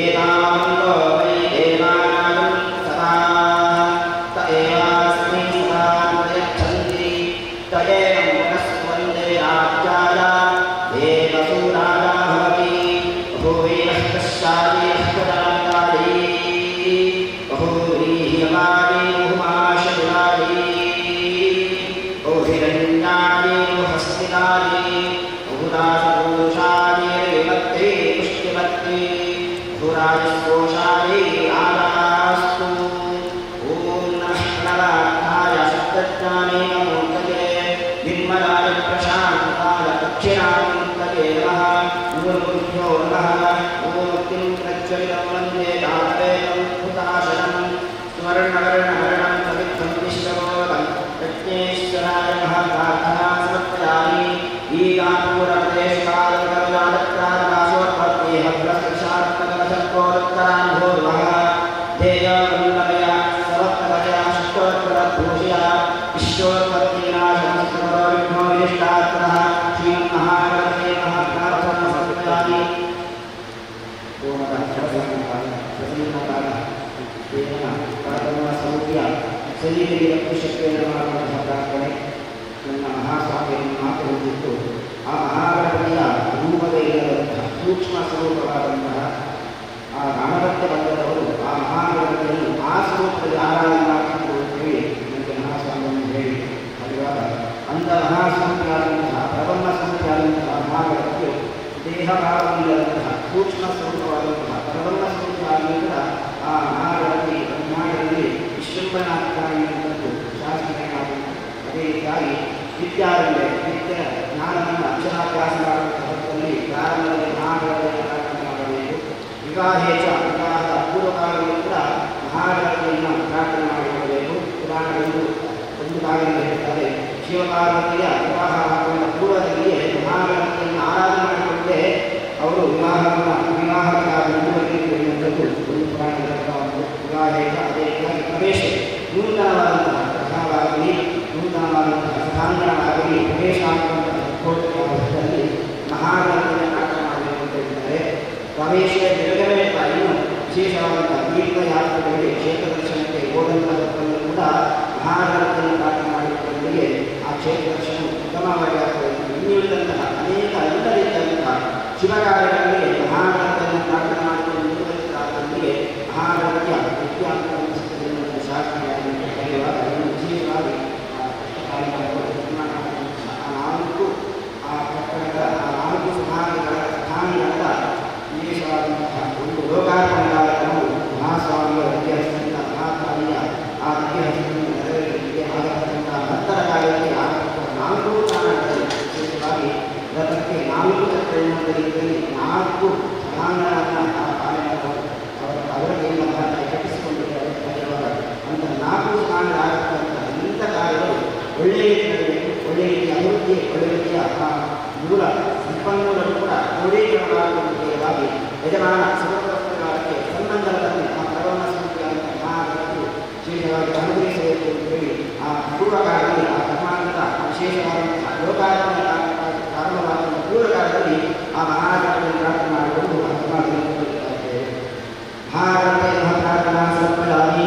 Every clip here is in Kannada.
एतावन्तो वै देवानां सदा त एवास्मै सदा प्रयच्छन्ति त एवं पुनस्वन्दे राज्याय देवसूराजा भवति बहूवैरः पश्चादेः प्रदातादि बहूव्रीह्यमादि बहुमाशदिवादि बहुहिरण्यादि बहुहस्तिनादि बहुदासपुरुषादि विभक्ति पुष्टिभक्ति बहुराजस्कोशादि आदास्तु ॐ नमः प्रणवार्थाय सप्तज्ञाने नमोऽस्तुते निर्मलाय प्रशान्ताय दक्षिणामूर्तये नमः गुरुभ्यो नमः ॐ किं प्रज्वलितं वन्दे दानवेदं हुताशनं स्वर्णवर्णहरणं सविद्धं विश्वमोदं यज्ञेश्वराय महाप्रार्थना समर्पयामि ईगापूरप्रदेशकालकरुणादत्रादासोत्पत्तेः पुरस्कृशात्मकवशत्वोत्तरान्भोर्वः देयवल्लभया सर्वत्रगया षष्टोत्तरभूषया विश्वोत्पत्तिनाशनस्तमरोविघ्नो विनिष्टात्मनः श्रीमन्महागणपते महाप्रार्थना समर्पयामि ಪ್ರಾರ್ಥನೆ ನನ್ನ ಮಹಾಸ್ವಾಮಿಯನ್ನು ಮಾತು ಹೊಂದಿತ್ತು ಆ ಮಹಾಗಣಪತಿಯ ರೂಪದ ಇಲ್ಲದಂತಹ ಸೂಕ್ಷ್ಮ ಸ್ವರೂಪವಾದಂತಹ ಆ ಗಣಪತ್ಯ ಬಂದವರು ಆ ಮಹಾಗಣಪತಿಯನ್ನು ಆ ಸ್ವರೂಪದಲ್ಲಿ ಆರಾಧನೆ ಮಾಡಿಕೊಂಡು ಹೇಳಿ ನನಗೆ ಮಹಾಸ್ವಾಮಿಯನ್ನು ಹೇಳಿ ಅಲ್ಲಿವಾಗ ಅಂಥ ಮಹಾಸ್ವಾಮಿಯಾದಂತಹ ಪ್ರಬಂಧ ಸ್ವಾಮಿಯಾದಂತಹ ಮಹಾಗಣಪತಿಯು ದೇಹಭಾವವಿಲ್ಲದಂತಹ ಸೂಕ್ಷ್ಮ ಸ್ವರೂಪವಾದಂತಹ ಪ್ರಬಂಧ ಸ್ವರೂಪವಾದಂತಹ ಆ ಮಹಾಗಣಪತಿ ಬ್ರಹ್ಮಾಂಡದಲ್ಲಿ ವಿಶ್ವಂಬನಾಗ್ತಾನೆ ಎಂಬುದು ಶಾಸ್ತ್ರೀಯವಾದಂತಹ ಅದೇ ರೀತಿಯಾಗಿ ವಿದ್ಯಾರಂಭೆ ನಿತ್ಯ ಜ್ಞಾನವನ್ನು ಅಕ್ಷರಾಭ್ಯಾಸ ಮಾಡುವಂತಹ ಹೊತ್ತಲ್ಲಿ ಪ್ರಾರಂಭದಲ್ಲಿ ಮಹಾಗಣಪತಿಯನ್ನು ಪ್ರಾರ್ಥನೆ ಮಾಡಬೇಕು. ವಿವಾಹೇಚ ವಿವಾಹದ ಪೂರ್ವಕಾಲದಲ್ಲಿ ಕೂಡ ಮಹಾಗಣಪತಿಯನ್ನು ಪ್ರಾರ್ಥನೆ ಮಾಡಿಕೊಳ್ಳಬೇಕು. ಉದಾಹರಣೆಗಳು ಒಂದು ಕಾಲದಲ್ಲಿ ಹೇಳ್ತಾರೆ, ಶಿವಪಾರ್ವತಿಯ ವಿವಾಹ ಆಗುವ ಪೂರ್ವದಲ್ಲಿಯೇ ಮಹಾಗಣಪತಿಯನ್ನು ಆರಾಧನೆ ಮಾಡಿಕೊಂಡೇ ಅವರು ವಿವಾಹಕ್ಕಾಗಿ ಮುಂದುವರಿಯುವುದು ಎನ್ನುವಂಥದ್ದು ಒಂದು ಪುರಾಣದ ವಿವಾಹೇಚ. ಅದೇ ರೀತಿಯಾಗಿ ಪ್ರವೇಶ ನೂತನವಾದಂತಹ ಪ್ರಸಾದವಾಗಲಿ ನೂತನವಾದಂತಹ ಸಭಾಂಗಣವಾಗಲಿ ಪ್ರವೇಶ ಆಗುವಂತಹ ಮಹಾಗಣಪತಿಯನ್ನು ಪ್ರಾರ್ಥನೆ ಮಾಡಬೇಕು ಅಂತ ಹೇಳಿದ್ದಾರೆ. ಪ್ರವೇಶ ಜಗವೇ ಇನ್ನು ವಿಶೇಷವಾದಂತಹ ತೀರ್ಥಯಾತ್ರೆಗಳಿಗೆ ಕ್ಷೇತ್ರ ದರ್ಶನಕ್ಕೆ ಹೋದಂಥದ್ದನ್ನು ಕೂಡ ಮಹಾಗಣಪತಿಯನ್ನು ಪ್ರಾರ್ಥನೆ ಮಾಡಿಕೊಂಡವರಿಗೆ ಆ ಕ್ಷೇತ್ರ ದರ್ಶನ ಉತ್ತಮವಾಗಿ ಆಗ್ತದೆ. ಇನ್ನುಳಿದಂತಹ ಅನೇಕ ಎಲ್ಲ ರೀತಿಯಾದಂತಹ ಶಿವಕಾರ್ಯಗಳಲ್ಲಿ ಮಹಾಗಣಪತಿಯನ್ನು ಪ್ರಾರ್ಥನೆ ಮಾಡಿಕೊಂಡು ಮುಂದುವರಿಸಿದಾದವರಿಗೆ ಮಹಾಗಣಪತಿಯ ವಿದ್ಯಾರ್ಥಿ ಶಾಸ್ತ್ರೀಯವಾಗಿ ಕರೆಯುವಾಗ ಇನ್ನು ವಿಶೇಷವಾಗಿ ನಾಲ್ಕು ಸಮಾಧಿಗಳ ಸ್ಥಾನಗಳ ವಿಶೇಷವಾದಂತಹ ಒಂದು ಲೋಕಾರ್ಪಣೆಗಾರನು ಮಹಾಸ್ವಾಮಿಯ ವಿದ್ಯಾಹಸ್ತದಿಂದ ಮಹಾಸ್ವಾಮಿಯ ಆ ವಿದ್ಯಾಹಸ್ತವನ್ನು ನೆರವೇರಿಸಲಿಕ್ಕೆ ಆಗತಕ್ಕಂತಹ ಭಕ್ತರ ಕಾರ್ಯಕ್ಕೆ ಆಗತಕ್ಕ ನಾಲ್ಕು ಸ್ಥಾನಗಳಲ್ಲಿ ವಿಶೇಷವಾಗಿ ರಥಕ್ಕೆ ನಾಲ್ಕು ಚಕ್ರ ಎನ್ನುವ ರೀತಿಯಲ್ಲಿ ನಾಲ್ಕು ಸಭಾಂಗಣವನ್ನು ಆ ಕಾರ್ಯವನ್ನು ಅವರ ಕೈಯಿಂದ ಕಟ್ಟಿಸಿಕೊಂಡಿದ್ದಾರೆ. ಅಂತಹ ನಾಲ್ಕು ಸ್ಥಾನಗಳಾಗತಕ್ಕಂತಹ ಇಂಥ ಕಾರ್ಯಗಳು ಒಳ್ಳೆಯ ರೀತಿಯಲ್ಲಿ ಒಳ್ಳೆಯ ರೀತಿಯ ಅಭಿವೃದ್ಧಿ ಒಳ್ಳೆಯ ರೀತಿಯ ಮೂಲ ಸಂಪನ್ಮೂಲಗಳು ಕೂಡ ಕ್ರೋಢೀಕರಣವಾಗುವಂತೆಯಾಗಿ ಯಜಮಾನ ಸುಖಕ್ಕೆ ಸಂಬಂಧಗಳನ್ನು ಆ ಪ್ರಬಂಧ ಸಂಖ್ಯೆಯಾದಂತಹ ಮಹಾಗಣಪತಿಯು ವಿಶೇಷವಾಗಿ ಅನುಗ್ರಹಿಸಬೇಕು ಎಂದು ಹೇಳಿ ಆ ಪೂರ್ವಕಾಲದಲ್ಲಿ ಆ ಕರ್ನಾಟಕದ ವಿಶೇಷವಾದಂತಹ ಲೋಕಾರ್ಪಣೆ ಪ್ರಾರಂಭವಾದಂತಹ ಪೂರ್ವಕಾಲದಲ್ಲಿ ಆ ಮಹಾಗಣಪತಿಯನ್ನು ಪ್ರಾರ್ಥನೆ ಮಾಡಿಕೊಂಡು ಆ ಸಮಾಧಿಯನ್ನು ಇದ್ದೇವೆ. ಮಹಾಗಣಪತಿಯ ಮಹಾಪ್ರಾರ್ಥನಾ ಸಮರ್ಪಯಾಮಿ.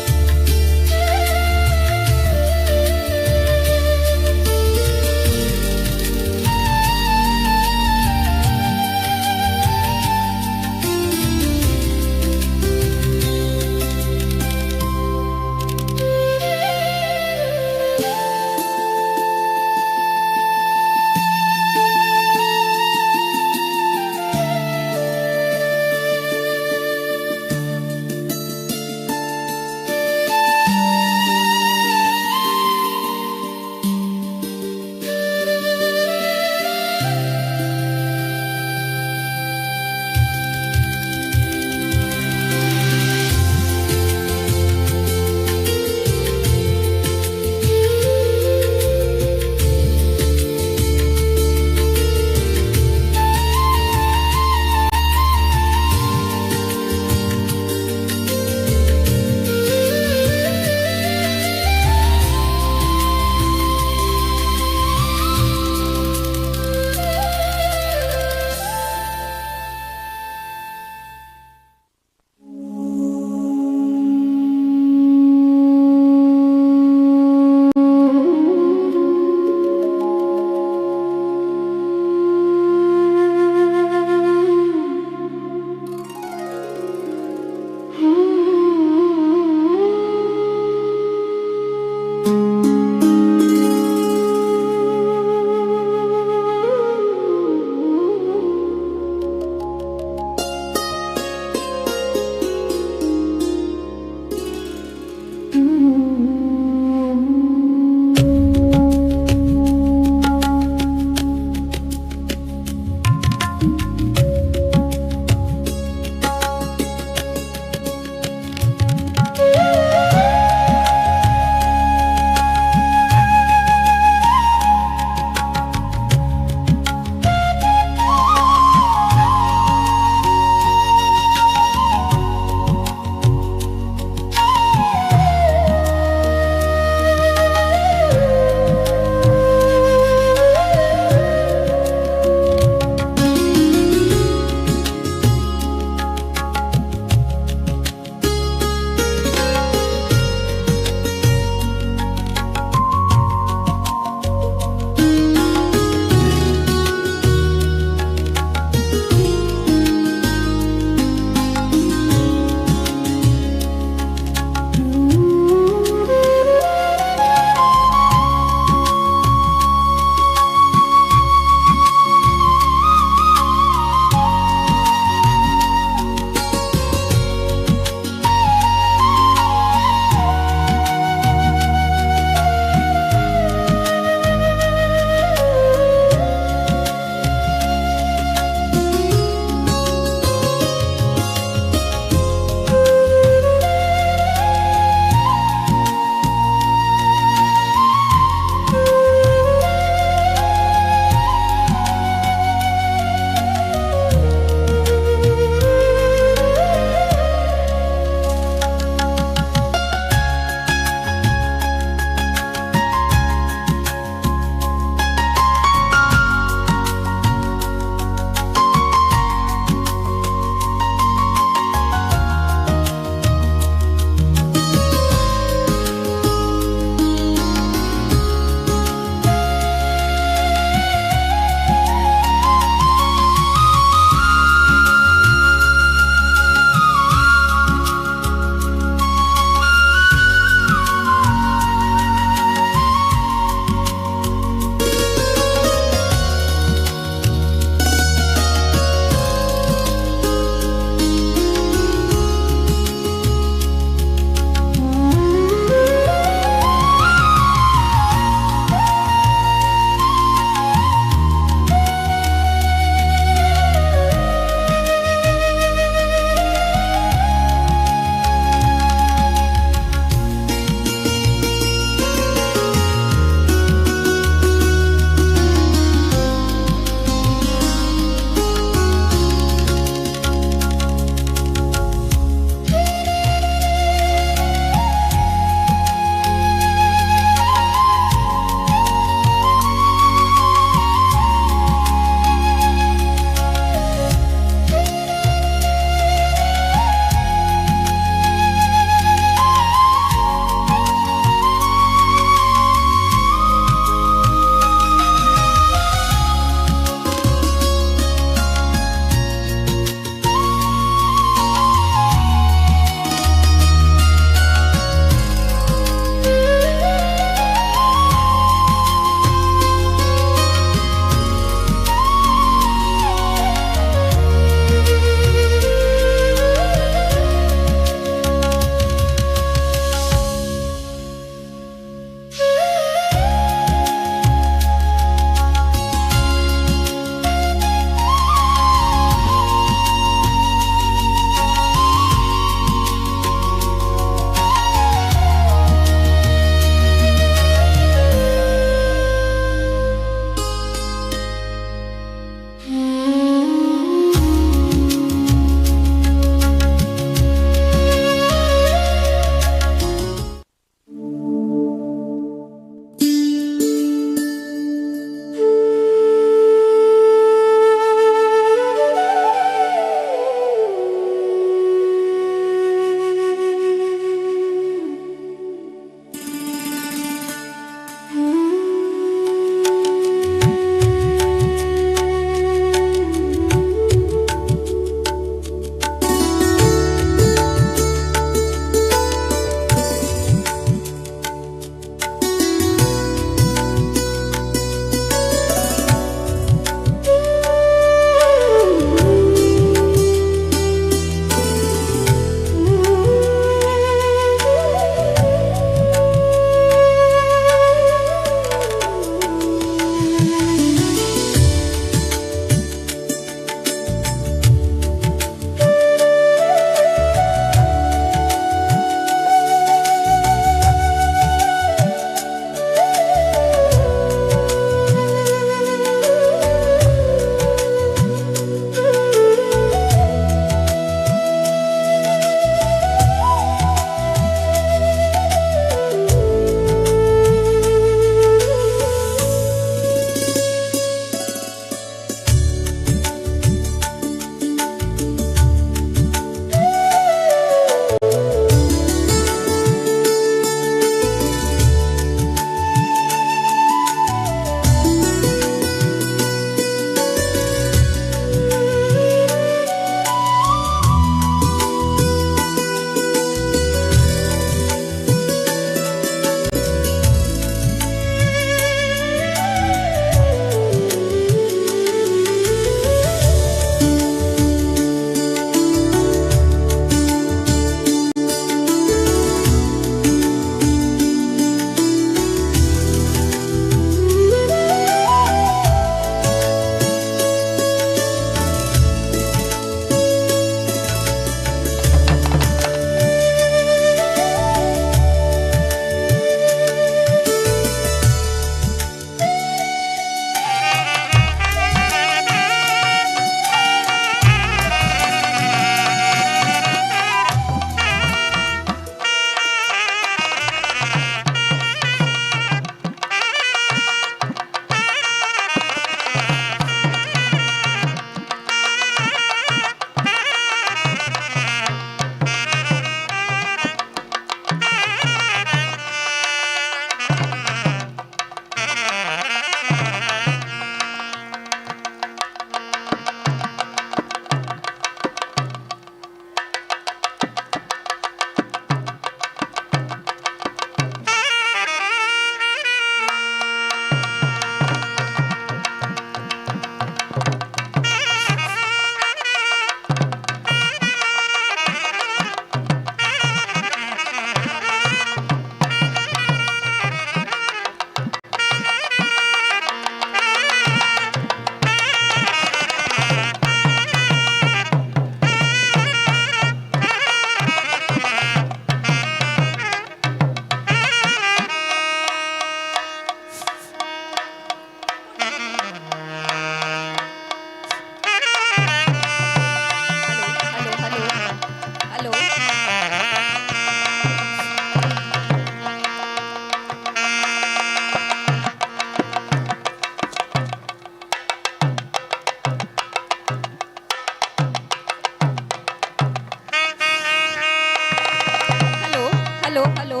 Hello hello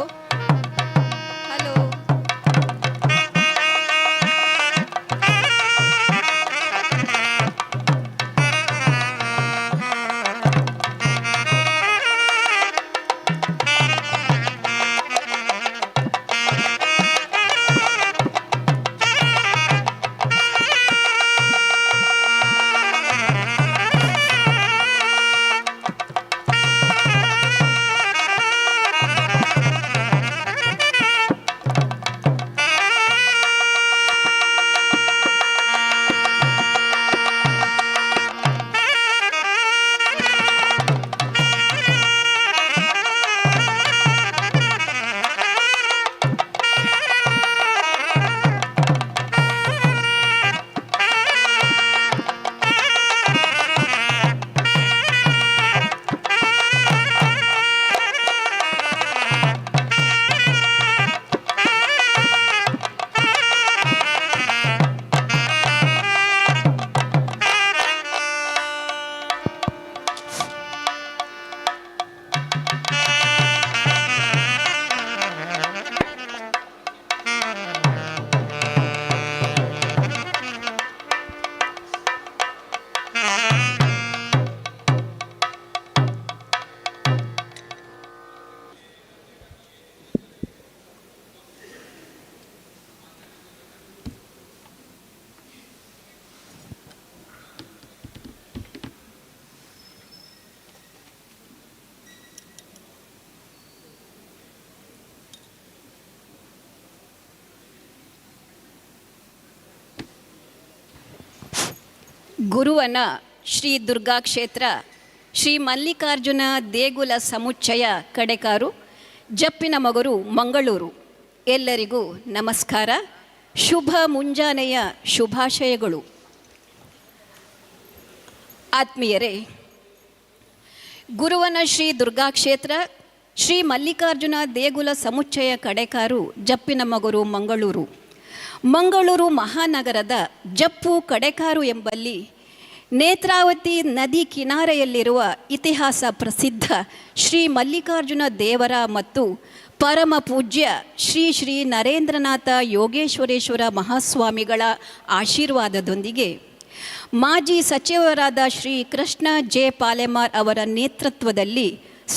hello. ಗುರುವನ ಶ್ರೀ ದುರ್ಗಾ ಕ್ಷೇತ್ರ ಶ್ರೀ ಮಲ್ಲಿಕಾರ್ಜುನ ದೇಗುಲ ಸಮುಚ್ಚಯ ಕಡೆಕಾರು ಜಪ್ಪಿನಮೊಗರು ಮಂಗಳೂರು. ಎಲ್ಲರಿಗೂ ನಮಸ್ಕಾರ, ಶುಭ ಮುಂಜಾನೆಯ ಶುಭಾಶಯಗಳು. ಆತ್ಮೀಯರೇ, ಗುರುವನ ಶ್ರೀ ದುರ್ಗಾ ಕ್ಷೇತ್ರ ಶ್ರೀ ಮಲ್ಲಿಕಾರ್ಜುನ ದೇಗುಲ ಸಮುಚ್ಚಯ ಕಡೆಕಾರು ಜಪ್ಪಿನಮೊಗರು ಮಂಗಳೂರು. ಮಂಗಳೂರು ಮಹಾನಗರದ ಜಪ್ಪು ಕಡೆಕಾರು ಎಂಬಲ್ಲಿ ನೇತ್ರಾವತಿ ನದಿ ಕಿನಾರೆಯಲ್ಲಿರುವ ಇತಿಹಾಸ ಪ್ರಸಿದ್ಧ ಶ್ರೀ ಮಲ್ಲಿಕಾರ್ಜುನ ದೇವರ ಮತ್ತು ಪರಮ ಪೂಜ್ಯ ಶ್ರೀ ಶ್ರೀ ನರೇಂದ್ರನಾಥ ಯೋಗೇಶ್ವರೇಶ್ವರ ಮಹಾಸ್ವಾಮಿಗಳ ಆಶೀರ್ವಾದದೊಂದಿಗೆ ಮಾಜಿ ಸಚಿವರಾದ ಶ್ರೀ ಕೃಷ್ಣ ಜೆ ಪಾಲೆಮಾರ್ ಅವರ ನೇತೃತ್ವದಲ್ಲಿ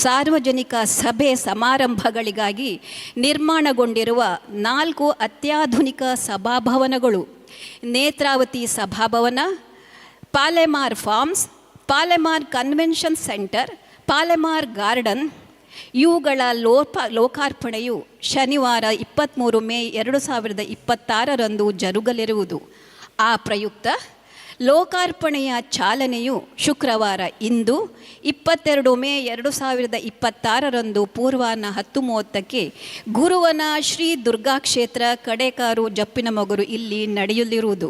ಸಾರ್ವಜನಿಕ ಸಭೆ ಸಮಾರಂಭಗಳಿಗಾಗಿ ನಿರ್ಮಾಣಗೊಂಡಿರುವ 4 ಅತ್ಯಾಧುನಿಕ ಸಭಾಭವನಗಳು: ನೇತ್ರಾವತಿ ಸಭಾಭವನ, Palemar farms, Palemar convention centre, Palemar garden. ಇವುಗಳ ಲೋಕಾರ್ಪಣೆಯು ಶನಿವಾರ 23 ಮೇ 2026ರಂದು ಜರುಗಲಿರುವುದು. ಆ ಪ್ರಯುಕ್ತ ಲೋಕಾರ್ಪಣೆಯ ಚಾಲನೆಯು ಶುಕ್ರವಾರ ಇಂದು 22 ಮೇ 2026ರಂದು ಪೂರ್ವಾಹ್ನ 10:30ಕ್ಕೆ ಗುರುವನ ಶ್ರೀ ದುರ್ಗಾ ಕ್ಷೇತ್ರ ಕಡೆಕಾರು ಜಪ್ಪಿನಮೊಗರು ಇಲ್ಲಿ ನಡೆಯಲಿರುವುದು.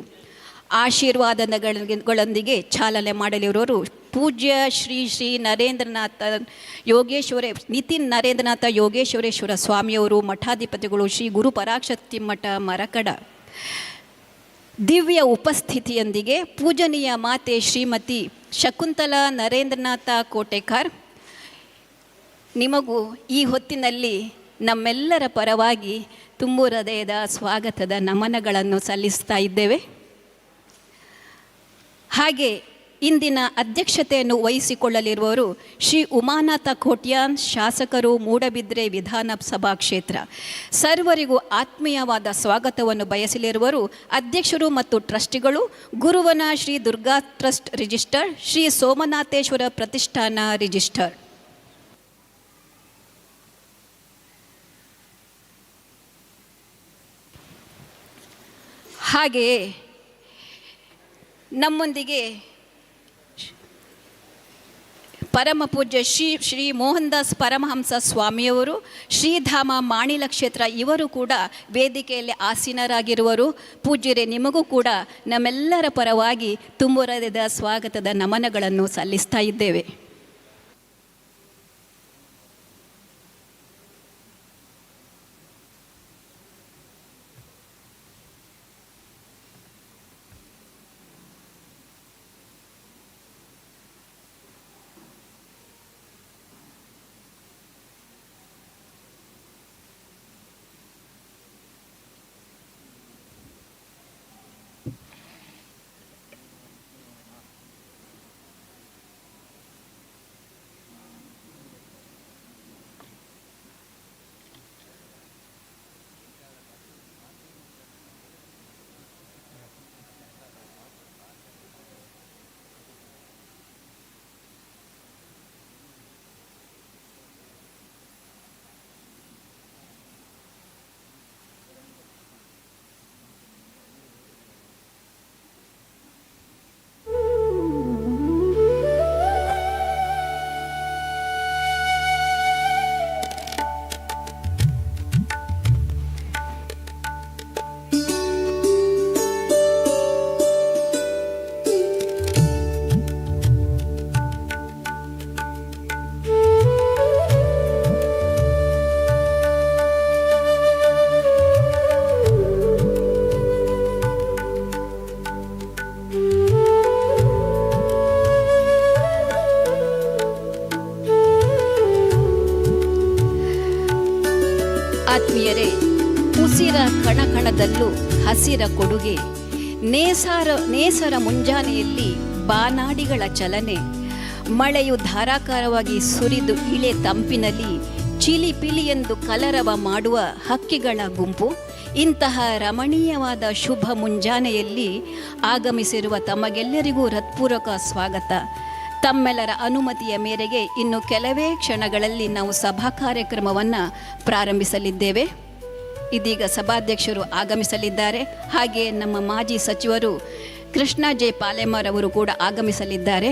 ಆಶೀರ್ವಾದಗಳೊಂದಿಗೆ ಚಾಲನೆ ಮಾಡಲಿರುವವರು ಪೂಜ್ಯ ಶ್ರೀ ಶ್ರೀ ನಿತಿನ್ ನರೇಂದ್ರನಾಥ ಯೋಗೇಶ್ವರೇಶ್ವರ ಸ್ವಾಮಿಯವರು, ಮಠಾಧಿಪತಿಗಳು, ಶ್ರೀ ಗುರು ಪರಾಶಕ್ತಿ ಮಠ ಮರಕಡ. ದಿವ್ಯ ಉಪಸ್ಥಿತಿಯೊಂದಿಗೆ ಪೂಜನೀಯ ಮಾತೆ ಶ್ರೀಮತಿ ಶಕುಂತಲಾ ನರೇಂದ್ರನಾಥ ಕೋಟೆಕಾರ್. ನಿಮಗೂ ಈ ಹೊತ್ತಿನಲ್ಲಿ ನಮ್ಮೆಲ್ಲರ ಪರವಾಗಿ ತುಂಬು ಹೃದಯದ ಸ್ವಾಗತದ ನಮನಗಳನ್ನು ಸಲ್ಲಿಸ್ತಾ ಇದ್ದೇವೆ. ಹಾಗೆ ಇಂದಿನ ಅಧ್ಯಕ್ಷತೆಯನ್ನು ವಹಿಸಿಕೊಳ್ಳಲಿರುವವರು ಶ್ರೀ ಉಮಾನಾಥ ಕೋಟ್ಯಾನ್, ಶಾಸಕರು, ಮೂಡಬಿದ್ರೆ ವಿಧಾನಸಭಾ ಕ್ಷೇತ್ರ. ಸರ್ವರಿಗೂ ಆತ್ಮೀಯವಾದ ಸ್ವಾಗತವನ್ನು ಬಯಸಲಿರುವರು ಅಧ್ಯಕ್ಷರು ಮತ್ತು ಟ್ರಸ್ಟಿಗಳು, ಗುರುವನ ಶ್ರೀ ದುರ್ಗಾ ಟ್ರಸ್ಟ್ ರಿಜಿಸ್ಟರ್, ಶ್ರೀ ಸೋಮನಾಥೇಶ್ವರ ಪ್ರತಿಷ್ಠಾನ ರಿಜಿಸ್ಟರ್. ಹಾಗೆಯೇ ನಮ್ಮೊಂದಿಗೆ ಪರಮ ಪೂಜ್ಯ ಶ್ರೀ ಮೋಹನ್ದಾಸ್ ಪರಮಹಂಸ ಸ್ವಾಮಿಯವರು, ಶ್ರೀಧಾಮ ಮಾಣಿಲ ಕ್ಷೇತ್ರ, ಇವರು ಕೂಡ ವೇದಿಕೆಯಲ್ಲಿ ಆಸೀನರಾಗಿರುವರು. ಪೂಜ್ಯರೇ, ನಿಮಗೂ ಕೂಡ ನಮ್ಮೆಲ್ಲರ ಪರವಾಗಿ ತುಂಬು ಹೃದಯದ ಸ್ವಾಗತದ ನಮನಗಳನ್ನು ಸಲ್ಲಿಸ್ತಾ ಇದ್ದೇವೆ. ಆತ್ಮೀಯರೇ, ಉಸಿರ ಕಣಕಣದಲ್ಲೂ ಹಸಿರ ಕೊಡುಗೆ, ನೇಸರ ಮುಂಜಾನೆಯಲ್ಲಿ ಬಾನಾಡಿಗಳ ಚಲನೆ, ಮಳೆಯು ಧಾರಾಕಾರವಾಗಿ ಸುರಿದು ಇಳೆ ತಂಪಿನಲ್ಲಿ ಚಿಲಿಪಿಲಿ ಎಂದು ಕಲರವ ಮಾಡುವ ಹಕ್ಕಿಗಳ ಗುಂಪು. ಇಂತಹ ರಮಣೀಯವಾದ ಶುಭ ಮುಂಜಾನೆಯಲ್ಲಿ ಆಗಮಿಸಿರುವ ತಮಗೆಲ್ಲರಿಗೂ ಹೃತ್ಪೂರ್ವಕ ಸ್ವಾಗತ. ತಮ್ಮೆಲ್ಲರ ಅನುಮತಿಯ ಮೇರೆಗೆ ಇನ್ನು ಕೆಲವೇ ಕ್ಷಣಗಳಲ್ಲಿ ನಾವು ಸಭಾ ಕಾರ್ಯಕ್ರಮವನ್ನು ಪ್ರಾರಂಭಿಸಲಿದ್ದೇವೆ. ಇದೀಗ ಸಭಾಧ್ಯಕ್ಷರು ಆಗಮಿಸಲಿದ್ದಾರೆ. ಹಾಗೆ ನಮ್ಮ ಮಾಜಿ ಸಚಿವರು ಕೃಷ್ಣ ಜೆ ಪಾಲೆಮಾರ್ ಅವರು ಕೂಡ ಆಗಮಿಸಲಿದ್ದಾರೆ.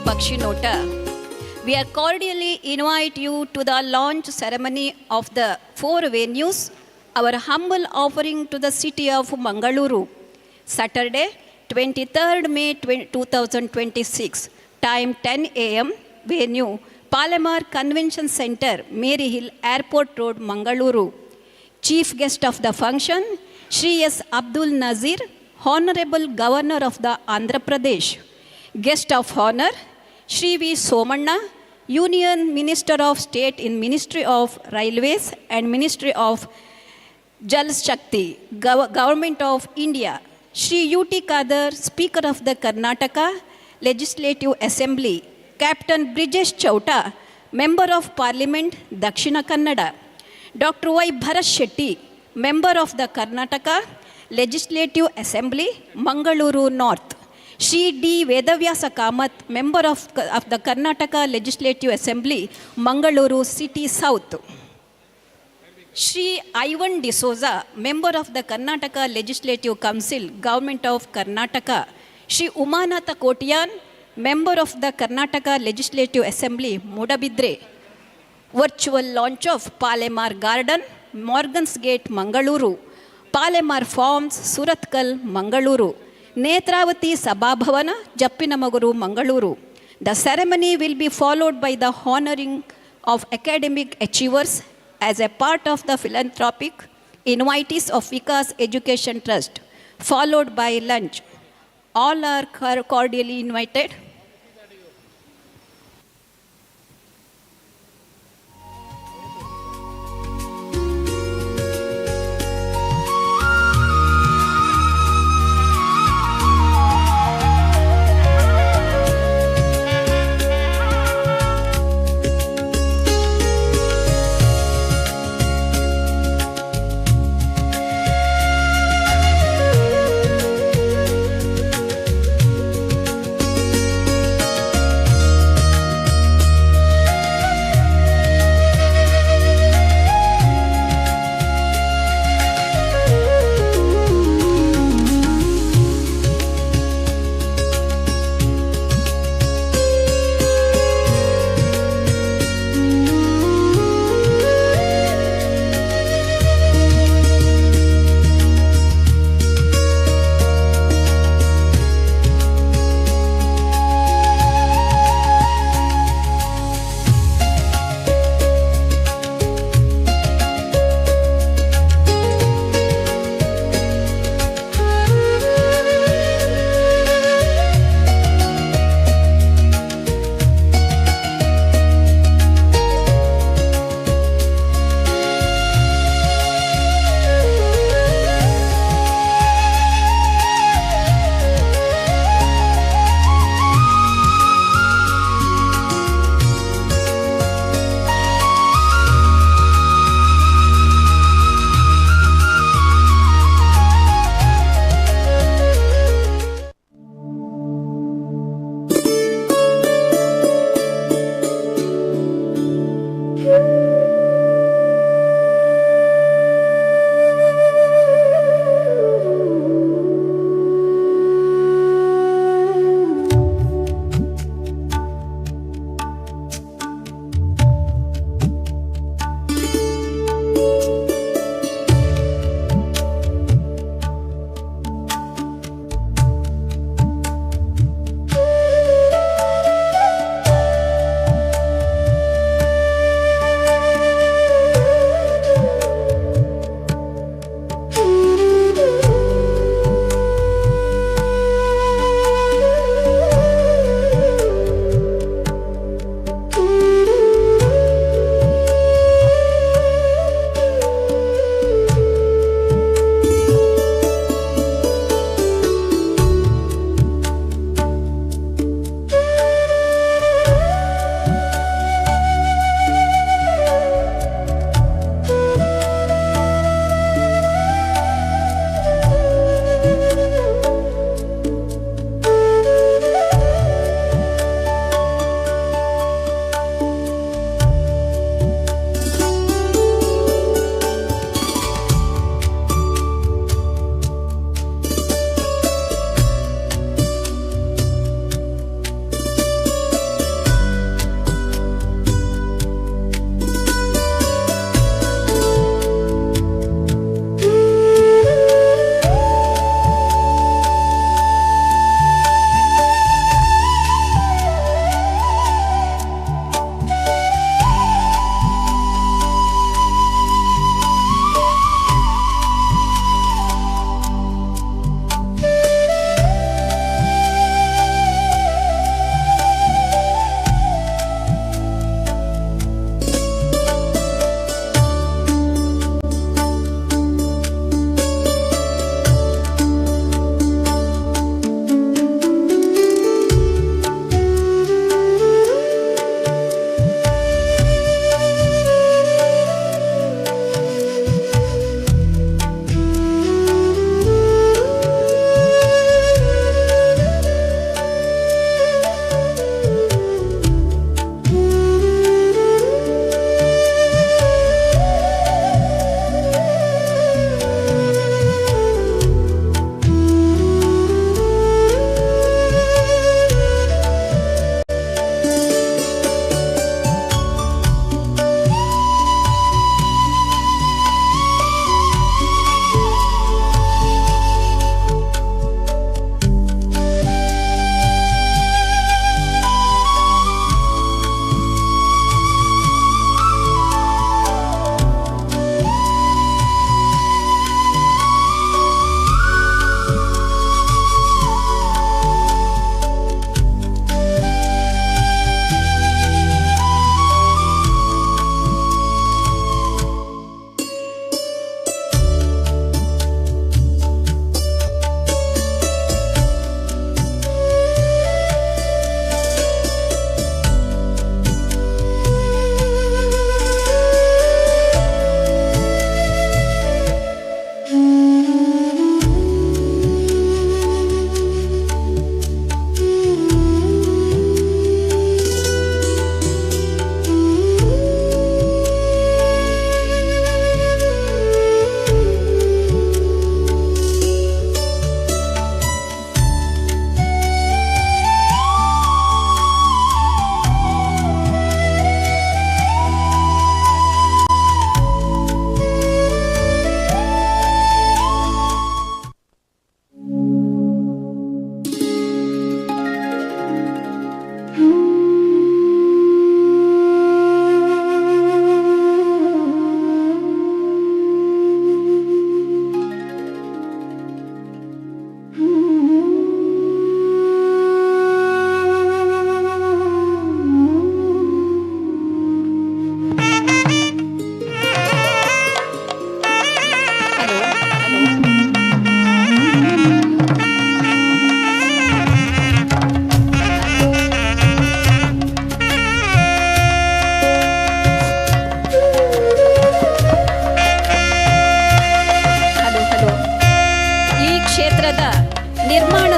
ಪಕ್ಷಿ ನೋಟ. We are cordially invite you to the launch ceremony of the 4 venues, our humble offering to the city of Mangaluru. Saturday, 23rd May 2026, time 10 a.m., venue Palamar Convention Center, Mary Hill, Airport Road, Mangaluru. Chief guest of the function, Shri S. Abdul Nazir, Honorable Governor of the Andhra Pradesh. Guest of honor, Shri V. Somanna, Union Minister of State in Ministry of Railways and Ministry of Jal Shakti, Government of India. Shri U.T. Kadar, Speaker of the Karnataka Legislative Assembly. Captain Brijesh Chauta, Member of Parliament, Dakshina Kannada. Dr. Y. Bharat Shetty, Member of the Karnataka Legislative Assembly, Mangaluru North. Shri D. Vedavyasa Kamath, Member of the Karnataka Legislative Assembly, Mangaluru City South. Shri Ivan D'Souza, Member of the Karnataka Legislative Council, Government of Karnataka. Shri Umanatha Kotiyan, Member of the Karnataka Legislative Assembly, Mudabidre. Virtual launch of Palamar Garden, Morgan's Gate, Mangaluru. Palamar Farms, Suratkal, Mangaluru. Netravati Sabhabhavana, Jappinamaguru, Mangaluru. The ceremony will be followed by the honoring of academic achievers as a part of the philanthropic invitees of Vikas Education Trust, followed by lunch. All are cordially invited.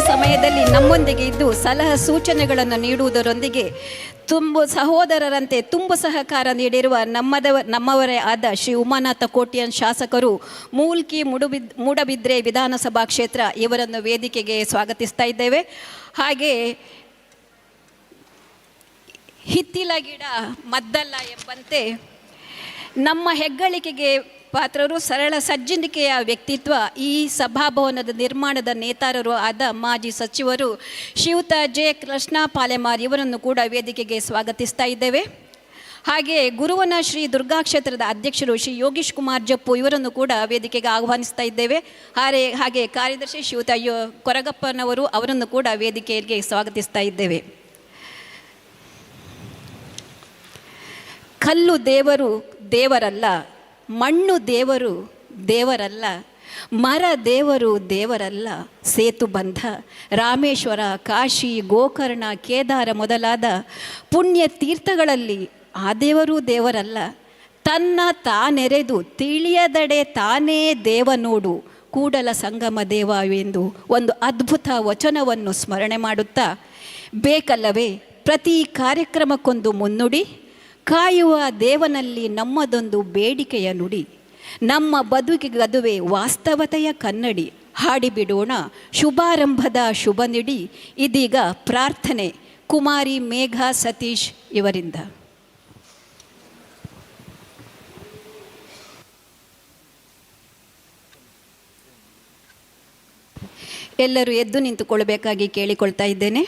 ಸಮಯದಲ್ಲಿ ನಮ್ಮೊಂದಿಗೆ ಇದ್ದು ಸಲಹಾ ಸೂಚನೆಗಳನ್ನು ನೀಡುವುದರೊಂದಿಗೆ ಸಹೋದರರಂತೆ ತುಂಬು ಸಹಕಾರ ನೀಡಿರುವ ನಮ್ಮವರೇ ಆದ ಶ್ರೀ ಉಮಾನಾಥ ಕೋಟ್ಯಾನ್ ಶಾಸಕರು ಮೂಲ್ಕಿ ಮೂಡಬಿದ್ರೆ ವಿಧಾನಸಭಾ ಕ್ಷೇತ್ರ ಇವರನ್ನು ವೇದಿಕೆಗೆ ಸ್ವಾಗತಿಸ್ತಾ ಇದ್ದೇವೆ. ಹಾಗೆ ಹಿತ್ತಿಲ ಗಿಡ ಮದ್ದಲ್ಲ ಎಂಬಂತೆ ನಮ್ಮ ಹೆಗ್ಗಳಿಕೆಗೆ ಪಾತ್ರರು ಸರಳ ಸಜ್ಜನಿಕೆಯ ವ್ಯಕ್ತಿತ್ವ ಈ ಸಭಾಭವನದ ನಿರ್ಮಾಣದ ನೇತಾರರು ಆದ ಮಾಜಿ ಸಚಿವರು ಶ್ರೀಯುತ ಜೆ ಕೃಷ್ಣ ಪಾಲೆಮಾರ್ ಇವರನ್ನು ಕೂಡ ವೇದಿಕೆಗೆ ಸ್ವಾಗತಿಸ್ತಾ ಇದ್ದೇವೆ. ಹಾಗೆ ಗುರುವನ ಶ್ರೀ ದುರ್ಗಾ ಕ್ಷೇತ್ರದ ಅಧ್ಯಕ್ಷರು ಶ್ರೀ ಯೋಗೀಶ್ ಕುಮಾರ್ ಜಪ್ಪು ಇವರನ್ನು ಕೂಡ ವೇದಿಕೆಗೆ ಆಹ್ವಾನಿಸ್ತಾ ಇದ್ದೇವೆ. ಹಾಗೆ ಕಾರ್ಯದರ್ಶಿ ಶ್ರೀಯುತ ಕೊರಗಪ್ಪನವರು ಅವರನ್ನು ಕೂಡ ವೇದಿಕೆಗೆ ಸ್ವಾಗತಿಸ್ತಾ ಇದ್ದೇವೆ. ಕಲ್ಲು ದೇವರು ದೇವರಲ್ಲ, ಮಣ್ಣು ದೇವರು ದೇವರಲ್ಲ, ಮರ ದೇವರು ದೇವರಲ್ಲ, ಸೇತುಬಂಧ ರಾಮೇಶ್ವರ, ಕಾಶಿ, ಗೋಕರ್ಣ, ಕೇದಾರ ಮೊದಲಾದ ಪುಣ್ಯ ತೀರ್ಥಗಳಲ್ಲಿ ಆ ದೇವರೂ ದೇವರಲ್ಲ, ತನ್ನ ತಾನೆರೆದು ತಿಳಿಯದಡೆ ತಾನೇ ದೇವ ನೋಡು ಕೂಡಲ ಸಂಗಮ ದೇವವೆಂದು ಒಂದು ಅದ್ಭುತ ವಚನವನ್ನು ಸ್ಮರಣೆ ಮಾಡುತ್ತಾ, ಬೇಕಲ್ಲವೇ ಪ್ರತಿ ಕಾರ್ಯಕ್ರಮಕ್ಕೊಂದು ಮುನ್ನುಡಿ, ಕಾಯುವ ದೇವನಲ್ಲಿ ನಮ್ಮದೊಂದು ಬೇಡಿಕೆಯ ನುಡಿ, ನಮ್ಮ ಬದುಕಿಗದುವೆ ವಾಸ್ತವತೆಯ ಕನ್ನಡಿ, ಹಾಡಿಬಿಡೋಣ ಶುಭಾರಂಭದ ಶುಭ ನಿಡಿ, ಇದೀಗ ಪ್ರಾರ್ಥನೆ ಕುಮಾರಿ ಮೇಘಾ ಸತೀಶ್ ಇವರಿಂದ. ಎಲ್ಲರೂ ಎದ್ದು ನಿಂತುಕೊಳ್ಳಬೇಕಾಗಿ ಕೇಳಿಕೊಳ್ತಾ ಇದ್ದೇನೆ.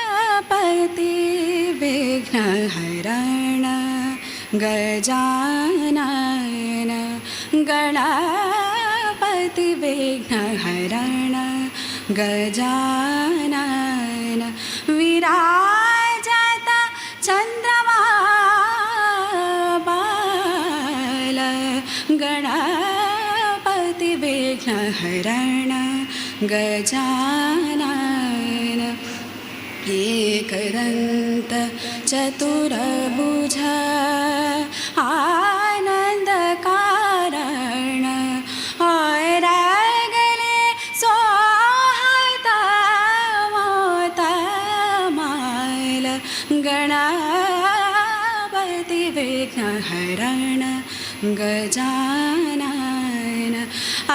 गणपति विघ्नहरण गजानन, गणपति विघ्नहरण गजानन, विराजत चन्द्रमा बाल, गणपति विघ्नहरण गजानन, एकदन्त चतुर्भुज आनंद कारण, और गले सोहत मोतमाल, गणपति विघ्नहरण गजानन,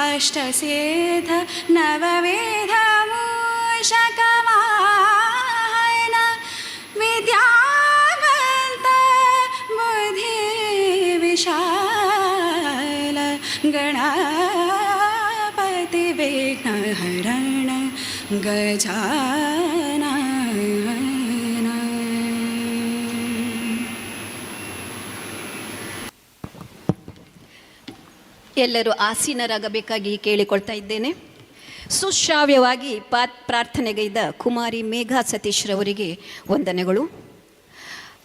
अष्टसिद्ध नवविध मूषकवाहन, विद्यावन्त बुद्धि विशाल, गणपति विघ्नहरण गजानन. ಎಲ್ಲರೂ ಆಸೀನರಾಗಬೇಕಾಗಿ ಕೇಳಿಕೊಳ್ತಾ ಇದ್ದೇನೆ. ಸುಶ್ರಾವ್ಯವಾಗಿ ಪ್ರಾರ್ಥನೆಗೈದ ಕುಮಾರಿ ಮೇಘಾ ಸತೀಶ್ ರವರಿಗೆ ವಂದನೆಗಳು.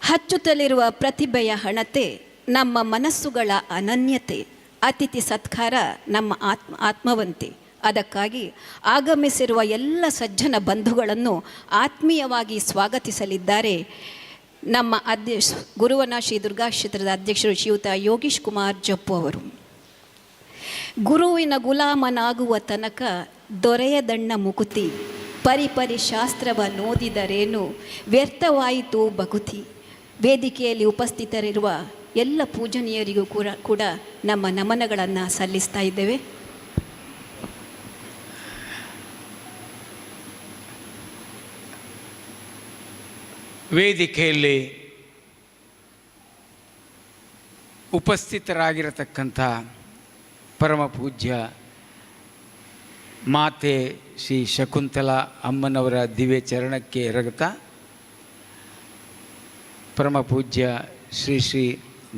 ಹಚ್ಚುತ್ತಲಿರುವ ಪ್ರತಿಭೆಯ ಹಣತೆ ನಮ್ಮ ಮನಸ್ಸುಗಳ ಅನನ್ಯತೆ, ಅತಿಥಿ ಸತ್ಕಾರ ನಮ್ಮ ಆತ್ಮವಂತೆ. ಅದಕ್ಕಾಗಿ ಆಗಮಿಸಿರುವ ಎಲ್ಲ ಸಜ್ಜನ ಬಂಧುಗಳನ್ನು ಆತ್ಮೀಯವಾಗಿ ಸ್ವಾಗತಿಸಲಿದ್ದಾರೆ ನಮ್ಮ ಗುರುವನ ಶ್ರೀ ದುರ್ಗಾ ಕ್ಷೇತ್ರದ ಅಧ್ಯಕ್ಷರು ಶ್ರೀಯುತ ಯೋಗೀಶ್ ಕುಮಾರ್ ಜಪ್ಪು ಅವರು. ಗುರುವಿನ ಗುಲಾಮನಾಗುವ ತನಕ ದೊರೆಯದಣ್ಣ ಮುಕುತಿ, ಪರಿಪರಿ ಶಾಸ್ತ್ರವ ನೋದಿದರೇನು ವ್ಯರ್ಥವಾಯಿತು ಬಗುತಿ. ವೇದಿಕೆಯಲ್ಲಿ ಉಪಸ್ಥಿತರಿರುವ ಎಲ್ಲ ಪೂಜನೀಯರಿಗೂ ಕೂಡ ನಮ್ಮ ನಮನಗಳನ್ನು ಸಲ್ಲಿಸ್ತಾ ಇದ್ದೇವೆ. ವೇದಿಕೆಯಲ್ಲಿ ಉಪಸ್ಥಿತರಾಗಿರತಕ್ಕಂಥ ಪರಮ ಪೂಜ್ಯ ಮಾತೆ ಶ್ರೀ ಶಕುಂತಲಾ ಅಮ್ಮನವರ ದಿವ್ಯ ಚರಣಕ್ಕೆ ಎರಗುತ್ತಾ, ಪರಮ ಪೂಜ್ಯ ಶ್ರೀ ಶ್ರೀ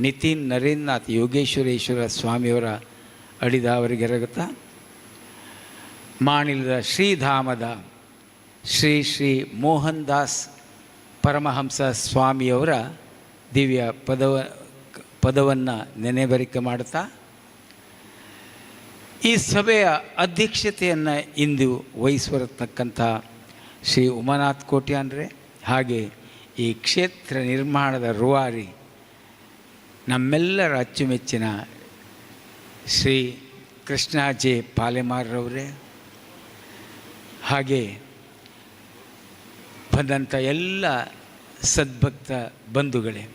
ನಿತಿನ್ ನರೇಂದ್ರನಾಥ್ ಯೋಗೇಶ್ವರೇಶ್ವರ ಸ್ವಾಮಿಯವರ ಅಡಿದಾವರಿಗೆ ಎರಗುತ್ತಾ, ಮಾಣಿಲದ ಶ್ರೀಧಾಮದ ಶ್ರೀ ಶ್ರೀ ಮೋಹನ್ ದಾಸ್ ಪರಮಹಂಸ ಸ್ವಾಮಿಯವರ ದಿವ್ಯ ಪದವನ್ನು ನೆನೆಬರಿಕೆ ಮಾಡುತ್ತಾ, ಈ ಸಭೆಯ ಅಧ್ಯಕ್ಷತೆಯನ್ನು ಇಂದು ವಹಿಸಿರತಕ್ಕಂಥ ಶ್ರೀ ಉಮಾನಾಥ್ ಕೋಟ್ಯಾನ್ರೆ, ಹಾಗೆ ಈ ಕ್ಷೇತ್ರ ನಿರ್ಮಾಣದ ರೂವಾರಿ ನಮ್ಮೆಲ್ಲರ ಅಚ್ಚುಮೆಚ್ಚಿನ ಶ್ರೀ ಕೃಷ್ಣ ಜೆ ಪಾಲೆಮಾರ್ರವರೇ, ಹಾಗೆ ಬಂದಂಥ ಎಲ್ಲ ಸದ್ಭಕ್ತ ಬಂಧುಗಳೇ,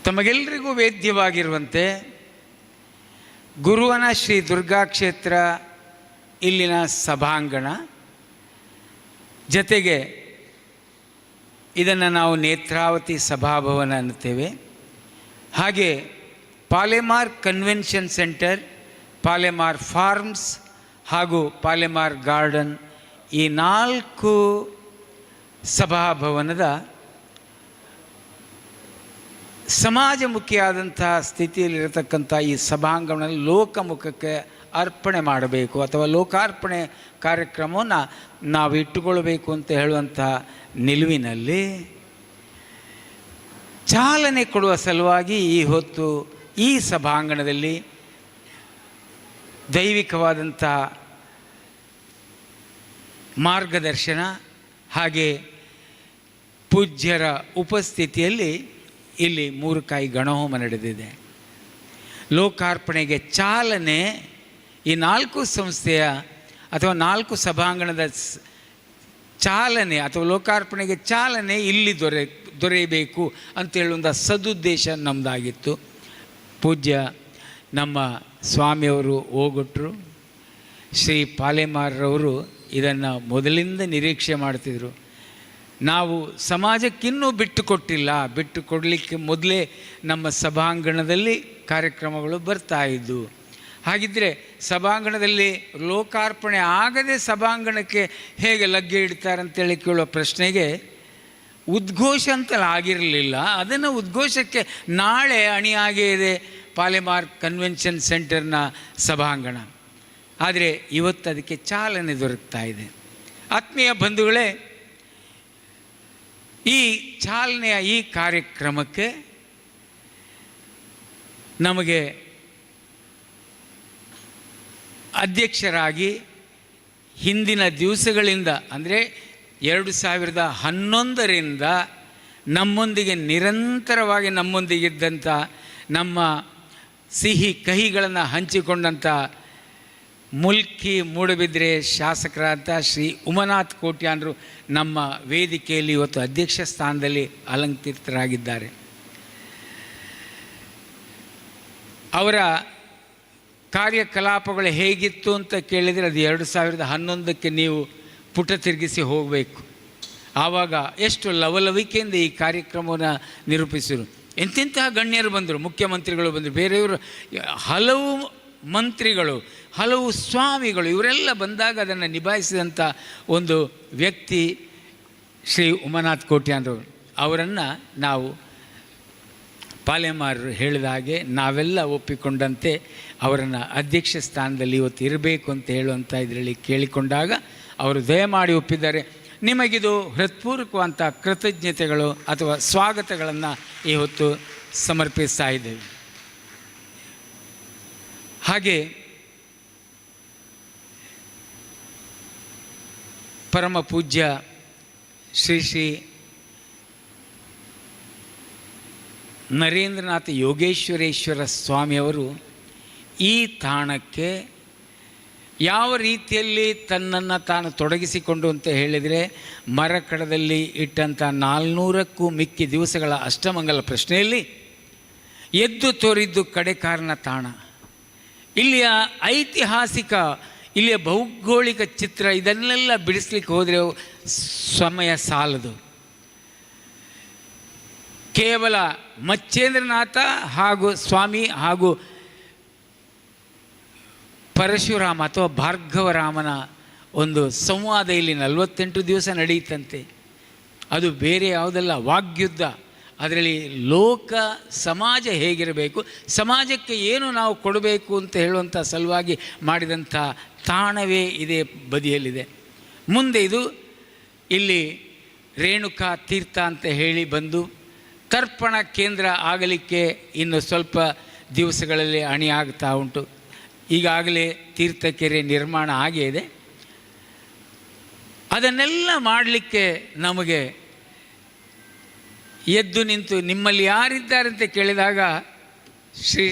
ತಮಗೆಲ್ಲರಿಗೂ ವೇದ್ಯವಾಗಿರುವಂತೆ ಗುರುವನ ಶ್ರೀ ದುರ್ಗಾ ಕ್ಷೇತ್ರ ಇಲ್ಲಿನ ಸಭಾಂಗಣ, ಜೊತೆಗೆ ಇದನ್ನು ನಾವು ನೇತ್ರಾವತಿ ಸಭಾಭವನ ಅನ್ನುತ್ತೇವೆ, ಹಾಗೆ Palemar convention centre, Palemar farms ಹಾಗೂ ಪಾಲೆಮಾರ್ ಗಾರ್ಡನ್, ಈ 4 ಸಭಾಭವನದ ಸಮಾಜಮುಖಿಯಾದಂಥ ಸ್ಥಿತಿಯಲ್ಲಿರತಕ್ಕಂಥ ಈ ಸಭಾಂಗಣ ಲೋಕಮುಖಕ್ಕೆ ಅರ್ಪಣೆ ಮಾಡಬೇಕು ಅಥವಾ ಲೋಕಾರ್ಪಣೆ ಕಾರ್ಯಕ್ರಮವನ್ನು ನಾವು ಇಟ್ಟುಕೊಳ್ಬೇಕು ಅಂತ ಹೇಳುವಂಥ ನಿಲುವಿನಲ್ಲಿ ಚಾಲನೆ ಕೊಡುವ ಸಲುವಾಗಿ ಈ ಹೊತ್ತು ಈ ಸಭಾಂಗಣದಲ್ಲಿ ದೈವಿಕವಾದಂಥ ಮಾರ್ಗದರ್ಶನ ಹಾಗೆ ಪೂಜ್ಯರ ಉಪಸ್ಥಿತಿಯಲ್ಲಿ ಇಲ್ಲಿ 3 ಕಾಯಿ ಗಣಹೋಮ ನಡೆದಿದೆ. ಲೋಕಾರ್ಪಣೆಗೆ ಚಾಲನೆ ಈ 4 ಸಂಸ್ಥೆಯ ಅಥವಾ 4 ಸಭಾಂಗಣದ ಚಾಲನೆ ಅಥವಾ ಲೋಕಾರ್ಪಣೆಗೆ ಚಾಲನೆ ಇಲ್ಲಿ ದೊರೆಯಬೇಕು ಅಂತೇಳುವಂಥ ಸದುದ್ದೇಶ ನಮ್ಮದಾಗಿತ್ತು. ಪೂಜ್ಯ ನಮ್ಮ ಸ್ವಾಮಿಯವರು ಹೋಗೊಟ್ರು, ಶ್ರೀ ಪಾಲೆಮಾರ್ರವರು ಇದನ್ನು ಮೊದಲಿಂದ ನಿರೀಕ್ಷೆ ಮಾಡ್ತಿದ್ರು. ನಾವು ಸಮಾಜಕ್ಕಿನ್ನೂ ಬಿಟ್ಟು ಕೊಡಲಿಕ್ಕೆ ಮೊದಲೇ ನಮ್ಮ ಸಭಾಂಗಣದಲ್ಲಿ ಕಾರ್ಯಕ್ರಮಗಳು ಬರ್ತಾಯಿದ್ದು. ಹಾಗಿದ್ದರೆ ಸಭಾಂಗಣದಲ್ಲಿ ಲೋಕಾರ್ಪಣೆ ಆಗದೆ ಸಭಾಂಗಣಕ್ಕೆ ಹೇಗೆ ಲಗ್ಗೆ ಇಡ್ತಾರೆ ಅಂತೇಳಿ ಕೇಳೋ ಪ್ರಶ್ನೆಗೆ ಉದ್ಘೋಷ ಅಂತಲ್ಲ ಆಗಿರಲಿಲ್ಲ. ಅದನ್ನು ಉದ್ಘೋಷಕ್ಕೆ ನಾಳೆ ಅಣಿಯಾಗೇ ಇದೆ ಪಾಲೆಮಾರ್ ಕನ್ವೆನ್ಷನ್ ಸೆಂಟರ್ನ ಸಭಾಂಗಣ. ಆದರೆ ಇವತ್ತು ಅದಕ್ಕೆ ಚಾಲನೆ ದೊರಕ್ತಾ ಇದೆ. ಆತ್ಮೀಯ ಬಂಧುಗಳೇ, ಈ ಚಾಲನೆಯ ಈ ಕಾರ್ಯಕ್ರಮಕ್ಕೆ ನಮಗೆ ಅಧ್ಯಕ್ಷರಾಗಿ ಹಿಂದಿನ ದಿವಸಗಳಿಂದ ಅಂದರೆ 2011ರಿಂದ ನಮ್ಮೊಂದಿಗೆ ನಿರಂತರವಾಗಿ ನಮ್ಮೊಂದಿಗಿದ್ದಂಥ ನಮ್ಮ ಸಿಹಿ ಕಹಿಗಳನ್ನು ಹಂಚಿಕೊಂಡಂಥ ಮುಲ್ಕಿ ಮೂಡಬಿದ್ರೆ ಶಾಸಕರಾದ ಶ್ರೀ ಉಮಾನಾಥ್ ಕೋಟ್ಯಾನ್ರು ನಮ್ಮ ವೇದಿಕೆಯಲ್ಲಿ ಇವತ್ತು ಅಧ್ಯಕ್ಷ ಸ್ಥಾನದಲ್ಲಿ ಅಲಂಕೃತರಾಗಿದ್ದಾರೆ. ಅವರ ಕಾರ್ಯಕಲಾಪಗಳು ಹೇಗಿತ್ತು ಅಂತ ಕೇಳಿದರೆ ಅದು 2011ಕ್ಕೆ ನೀವು ಪುಟ ತಿರುಗಿಸಿ ಹೋಗಬೇಕು. ಆವಾಗ ಎಷ್ಟು ಲವಲವಿಕೆಯಿಂದ ಈ ಕಾರ್ಯಕ್ರಮವನ್ನು ನಿರೂಪಿಸಿದರು. ಎಂತೆಂತಹ ಗಣ್ಯರು ಬಂದರು, ಮುಖ್ಯಮಂತ್ರಿಗಳು ಬಂದರು, ಬೇರೆಯವರು, ಹಲವು ಮಂತ್ರಿಗಳು, ಹಲವು ಸ್ವಾಮಿಗಳು, ಇವರೆಲ್ಲ ಬಂದಾಗ ಅದನ್ನು ನಿಭಾಯಿಸಿದಂಥ ಒಂದು ವ್ಯಕ್ತಿ ಶ್ರೀ ಉಮಾನಾಥ್ ಕೋಟ್ಯಾನ್ರವರು. ಅವರನ್ನು ನಾವು ಪಾಲೆಮಾರರು ಹೇಳಿದ ಹಾಗೆ ನಾವೆಲ್ಲ ಒಪ್ಪಿಕೊಂಡಂತೆ ಅವರನ್ನು ಅಧ್ಯಕ್ಷ ಸ್ಥಾನದಲ್ಲಿ ಇವತ್ತು ಇರಬೇಕು ಅಂತ ಹೇಳುವಂಥ ಇದರಲ್ಲಿ ಕೇಳಿಕೊಂಡಾಗ ಅವರು ದಯಮಾಡಿ ಒಪ್ಪಿದ್ದಾರೆ. ನಿಮಗಿದು ಹೃತ್ಪೂರ್ವಕವಂಥ ಕೃತಜ್ಞತೆಗಳು ಅಥವಾ ಸ್ವಾಗತಗಳನ್ನು ಈ ಹೊತ್ತು ಸಮರ್ಪಿಸ್ತಾ ಇದ್ದೇವೆ. ಹಾಗೆ ಪರಮ ಪೂಜ್ಯ ಶ್ರೀ ಶ್ರೀ ನರೇಂದ್ರನಾಥ ಯೋಗೇಶ್ವರೇಶ್ವರ ಸ್ವಾಮಿಯವರು ಈ ತಾಣಕ್ಕೆ ಯಾವ ರೀತಿಯಲ್ಲಿ ತನ್ನನ್ನು ತಾನು ತೊಡಗಿಸಿಕೊಂಡು ಅಂತ ಹೇಳಿದರೆ, ಮರಕಡದಲ್ಲಿ ಇಟ್ಟಂಥ 400ಕ್ಕೂ ಮಿಕ್ಕಿ ದಿವಸಗಳ ಅಷ್ಟಮಂಗಲ ಪ್ರಶ್ನೆಯಲ್ಲಿ ಎದ್ದು ತೋರಿದ್ದು ಕಡೆಕಾರನ ತಾಣ. ಇಲ್ಲಿಯ ಐತಿಹಾಸಿಕ, ಇಲ್ಲಿಯ ಭೌಗೋಳಿಕ ಚಿತ್ರ ಇದನ್ನೆಲ್ಲ ಬಿಡಿಸ್ಲಿಕ್ಕೆ ಹೋದರೆ ಸಮಯ ಸಾಲದು. ಕೇವಲ ಮಚ್ಚೇಂದ್ರನಾಥ ಹಾಗೂ ಸ್ವಾಮಿ ಹಾಗೂ ಪರಶುರಾಮ ಅಥವಾ ಭಾರ್ಗವರಾಮನ ಒಂದು ಸಂವಾದ ಇಲ್ಲಿ 48 ದಿವಸ ನಡೆಯುತ್ತಂತೆ. ಅದು ಬೇರೆ ಯಾವುದಲ್ಲ, ವಾಗ್ಯುದ್ಧ. ಅದರಲ್ಲಿ ಲೋಕ ಸಮಾಜ ಹೇಗಿರಬೇಕು, ಸಮಾಜಕ್ಕೆ ಏನು ನಾವು ಕೊಡಬೇಕು ಅಂತ ಹೇಳುವಂಥ ಸಲುವಾಗಿ ಮಾಡಿದಂಥ ತಾಣವೇ ಇದೇ ಬದಿಯಲ್ಲಿದೆ. ಮುಂದೆ ಇದು ಇಲ್ಲಿ ರೇಣುಕಾ ತೀರ್ಥ ಅಂತ ಹೇಳಿ ಬಂದು ತರ್ಪಣ ಕೇಂದ್ರ ಆಗಲಿಕ್ಕೆ ಇನ್ನು ಸ್ವಲ್ಪ ದಿವಸಗಳಲ್ಲಿ ಅಣಿಯಾಗ್ತಾ ಉಂಟು. ಈಗಾಗಲೇ ತೀರ್ಥಕೆರೆ ನಿರ್ಮಾಣ ಆಗೇ ಇದೆ. ಅದನ್ನೆಲ್ಲ ಮಾಡಲಿಕ್ಕೆ ನಮಗೆ ಎದ್ದು ನಿಂತು ನಿಮ್ಮಲ್ಲಿ ಯಾರಿದ್ದಾರೆ ಅಂತ ಕೇಳಿದಾಗ ಶ್ರೀ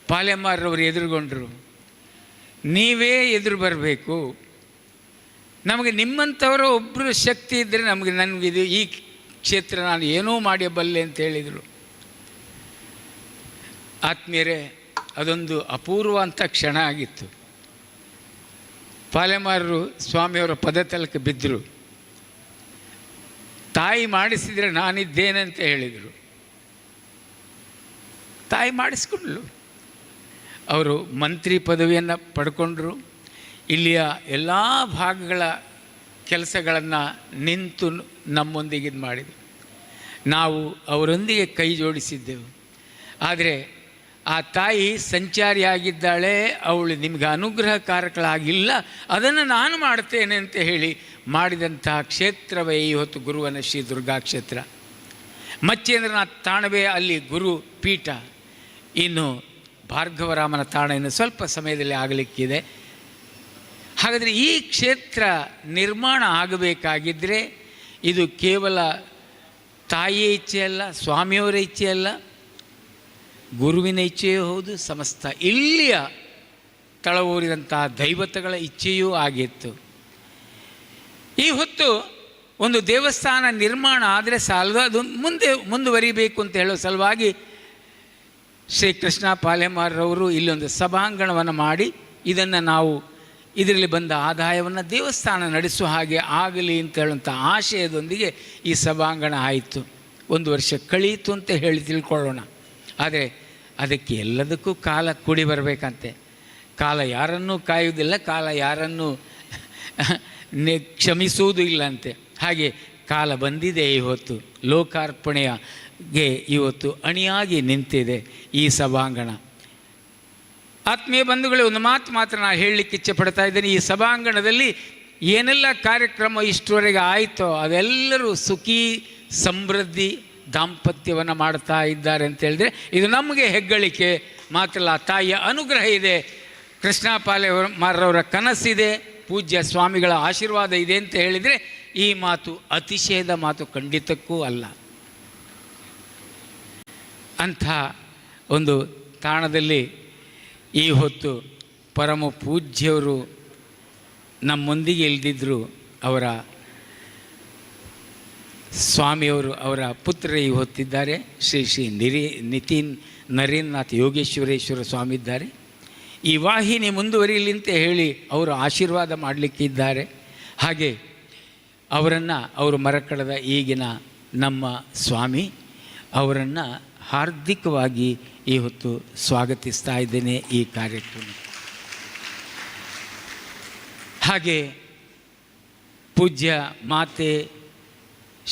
ಪಾಲೆಮಾರವರು ಎದುರುಗೊಂಡರು. ನೀವೇ ಎದುರು ಬರಬೇಕು, ನಮಗೆ ನಿಮ್ಮಂಥವರ ಒಬ್ಬರು ಶಕ್ತಿ ಇದ್ದರೆ ನನಗಿದು ಈ ಕ್ಷೇತ್ರ ನಾನು ಏನೂ ಮಾಡಬಲ್ಲೆ ಅಂತ ಹೇಳಿದರು. ಆತ್ಮೀಯರೇ, ಅದೊಂದು ಅಪೂರ್ವ ಅಂತ ಕ್ಷಣ ಆಗಿತ್ತು. ಪಾಲೆಮಾರರು ಸ್ವಾಮಿಯವರ ಪದತಲಕ್ಕೆ ಬಿದ್ದರು. ತಾಯಿ ಮಾಡಿಸಿದರೆ ನಾನಿದ್ದೇನಂತ ಹೇಳಿದರು. ತಾಯಿ ಮಾಡಿಸ್ಕೊಂಡ್ಳು. ಅವರು ಮಂತ್ರಿ ಪದವಿಯನ್ನು ಪಡ್ಕೊಂಡ್ರು. ಇಲ್ಲಿಯ ಎಲ್ಲ ಭಾಗಗಳ ಕೆಲಸಗಳನ್ನು ನಿಂತು ನಮ್ಮೊಂದಿಗೆ ಇದು ಮಾಡಿದರು. ನಾವು ಅವರೊಂದಿಗೆ ಕೈ ಜೋಡಿಸಿದ್ದೆವು. ಆದರೆ ಆ ತಾಯಿ ಸಂಚಾರಿಯಾಗಿದ್ದಾಳೆ, ಅವಳು ನಿಮಗೆ ಅನುಗ್ರಹಕಾರಕಳಾಗಿಲ್ಲ, ಅದನ್ನು ನಾನು ಮಾಡ್ತೇನೆ ಅಂತ ಹೇಳಿ ಮಾಡಿದಂಥ ಕ್ಷೇತ್ರವೇ ಇವತ್ತು ಗುರುವನ ಶ್ರೀ ದುರ್ಗಾ ಕ್ಷೇತ್ರ. ಮಚ್ಚೇಂದ್ರನಾಥ್ ತಾಣವೇ ಅಲ್ಲಿ ಗುರು ಪೀಠ. ಇನ್ನು ಭಾರ್ಗವರಾಮನ ತಾಣ ಇನ್ನು ಸ್ವಲ್ಪ ಸಮಯದಲ್ಲಿ ಆಗಲಿಕ್ಕಿದೆ. ಹಾಗಾದರೆ ಈ ಕ್ಷೇತ್ರ ನಿರ್ಮಾಣ ಆಗಬೇಕಾಗಿದ್ದರೆ ಇದು ಕೇವಲ ತಾಯಿಯ ಇಚ್ಛೆ ಅಲ್ಲ, ಸ್ವಾಮಿಯವರ ಇಚ್ಛೆ ಅಲ್ಲ, ಗುರುವಿನ ಇಚ್ಛೆಯೂ ಹೌದು, ಸಮಸ್ತ ಇಲ್ಲಿಯ ತಳವೂರಿದಂಥ ದೈವತಗಳ ಇಚ್ಛೆಯೂ ಆಗಿತ್ತು. ಈ ಹೊತ್ತು ಒಂದು ದೇವಸ್ಥಾನ ನಿರ್ಮಾಣ ಆದರೆ ಸಾಲದು, ಅದು ಮುಂದುವರಿಬೇಕು ಅಂತ ಹೇಳೋ ಸಲುವಾಗಿ ಶ್ರೀ ಕೃಷ್ಣ ಪಾಲೆಮಾರರವರು ಇಲ್ಲೊಂದು ಸಭಾಂಗಣವನ್ನು ಮಾಡಿ ಇದನ್ನು ನಾವು ಇದರಲ್ಲಿ ಬಂದ ಆದಾಯವನ್ನು ದೇವಸ್ಥಾನ ನಡೆಸುವ ಹಾಗೆ ಆಗಲಿ ಅಂತ ಹೇಳುವಂಥ ಆಶಯದೊಂದಿಗೆ ಈ ಸಭಾಂಗಣ ಆಯಿತು. 1 ವರ್ಷ ಕಳೀತು ಅಂತ ಹೇಳಿ ತಿಳ್ಕೊಳ್ಳೋಣ. ಆದರೆ ಅದಕ್ಕೆ ಎಲ್ಲದಕ್ಕೂ ಕಾಲ ಕೂಡಿ ಬರಬೇಕಂತೆ. ಕಾಲ ಯಾರನ್ನೂ ಕಾಯುವುದಿಲ್ಲ, ಕಾಲ ಯಾರನ್ನೂ ಕ್ಷಮಿಸುವುದೂ ಇಲ್ಲ ಅಂತೆ. ಹಾಗೆ ಕಾಲ ಬಂದಿದೆ. ಇವತ್ತು ಲೋಕಾರ್ಪಣೆಗೆ ಇವತ್ತು ಅಣಿಯಾಗಿ ನಿಂತಿದೆ ಈ ಸಭಾಂಗಣ. ಆತ್ಮೀಯ ಬಂಧುಗಳೇ, ಒಂದು ಮಾತ್ರ ನಾನು ಹೇಳಲಿಕ್ಕೆ ಇಚ್ಛೆ ಪಡ್ತಾ ಇದ್ದೇನೆ. ಈ ಸಭಾಂಗಣದಲ್ಲಿ ಏನೆಲ್ಲ ಕಾರ್ಯಕ್ರಮ ಇಷ್ಟರವರೆಗೆ ಆಯಿತೋ ಅದೆಲ್ಲರೂ ಸುಖಿ ಸಮೃದ್ಧಿ ದಾಂಪತ್ಯವನ್ನು ಮಾಡ್ತಾ ಇದ್ದಾರೆ ಅಂತ ಹೇಳಿದ್ರೆ ಇದು ನಮಗೆ ಹೆಗ್ಗಳಿಕೆ ಮಾತ್ರ ಅಲ್ಲ, ತಾಯಿಯ ಅನುಗ್ರಹ ಇದೆ, ಕೃಷ್ಣ ಪಾಲೆಮಾರರವರ ಕನಸಿದೆ, ಪೂಜ್ಯ ಸ್ವಾಮಿಗಳ ಆಶೀರ್ವಾದ ಇದೆ ಅಂತ ಹೇಳಿದರೆ ಈ ಮಾತು ಅತಿಶಯದ ಮಾತು ಖಂಡಿತಕ್ಕೂ ಅಲ್ಲ. ಅಂಥ ಒಂದು ತಾಣದಲ್ಲಿ ಈ ಹೊತ್ತು ಪರಮ ಪೂಜ್ಯವರು ನಮ್ಮೊಂದಿಗೆ ಇಲ್ದಿದ್ದರು. ಅವರ ಸ್ವಾಮಿಯವರು, ಅವರ ಪುತ್ರ ಈ ಹೊತ್ತಿದ್ದಾರೆ. ಶ್ರೀ ನಿತಿನ್ ನರೇಂದ್ರನಾಥ್ ಯೋಗೇಶ್ವರೇಶ್ವರ ಸ್ವಾಮಿ ಇದ್ದಾರೆ. ಈ ವಾಹಿನಿ ಮುಂದುವರಿಯಲಿ ಅಂತ ಹೇಳಿ ಅವರು ಆಶೀರ್ವಾದ ಮಾಡಲಿಕ್ಕಿದ್ದಾರೆ. ಹಾಗೆ ಅವರನ್ನು, ಅವರು ಮರಕಡದ ಈಗಿನ ನಮ್ಮ ಸ್ವಾಮಿ, ಅವರನ್ನು ಹಾರ್ದಿಕವಾಗಿ ಈ ಹೊತ್ತು ಸ್ವಾಗತಿಸ್ತಾ ಇದ್ದೇನೆ ಈ ಕಾರ್ಯಕ್ರಮ. ಹಾಗೆ ಪೂಜ್ಯ ಮಾತೆ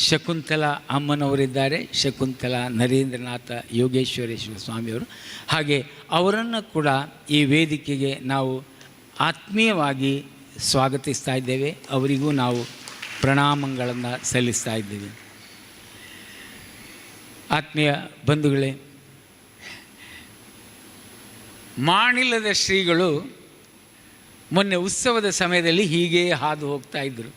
ಶಕುಂತಲಾ ಅಮ್ಮನವರಿದ್ದಾರೆ, ಶಕುಂತಲಾ ನರೇಂದ್ರನಾಥ ಯೋಗೇಶ್ವರೇಶ್ವರ ಸ್ವಾಮಿಯವರು. ಹಾಗೆ ಅವರನ್ನು ಕೂಡ ಈ ವೇದಿಕೆಗೆ ನಾವು ಆತ್ಮೀಯವಾಗಿ ಸ್ವಾಗತಿಸ್ತಾ ಇದ್ದೇವೆ. ಅವರಿಗೂ ನಾವು ಪ್ರಣಾಮಗಳನ್ನು ಸಲ್ಲಿಸ್ತಾ ಇದ್ದೇವೆ. ಆತ್ಮೀಯ ಬಂಧುಗಳೇ, ಮಾಣಿಲದ ಶ್ರೀಗಳು ಮೊನ್ನೆ ಉತ್ಸವದ ಸಮಯದಲ್ಲಿ ಹೀಗೆ ಹಾದು ಹೋಗ್ತಾ ಇದ್ದರು.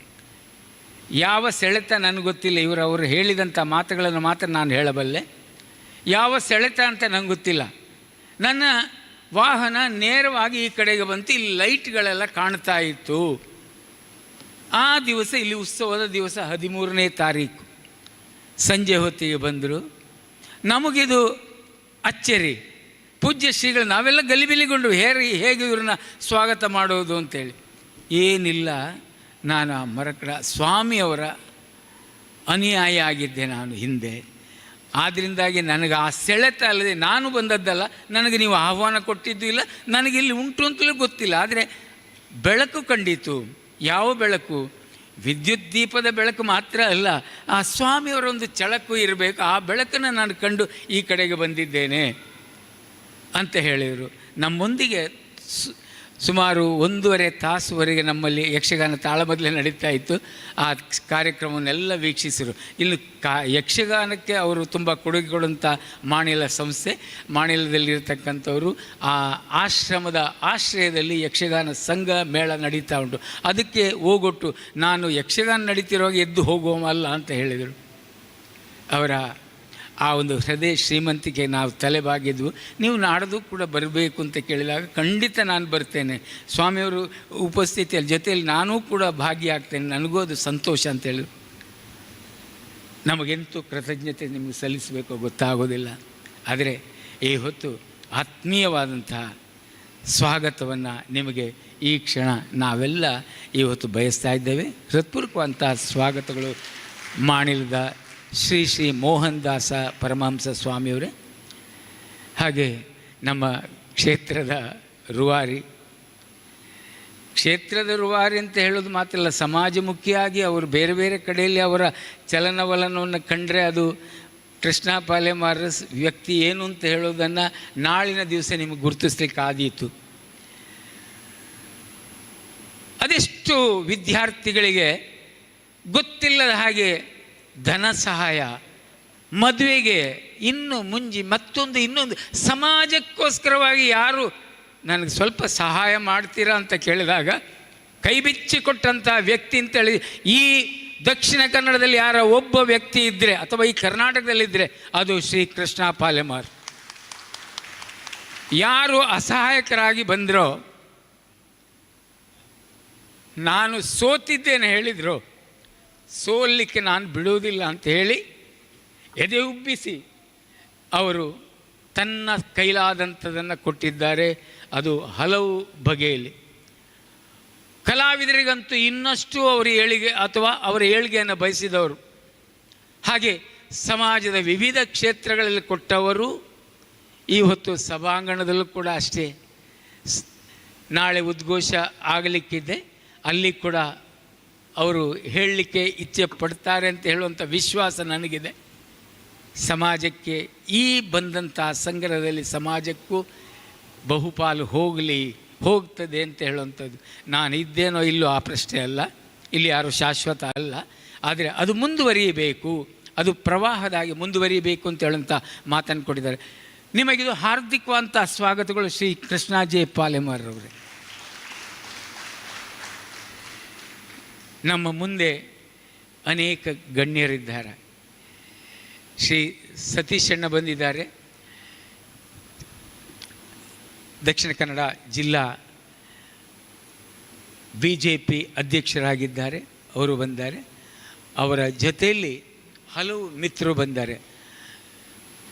ಯಾವ ಸೆಳೆತ ನನಗೆ ಗೊತ್ತಿಲ್ಲ, ಅವರು ಹೇಳಿದಂಥ ಮಾತುಗಳನ್ನು ಮಾತ್ರ ನಾನು ಹೇಳಬಲ್ಲೆ. ಯಾವ ಸೆಳೆತ ಅಂತ ನನಗೆ ಗೊತ್ತಿಲ್ಲ. ನನ್ನ ವಾಹನ ನೇರವಾಗಿ ಈ ಕಡೆಗೆ ಬಂತು. ಇಲ್ಲಿ ಲೈಟ್ಗಳೆಲ್ಲ ಕಾಣ್ತಾ ಇತ್ತು. ಆ ದಿವಸ ಇಲ್ಲಿ ಉತ್ಸವದ ದಿವಸ 13ನೇ ತಾರೀಕು ಸಂಜೆ ಹೊತ್ತಿಗೆ ಬಂದರು. ನಮಗಿದು ಅಚ್ಚರಿ. ಪೂಜ್ಯ ಶ್ರೀಗಳು ನಾವೆಲ್ಲ ಗಲಿಬಿಲಿಗೊಂಡು ಹೇಗೆ ಇವ್ರನ್ನ ಸ್ವಾಗತ ಮಾಡೋದು ಅಂತೇಳಿ. ಏನಿಲ್ಲ, ನಾನು ಮರಕಡ ಸ್ವಾಮಿಯವರ ಅನುಯಾಯಿ ಆಗಿದ್ದೆ ನಾನು ಹಿಂದೆ. ಆದ್ದರಿಂದಾಗಿ ನನಗೆ ಆ ಸೆಳೆತ ಅಲ್ಲದೆ ನಾನು ಬಂದದ್ದಲ್ಲ, ನನಗೆ ನೀವು ಆಹ್ವಾನ ಕೊಟ್ಟಿದ್ದು ಇಲ್ಲ, ನನಗಿಲ್ಲಿ ಉಂಟು ಅಂತಲೂ ಗೊತ್ತಿಲ್ಲ. ಆದರೆ ಬೆಳಕು ಕಂಡಿತು. ಯಾವ ಬೆಳಕು? ವಿದ್ಯುತ್ ದೀಪದ ಬೆಳಕು ಮಾತ್ರ ಅಲ್ಲ, ಆ ಸ್ವಾಮಿಯವರ ಒಂದು ಚಳಕು ಇರಬೇಕು. ಆ ಬೆಳಕನ್ನು ನಾನು ಕಂಡು ಈ ಕಡೆಗೆ ಬಂದಿದ್ದೇನೆ ಅಂತ ಹೇಳಿದರು. ನಮ್ಮೊಂದಿಗೆ ಸುಮಾರು 1.5 ತಾಸುವರೆಗೆ ನಮ್ಮಲ್ಲಿ ಯಕ್ಷಗಾನ ತಾಳಮದ್ದಲೆ ನಡೀತಾ ಇತ್ತು. ಆ ಕಾರ್ಯಕ್ರಮವನ್ನೆಲ್ಲ ವೀಕ್ಷಿಸಿದರು. ಇಲ್ಲಿ ಯಕ್ಷಗಾನಕ್ಕೆ ಅವರು ತುಂಬ ಕೊಡುಗೆ ಕೊಡುವಂಥ ಮಾಣಿಲ ಸಂಸ್ಥೆ, ಮಾಣಿಲದಲ್ಲಿರ್ತಕ್ಕಂಥವರು ಆ ಆಶ್ರಮದ ಆಶ್ರಯದಲ್ಲಿ ಯಕ್ಷಗಾನ ಸಂಘ ಮೇಳ ನಡೀತಾ ಉಂಟು. ಅದಕ್ಕೆ ಹೋಗೊಟ್ಟು ನಾನು ಯಕ್ಷಗಾನ ನಡೀತಿರುವಾಗ ಎದ್ದು ಹೋಗುವಲ್ಲ ಅಂತ ಹೇಳಿದರು. ಅವರ ಆ ಒಂದು ಹೃದಯ ಶ್ರೀಮಂತಿಕೆ ನಾವು ತಲೆಬಾಗಿದ್ವು. ನೀವು ನಾಡ್ದು ಕೂಡ ಬರಬೇಕು ಅಂತ ಕೇಳಿದಾಗ ಖಂಡಿತ ನಾನು ಬರ್ತೇನೆ, ಸ್ವಾಮಿಯವರು ಉಪಸ್ಥಿತಿಯಲ್ಲಿ ಜೊತೆಯಲ್ಲಿ ನಾನೂ ಕೂಡ ಭಾಗಿಯಾಗ್ತೇನೆ, ನನಗೂ ಅದು ಸಂತೋಷ ಅಂತ ಹೇಳಿದ್ರು. ನಮಗೆಂತೂ ಕೃತಜ್ಞತೆ ನಿಮಗೆ ಸಲ್ಲಿಸಬೇಕೋ ಗೊತ್ತಾಗೋದಿಲ್ಲ. ಆದರೆ ಈ ಹೊತ್ತು ಆತ್ಮೀಯವಾದಂತಹ ಸ್ವಾಗತವನ್ನು ನಿಮಗೆ ಈ ಕ್ಷಣ ನಾವೆಲ್ಲ ಈ ಹೊತ್ತು ಬಯಸ್ತಾ ಇದ್ದೇವೆ. ಹೃತ್ಪೂರ್ವಕವಂತಹ ಸ್ವಾಗತಗಳು ಮಾಣಿಲದ ಶ್ರೀ ಶ್ರೀ ಮೋಹನ್ ದಾಸ ಪರಮಹಂಸ ಸ್ವಾಮಿಯವರೇ, ಹಾಗೆ ನಮ್ಮ ಕ್ಷೇತ್ರದ ರೂವಾರಿ. ಕ್ಷೇತ್ರದ ರೂವಾರಿ ಅಂತ ಹೇಳೋದು ಮಾತ್ರಲ್ಲ, ಸಮಾಜಮುಖಿಯಾಗಿ ಅವರು ಬೇರೆ ಬೇರೆ ಕಡೆಯಲ್ಲಿ ಅವರ ಚಲನವಲನವನ್ನು ಕಂಡರೆ ಅದು ಕೃಷ್ಣ ಪಾಲೆಮಾರರ ವ್ಯಕ್ತಿ ಏನು ಅಂತ ಹೇಳೋದನ್ನು ನಾಳಿನ ದಿವಸ ನಿಮಗೆ ಗುರುತಿಸ್ಲಿಕ್ಕೆ ಆದೀತು. ಅದೆಷ್ಟು ವಿದ್ಯಾರ್ಥಿಗಳಿಗೆ ಗೊತ್ತಿಲ್ಲದ ಹಾಗೆ ಧನ ಸಹಾಯ, ಮದುವೆಗೆ, ಇನ್ನು ಮುಂಜಿ ಮತ್ತೊಂದು ಇನ್ನೊಂದು, ಸಮಾಜಕ್ಕೋಸ್ಕರವಾಗಿ ಯಾರು ನನಗೆ ಸ್ವಲ್ಪ ಸಹಾಯ ಮಾಡ್ತೀರಾ ಅಂತ ಕೇಳಿದಾಗ ಕೈ ಬಿಚ್ಚಿ ಕೊಟ್ಟಂಥ ವ್ಯಕ್ತಿ ಅಂತೇಳಿ ಈ ದಕ್ಷಿಣ ಕನ್ನಡದಲ್ಲಿ ಯಾರ ಒಬ್ಬ ವ್ಯಕ್ತಿ ಇದ್ದರೆ ಅಥವಾ ಈ ಕರ್ನಾಟಕದಲ್ಲಿದ್ದರೆ ಅದು ಶ್ರೀ ಕೃಷ್ಣ ಪಾಲೆಮಾರ್. ಯಾರು ಅಸಹಾಯಕರಾಗಿ ಬಂದರೋ, ನಾನು ಸೋತಿದ್ದೇನೆ ಹೇಳಿದರು, ಸೋಲಿಕ್ಕೆ ನಾನು ಬಿಡುವುದಿಲ್ಲ ಅಂತ ಹೇಳಿ ಎದೆ ಉಬ್ಬಿಸಿ ಅವರು ತನ್ನ ಕೈಲಾದಂಥದನ್ನು ಕೊಟ್ಟಿದ್ದಾರೆ. ಅದು ಹಲವು ಬಗೆಯಲ್ಲಿ. ಕಲಾವಿದರಿಗಂತೂ ಇನ್ನಷ್ಟು ಅವರ ಏಳಿಗೆ ಅಥವಾ ಅವರ ಏಳಿಗೆಯನ್ನು ಬಯಸಿದವರು. ಹಾಗೆ ಸಮಾಜದ ವಿವಿಧ ಕ್ಷೇತ್ರಗಳಲ್ಲಿ ಕೊಟ್ಟವರು ಈ ಹೊತ್ತು ಸಭಾಂಗಣದಲ್ಲೂ ಕೂಡ ಅಷ್ಟೇ. ನಾಳೆ ಉದ್ಘೋಷ ಆಗಲಿಕ್ಕಿದೆ, ಅಲ್ಲಿ ಕೂಡ ಅವರು ಹೇಳಲಿಕ್ಕೆ ಇಚ್ಛೆ ಪಡ್ತಾರೆ ಅಂತ ಹೇಳುವಂಥ ವಿಶ್ವಾಸ ನನಗಿದೆ. ಸಮಾಜಕ್ಕೆ ಈ ಬಂದಂಥ ಸಂಗ್ರಹದಲ್ಲಿ ಸಮಾಜಕ್ಕೂ ಬಹುಪಾಲು ಹೋಗ್ತದೆ ಅಂತ ಹೇಳುವಂಥದ್ದು. ನಾನು ಇದ್ದೇನೋ ಇಲ್ಲೋ ಆ ಪ್ರಶ್ನೆ ಅಲ್ಲ, ಇಲ್ಲಿ ಯಾರು ಶಾಶ್ವತ ಅಲ್ಲ. ಆದರೆ ಅದು ಮುಂದುವರಿಯಬೇಕು, ಅದು ಪ್ರವಾಹದಾಗಿ ಮುಂದುವರಿಯಬೇಕು ಅಂತ ಹೇಳುವಂಥ ಮಾತನ್ನು ಕೊಟ್ಟಿದ್ದಾರೆ. ನಿಮಗಿದು ಹಾರ್ದಿಕವಂಥ ಸ್ವಾಗತಗಳು ಶ್ರೀ ಕೃಷ್ಣಾಜೆ ಪಾಲೆಮಾರರವರೇ. ನಮ್ಮ ಮುಂದೆ ಅನೇಕ ಗಣ್ಯರಿದ್ದಾರೆ. ಶ್ರೀ ಸತೀಶಣ್ಣ ಬಂದಿದ್ದಾರೆ, ದಕ್ಷಿಣ ಕನ್ನಡ ಜಿಲ್ಲಾ BJP ಅಧ್ಯಕ್ಷರಾಗಿದ್ದಾರೆ, ಅವರು ಬಂದ್ದಾರೆ. ಅವರ ಜೊತೆಯಲ್ಲಿ ಹಲವು ಮಿತ್ರರು ಬಂದ್ದಾರೆ.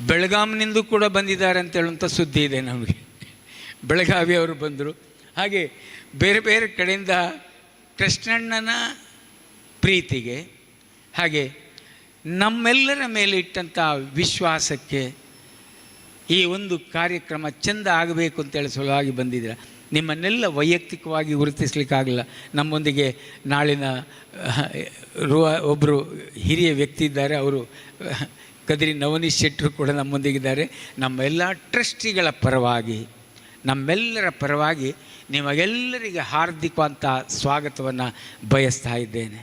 ಬೆಳಗಾಂನಿಂದ ಕೂಡ ಬಂದಿದ್ದಾರೆ ಅಂತ ಹೇಳುವಂಥ ಸುದ್ದಿ ಇದೆ ನಮಗೆ. ಬೆಳಗಾವಿಯವರು ಬಂದರು. ಹಾಗೆ ಬೇರೆ ಬೇರೆ ಕಡೆಯಿಂದ ಕೃಷ್ಣಣ್ಣನ ಪ್ರೀತಿಗೆ, ಹಾಗೆ ನಮ್ಮೆಲ್ಲರ ಮೇಲೆ ಇಟ್ಟಂಥ ವಿಶ್ವಾಸಕ್ಕೆ ಈ ಒಂದು ಕಾರ್ಯಕ್ರಮ ಚೆಂದ ಆಗಬೇಕು ಅಂತೇಳಿ ಸಲುವಾಗಿ ಬಂದಿದ್ದೀರ. ನಿಮ್ಮನ್ನೆಲ್ಲ ವೈಯಕ್ತಿಕವಾಗಿ ಗುರುತಿಸಲಿಕ್ಕಾಗಲ್ಲ. ನಮ್ಮೊಂದಿಗೆ ನಾಳಿನ ಒಬ್ಬರು ಹಿರಿಯ ವ್ಯಕ್ತಿ ಇದ್ದಾರೆ, ಅವರು ಕದ್ರಿ ನವನೀಶ್ ಶೆಟ್ಟರು ಕೂಡ ನಮ್ಮೊಂದಿಗಿದ್ದಾರೆ. ನಮ್ಮೆಲ್ಲ ಟ್ರಸ್ಟಿಗಳ ಪರವಾಗಿ, ನಮ್ಮೆಲ್ಲರ ಪರವಾಗಿ ನಿಮಗೆಲ್ಲರಿಗೆ ಹಾರ್ದಿಕವಂಥ ಸ್ವಾಗತವನ್ನು ಬಯಸ್ತಾ ಇದ್ದೇನೆ.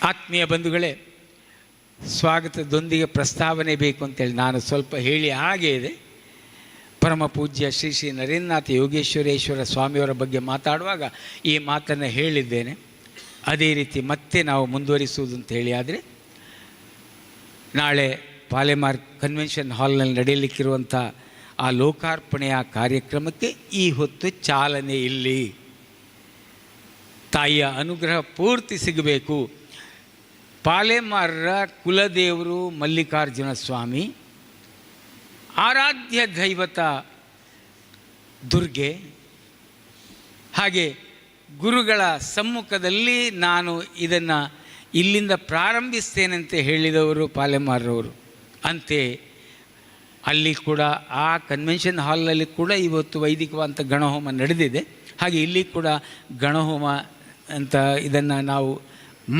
ಆತ್ಮೀಯ ಬಂಧುಗಳೇ, ಸ್ವಾಗತದೊಂದಿಗೆ ಪ್ರಸ್ತಾವನೆ ಬೇಕು ಅಂತೇಳಿ ನಾನು ಸ್ವಲ್ಪ ಹೇಳಿ ಹಾಗೇ ಇದೆ. ಪರಮ ಪೂಜ್ಯ ಶ್ರೀ ಶ್ರೀ ನರೇಂದ್ರನಾಥ ಯೋಗೇಶ್ವರೇಶ್ವರ ಸ್ವಾಮಿಯವರ ಬಗ್ಗೆ ಮಾತಾಡುವಾಗ ಈ ಮಾತನ್ನು ಹೇಳಿದ್ದೇನೆ. ಅದೇ ರೀತಿ ಮತ್ತೆ ನಾವು ಮುಂದುವರಿಸುವುದು ಅಂತ ಹೇಳಿ ಆದರೆ, ನಾಳೆ ಪಾಲೆಮಾರ್ ಕನ್ವೆನ್ಷನ್ ಹಾಲ್ನಲ್ಲಿ ನಡೆಯಲಿಕ್ಕಿರುವಂಥ ಆ ಲೋಕಾರ್ಪಣೆಯ ಕಾರ್ಯಕ್ರಮಕ್ಕೆ ಈ ಹೊತ್ತು ಚಾಲನೆ ಇಲ್ಲಿ. ತಾಯಿಯ ಅನುಗ್ರಹ ಪೂರ್ತಿ ಸಿಗಬೇಕು. ಪಾಲೆಮಾರರ ಕುಲದೇವರು ಮಲ್ಲಿಕಾರ್ಜುನ ಸ್ವಾಮಿ, ಆರಾಧ್ಯ ದೈವತ ದುರ್ಗೆ. ಹಾಗೆ ಗುರುಗಳ ಸಮ್ಮುಖದಲ್ಲಿ ನಾನು ಇದನ್ನು ಇಲ್ಲಿಂದ ಪ್ರಾರಂಭಿಸ್ತೇನಂತೆ ಹೇಳಿದವರು ಪಾಲೆಮಾರವರು. ಅಂತೆ ಅಲ್ಲಿ ಕೂಡ ಆ ಕನ್ವೆನ್ಷನ್ ಹಾಲ್ನಲ್ಲಿ ಕೂಡ ಇವತ್ತು ವೈದಿಕವಾದಂಥ ಗಣಹೋಮ ನಡೆದಿದೆ. ಹಾಗೆ ಇಲ್ಲಿ ಕೂಡ ಗಣಹೋಮ ಅಂತ ಇದನ್ನು ನಾವು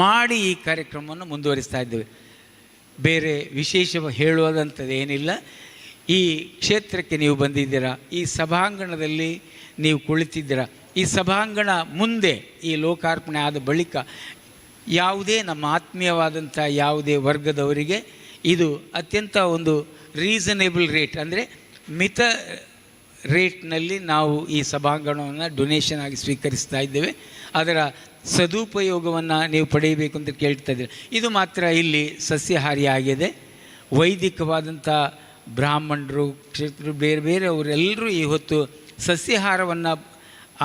ಮಾಡಿ ಈ ಕಾರ್ಯಕ್ರಮವನ್ನು ಮುಂದುವರಿಸ್ತಾ ಇದ್ದೇವೆ. ಬೇರೆ ವಿಶೇಷ ಹೇಳುವುದಂಥದ್ದು ಏನಿಲ್ಲ. ಈ ಕ್ಷೇತ್ರಕ್ಕೆ ನೀವು ಬಂದಿದ್ದೀರಾ, ಈ ಸಭಾಂಗಣದಲ್ಲಿ ನೀವು ಕುಳಿತಿದ್ದೀರಾ. ಈ ಸಭಾಂಗಣ ಮುಂದೆ ಈ ಲೋಕಾರ್ಪಣೆ ಆದ ಬಳಿಕ ಯಾವುದೇ ನಮ್ಮ ಆತ್ಮೀಯವಾದಂಥ ಯಾವುದೇ ವರ್ಗದವರಿಗೆ ಇದು ಅತ್ಯಂತ ಒಂದು ರೀಸನೇಬಲ್ ರೇಟ್, ಅಂದರೆ ಮಿತ ರೇಟ್ನಲ್ಲಿ ನಾವು ಈ ಸಭಾಂಗಣವನ್ನು ಡೊನೇಷನ್ ಆಗಿ ಸ್ವೀಕರಿಸ್ತಾ ಇದ್ದೇವೆ. ಅದರ ಸದುಪಯೋಗವನ್ನು ನೀವು ಪಡೆಯಬೇಕು ಅಂತ ಕೇಳ್ತಾ ಇದ್ದೀರಿ. ಇದು ಮಾತ್ರ ಇಲ್ಲಿ ಸಸ್ಯಾಹಾರಿ ಆಗಿದೆ. ವೈದಿಕವಾದಂಥ ಬ್ರಾಹ್ಮಣರು, ಕ್ಷೇತ್ರರು, ಬೇರೆ ಬೇರೆಯವರೆಲ್ಲರೂ ಈ ಹೊತ್ತು ಸಸ್ಯಾಹಾರವನ್ನು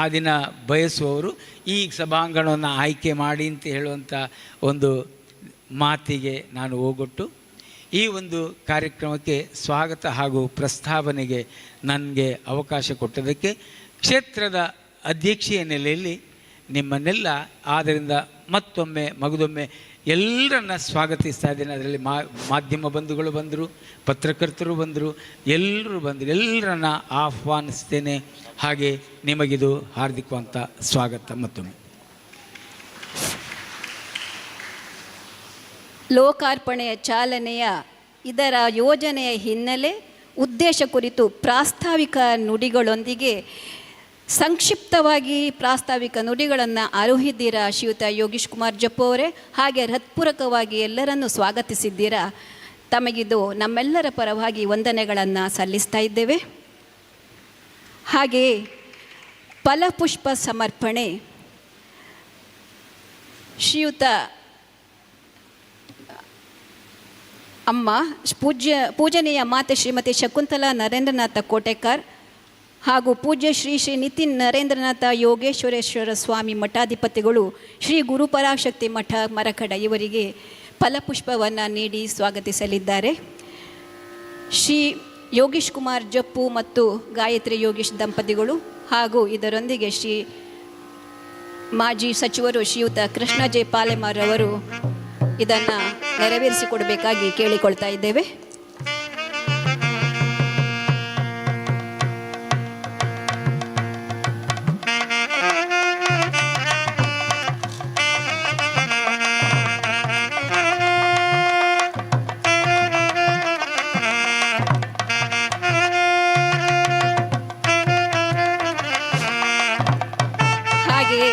ಆ ದಿನ ಬಯಸುವವರು ಈ ಸಭಾಂಗಣವನ್ನು ಆಯ್ಕೆ ಮಾಡಿ ಅಂತ ಹೇಳುವಂಥ ಒಂದು ಮಾತಿಗೆ ನಾನು ಹೋಗೊಟ್ಟು ಈ ಒಂದು ಕಾರ್ಯಕ್ರಮಕ್ಕೆ ಸ್ವಾಗತ ಹಾಗೂ ಪ್ರಸ್ತಾವನೆಗೆ ನನಗೆ ಅವಕಾಶ ಕೊಟ್ಟದಕ್ಕೆ ಕ್ಷೇತ್ರದ ಅಧ್ಯಕ್ಷೀಯ ನೆಲೆಯಲ್ಲಿ ನಿಮ್ಮನ್ನೆಲ್ಲ ಆದ್ದರಿಂದ ಮತ್ತೊಮ್ಮೆ ಮಗದೊಮ್ಮೆ ಎಲ್ಲರನ್ನ ಸ್ವಾಗತಿಸ್ತಾ ಇದ್ದೇನೆ. ಅದರಲ್ಲಿ ಮಾಧ್ಯಮ ಬಂಧುಗಳು ಬಂದರು, ಪತ್ರಕರ್ತರು ಬಂದರು, ಎಲ್ಲರೂ ಬಂದರು, ಎಲ್ಲರನ್ನ ಆಹ್ವಾನಿಸ್ತೇನೆ. ಹಾಗೆ ನಿಮಗಿದು ಹಾರ್ದಿಕವಂತ ಸ್ವಾಗತ ಮತ್ತೊಮ್ಮೆ. ಲೋಕಾರ್ಪಣೆಯ ಚಾಲನೆಯ ಇದರ ಯೋಜನೆಯ ಹಿನ್ನೆಲೆ, ಉದ್ದೇಶ ಕುರಿತು ಪ್ರಾಸ್ತಾವಿಕ ನುಡಿಗಳೊಂದಿಗೆ ಸಂಕ್ಷಿಪ್ತವಾಗಿ ಪ್ರಾಸ್ತಾವಿಕ ನುಡಿಗಳನ್ನು ಆರೋಹಿದ್ದೀರಾ ಶ್ರೀಯುತ ಯೋಗೀಶ್ ಕುಮಾರ್ ಜಪ್ಪು ಅವರೇ. ಹಾಗೆ ಹೃತ್ಪೂರ್ವಕವಾಗಿ ಎಲ್ಲರನ್ನೂ ಸ್ವಾಗತಿಸಿದ್ದೀರಾ. ತಮಗಿದು ನಮ್ಮೆಲ್ಲರ ಪರವಾಗಿ ವಂದನೆಗಳನ್ನು ಸಲ್ಲಿಸ್ತಾ ಇದ್ದೇವೆ. ಹಾಗೆಯೇ ಫಲಪುಷ್ಪ ಸಮರ್ಪಣೆ ಶ್ರೀಯುತ ಅಮ್ಮ ಪೂಜನೀಯ ಮಾತೆ ಶ್ರೀಮತಿ ಶಕುಂತಲಾ ನರೇಂದ್ರನಾಥ ಕೋಟೆಕರ್ ಹಾಗೂ ಪೂಜ್ಯ ಶ್ರೀ ನಿತಿನ್ ನರೇಂದ್ರನಾಥ ಯೋಗೇಶ್ವರೇಶ್ವರ ಸ್ವಾಮಿ ಮಠಾಧಿಪತಿಗಳು, ಶ್ರೀ ಗುರುಪರಾಶಕ್ತಿ ಮಠ ಮರಕಡ ಇವರಿಗೆ ಫಲಪುಷ್ಪವನ್ನು ನೀಡಿ ಸ್ವಾಗತಿಸಲಿದ್ದಾರೆ. ಶ್ರೀ ಯೋಗೀಶ್ ಕುಮಾರ್ ಜಪ್ಪು ಮತ್ತು ಗಾಯತ್ರಿ ಯೋಗೀಶ್ ದಂಪತಿಗಳು ಹಾಗೂ ಇದರೊಂದಿಗೆ ಶ್ರೀ ಮಾಜಿ ಸಚಿವರು ಶ್ರೀಯುತ ಕೃಷ್ಣ ಜೆ ಪಾಲೆಮಾರ್ ಅವರು ಇದನ್ನು ನೆರವೇರಿಸಿಕೊಡಬೇಕಾಗಿ ಕೇಳಿಕೊಳ್ತಾ ಇದ್ದೇವೆ. ಹಾಗೆಯೇ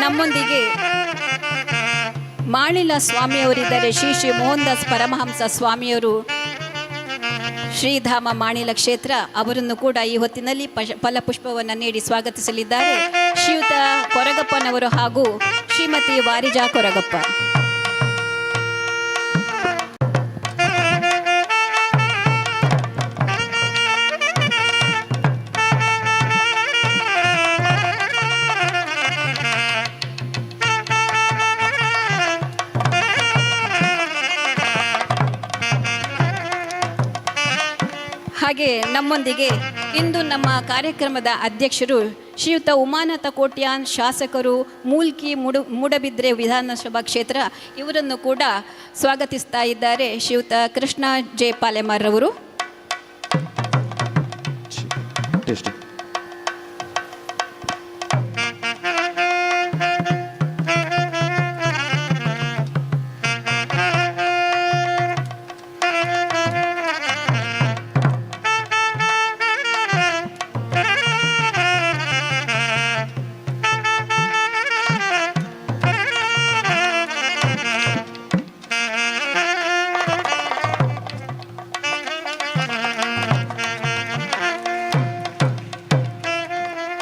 ನಮ್ಮೊಂದಿಗೆ ಮಾಣಿಲ ಸ್ವಾಮಿಯವರಿದ್ದಾರೆ. ಶ್ರೀ ಶ್ರೀ ಮೋಹನ್ದಾಸ್ ಪರಮಹಂಸ ಸ್ವಾಮಿಯವರು ಶ್ರೀಧಾಮ ಮಾಣಿಲ ಕ್ಷೇತ್ರ, ಅವರನ್ನು ಕೂಡ ಈ ಹೊತ್ತಿನಲ್ಲಿ ಫಲಪುಷ್ಪವನ್ನು ನೀಡಿ ಸ್ವಾಗತಿಸಲಿದ್ದಾರೆ ಶ್ರೀಯುತ ಕೊರಗಪ್ಪನವರು ಹಾಗೂ ಶ್ರೀಮತಿ ವಾರಿಜಾ ಕೊರಗಪ್ಪ. ಹಾಗೆ ನಮ್ಮೊಂದಿಗೆ ಇಂದು ನಮ್ಮ ಕಾರ್ಯಕ್ರಮದ ಅಧ್ಯಕ್ಷರು ಶ್ರೀಯುತ ಉಮಾನಾಥ ಕೋಟ್ಯಾನ್, ಶಾಸಕರು, ಮೂಲ್ಕಿ ಮೂಡಬಿದ್ರೆ ವಿಧಾನಸಭಾ ಕ್ಷೇತ್ರ, ಇವರನ್ನು ಕೂಡ ಸ್ವಾಗತಿಸ್ತಾ ಇದ್ದಾರೆ ಶ್ರೀಯುತ ಕೃಷ್ಣ ಜೆ ಪಾಲೆಮಾರ್ ಅವರು.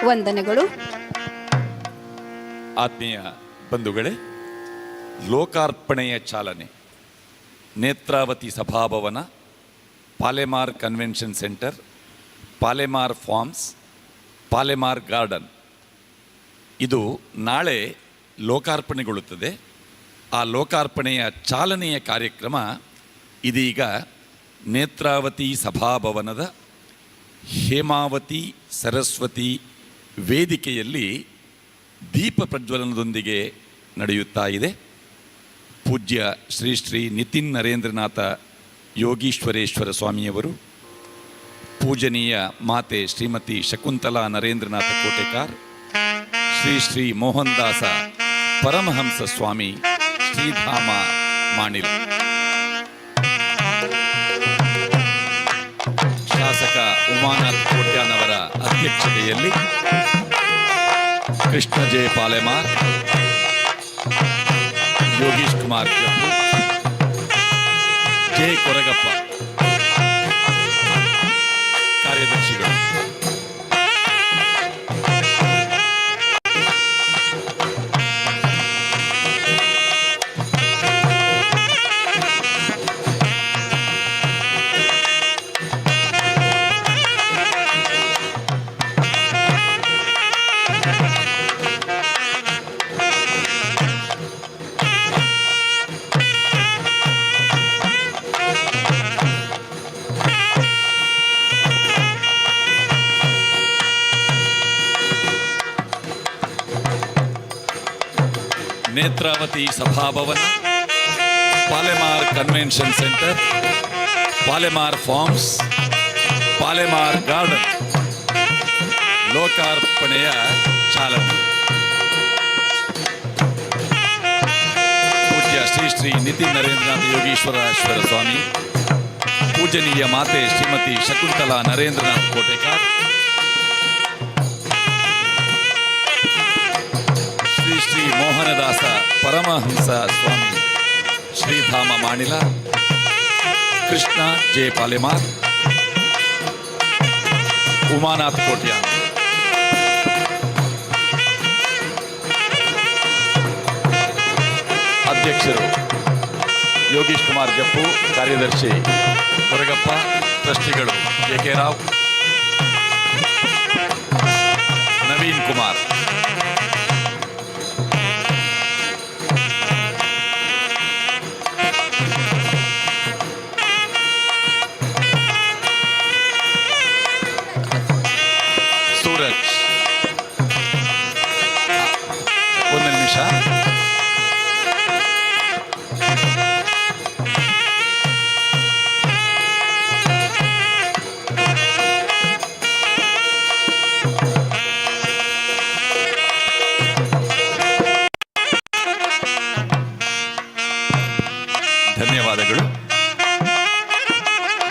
ವಂದನೆಗಳು. ಆತ್ಮೀಯ ಬಂಧುಗಳೇ, ಲೋಕಾರ್ಪಣೆಯ ಚಾಲನೆ ನೇತ್ರಾವತಿ ಸಭಾಭವನ, Palemar convention centre, Palemar farms, Palemar garden, ಇದು ನಾಳೆ ಲೋಕಾರ್ಪಣೆಗೊಳ್ಳುತ್ತದೆ. ಆ ಲೋಕಾರ್ಪಣೆಯ ಚಾಲನೆಯ ಕಾರ್ಯಕ್ರಮ ಇದೀಗ ನೇತ್ರಾವತಿ ಸಭಾಭವನದ ಹೇಮಾವತಿ ಸರಸ್ವತಿ ವೇದಿಕೆಯಲ್ಲಿ ದೀಪ ಪ್ರಜ್ವಲನದೊಂದಿಗೆ ನಡೆಯುತ್ತಾ ಇದೆ. ಪೂಜ್ಯ ಶ್ರೀ ಶ್ರೀ ನಿತಿನ್ ನರೇಂದ್ರನಾಥ ಯೋಗೀಶ್ವರೇಶ್ವರ ಸ್ವಾಮಿಯವರು, ಪೂಜನೀಯ ಮಾತೆ ಶ್ರೀಮತಿ ಶಕುಂತಲಾ ನರೇಂದ್ರನಾಥ ಕೋಟೆಕಾರ್, ಶ್ರೀ ಶ್ರೀ ಮೋಹನದಾಸ ಪರಮಹಂಸ ಸ್ವಾಮಿ ಶ್ರೀಧಾಮ ಮಾಣಿಲ, ಶಾಸಕ ಉಮಾನಾಥ್ ಕೋಟ್ಯಾನವರ ಅಧ್ಯಕ್ಷತೆಯಲ್ಲಿ ಕೃಷ್ಣ ಜೆ ಪಾಲೆಮಾರ್, ಯೋಗೀಶ್ ಕುಮಾರ್ ಜಪ್ಪು, ಜೆ ಕೊರಗಪ್ಪ ಕಾರ್ಯದರ್ಶಿಗಳು. ನೇತ್ರಾವತಿ ಸಭಾಭವನ, Palemar convention centre, Palemar farms, Palemar garden ಲೋಕಾರ್ಪಣೆಯ ಚಾಲನೆ. ಪೂಜ್ಯ ಶ್ರೀ ಶ್ರೀ ನಿತಿನ್ ನರೇಂದ್ರನಾಥ ಯೋಗೀಶ್ವರೇಶ್ವರ ಸ್ವಾಮಿ, ಪೂಜನೀಯ ಮಾತೆ ಶ್ರೀಮತಿ ಶಕುಂತಲಾ ನರೇಂದ್ರನಾಥ್ ಕೋಟೆಕಾರ್, ಶ್ರೀ ಶ್ರೀ ಮೋಹನದಾಸ ಪರಮಹಂಸ ಸ್ವಾಮಿ ಶ್ರೀಧಾಮ ಮಾಣಿಲ, ಕೃಷ್ಣ ಜೆ ಪಾಲೆಮಾರ್, ಉಮಾನಾಥ್ ಕೋಟ್ಯಾನ್. ಅಧ್ಯಕ್ಷರು ಯೋಗೀಶ್ ಕುಮಾರ್ ಜಪ್ಪು, ಕಾರ್ಯದರ್ಶಿ ಕೊರಗಪ್ಪ, ಟ್ರಸ್ಟಿಗಳು ಕೆ ರಾವ್, ನವೀನ್ ಕುಮಾರ್. ಸೂರಜ್, ಒಂದು ನಿಮಿಷ. ಧನ್ಯವಾದಗಳು.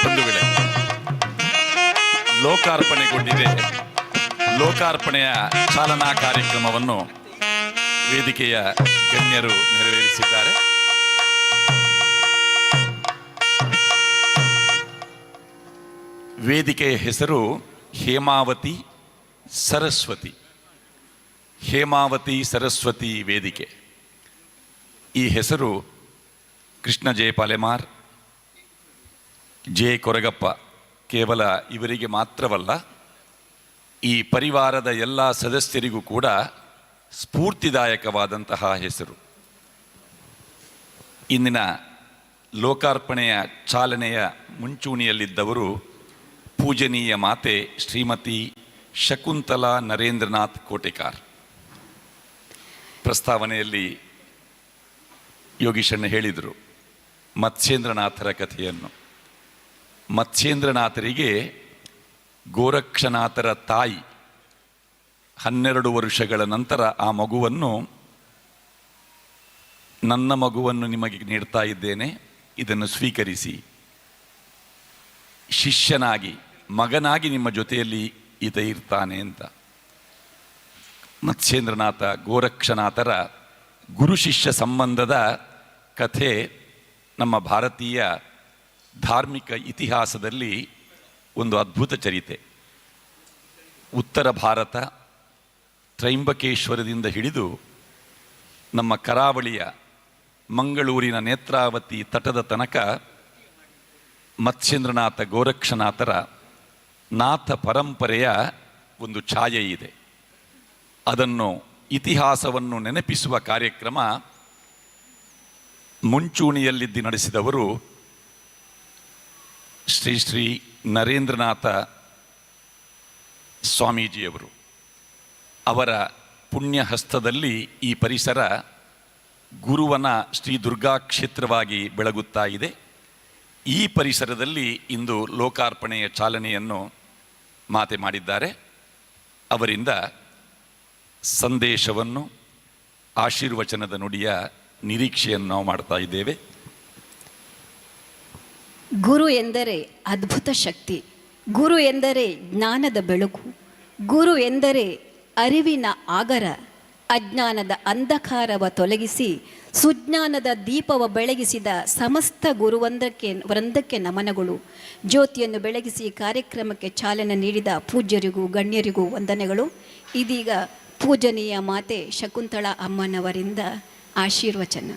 ಬಂಧುಗಳೇ, ಲೋಕಾರ್ಪಣೆಗೊಂಡಿದೆ. ಲೋಕಾರ್ಪಣೆಯ ಚಾಲನಾ ಕಾರ್ಯಕ್ರಮವನ್ನು ವೇದಿಕೆಯ ಗಣ್ಯರು ನೆರವೇರಿಸಿದ್ದಾರೆ. ವೇದಿಕೆಯ ಹೆಸರು ಹೇಮಾವತಿ ಸರಸ್ವತಿ. ಹೇಮಾವತಿ ಸರಸ್ವತಿ ವೇದಿಕೆ. ಈ ಹೆಸರು ಕೃಷ್ಣ ಜೆ ಪಾಲೆಮಾರ್, ಜೆ ಕೊರಗಪ್ಪ ಕೇವಲ ಇವರಿಗೆ ಮಾತ್ರವಲ್ಲ, ಈ ಪರಿವಾರದ ಎಲ್ಲ ಸದಸ್ಯರಿಗೂ ಕೂಡ ಸ್ಫೂರ್ತಿದಾಯಕವಾದಂತಹ ಹೆಸರು. ಇಂದಿನ ಲೋಕಾರ್ಪಣೆಯ ಚಾಲನೆಯ ಮುಂಚೂಣಿಯಲ್ಲಿದ್ದವರು ಪೂಜನೀಯ ಮಾತೆ ಶ್ರೀಮತಿ ಶಕುಂತಲಾ ನರೇಂದ್ರನಾಥ್ ಕೋಟೆಕಾರ್. ಪ್ರಸ್ತಾವನೆಯಲ್ಲಿ ಯೋಗೀಶಣ್ಣ ಹೇಳಿದರು ಮತ್ಸ್ಯೇಂದ್ರನಾಥರ ಕಥೆಯನ್ನು. ಮತ್ಸ್ಯೇಂದ್ರನಾಥರಿಗೆ ಗೋರಕ್ಷನಾಥರ ತಾಯಿ 12 ವರ್ಷಗಳ ನಂತರ ಆ ಮಗುವನ್ನು, ನನ್ನ ಮಗುವನ್ನು ನಿಮಗೆ ನೀಡ್ತಾ ಇದ್ದೇನೆ, ಇದನ್ನು ಸ್ವೀಕರಿಸಿ, ಶಿಷ್ಯನಾಗಿ ಮಗನಾಗಿ ನಿಮ್ಮ ಜೊತೆಯಲ್ಲಿ ಈತ ಇರ್ತಾನೆ ಅಂತ. ಮತ್ಸ್ಯೇಂದ್ರನಾಥ ಗೋರಕ್ಷನಾಥರ ಗುರು ಶಿಷ್ಯ ಸಂಬಂಧದ ಕಥೆ ನಮ್ಮ ಭಾರತೀಯ ಧಾರ್ಮಿಕ ಇತಿಹಾಸದಲ್ಲಿ ಒಂದು ಅದ್ಭುತ ಚರಿತೆ. ಉತ್ತರ ಭಾರತ ತ್ರೈಂಬಕೇಶ್ವರದಿಂದ ಹಿಡಿದು ನಮ್ಮ ಕರಾವಳಿಯ ಮಂಗಳೂರಿನ ನೇತ್ರಾವತಿ ತಟದ ತನಕ ಮತ್ಸ್ಯೇಂದ್ರನಾಥ ಗೋರಕ್ಷನಾಥರ ನಾಥ ಪರಂಪರೆಯ ಒಂದು ಛಾಯೆ ಇದೆ. ಅದನ್ನು, ಇತಿಹಾಸವನ್ನು ನೆನಪಿಸುವ ಕಾರ್ಯಕ್ರಮ ಮುಂಚೂಣಿಯಲ್ಲಿದ್ದು ನಡೆಸಿದವರು ಶ್ರೀ ಶ್ರೀ ನರೇಂದ್ರನಾಥ ಸ್ವಾಮೀಜಿಯವರು. ಅವರ ಪುಣ್ಯ ಹಸ್ತದಲ್ಲಿ ಈ ಪರಿಸರ ಗುರುವನ ಶ್ರೀ ದುರ್ಗಾ ಕ್ಷೇತ್ರವಾಗಿ ಬೆಳಗುತ್ತಾ ಇದೆ. ಈ ಪರಿಸರದಲ್ಲಿ ಇಂದು ಲೋಕಾರ್ಪಣೆಯ ಚಾಲನೆಯನ್ನು ಮಾತೆ ಮಾಡಿದ್ದಾರೆ. ಅವರಿಂದ ಸಂದೇಶವನ್ನು, ಆಶೀರ್ವಚನದ ನುಡಿಯ ನಿರೀಕ್ಷೆಯನ್ನು ನಾವು ಮಾಡ್ತಾ ಇದ್ದೇವೆ. ಗುರು ಎಂದರೆ ಅದ್ಭುತ ಶಕ್ತಿ, ಗುರು ಎಂದರೆ ಜ್ಞಾನದ ಬೆಳಕು, ಗುರು ಎಂದರೆ ಅರಿವಿನ ಆಗರ. ಅಜ್ಞಾನದ ಅಂಧಕಾರವ ತೊಲಗಿಸಿ ಸುಜ್ಞಾನದ ದೀಪವ ಬೆಳಗಿಸಿದ ಸಮಸ್ತ ವೃಂದಕ್ಕೆ ನಮನಗಳು. ಜ್ಯೋತಿಯನ್ನು ಬೆಳಗಿಸಿ ಕಾರ್ಯಕ್ರಮಕ್ಕೆ ಚಾಲನೆ ನೀಡಿದ ಪೂಜ್ಯರಿಗೂ ಗಣ್ಯರಿಗೂ ವಂದನೆಗಳು. ಇದೀಗ ಪೂಜನೀಯ ಮಾತೆ ಶಕುಂತಳಾ ಅಮ್ಮನವರಿಂದ ಆಶೀರ್ವಚನ.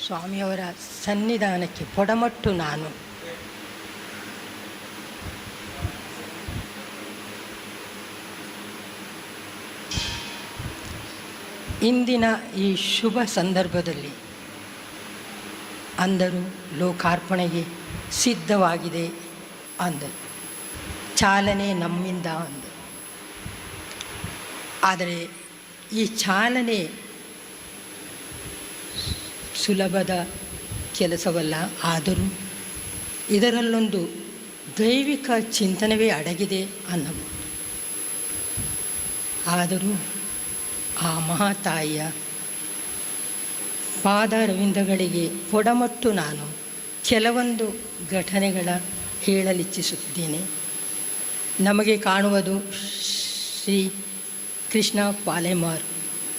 ಸ್ವಾಮಿಯವರ ಸನ್ನಿಧಾನಕ್ಕೆ ಪೊಡಮಟ್ಟು ನಾನು. ಇಂದಿನ ಈ ಶುಭ ಸಂದರ್ಭದಲ್ಲಿ ಅಂದರು ಲೋಕಾರ್ಪಣೆಗೆ ಸಿದ್ಧವಾಗಿದೆ ಅಂದರು. ಚಾಲನೆ ನಮ್ಮಿಂದ ಅಂದರು. ಆದರೆ ಈ ಚಾಲನೆ ಸುಲಭದ ಕೆಲಸವಲ್ಲ. ಆದರೂ ಇದರಲ್ಲೊಂದು ದೈವಿಕ ಚಿಂತನವೇ ಅಡಗಿದೆ ಅನ್ನಬಹುದು. ಆದರೂ ಆ ಮಹಾತಾಯಿಯ ಪಾದಾರವಿಂದಗಳಿಗೆ ಪೊಡಮಟ್ಟು ನಾನು ಕೆಲವೊಂದು ಘಟನೆಗಳ ಹೇಳಲಿಚ್ಛಿಸುತ್ತಿದ್ದೇನೆ. ನಮಗೆ ಕಾಣುವುದು ಶ್ರೀ ಕೃಷ್ಣ ಪಾಲೆಮಾರ್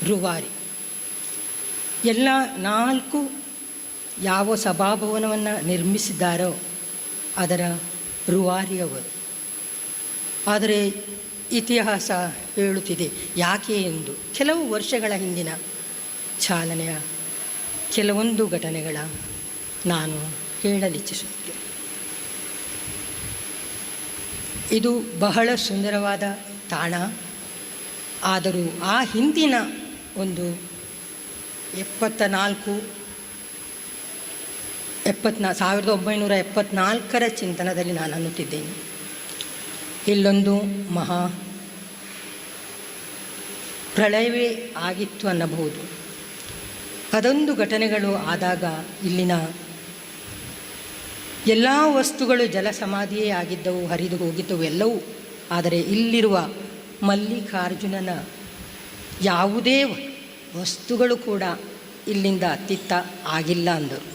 ರೂವಾರಿ. ಎಲ್ಲ 4 ಯಾವ ಸಭಾಭವನವನ್ನು ನಿರ್ಮಿಸಿದ್ದಾರೋ ಅದರ ರೂವಾರಿಯವರು. ಆದರೆ ಇತಿಹಾಸ ಹೇಳುತ್ತಿದೆ ಯಾಕೆ ಎಂದು. ಕೆಲವು ವರ್ಷಗಳ ಹಿಂದಿನ ಚಾಲನೆಯ ಕೆಲವೊಂದು ಘಟನೆಗಳ ನಾನು ಹೇಳಲಿಚ್ಛಿಸುತ್ತೇನೆ. ಇದು ಬಹಳ ಸುಂದರವಾದ ತಾಣ. ಆದರೂ ಆ ಹಿಂದಿನ ಒಂದು 1974ರ ಚಿಂತನದಲ್ಲಿ ನಾನು ಅನ್ನುತ್ತಿದ್ದೇನೆ. ಇಲ್ಲೊಂದು ಮಹಾ ಪ್ರಳಯವೇ ಆಗಿತ್ತು ಅನ್ನಬಹುದು. ಅದೊಂದು ಘಟನೆಗಳು ಆದಾಗ ಇಲ್ಲಿನ ಎಲ್ಲ ವಸ್ತುಗಳು ಜಲ ಸಮಾಧಿಯೇ ಆಗಿದ್ದವು, ಹರಿದು ಹೋಗಿದ್ದವು ಎಲ್ಲವೂ. ಆದರೆ ಇಲ್ಲಿರುವ ಮಲ್ಲಿಕಾರ್ಜುನನ ಯಾವುದೇ ವಸ್ತುಗಳು ಕೂಡ ಇಲ್ಲಿಂದ ಅತ್ತಿತ್ತ ಆಗಿಲ್ಲ ಅಂದರು.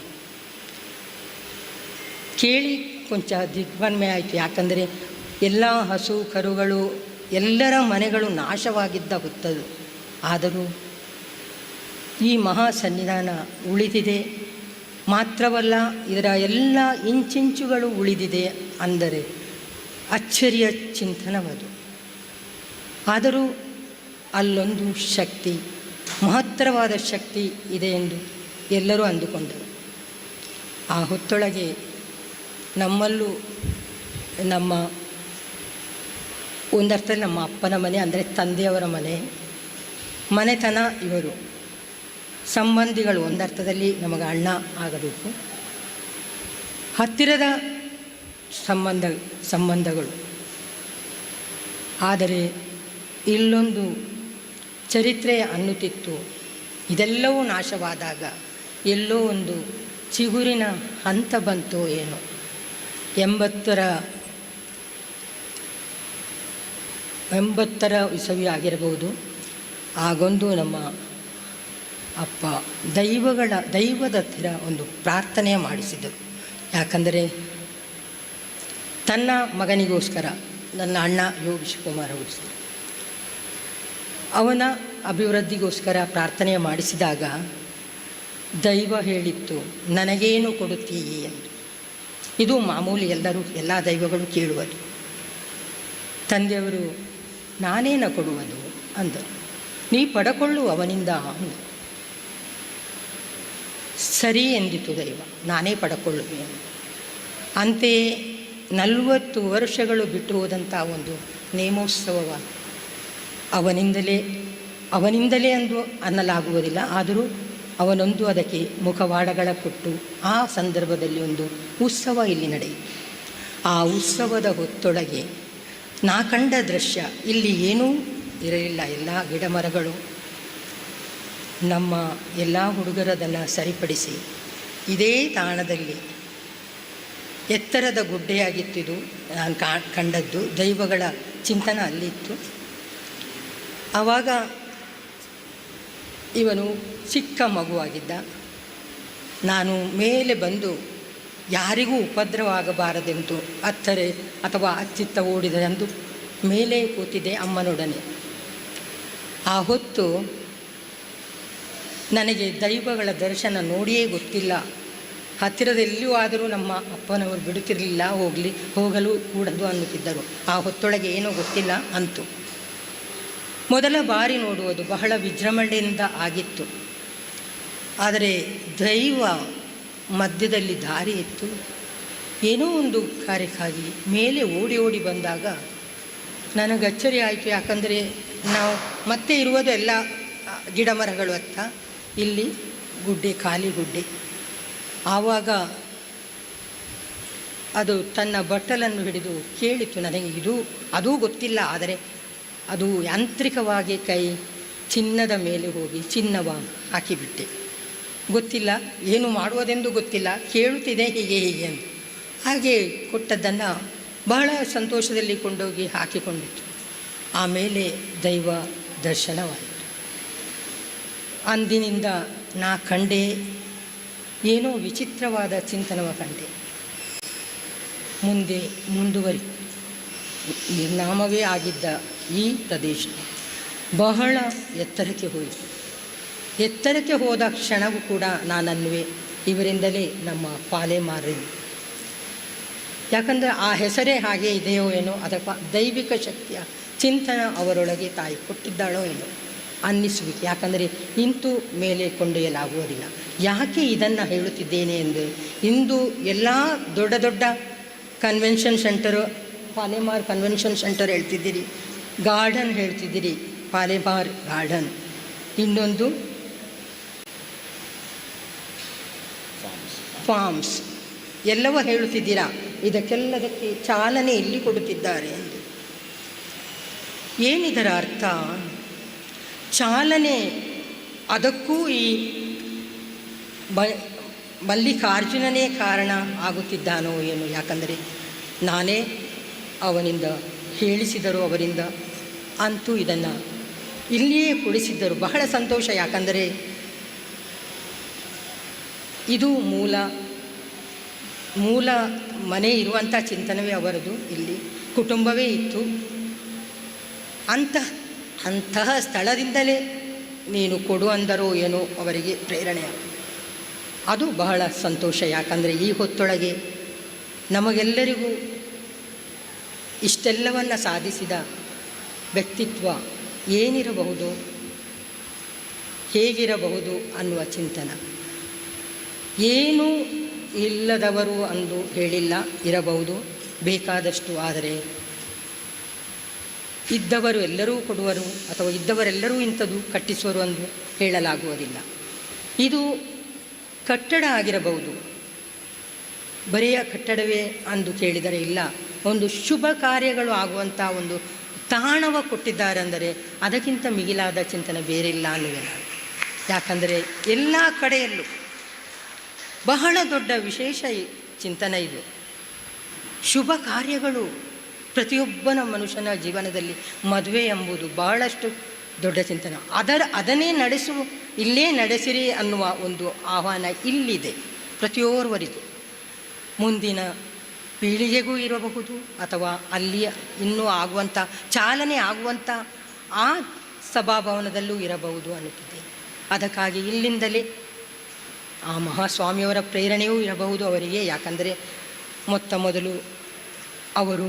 ಕೇಳಿ ಕೊಂಚ ದಿಗ್ಭ್ರಮೆ ಆಯಿತು. ಯಾಕಂದರೆ ಎಲ್ಲ ಹಸು ಕರುಗಳು ಎಲ್ಲರ ಮನೆಗಳು ನಾಶವಾಗಿದ್ದ ಹೊತ್ತದು. ಆದರೂ ಈ ಮಹಾ ಸನ್ನಿಧಾನ ಉಳಿದಿದೆ. ಮಾತ್ರವಲ್ಲ, ಇದರ ಎಲ್ಲ ಇಂಚಿಂಚುಗಳು ಉಳಿದಿದೆ ಅಂದರೆ ಅಚ್ಚರಿಯ ಚಿಂತನವದು. ಆದರೂ ಅಲ್ಲೊಂದು ಶಕ್ತಿ, ಮಹತ್ತರವಾದ ಶಕ್ತಿ ಇದೆ ಎಂದು ಎಲ್ಲರೂ ಅಂದುಕೊಂಡರು. ಆ ಹೊತ್ತೊಳಗೆ ನಮ್ಮಲ್ಲೂ ನಮ್ಮ ಒಂದರ್ಥದಲ್ಲಿ ನಮ್ಮ ಅಪ್ಪನ ಮನೆ ಅಂದರೆ ತಂದೆಯವರ ಮನೆತನ ಇವರು ಸಂಬಂಧಿಗಳು. ಒಂದರ್ಥದಲ್ಲಿ ನಮಗೆ ಅಣ್ಣ ಆಗಬೇಕು, ಹತ್ತಿರದ ಸಂಬಂಧಗಳು. ಆದರೆ ಇಲ್ಲೊಂದು ಚರಿತ್ರೆ ಅನ್ನುತ್ತಿತ್ತು. ಇದೆಲ್ಲವೂ ನಾಶವಾದಾಗ ಎಲ್ಲೋ ಒಂದು ಚಿಗುರಿನ ಹಂತ ಬಂತೋ ಏನೋ. 80ರ ಇಸವಿ ಆಗಿರಬಹುದು. ಆಗೊಂದು ನಮ್ಮ ಅಪ್ಪ ದೈವದ ಹತ್ತಿರ ಒಂದು ಪ್ರಾರ್ಥನೆ ಮಾಡಿಸಿದರು. ಯಾಕಂದರೆ ತನ್ನ ಮಗನಿಗೋಸ್ಕರ, ನನ್ನ ಅಣ್ಣ ಯೋಗೀಶ್ ಕುಮಾರಗೋಸ್ಕರ ಅವನ ಅಭಿವೃದ್ಧಿಗೋಸ್ಕರ ಪ್ರಾರ್ಥನೆ ಮಾಡಿಸಿದಾಗ ದೈವ ಹೇಳಿತ್ತು, ನನಗೇನು ಕೊಡುತ್ತೀಯೇ ಎಂದು. ಇದು ಮಾಮೂಲಿ, ಎಲ್ಲ ದೈವಗಳು ಕೇಳುವುದು. ತಂದೆಯವರು ನಾನೇನ ಕೊಡುವುದು ಅಂದರು. ನೀ ಪಡಕೊಳ್ಳು ಅವನಿಂದ ಅಂದರು. ಸರಿ ಎಂದಿತು ದೈವ, ನಾನೇ ಪಡಕೊಳ್ಳುವೆ ಎಂದು. ಅಂತೆಯೇ 40 ವರ್ಷಗಳು ಬಿಟ್ಟು ಹೋದಂಥ ಒಂದು ನೇಮೋತ್ಸವ ಅವನಿಂದಲೇ ಅಂದು ಅನ್ನಲಾಗುವುದಿಲ್ಲ. ಆದರೂ ಅವನೊಂದು ಅದಕ್ಕೆ ಮುಖವಾಡಗಳ ಕೊಟ್ಟು ಆ ಸಂದರ್ಭದಲ್ಲಿ ಒಂದು ಉತ್ಸವ ಇಲ್ಲಿ ನಡೆಯಿತು. ಆ ಉತ್ಸವದ ಹೊತ್ತೊಳಗೆ ನಾ ಕಂಡ ದೃಶ್ಯ, ಇಲ್ಲಿ ಏನೂ ಇರಲಿಲ್ಲ. ಎಲ್ಲ ಗಿಡ ಮರಗಳು. ನಮ್ಮ ಎಲ್ಲ ಹುಡುಗರದನ್ನು ಸರಿಪಡಿಸಿ ಇದೇ ತಾಣದಲ್ಲಿ ಎತ್ತರದ ಗುಡ್ಡೆಯಾಗಿತ್ತಿದು ನಾನು ಕಂಡದ್ದು. ದೈವಗಳ ಚಿಂತನ ಅಲ್ಲಿತ್ತು. ಆವಾಗ ಇವನು ಚಿಕ್ಕ ಮಗುವಾಗಿದ್ದ. ನಾನು ಮೇಲೆ ಬಂದು ಯಾರಿಗೂ ಉಪದ್ರವವಾಗಬಾರದೆಂದು ಅತ್ತರೆ ಅಥವಾ ಅಚ್ಚಿತ್ತ ಓಡಿದೆಂದು ಮೇಲೆ ಕೂತಿದ್ದೆ ಅಮ್ಮನೊಡನೆ. ಆ ಹೊತ್ತು ನನಗೆ ದೈವಗಳ ದರ್ಶನ ನೋಡಿಯೇ ಗೊತ್ತಿಲ್ಲ. ಹತ್ತಿರದೆಲ್ಲಿಯೂ ಆದರೂ ನಮ್ಮ ಅಪ್ಪನವರು ಬಿಡುತ್ತಿರಲಿಲ್ಲ, ಹೋಗಲು ಕೂಡದು ಅನ್ನುತ್ತಿದ್ದರು. ಆ ಹೊತ್ತೊಳಗೆ ಏನೋ ಗೊತ್ತಿಲ್ಲ ಅಂತು. ಮೊದಲ ಬಾರಿ ನೋಡುವುದು ಬಹಳ ವಿಜೃಂಭಣೆಯಿಂದ ಆಗಿತ್ತು. ಆದರೆ ದೈವ ಮಧ್ಯದಲ್ಲಿ ದಾರಿ ಇತ್ತು. ಏನೋ ಒಂದು ಕಾರ್ಯಕ್ಕಾಗಿ ಮೇಲೆ ಓಡಿ ಬಂದಾಗ ನನಗೆ ಅಚ್ಚರಿ ಆಯಿತು. ಯಾಕಂದರೆ ನಾವು ಮತ್ತೆ ಇರುವುದು ಎಲ್ಲ ಗಿಡ ಮರಗಳು ಅತ್ತ, ಇಲ್ಲಿ ಗುಡ್ಡೆ, ಖಾಲಿ ಗುಡ್ಡೆ. ಆವಾಗ ಅದು ತನ್ನ ಬಟ್ಟಲನ್ನು ಹಿಡಿದು ಕೇಳಿತು ನನಗೆ. ಅದೂ ಗೊತ್ತಿಲ್ಲ. ಆದರೆ ಅದು ಯಾಂತ್ರಿಕವಾಗಿ ಕೈ ಚಿನ್ನದ ಮೇಲೆ ಹೋಗಿ ಚಿನ್ನವ ಹಾಕಿಬಿಟ್ಟೆ. ಗೊತ್ತಿಲ್ಲ, ಏನು ಮಾಡುವುದೆಂದು ಗೊತ್ತಿಲ್ಲ, ಕೇಳುತ್ತಿದೆ ಹೀಗೆ ಅಂತ. ಹಾಗೆ ಕೊಟ್ಟದ್ದನ್ನು ಬಹಳ ಸಂತೋಷದಲ್ಲಿ ಕೊಂಡೋಗಿ ಹಾಕಿಕೊಂಡಿತ್ತು. ಆಮೇಲೆ ದೈವ ದರ್ಶನವಾಯಿತು. ಅಂದಿನಿಂದ ನಾ ಕಂಡೆ ಏನೋ ವಿಚಿತ್ರವಾದ ಚಿಂತನವ ಕಂಡೆ. ಮುಂದೆ ಮುಂದುವರಿ ನಿರ್ನಾಮವೇ ಆಗಿದ್ದ ಈ ಪ್ರದೇಶ ಬಹಳ ಎತ್ತರಕ್ಕೆ ಹೋಯಿತು. ಎತ್ತರಕ್ಕೆ ಹೋದ ಕ್ಷಣವೂ ಕೂಡ ನಾನನ್ನುವೆ, ಇವರಿಂದಲೇ ನಮ್ಮ ಪಾಲೆಮಾರಿ. ಯಾಕಂದರೆ ಆ ಹೆಸರೇ ಹಾಗೆ ಇದೆಯೋ ಏನೋ, ಅಥವಾ ದೈವಿಕ ಶಕ್ತಿಯ ಚಿಂತನ ಅವರೊಳಗೆ ತಾಯಿ ಕೊಟ್ಟಿದ್ದಾಳೋ ಏನೋ ಅನ್ನಿಸುವಿಕೆ. ಯಾಕಂದರೆ ಇಂತೂ ಮೇಲೆ ಕೊಂಡೊಯ್ಯಲಾಗುವುದಿಲ್ಲ. ಯಾಕೆ ಇದನ್ನು ಹೇಳುತ್ತಿದ್ದೇನೆ ಅಂದರೆ, ಇಂದು ಎಲ್ಲ ದೊಡ್ಡ ದೊಡ್ಡ convention centre, Palemar convention centre ಹೇಳ್ತಿದ್ದೀರಿ, ಗಾರ್ಡನ್ ಹೇಳ್ತಿದ್ದೀರಿ, ಪಾಲೆಮಾರ್ ಗಾರ್ಡನ್, ಇನ್ನೊಂದು ಫಾರ್ಮ್ಸ್ ಎಲ್ಲವೂ ಹೇಳುತ್ತಿದ್ದೀರಾ. ಇದಕ್ಕೆಲ್ಲದಕ್ಕೆ ಚಾಲನೆ ಎಲ್ಲಿ ಕೊಡುತ್ತಿದ್ದಾರೆ ಎಂದು. ಏನಿದರ ಅರ್ಥ? ಚಾಲನೆ ಅದಕ್ಕೂ ಈ ಮಲ್ಲಿಕಾರ್ಜುನನೇ ಕಾರಣ ಆಗುತ್ತಿದ್ದಾನೋ ಏನು. ಯಾಕಂದರೆ ನಾನೇ ಅವನಿಂದ ಹೇಳಿಸಿದರು, ಅವರಿಂದ ಅಂತೂ ಇದನ್ನು ಇಲ್ಲಿಯೇ ಕೊಡಿಸಿದ್ದರು. ಬಹಳ ಸಂತೋಷ. ಯಾಕಂದರೆ ಇದು ಮೂಲ ಮನೆ ಇರುವಂಥ ಚಿಂತನವೇ ಅವರದು. ಇಲ್ಲಿ ಕುಟುಂಬವೇ ಇತ್ತು. ಅಂತಹ ಸ್ಥಳದಿಂದಲೇ ನೀನು ಕೊಡು ಅಂದರೋ ಏನೋ ಅವರಿಗೆ ಪ್ರೇರಣೆ. ಅದು ಬಹಳ ಸಂತೋಷ. ಯಾಕಂದರೆ ಈ ಹೊತ್ತೊಳಗೆ ನಮಗೆಲ್ಲರಿಗೂ ಇಷ್ಟೆಲ್ಲವನ್ನು ಸಾಧಿಸಿದ ವ್ಯಕ್ತಿತ್ವ ಏನಿರಬಹುದು, ಹೇಗಿರಬಹುದು ಅನ್ನುವ ಚಿಂತನ. ಏನೂ ಇಲ್ಲದವರು ಅಂದು ಹೇಳಿಲ್ಲ, ಇರಬಹುದು ಬೇಕಾದಷ್ಟು. ಆದರೆ ಇದ್ದವರು ಎಲ್ಲರೂ ಕೊಡುವರು ಅಥವಾ ಇದ್ದವರೆಲ್ಲರೂ ಇಂಥದ್ದು ಕಟ್ಟಿಸುವರು ಎಂದು ಹೇಳಲಾಗುವುದಿಲ್ಲ. ಇದು ಕಟ್ಟಡ ಆಗಿರಬಹುದು, ಬರೆಯ ಕಟ್ಟಡವೇ ಅಂದು ಕೇಳಿದರೆ ಇಲ್ಲ. ಒಂದು ಶುಭ ಕಾರ್ಯಗಳು ಆಗುವಂಥ ಒಂದು ತಾಣವ ಕೊಟ್ಟಿದ್ದಾರೆಂದರೆ ಅದಕ್ಕಿಂತ ಮಿಗಿಲಾದ ಚಿಂತನೆ ಬೇರೆಯಿಲ್ಲ ಅನ್ನುವೆ ನಾನು. ಯಾಕಂದರೆ ಎಲ್ಲ ಕಡೆಯಲ್ಲೂ ಬಹಳ ದೊಡ್ಡ ವಿಶೇಷ ಚಿಂತನೆ ಇದು. ಶುಭ ಕಾರ್ಯಗಳು ಪ್ರತಿಯೊಬ್ಬನ ಮನುಷ್ಯನ ಜೀವನದಲ್ಲಿ ಮದುವೆ ಎಂಬುದು ಬಹಳಷ್ಟು ದೊಡ್ಡ ಚಿಂತನೆ. ಅದನ್ನೇ ಇಲ್ಲೇ ನಡೆಸಿರಿ ಅನ್ನುವ ಒಂದು ಆಹ್ವಾನ ಇಲ್ಲಿದೆ ಪ್ರತಿಯೋರ್ವರಿಗೂ. ಮುಂದಿನ ಪೀಳಿಗೆಗೂ ಇರಬಹುದು ಅಥವಾ ಅಲ್ಲಿಯ ಇನ್ನೂ ಆಗುವಂಥ ಚಾಲನೆ ಆಗುವಂಥ ಆ ಸಭಾಭವನದಲ್ಲೂ ಇರಬಹುದು ಅನ್ನುತ್ತಿದ್ದೇನೆ. ಅದಕ್ಕಾಗಿ ಇಲ್ಲಿಂದಲೇ ಆ ಮಹಾಸ್ವಾಮಿಯವರ ಪ್ರೇರಣೆಯೂ ಇರಬಹುದು ಅವರಿಗೆ. ಯಾಕಂದರೆ ಮೊತ್ತ ಮೊದಲು ಅವರು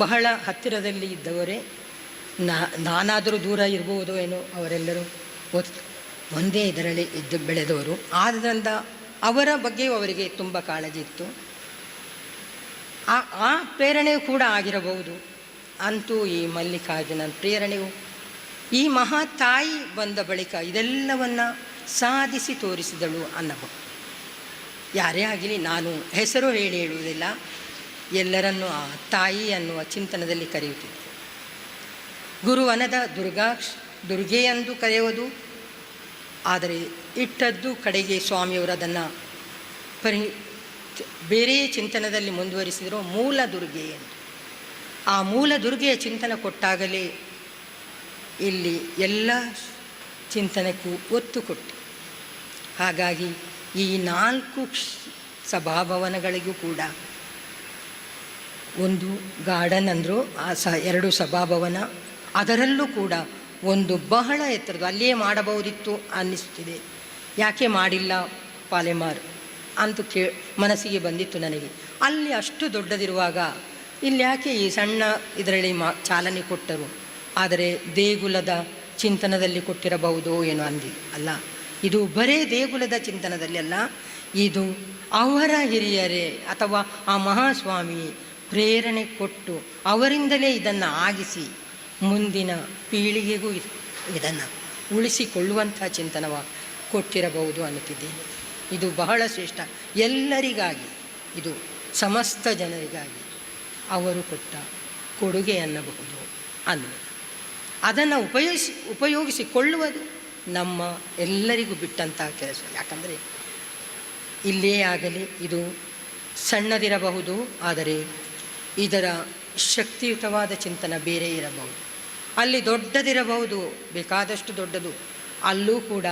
ಬಹಳ ಹತ್ತಿರದಲ್ಲಿ ಇದ್ದವರೇ. ನಾನಾದರೂ ದೂರ ಇರ್ಬೋದು ಏನೋ, ಅವರೆಲ್ಲರೂ ಒಂದೇ ಇದರಲ್ಲಿ ಇದ್ದು ಬೆಳೆದವರು. ಆದ್ದರಿಂದ ಅವರ ಬಗ್ಗೆಯೂ ಅವರಿಗೆ ತುಂಬ ಕಾಳಜಿ ಇತ್ತು. ಆ ಪ್ರೇರಣೆಯೂ ಕೂಡ ಆಗಿರಬಹುದು. ಅಂತೂ ಈ ಮಲ್ಲಿಕಾರ್ಜುನ ಪ್ರೇರಣೆಯು ಈ ಮಹಾ ತಾಯಿ ಬಂದ ಬಳಿಕ ಇದೆಲ್ಲವನ್ನು ಸಾಧಿಸಿ ತೋರಿಸಿದಳು ಅನ್ನಬಹುದು. ಯಾರೇ ಆಗಲಿ, ನಾನು ಹೆಸರು ಹೇಳುವುದಿಲ್ಲ, ಎಲ್ಲರನ್ನೂ ಆ ತಾಯಿ ಅನ್ನುವ ಚಿಂತನದಲ್ಲಿ ಕರೆಯುತ್ತಿದ್ದೆ. ಗುರುವನದ ದುರ್ಗೆ ಎಂದು ಕರೆಯುವುದು, ಆದರೆ ಇಟ್ಟದ್ದು ಕಡೆಗೆ ಸ್ವಾಮಿಯವರು ಅದನ್ನು ಬೇರೆ ಚಿಂತನದಲ್ಲಿ ಮುಂದುವರಿಸಿದರು, ಮೂಲ ದುರ್ಗೆ ಎಂದು. ಆ ಮೂಲ ದುರ್ಗೆಯ ಚಿಂತನ ಕೊಟ್ಟಾಗಲೇ ಇಲ್ಲಿ ಎಲ್ಲ ಚಿಂತನಕ್ಕೂ ಒತ್ತು ಕೊಟ್ಟು, ಹಾಗಾಗಿ ಈ 4 ಸಭಾಭವನಗಳಿಗೂ ಕೂಡ ಒಂದು ಗಾರ್ಡನ್ ಅಂದರು, ಆ 2 ಸಭಾಭವನ, ಅದರಲ್ಲೂ ಕೂಡ ಒಂದು ಬಹಳ ಎತ್ತರದ್ದು, ಅಲ್ಲಿಯೇ ಮಾಡಬಹುದಿತ್ತು ಅನ್ನಿಸುತ್ತಿದೆ. ಯಾಕೆ ಮಾಡಿಲ್ಲ ಪಾಲೆಮಾರ್ ಅಂತೂ ಮನಸ್ಸಿಗೆ ಬಂದಿತ್ತು ನನಗೆ. ಅಲ್ಲಿ ಅಷ್ಟು ದೊಡ್ಡದಿರುವಾಗ ಇಲ್ಲಿ ಯಾಕೆ ಈ ಸಣ್ಣ ಇದರಲ್ಲಿ ಚಾಲನೆ ಕೊಟ್ಟರು? ಆದರೆ ದೇಗುಲದ ಚಿಂತನದಲ್ಲಿ ಕೊಟ್ಟಿರಬಹುದು ಏನೋ ಅಲ್ಲ. ಇದು ಬರೇ ದೇಗುಲದ ಚಿಂತನದಲ್ಲಿ ಅಲ್ಲ, ಇದು ಅವರ ಹಿರಿಯರೇ ಅಥವಾ ಆ ಮಹಾಸ್ವಾಮಿ ಪ್ರೇರಣೆ ಕೊಟ್ಟು ಅವರಿಂದಲೇ ಇದನ್ನು ಆಗಿಸಿ ಮುಂದಿನ ಪೀಳಿಗೆಗೂ ಇದನ್ನು ಉಳಿಸಿಕೊಳ್ಳುವಂಥ ಚಿಂತನವ ಕೊಟ್ಟಿರಬಹುದು ಅನ್ನುತ್ತಿದ್ದೇನೆ. ಇದು ಬಹಳ ಶ್ರೇಷ್ಠ. ಎಲ್ಲರಿಗಾಗಿ, ಇದು ಸಮಸ್ತ ಜನರಿಗಾಗಿ ಅವರು ಕೊಟ್ಟ ಕೊಡುಗೆ ಅನ್ನಬಹುದು ಅನ್ನುವುದು. ಅದನ್ನು ಉಪಯೋಗಿಸಿಕೊಳ್ಳುವುದು ನಮ್ಮ ಎಲ್ಲರಿಗೂ ಬಿಟ್ಟಂಥ ಕೆಲಸ. ಯಾಕಂದರೆ ಇಲ್ಲೇ ಆಗಲಿ, ಇದು ಸಣ್ಣದಿರಬಹುದು, ಆದರೆ ಇದರ ಶಕ್ತಿಯುತವಾದ ಚಿಂತನ ಬೇರೆ ಇರಬಹುದು. ಅಲ್ಲಿ ದೊಡ್ಡದಿರಬಹುದು, ಬೇಕಾದಷ್ಟು ದೊಡ್ಡದು, ಅಲ್ಲೂ ಕೂಡ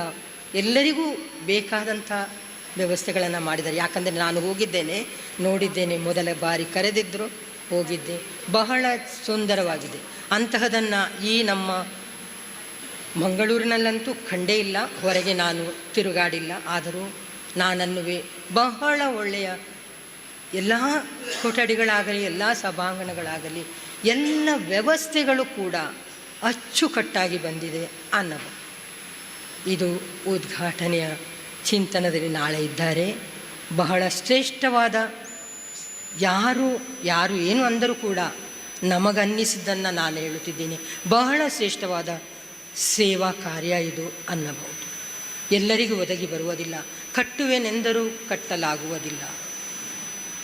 ಎಲ್ಲರಿಗೂ ಬೇಕಾದಂಥ ವ್ಯವಸ್ಥೆಗಳನ್ನು ಮಾಡಿದ್ದಾರೆ. ಯಾಕಂದರೆ ನಾನು ಹೋಗಿದ್ದೇನೆ, ನೋಡಿದ್ದೇನೆ, ಮೊದಲ ಬಾರಿ ಕರೆದಿದ್ದರು, ಹೋಗಿದ್ದೆ, ಬಹಳ ಸುಂದರವಾಗಿದೆ. ಅಂತಹದನ್ನು ಈ ನಮ್ಮ ಮಂಗಳೂರಿನಲ್ಲಂತೂ ಕಂಡೇ ಇಲ್ಲ, ಹೊರಗೆ ನಾನು ತಿರುಗಾಡಿಲ್ಲ. ಆದರೂ ನಾನನ್ನುವೆ ಬಹಳ ಒಳ್ಳೆಯ ಎಲ್ಲ ಕೊಠಡಿಗಳಾಗಲಿ, ಎಲ್ಲ ಸಭಾಂಗಣಗಳಾಗಲಿ, ಎಲ್ಲ ವ್ಯವಸ್ಥೆಗಳು ಕೂಡ ಅಚ್ಚುಕಟ್ಟಾಗಿ ಬಂದಿದೆ ಅನ್ನಬಹುದು. ಇದು ಉದ್ಘಾಟನೆಯ ಚಿಂತನದಲ್ಲಿ ನಾಳೆ ಇದ್ದಾರೆ. ಬಹಳ ಶ್ರೇಷ್ಠವಾದ, ಯಾರು ಏನು ಅಂದರೂ ಕೂಡ ನಮಗನ್ನಿಸಿದ್ದನ್ನು ನಾನು ಹೇಳುತ್ತಿದ್ದೇನೆ, ಬಹಳ ಶ್ರೇಷ್ಠವಾದ ಸೇವಾ ಕಾರ್ಯ ಇದು ಅನ್ನಬಹುದು. ಎಲ್ಲರಿಗೂ ಒದಗಿ ಬರುವುದಿಲ್ಲ. ಕಟ್ಟುವೆನೆಂದರೂ ಕಟ್ಟಲಾಗುವುದಿಲ್ಲ.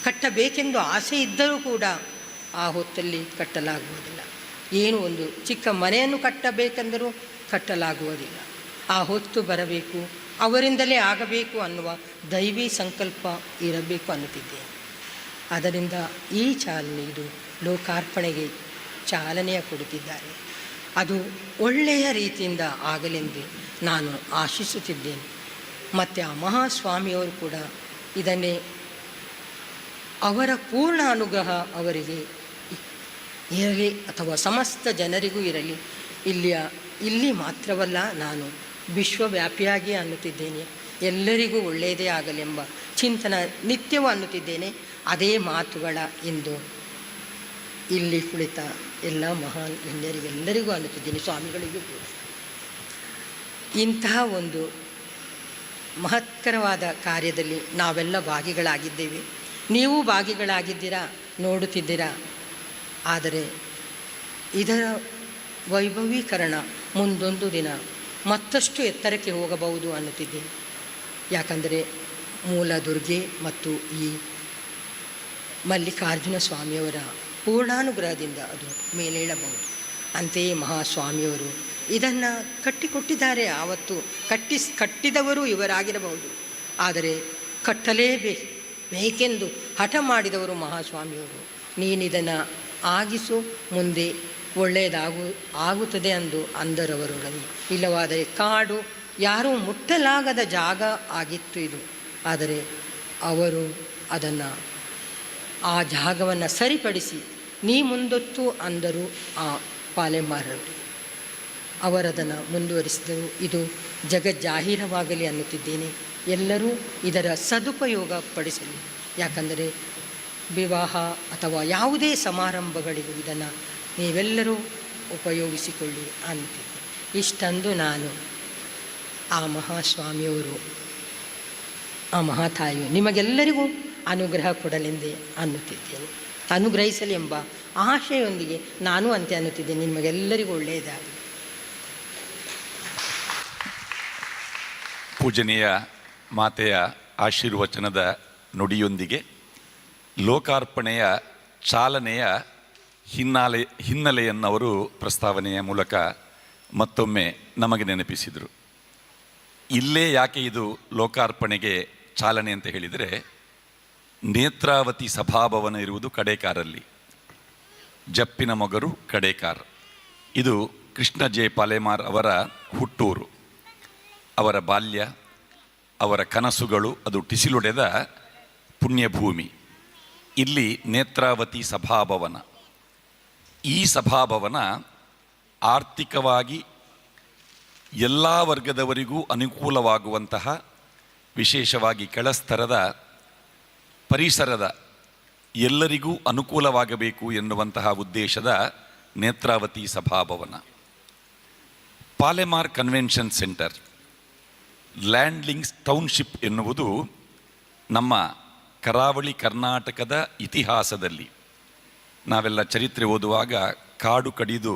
ಕಟ್ಟಬೇಕೆಂದು ಆಸೆ ಇದ್ದರೂ ಕೂಡ ಆ ಹೊತ್ತಲ್ಲಿ ಕಟ್ಟಲಾಗುವುದಿಲ್ಲ. ಏನು ಒಂದು ಚಿಕ್ಕ ಮನೆಯನ್ನು ಕಟ್ಟಬೇಕೆಂದರೂ ಕಟ್ಟಲಾಗುವುದಿಲ್ಲ. ಆ ಹೊತ್ತು ಬರಬೇಕು, ಅವರಿಂದಲೇ ಆಗಬೇಕು ಅನ್ನುವ ದೈವಿ ಸಂಕಲ್ಪ ಇರಬೇಕು ಅನ್ನುತ್ತಿದ್ದೇನೆ. ಅದರಿಂದ ಈ ಚಾಲನೆ, ಇದು ಲೋಕಾರ್ಪಣೆಗೆ ಚಾಲನೆಯ ಕೊಡುತ್ತಿದ್ದಾರೆ. ಅದು ಒಳ್ಳೆಯ ರೀತಿಯಿಂದ ಆಗಲೆಂದು ನಾನು ಆಶಿಸುತ್ತಿದ್ದೇನೆ. ಮತ್ತು ಆ ಮಹಾಸ್ವಾಮಿಯವರು ಕೂಡ ಇದನ್ನೇ, ಅವರ ಪೂರ್ಣ ಅನುಗ್ರಹ ಅವರಿಗೆ ಇರಲಿ ಅಥವಾ ಸಮಸ್ತ ಜನರಿಗೂ ಇರಲಿ. ಇಲ್ಲಿ ಮಾತ್ರವಲ್ಲ, ನಾನು ವಿಶ್ವವ್ಯಾಪಿಯಾಗಿ ಅನ್ನುತ್ತಿದ್ದೇನೆ, ಎಲ್ಲರಿಗೂ ಒಳ್ಳೆಯದೇ ಆಗಲೆಂಬ ಚಿಂತನ ನಿತ್ಯವೂ ಅನ್ನುತ್ತಿದ್ದೇನೆ. ಅದೇ ಮಾತುಗಳ ಇಂದು ಇಲ್ಲಿ ಕುಳಿತ ಎಲ್ಲ ಮಹಾನ್ ಗಣ್ಯರಿಗೆಲ್ಲರಿಗೂ ಅನ್ನುತ್ತಿದ್ದೇನೆ, ಸ್ವಾಮಿಗಳಿಗೂ ಕೂಡ. ಇಂತಹ ಒಂದು ಮಹತ್ಕರವಾದ ಕಾರ್ಯದಲ್ಲಿ ನಾವೆಲ್ಲ ಭಾಗಿಗಳಾಗಿದ್ದೇವೆ. ನೀವು ಭಾಗಿಗಳಾಗಿದ್ದೀರಾ, ನೋಡುತ್ತಿದ್ದೀರಾ. ಆದರೆ ಇದರ ವೈಭವೀಕರಣ ಮುಂದೊಂದು ದಿನ ಮತ್ತಷ್ಟು ಎತ್ತರಕ್ಕೆ ಹೋಗಬಹುದು ಅನ್ನುತ್ತಿದ್ದೇನೆ. ಯಾಕಂದರೆ ಮೂಲ ದುರ್ಗೆ ಮತ್ತು ಈ ಮಲ್ಲಿಕಾರ್ಜುನ ಸ್ವಾಮಿಯವರ ಪೂರ್ಣಾನುಗ್ರಹದಿಂದ ಅದು ಮೇಲೇಳಬಹುದು. ಅಂತೆಯೇ ಮಹಾಸ್ವಾಮಿಯವರು ಇದನ್ನು ಕಟ್ಟಿಕೊಟ್ಟಿದ್ದಾರೆ. ಆವತ್ತು ಕಟ್ಟಿದವರು ಇವರಾಗಿರಬಹುದು, ಆದರೆ ಕಟ್ಟಲೇಬೇಕೆಂದು ಹಠ ಮಾಡಿದವರು ಮಹಾಸ್ವಾಮಿಯವರು. ನೀನಿದನ್ನು ಆಗಿಸು, ಮುಂದೆ ಆಗುತ್ತದೆ ಅಂದರವರೊಳಗೆ. ಇಲ್ಲವಾದರೆ ಕಾಡು, ಯಾರೂ ಮುಟ್ಟಲಾಗದ ಜಾಗ ಆಗಿತ್ತು ಇದು. ಆದರೆ ಅವರು ಅದನ್ನು, ಆ ಜಾಗವನ್ನು ಸರಿಪಡಿಸಿ ನೀ ಮುಂದೊತ್ತು ಅಂದರು ಆ ಪಾಲೆಮಾರರು. ಅವರದನ್ನು ಮುಂದುವರಿಸಿದರು. ಇದು ಜಗಜ್ಜಾಹೀರವಾಗಲಿ ಅನ್ನುತ್ತಿದ್ದೇನೆ. ಎಲ್ಲರೂ ಇದರ ಸದುಪಯೋಗ ಪಡಿಸಲಿ. ಯಾಕಂದರೆ ವಿವಾಹ ಅಥವಾ ಯಾವುದೇ ಸಮಾರಂಭಗಳಿಗೂ ಇದನ್ನು ನೀವೆಲ್ಲರೂ ಉಪಯೋಗಿಸಿಕೊಳ್ಳಿ ಅಂತಿದ್ದೆ. ಇಷ್ಟಂದು ನಾನು ಆ ಮಹಾಸ್ವಾಮಿಯವರು, ಆ ಮಹಾತಾಯಿಯು ನಿಮಗೆಲ್ಲರಿಗೂ ಅನುಗ್ರಹ ಕೊಡಲೆಂದೇ ಅನ್ನುತ್ತಿದ್ದೇನೆ. ಅನುಗ್ರಹಿಸಲಿ ಎಂಬ ಆಶೆಯೊಂದಿಗೆ ನಾನು ಅಂತೆ ಅನ್ನುತ್ತಿದ್ದೇನೆ. ನಿಮಗೆಲ್ಲರಿಗೂ ಒಳ್ಳೆಯದಾಗಲಿ. ಪೂಜನೀಯ ಮಾತೆಯ ಆಶೀರ್ವಚನದ ನುಡಿಯೊಂದಿಗೆ ಲೋಕಾರ್ಪಣೆಯ ಚಾಲನೆಯ ಹಿನ್ನೆಲೆಯನ್ನವರು ಪ್ರಸ್ತಾವನೆಯ ಮೂಲಕ ಮತ್ತೊಮ್ಮೆ ನಮಗೆ ನೆನಪಿಸಿದರು. ಇಲ್ಲೇ ಯಾಕೆ ಇದು ಲೋಕಾರ್ಪಣೆಗೆ ಚಾಲನೆ ಅಂತ ಹೇಳಿದರೆ, ನೇತ್ರಾವತಿ ಸಭಾಭವನ ಇರುವುದು ಕಡೇಕಾರಲ್ಲಿ, ಜಪ್ಪಿನ ಮೊಗರು ಕಡೇಕಾರ್. ಇದು ಕೃಷ್ಣ ಜೆ ಪಾಲೆಮಾರ್ ಅವರ ಹುಟ್ಟೂರು. ಅವರ ಬಾಲ್ಯ, ಅವರ ಕನಸುಗಳು ಅದು ಟಿಸಿಲೊಡೆದ ಪುಣ್ಯಭೂಮಿ. ಇಲ್ಲಿ ನೇತ್ರಾವತಿ ಸಭಾಭವನ. ಈ ಸಭಾಭವನ ಆರ್ಥಿಕವಾಗಿ ಎಲ್ಲ ವರ್ಗದವರಿಗೂ ಅನುಕೂಲವಾಗುವಂತಹ, ವಿಶೇಷವಾಗಿ ಕೆಳಸ್ತರದ ಪರಿಸರದ ಎಲ್ಲರಿಗೂ ಅನುಕೂಲವಾಗಬೇಕು ಎನ್ನುವಂತಹ ಉದ್ದೇಶದ ನೇತ್ರಾವತಿ ಸಭಾಭವನ. Palemar convention centre, Landlinks township ಎನ್ನುವುದು ನಮ್ಮ ಕರಾವಳಿ ಕರ್ನಾಟಕದ ಇತಿಹಾಸದಲ್ಲಿ ನಾವೆಲ್ಲ ಚರಿತ್ರೆ ಓದುವಾಗ ಕಾಡು ಕಡಿದು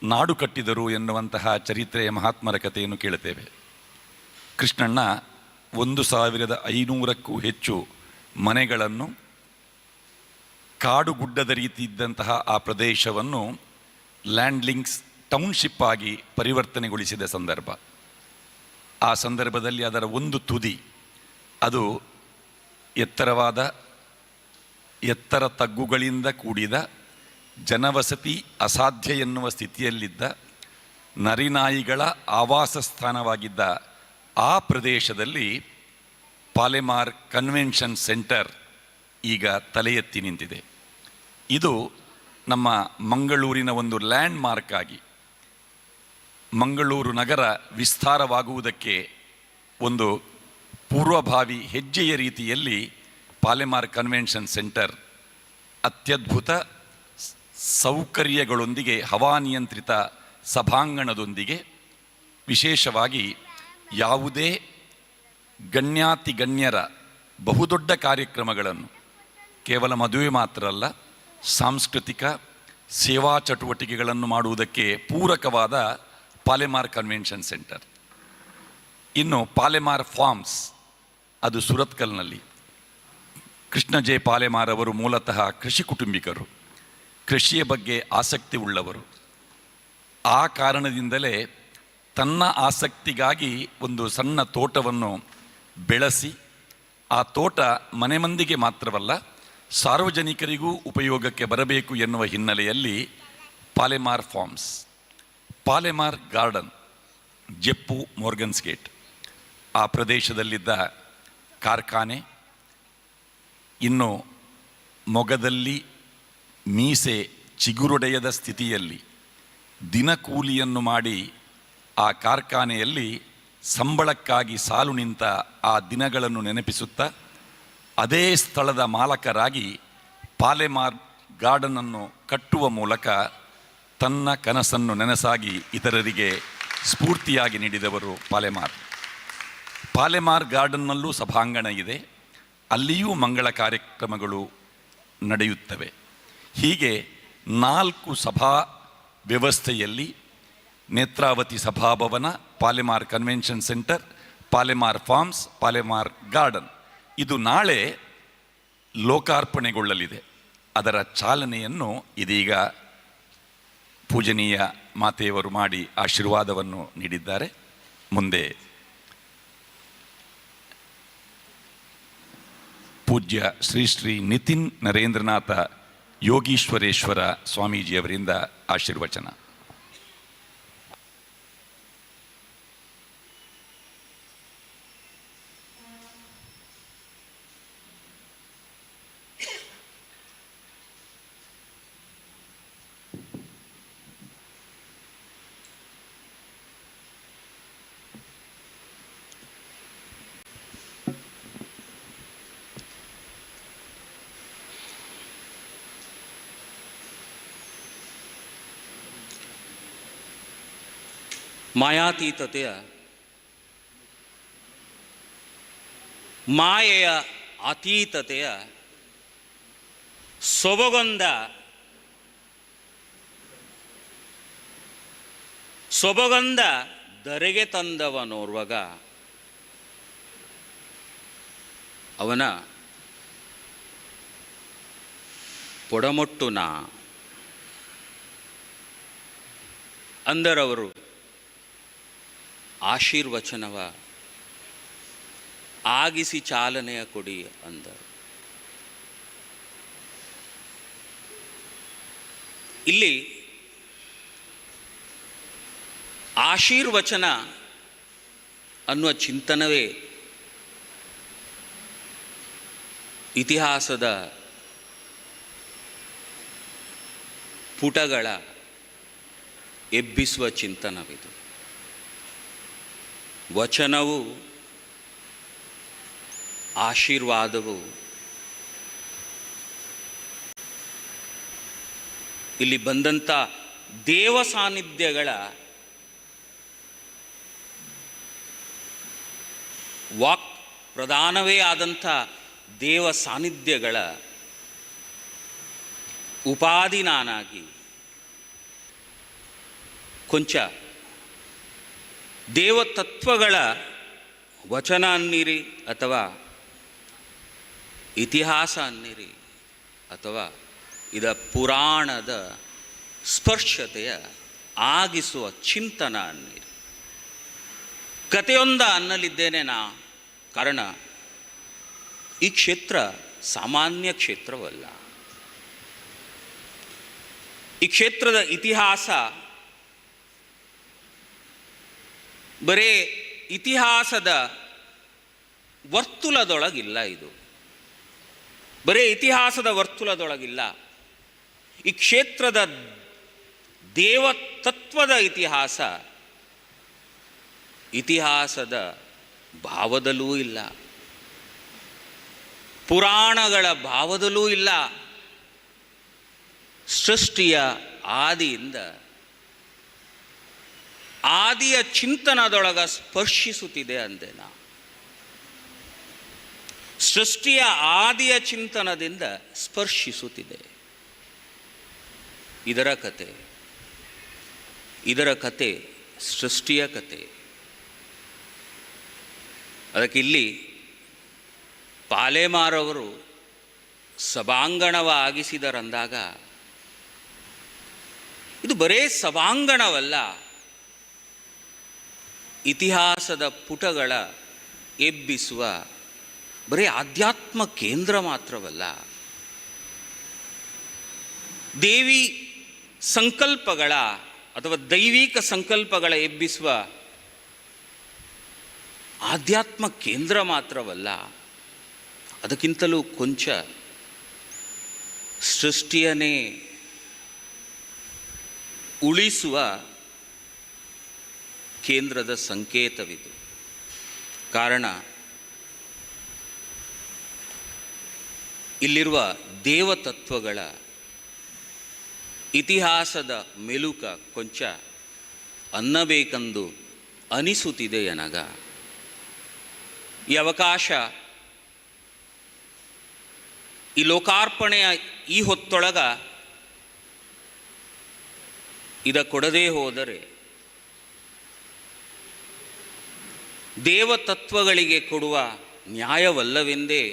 ನಾಡು ಕಟ್ಟಿದರು ಎನ್ನುವಂತಹ ಚರಿತ್ರೆಯ ಮಹಾತ್ಮರ ಕಥೆಯನ್ನು ಕೇಳುತ್ತೇವೆ. ಕೃಷ್ಣಣ್ಣ 1500ಕ್ಕೂ ಹೆಚ್ಚು ಮನೆಗಳನ್ನು, ಕಾಡು ಗುಡ್ಡದ ರೀತಿ ಇದ್ದಂತಹ ಆ ಪ್ರದೇಶವನ್ನು ಲ್ಯಾಂಡ್ಲಿಂಗ್ಸ್ ಟೌನ್ಶಿಪ್ ಆಗಿ ಪರಿವರ್ತನೆಗೊಳಿಸಿದ ಸಂದರ್ಭ. ಆ ಸಂದರ್ಭದಲ್ಲಿ ಅದರ ಒಂದು ತುದಿ ಅದು ಎತ್ತರ ತಗ್ಗುಗಳಿಂದ ಕೂಡಿದ, ಜನವಸತಿ ಅಸಾಧ್ಯ ಎನ್ನುವ ಸ್ಥಿತಿಯಲ್ಲಿದ್ದ, ನರಿನಾಯಿಗಳ ಆವಾಸ ಸ್ಥಾನವಾಗಿದ್ದ ಆ ಪ್ರದೇಶದಲ್ಲಿ ಪಾಲೆಮಾರ್ ಕನ್ವೆನ್ಷನ್ ಸೆಂಟರ್ ಈಗ ತಲೆ ಎತ್ತಿ ನಿಂತಿದೆ. ಇದು ನಮ್ಮ ಮಂಗಳೂರಿನ ಒಂದು ಲ್ಯಾಂಡ್ ಮಾರ್ಕ್ ಆಗಿ, ಮಂಗಳೂರು ನಗರ ವಿಸ್ತಾರವಾಗುವುದಕ್ಕೆ ಒಂದು ಪೂರ್ವಭಾವಿ ಹೆಜ್ಜೆಯ ರೀತಿಯಲ್ಲಿ ಪಾಲೆಮಾರ್ ಕನ್ವೆನ್ಷನ್ ಸೆಂಟರ್ ಅತ್ಯದ್ಭುತ ಸೌಕರ್ಯಗಳೊಂದಿಗೆ, ಹವಾನಿಯಂತ್ರಿತ ಸಭಾಂಗಣದೊಂದಿಗೆ, ವಿಶೇಷವಾಗಿ ಯಾವುದೇ ಗಣ್ಯಾತಿಗಣ್ಯರ ಬಹುದೊಡ್ಡ ಕಾರ್ಯಕ್ರಮಗಳನ್ನು, ಕೇವಲ ಮದುವೆ ಮಾತ್ರ ಅಲ್ಲ, ಸಾಂಸ್ಕೃತಿಕ ಸೇವಾ ಚಟುವಟಿಕೆಗಳನ್ನು ಮಾಡುವುದಕ್ಕೆ ಪೂರಕವಾದ ಪಾಲೆಮಾರ್ ಕನ್ವೆನ್ಷನ್ ಸೆಂಟರ್. ಇನ್ನು ಪಾಲೆಮಾರ್ ಫಾರ್ಮ್ಸ್, ಅದು ಸುರತ್ಕಲ್ನಲ್ಲಿ. ಕೃಷ್ಣ ಜೆ ಪಾಲೆಮಾರ್ ಅವರು ಮೂಲತಃ ಕೃಷಿ ಕುಟುಂಬಿಕರು, ಕೃಷಿಯ ಬಗ್ಗೆ ಆಸಕ್ತಿ ಉಳ್ಳವರು. ಆ ಕಾರಣದಿಂದಲೇ ತನ್ನ ಆಸಕ್ತಿಗಾಗಿ ಒಂದು ಸಣ್ಣ ತೋಟವನ್ನು ಬೆಳೆಸಿ, ಆ ತೋಟ ಮನೆ ಮಂದಿಗೆ ಮಾತ್ರವಲ್ಲ ಸಾರ್ವಜನಿಕರಿಗೂ ಉಪಯೋಗಕ್ಕೆ ಬರಬೇಕು ಎನ್ನುವ ಹಿನ್ನೆಲೆಯಲ್ಲಿ Palemar farms, Palemar garden, Jeppu Morgan's gate, ಆ ಪ್ರದೇಶದಲ್ಲಿದ್ದ ಕಾರ್ಖಾನೆ, ಇನ್ನು ಮೊಗದಲ್ಲಿ ಮೀಸೆ ಚಿಗುರೊಡೆಯದ ಸ್ಥಿತಿಯಲ್ಲಿ ದಿನಕೂಲಿಯನ್ನು ಮಾಡಿ ಆ ಕಾರ್ಖಾನೆಯಲ್ಲಿ ಸಂಬಳಕ್ಕಾಗಿ ಸಾಲು ನಿಂತ ಆ ದಿನಗಳನ್ನು ನೆನಪಿಸುತ್ತಾ, ಅದೇ ಸ್ಥಳದ ಮಾಲಕರಾಗಿ ಪಾಲೆಮಾರ್ ಗಾರ್ಡನನ್ನು ಕಟ್ಟುವ ಮೂಲಕ ತನ್ನ ಕನಸನ್ನು ನನಸಾಗಿ ಇತರರಿಗೆ ಸ್ಫೂರ್ತಿಯಾಗಿ ನೀಡಿದವರು ಪಾಲೆಮಾರ್. ಪಾಲೆಮಾರ್ ಗಾರ್ಡನ್ನಲ್ಲೂ ಸಭಾಂಗಣ ಇದೆ, ಅಲ್ಲಿಯೂ ಮಂಗಳ ಕಾರ್ಯಕ್ರಮಗಳು ನಡೆಯುತ್ತವೆ. ಹೀಗೆ 4 ಸಭಾ ವ್ಯವಸ್ಥೆಯಲ್ಲಿ ನೇತ್ರಾವತಿ ಸಭಾಭವನ, Palemar convention centre, Palemar farms, Palemar garden ಇದು ನಾಳೆ ಲೋಕಾರ್ಪಣೆಗೊಳ್ಳಲಿದೆ. ಅದರ ಚಾಲನೆಯನ್ನು ಇದೀಗ ಪೂಜನೀಯ ಮಾತೆಯವರು ಮಾಡಿ ಆಶೀರ್ವಾದವನ್ನು ನೀಡಿದ್ದಾರೆ. ಮುಂದೆ ಪೂಜ್ಯ ಶ್ರೀ ಶ್ರೀ ನಿತಿನ್ ನರೇಂದ್ರನಾಥ ಯೋಗೀಶ್ವರೇಶ್ವರ ಸ್ವಾಮೀಜಿಯವರಿಂದ ಆಶೀರ್ವಚನ. ಮಾಯಾತೀತತೆಯ, ಮಾಯೆಯ ಅತೀತತೆಯ ಸೊಬಗಂದ ಧರೆಗೆ ತಂದವನೋರ್ವಗ ಅವನ ಪೊಡಮೊಟ್ಟುನ ಅಂದರವರು ಆಶೀರ್ವಚನವ ಆಗಿಸಿ ಚಾಲನೆಯ ಕೊಡಿ ಅಂದರು. ಇಲ್ಲಿ ಆಶೀರ್ವಚನ ಅನ್ನುವ ಚಿಂತನವೇ ಇತಿಹಾಸದ ಪುಟಗಳ ಎಬ್ಬಿಸುವ ಚಿಂತನವಿದು. ವಚನವು ಆಶೀರ್ವಾದವು ಇಲ್ಲಿ ಬಂದಂಥ ದೇವ ಸಾನ್ನಿಧ್ಯಗಳ ವಾಕ್ ಪ್ರಧಾನವೇ ಆದಂಥ ದೇವ ಸಾನ್ನಿಧ್ಯಗಳ ಉಪಾಧಿ ನಾನಾಗಿ ಕೊಂಚ ದೇವತತ್ವಗಳ ವಚನ ಅನ್ನಿರಿ ಅಥವಾ ಇತಿಹಾಸ ಅನ್ನಿರಿ ಅಥವಾ ಇದ ಪುರಾಣದ ಸ್ಪರ್ಶತೆಯ ಆಗಿಸುವ ಚಿಂತನ ಅನ್ನಿರಿ. ಕಥೆಯೊಂದ ಅನ್ನಲಿದ್ದೇನೆ ನಾ. ಕಾರಣ ಈ ಕ್ಷೇತ್ರ ಸಾಮಾನ್ಯ ಕ್ಷೇತ್ರವಲ್ಲ. ಈ ಕ್ಷೇತ್ರದ ಇತಿಹಾಸ ಬರೇ ಇತಿಹಾಸದ ವರ್ತುಲದೊಳಗಿಲ್ಲ. ಇದು ಬರೇ ಇತಿಹಾಸದ ವರ್ತುಲದೊಳಗಿಲ್ಲ. ಈ ಕ್ಷೇತ್ರದ ದೇವತತ್ವದ ಇತಿಹಾಸದ ಭಾವದಲ್ಲೂ ಇಲ್ಲ, ಪುರಾಣಗಳ ಭಾವದಲ್ಲೂ ಇಲ್ಲ. ಸೃಷ್ಟಿಯ ಆದಿಯಿಂದ ಆದಿಯ ಚಿಂತನದೊಳಗ ಸ್ಪರ್ಶಿಸುತ್ತಿದೆ ಅಂದೆ ನಾ. ಸೃಷ್ಟಿಯ ಆದಿಯ ಚಿಂತನದಿಂದ ಸ್ಪರ್ಶಿಸುತ್ತಿದೆ. ಇದರ ಕತೆ ಸೃಷ್ಟಿಯ ಕತೆ. ಅದಕ್ಕೆ ಇಲ್ಲಿ ಪಾಲೇಮಾರವರು ಸಭಾಂಗಣವ ಆಗಿಸಿದರಂದಾಗ ಇದು ಬರೇ ಸಭಾಂಗಣವಲ್ಲ, ಇತಿಹಾಸದ ಪುಟಗಳ ಎಬ್ಬಿಸುವ ಬರೀ ಆಧ್ಯಾತ್ಮ ಕೇಂದ್ರ ಮಾತ್ರವಲ್ಲ, ದೇವಿ ಸಂಕಲ್ಪಗಳ ಅಥವಾ ದೈವಿಕ ಸಂಕಲ್ಪಗಳ ಎಬ್ಬಿಸುವ ಆಧ್ಯಾತ್ಮ ಕೇಂದ್ರ ಮಾತ್ರವಲ್ಲ, ಅದಕ್ಕಿಂತಲೂ ಕೊಂಚ ಸೃಷ್ಟಿಯನ್ನೇ ಉಳಿಸುವ ಕೇಂದ್ರದ ಸಂಕೇತವಿದು. ಕಾರಣ ಇಲ್ಲಿರುವ ದೇವತತ್ವಗಳ ಇತಿಹಾಸದ ಮೆಲುಕ ಕೊಂಚ ಅನ್ನಬೇಕೆಂದು ಅನಿಸುತ್ತಿದೆ ನನಗ. ಈ ಅವಕಾಶ ಈ ಲೋಕಾರ್ಪಣೆಯ ಈ ಹೊತ್ತೊಳಗ ಇದ ಕೊಡದೇ ಹೋದರೆ ದೇವತತ್ವಗಳಿಗೆ ಕೊಡುವ ನ್ಯಾಯವಲ್ಲವೆಂದೇ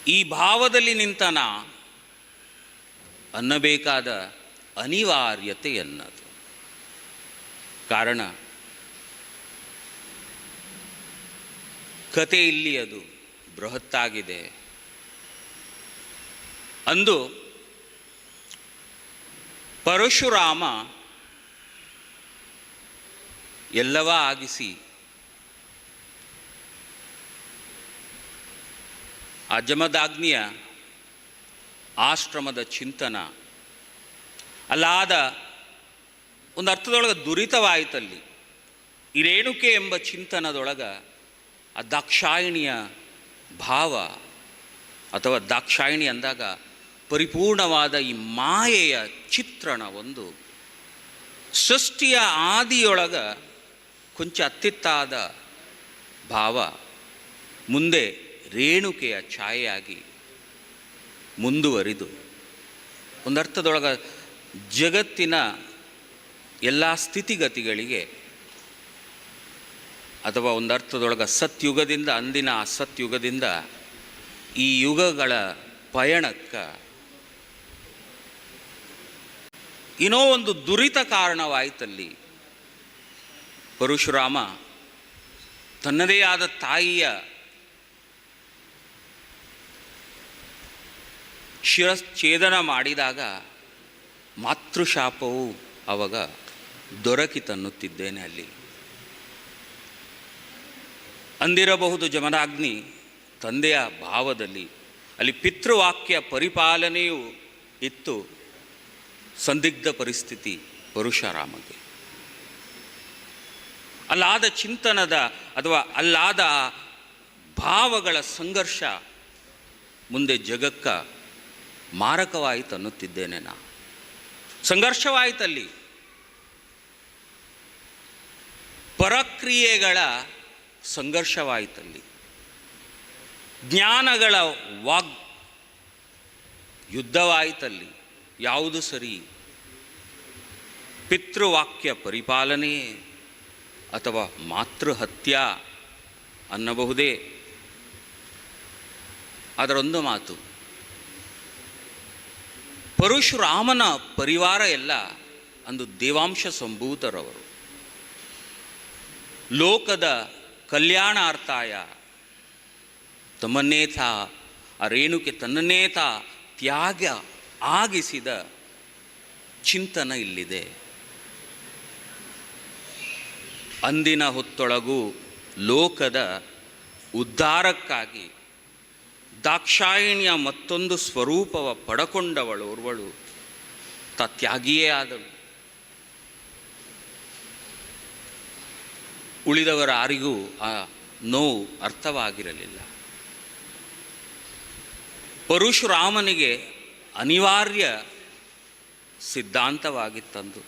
ಈ ಭಾವದಲ್ಲಿ ನಿಂತನ ಅನ್ನಬೇಕಾದ ಅನಿವಾರ್ಯತೆ ಎನ್ನದು. ಕಾರಣ ಕತೆ ಇಲ್ಲಿ ಅದು ಬೃಹತ್ತಾಗಿದೆ. ಅಂದು ಪರಶುರಾಮ ಎಲ್ಲವ ಆಗಿಸಿ ಆ ಜಮದಾಗ್ನಿಯ ಆಶ್ರಮದ ಚಿಂತನ ಅಲ್ಲಾದ ಒಂದು ಅರ್ಥದೊಳಗೆ ದುರಿತವಾಯಿತಲ್ಲಿ. ಈ ರೇಣುಕೆ ಎಂಬ ಚಿಂತನದೊಳಗ ಆ ದಾಕ್ಷಾಯಿಣಿಯ ಭಾವ ಅಥವಾ ದಾಕ್ಷಾಯಿಣಿ ಅಂದಾಗ ಪರಿಪೂರ್ಣವಾದ ಈ ಮಾಯೆಯ ಚಿತ್ರಣ ಒಂದು ಸೃಷ್ಟಿಯ ಆದಿಯೊಳಗ ಕೊಂಚ ಅತ್ತಿತ್ತಾದ ಭಾವ ಮುಂದೆ ರೇಣುಕೆಯ ಛಾಯೆಯಾಗಿ ಮುಂದುವರಿದು ಒಂದರ್ಥದೊಳಗ ಜಗತ್ತಿನ ಎಲ್ಲ ಸ್ಥಿತಿಗತಿಗಳಿಗೆ ಅಥವಾ ಒಂದರ್ಥದೊಳಗ ಸತ್ಯುಗದಿಂದ ಅಂದಿನ ಅಸತ್ಯುಗದಿಂದ ಈ ಯುಗಗಳ ಪಯಣಕ್ಕೆ ಏನೋ ಒಂದು ದುರಿತ ಕಾರಣವಾಯಿತಲ್ಲಿ. ಪರಶುರಾಮ ತನ್ನದೇ ಆದ ತಾಯಿಯ ಶಿರಚ್ಛೇದನ ಮಾಡಿದಾಗ ಮಾತೃಶಾಪವು ಅವಾಗ ದೊರಕಿತನ್ನುತ್ತಿದ್ದೇನೆ. ಅಲ್ಲಿ ಅಂದಿರಬಹುದು ಜಮದಾಗ್ನಿ ತಂದೆಯ ಭಾವದಲ್ಲಿ, ಅಲ್ಲಿ ಪಿತೃವಾಕ್ಯ ಪರಿಪಾಲನೆಯೂ ಇತ್ತು. ಸಂದಿಗ್ಧ ಪರಿಸ್ಥಿತಿ ಪರಶುರಾಮಗೆ. ಅಲ್ಲಾದ ಚಿಂತನದ ಅಥವಾ ಅಲ್ಲಾದ ಭಾವಗಳ ಸಂಘರ್ಷ ಮುಂದೆ ಜಗಕ್ಕ ಮಾರಕವಾಯಿತು ಅನ್ನುತ್ತಿದ್ದೇನೆ ನಾ. ಸಂಘರ್ಷವಾಯಿತಲ್ಲಿ. ಪರಕ್ರಿಯೆಗಳ ಸಂಘರ್ಷವಾಯಿತಲ್ಲಿ. ಜ್ಞಾನಗಳ ವಾಗ್ ಯುದ್ಧವಾಯಿತಲ್ಲಿ. ಯಾವುದು ಸರಿ? ಪಿತೃವಾಕ್ಯ ಪರಿಪಾಲನೆ ಅಥವಾ ಮಾತೃಹತ್ಯ ಅನ್ನಬಹುದೇ? ಅದರೊಂದು ಮಾತು, ಪರಶುರಾಮನ ಪರಿವಾರ ಎಲ್ಲ ಅಂದು ದೇವಾಂಶ ಸಂಭೂತರವರು. ಲೋಕದ ಕಲ್ಯಾಣಾರ್ಥಾಯ ತಮ್ಮನ್ನೇ ತಾ ಆ ರೇಣುಕೆ ತನ್ನನ್ನೇ ತಾ ತ್ಯಾಗ ಆಗಿಸಿದ ಚಿಂತನ ಇಲ್ಲಿದೆ. ಅಂದಿನ ಹೊತ್ತೊಳಗೂ ಲೋಕದ ಉದ್ಧಾರಕ್ಕಾಗಿ ದಾಕ್ಷಾಯಿಣಿಯ ಮತ್ತೊಂದು ಸ್ವರೂಪವ ಪಡಕೊಂಡವಳು ತ್ಯಾಗಿಯೇ ಆದಳು. ಉಳಿದವರ ಯಾರಿಗೂ ಆ ನೋವು ಅರ್ಥವಾಗಿರಲಿಲ್ಲ. ಪರಶುರಾಮನಿಗೆ ಅನಿವಾರ್ಯ ಸಿದ್ಧಾಂತವಾಗಿತ್ತಂದು.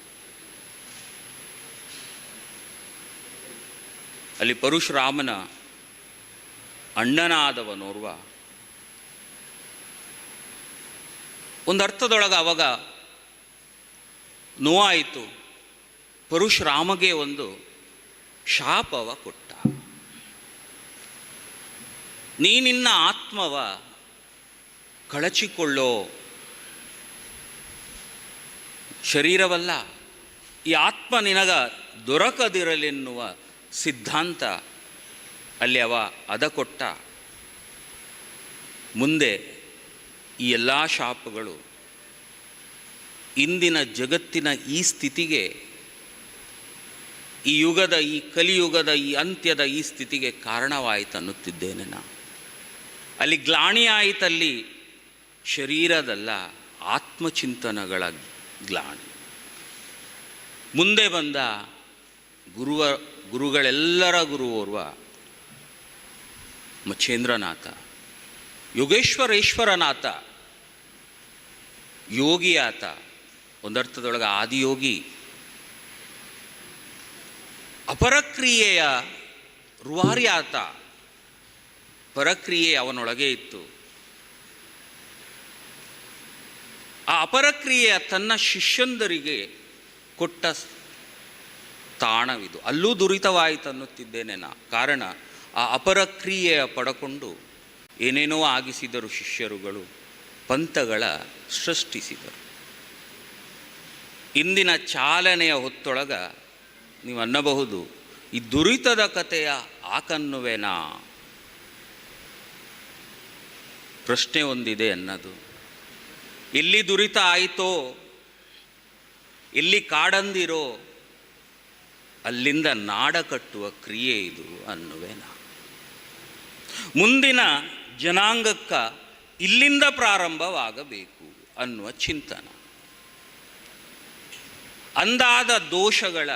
ಅಲ್ಲಿ ಪರಶುರಾಮನ ಅಣ್ಣನಾದವನೋರ್ವ ಒಂದರ್ಥದೊಳಗೆ ಅವಾಗ ನೋವಾಯಿತು. ಪರಶುರಾಮಗೆ ಒಂದು ಶಾಪವ ಕೊಟ್ಟ. ನೀನಿನ್ನ ಆತ್ಮವ ಕಳಚಿಕೊಳ್ಳೋ, ಶರೀರವಲ್ಲ, ಈ ಆತ್ಮ ನಿನಗ ದೊರಕದಿರಲೆನ್ನುವ ಸಿದ್ಧಾಂತ ಅಲ್ಲಿ ಅದ ಕೊಟ್ಟ. ಮುಂದೆ ಈ ಎಲ್ಲ ಶಾಪಗಳು ಇಂದಿನ ಜಗತ್ತಿನ ಈ ಸ್ಥಿತಿಗೆ, ಈ ಯುಗದ, ಈ ಕಲಿಯುಗದ, ಈ ಅಂತ್ಯದ ಈ ಸ್ಥಿತಿಗೆ ಕಾರಣವಾಯಿತು ಅನ್ನುತ್ತಿದ್ದೇನೆ ನಾ. ಅಲ್ಲಿ ಗ್ಲಾಣಿ ಆಯಿತಲ್ಲಿ ಶರೀರದಲ್ಲ, ಆತ್ಮಚಿಂತನಗಳ ಗ್ಲಾಣಿ. ಮುಂದೆ ಬಂದ ಗುರುಗಳೆಲ್ಲರ ಗುರುವೋರ್ವ ಮಚ್ಛೇಂದ್ರನಾಥ, ಯೋಗೇಶ್ವರೇಶ್ವರನಾಥ, ಯೋಗಿಯಾತ, ಒಂದರ್ಥದೊಳಗೆ ಆದಿಯೋಗಿ. ಅಪರಕ್ರಿಯೆಯ ರುವಾರ್ಯಾತ, ಪರಕ್ರಿಯೆ ಅವನೊಳಗೆ ಇತ್ತು. ಆ ಅಪರಕ್ರಿಯೆಯ ತನ್ನ ಶಿಷ್ಯಂದರಿಗೆ ಕೊಟ್ಟ ತಾಣವಿದು. ಅಲ್ಲೂ ದುರಿತವಾಯಿತು ಅನ್ನುತ್ತಿದ್ದೇನೆ ನಾ. ಕಾರಣ ಆ ಅಪರಕ್ರಿಯೆಯ ಪಡಕೊಂಡು ಏನೇನೋ ಆಗಿಸಿದರು ಶಿಷ್ಯರುಗಳು, ಪಂಥಗಳ ಸೃಷ್ಟಿಸಿದರು. ಇಂದಿನ ಚಾಲನೆಯ ಹೊತ್ತೊಳಗ ನೀವು ಅನ್ನಬಹುದು, ಈ ದುರಿತದ ಕಥೆಯ ಆಕನ್ನುವೆನಾ? ಪ್ರಶ್ನೆ ಒಂದಿದೆ ಅನ್ನೋದು. ಎಲ್ಲಿ ದುರಿತ ಆಯಿತೋ, ಎಲ್ಲಿ ಕಾಡಂದಿರೋ, ಅಲ್ಲಿಂದ ನಾಡ ಕಟ್ಟುವ ಕ್ರಿಯೆ ಇದು ಅನ್ನುವೆನಾ? ಮುಂದಿನ ಜನಾಂಗಕ್ಕ ಇಲ್ಲಿಂದ ಪ್ರಾರಂಭವಾಗಬೇಕು ಅನ್ನುವ ಚಿಂತನ. ಅಂದಾದ ದೋಷಗಳ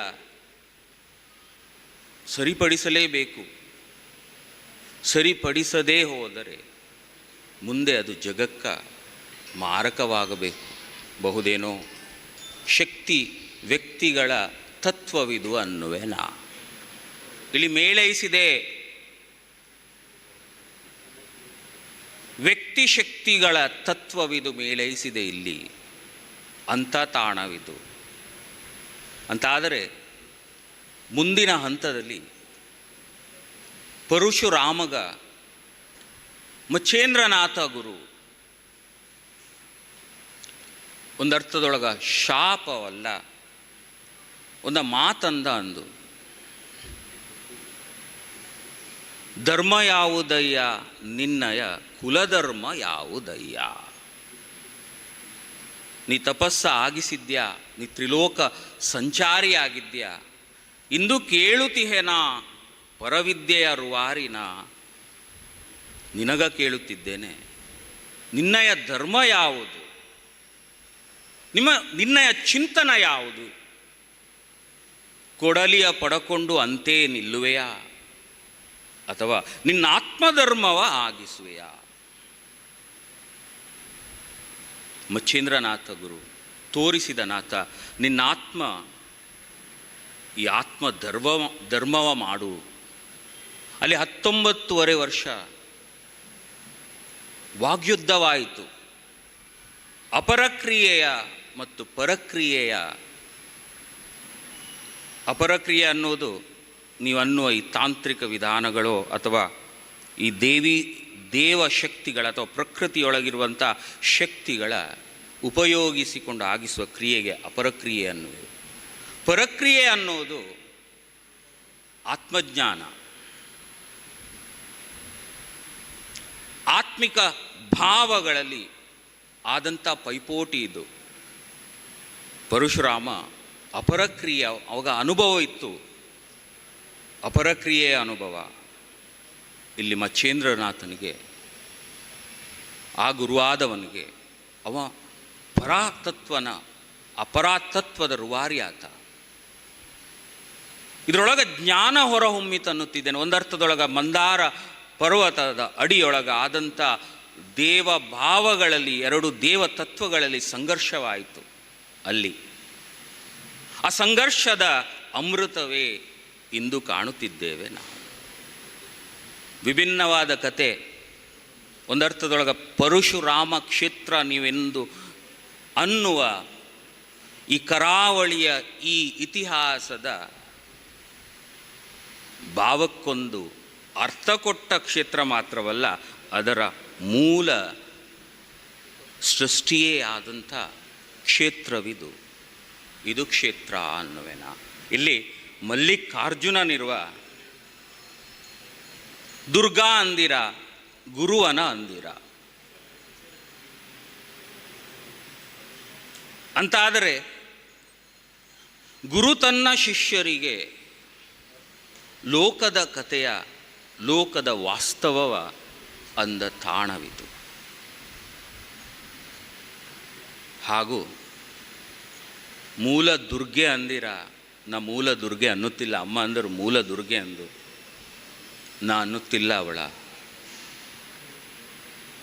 ಸರಿಪಡಿಸಲೇಬೇಕು. ಸರಿಪಡಿಸದೇ ಹೋದರೆ ಮುಂದೆ ಅದು ಜಗಕ್ಕ ಮಾರಕವಾಗಬೇಕು ಬಹುದೇನೋ. ಶಕ್ತಿ ವ್ಯಕ್ತಿಗಳ ತತ್ವವಿದು ಅನ್ನುವೆ ನಾ. ಇಲ್ಲಿ ಮೇಳೈಸಿದೆ ವ್ಯಕ್ತಿ ಶಕ್ತಿಗಳ ತತ್ವವಿದು ಮೇಳೈಸಿದೆ ಇಲ್ಲಿ ಅಂಥ ತಾಣವಿದು ಅಂತಾದರೆ ಮುಂದಿನ ಹಂತದಲ್ಲಿ ಪರಶುರಾಮಗ ಮಚ್ಚೇಂದ್ರನಾಥ ಗುರು ಒಂದರ್ಥದೊಳಗ ಶಾಪವಲ್ಲ, ಒಂದು ಮಾತಂದ ಅಂದು, ಧರ್ಮ ಯಾವುದಯ್ಯ ನಿನ್ನಯ ಕುಲಧರ್ಮ ಯಾವುದಯ್ಯ. ನೀ ತಪಸ್ಸ ಆಗಿಸಿದ್ಯಾ, ನೀ ತ್ರಿಲೋಕ ಸಂಚಾರಿಯಾಗಿದ್ಯಾ, ಇಂದು ಕೇಳುತ್ತಿಹೇನ ಪರವಿದ್ಯೆಯ ರುವಾರಿನ, ನಿನಗ ಕೇಳುತ್ತಿದ್ದೇನೆ, ನಿನ್ನಯ ಧರ್ಮ ಯಾವುದು, ನಿನ್ನಯ ಚಿಂತನ ಯಾವುದು, ಕೊಡಲಿಯ ಪಡಕೊಂಡು ಅಂತೇ ನಿಲ್ಲುವೆಯಾ ಅಥವಾ ನಿನ್ನ ಆತ್ಮಧರ್ಮವ ಆಗಿಸುವೆಯಾ. ಮಚ್ಚೇಂದ್ರನಾಥ ಗುರು ತೋರಿಸಿದ ನಾಥ, ನಿನ್ನ ಆತ್ಮ ಈ ಆತ್ಮ ಧರ್ಮವ ಮಾಡು. ಅಲ್ಲಿ 19 ವರ್ಷ ವಾಗ್ಯುದ್ಧವಾಯಿತು. ಅಪರಕ್ರಿಯೆಯ ಮತ್ತು ಪರಕ್ರಿಯೆಯ, ಅಪರಕ್ರಿಯೆ ಅನ್ನೋದು ನೀವು ಅನ್ನುವ ಈ ತಾಂತ್ರಿಕ ವಿಧಾನಗಳು ಅಥವಾ ಈ ದೇವ ಶಕ್ತಿಗಳ ಅಥವಾ ಪ್ರಕೃತಿಯೊಳಗಿರುವಂಥ ಶಕ್ತಿಗಳ ಉಪಯೋಗಿಸಿಕೊಂಡು ಆಗಿಸುವ ಕ್ರಿಯೆಗೆ ಅಪರಕ್ರಿಯೆ ಅನ್ನುವುದು. ಪರಕ್ರಿಯೆ ಅನ್ನೋದು ಆತ್ಮಜ್ಞಾನ, ಆತ್ಮಿಕ ಭಾವಗಳಲ್ಲಿ ಆದಂಥ ಪೈಪೋಟಿ ಇದು. ಪರಶುರಾಮ ಅಪರಕ್ರಿಯೆ ಅವಾಗ ಅನುಭವ ಇತ್ತು, ಅಪರಕ್ರಿಯೆಯ ಅನುಭವ. ಇಲ್ಲಿ ಮಚ್ಚೇಂದ್ರನಾಥನಿಗೆ, ಆ ಗುರುವಾದವನಿಗೆ ಅವ ಪರಾತತ್ವನ ಅಪರಾತತ್ವದ ರುವಾರಿ ಆತ. ಇದರೊಳಗೆ ಜ್ಞಾನ ಹೊರಹೊಮ್ಮಿತನ್ನುತ್ತಿದ್ದೇನೆ. ಒಂದರ್ಥದೊಳಗೆ ಮಂದಾರ ಪರ್ವತದ ಅಡಿಯೊಳಗೆ ಆದಂಥ ದೇವ ಭಾವಗಳಲ್ಲಿ, 2 ದೇವ ತತ್ವಗಳಲ್ಲಿ ಸಂಘರ್ಷವಾಯಿತು. ಅಲ್ಲಿ ಆ ಸಂಘರ್ಷದ ಅಮೃತವೇ ಇಂದು ಕಾಣುತ್ತಿದ್ದೇವೆ ನಾವು. ವಿಭಿನ್ನವಾದ ಕತೆ. ಒಂದರ್ಥದೊಳಗೆ ಪರಶುರಾಮ ಕ್ಷೇತ್ರ ನೀವೆಂದು ಅನ್ನುವ ಈ ಕರಾವಳಿಯ ಈ ಇತಿಹಾಸದ ಭಾವಕ್ಕೊಂದು ಅರ್ಥ ಕೊಟ್ಟ ಕ್ಷೇತ್ರ ಮಾತ್ರವಲ್ಲ, ಅದರ ಮೂಲ ಸೃಷ್ಟಿಯೇ ಆದಂಥ ಕ್ಷೇತ್ರವಿದು. ಇದು ಕ್ಷೇತ್ರ ಅನ್ನುವೆನ. ಇಲ್ಲಿ ಮಲ್ಲಿಕಾರ್ಜುನನಿರುವ ದುರ್ಗಾ ಅಂದಿರ, ಗುರುವನ ಅಂದಿರ ಅಂತಾದರೆ ಗುರು ತನ್ನ ಶಿಷ್ಯರಿಗೆ ಲೋಕದ ಕಥೆಯ, ಲೋಕದ ವಾಸ್ತವವ ಅಂದ ತಾಣವಿದು. ಹಾಗೂ ಮೂಲ ದುರ್ಗೆ ಅಂದಿರ, ನಾ ಮೂಲ ದುರ್ಗೆ ಅನ್ನುತ್ತಿಲ್ಲ. ಅಮ್ಮ ಅಂದರು ಮೂಲ ದುರ್ಗೆ ಅಂದು, ನಾ ಅನ್ನುತ್ತಿಲ್ಲ ಅವಳ.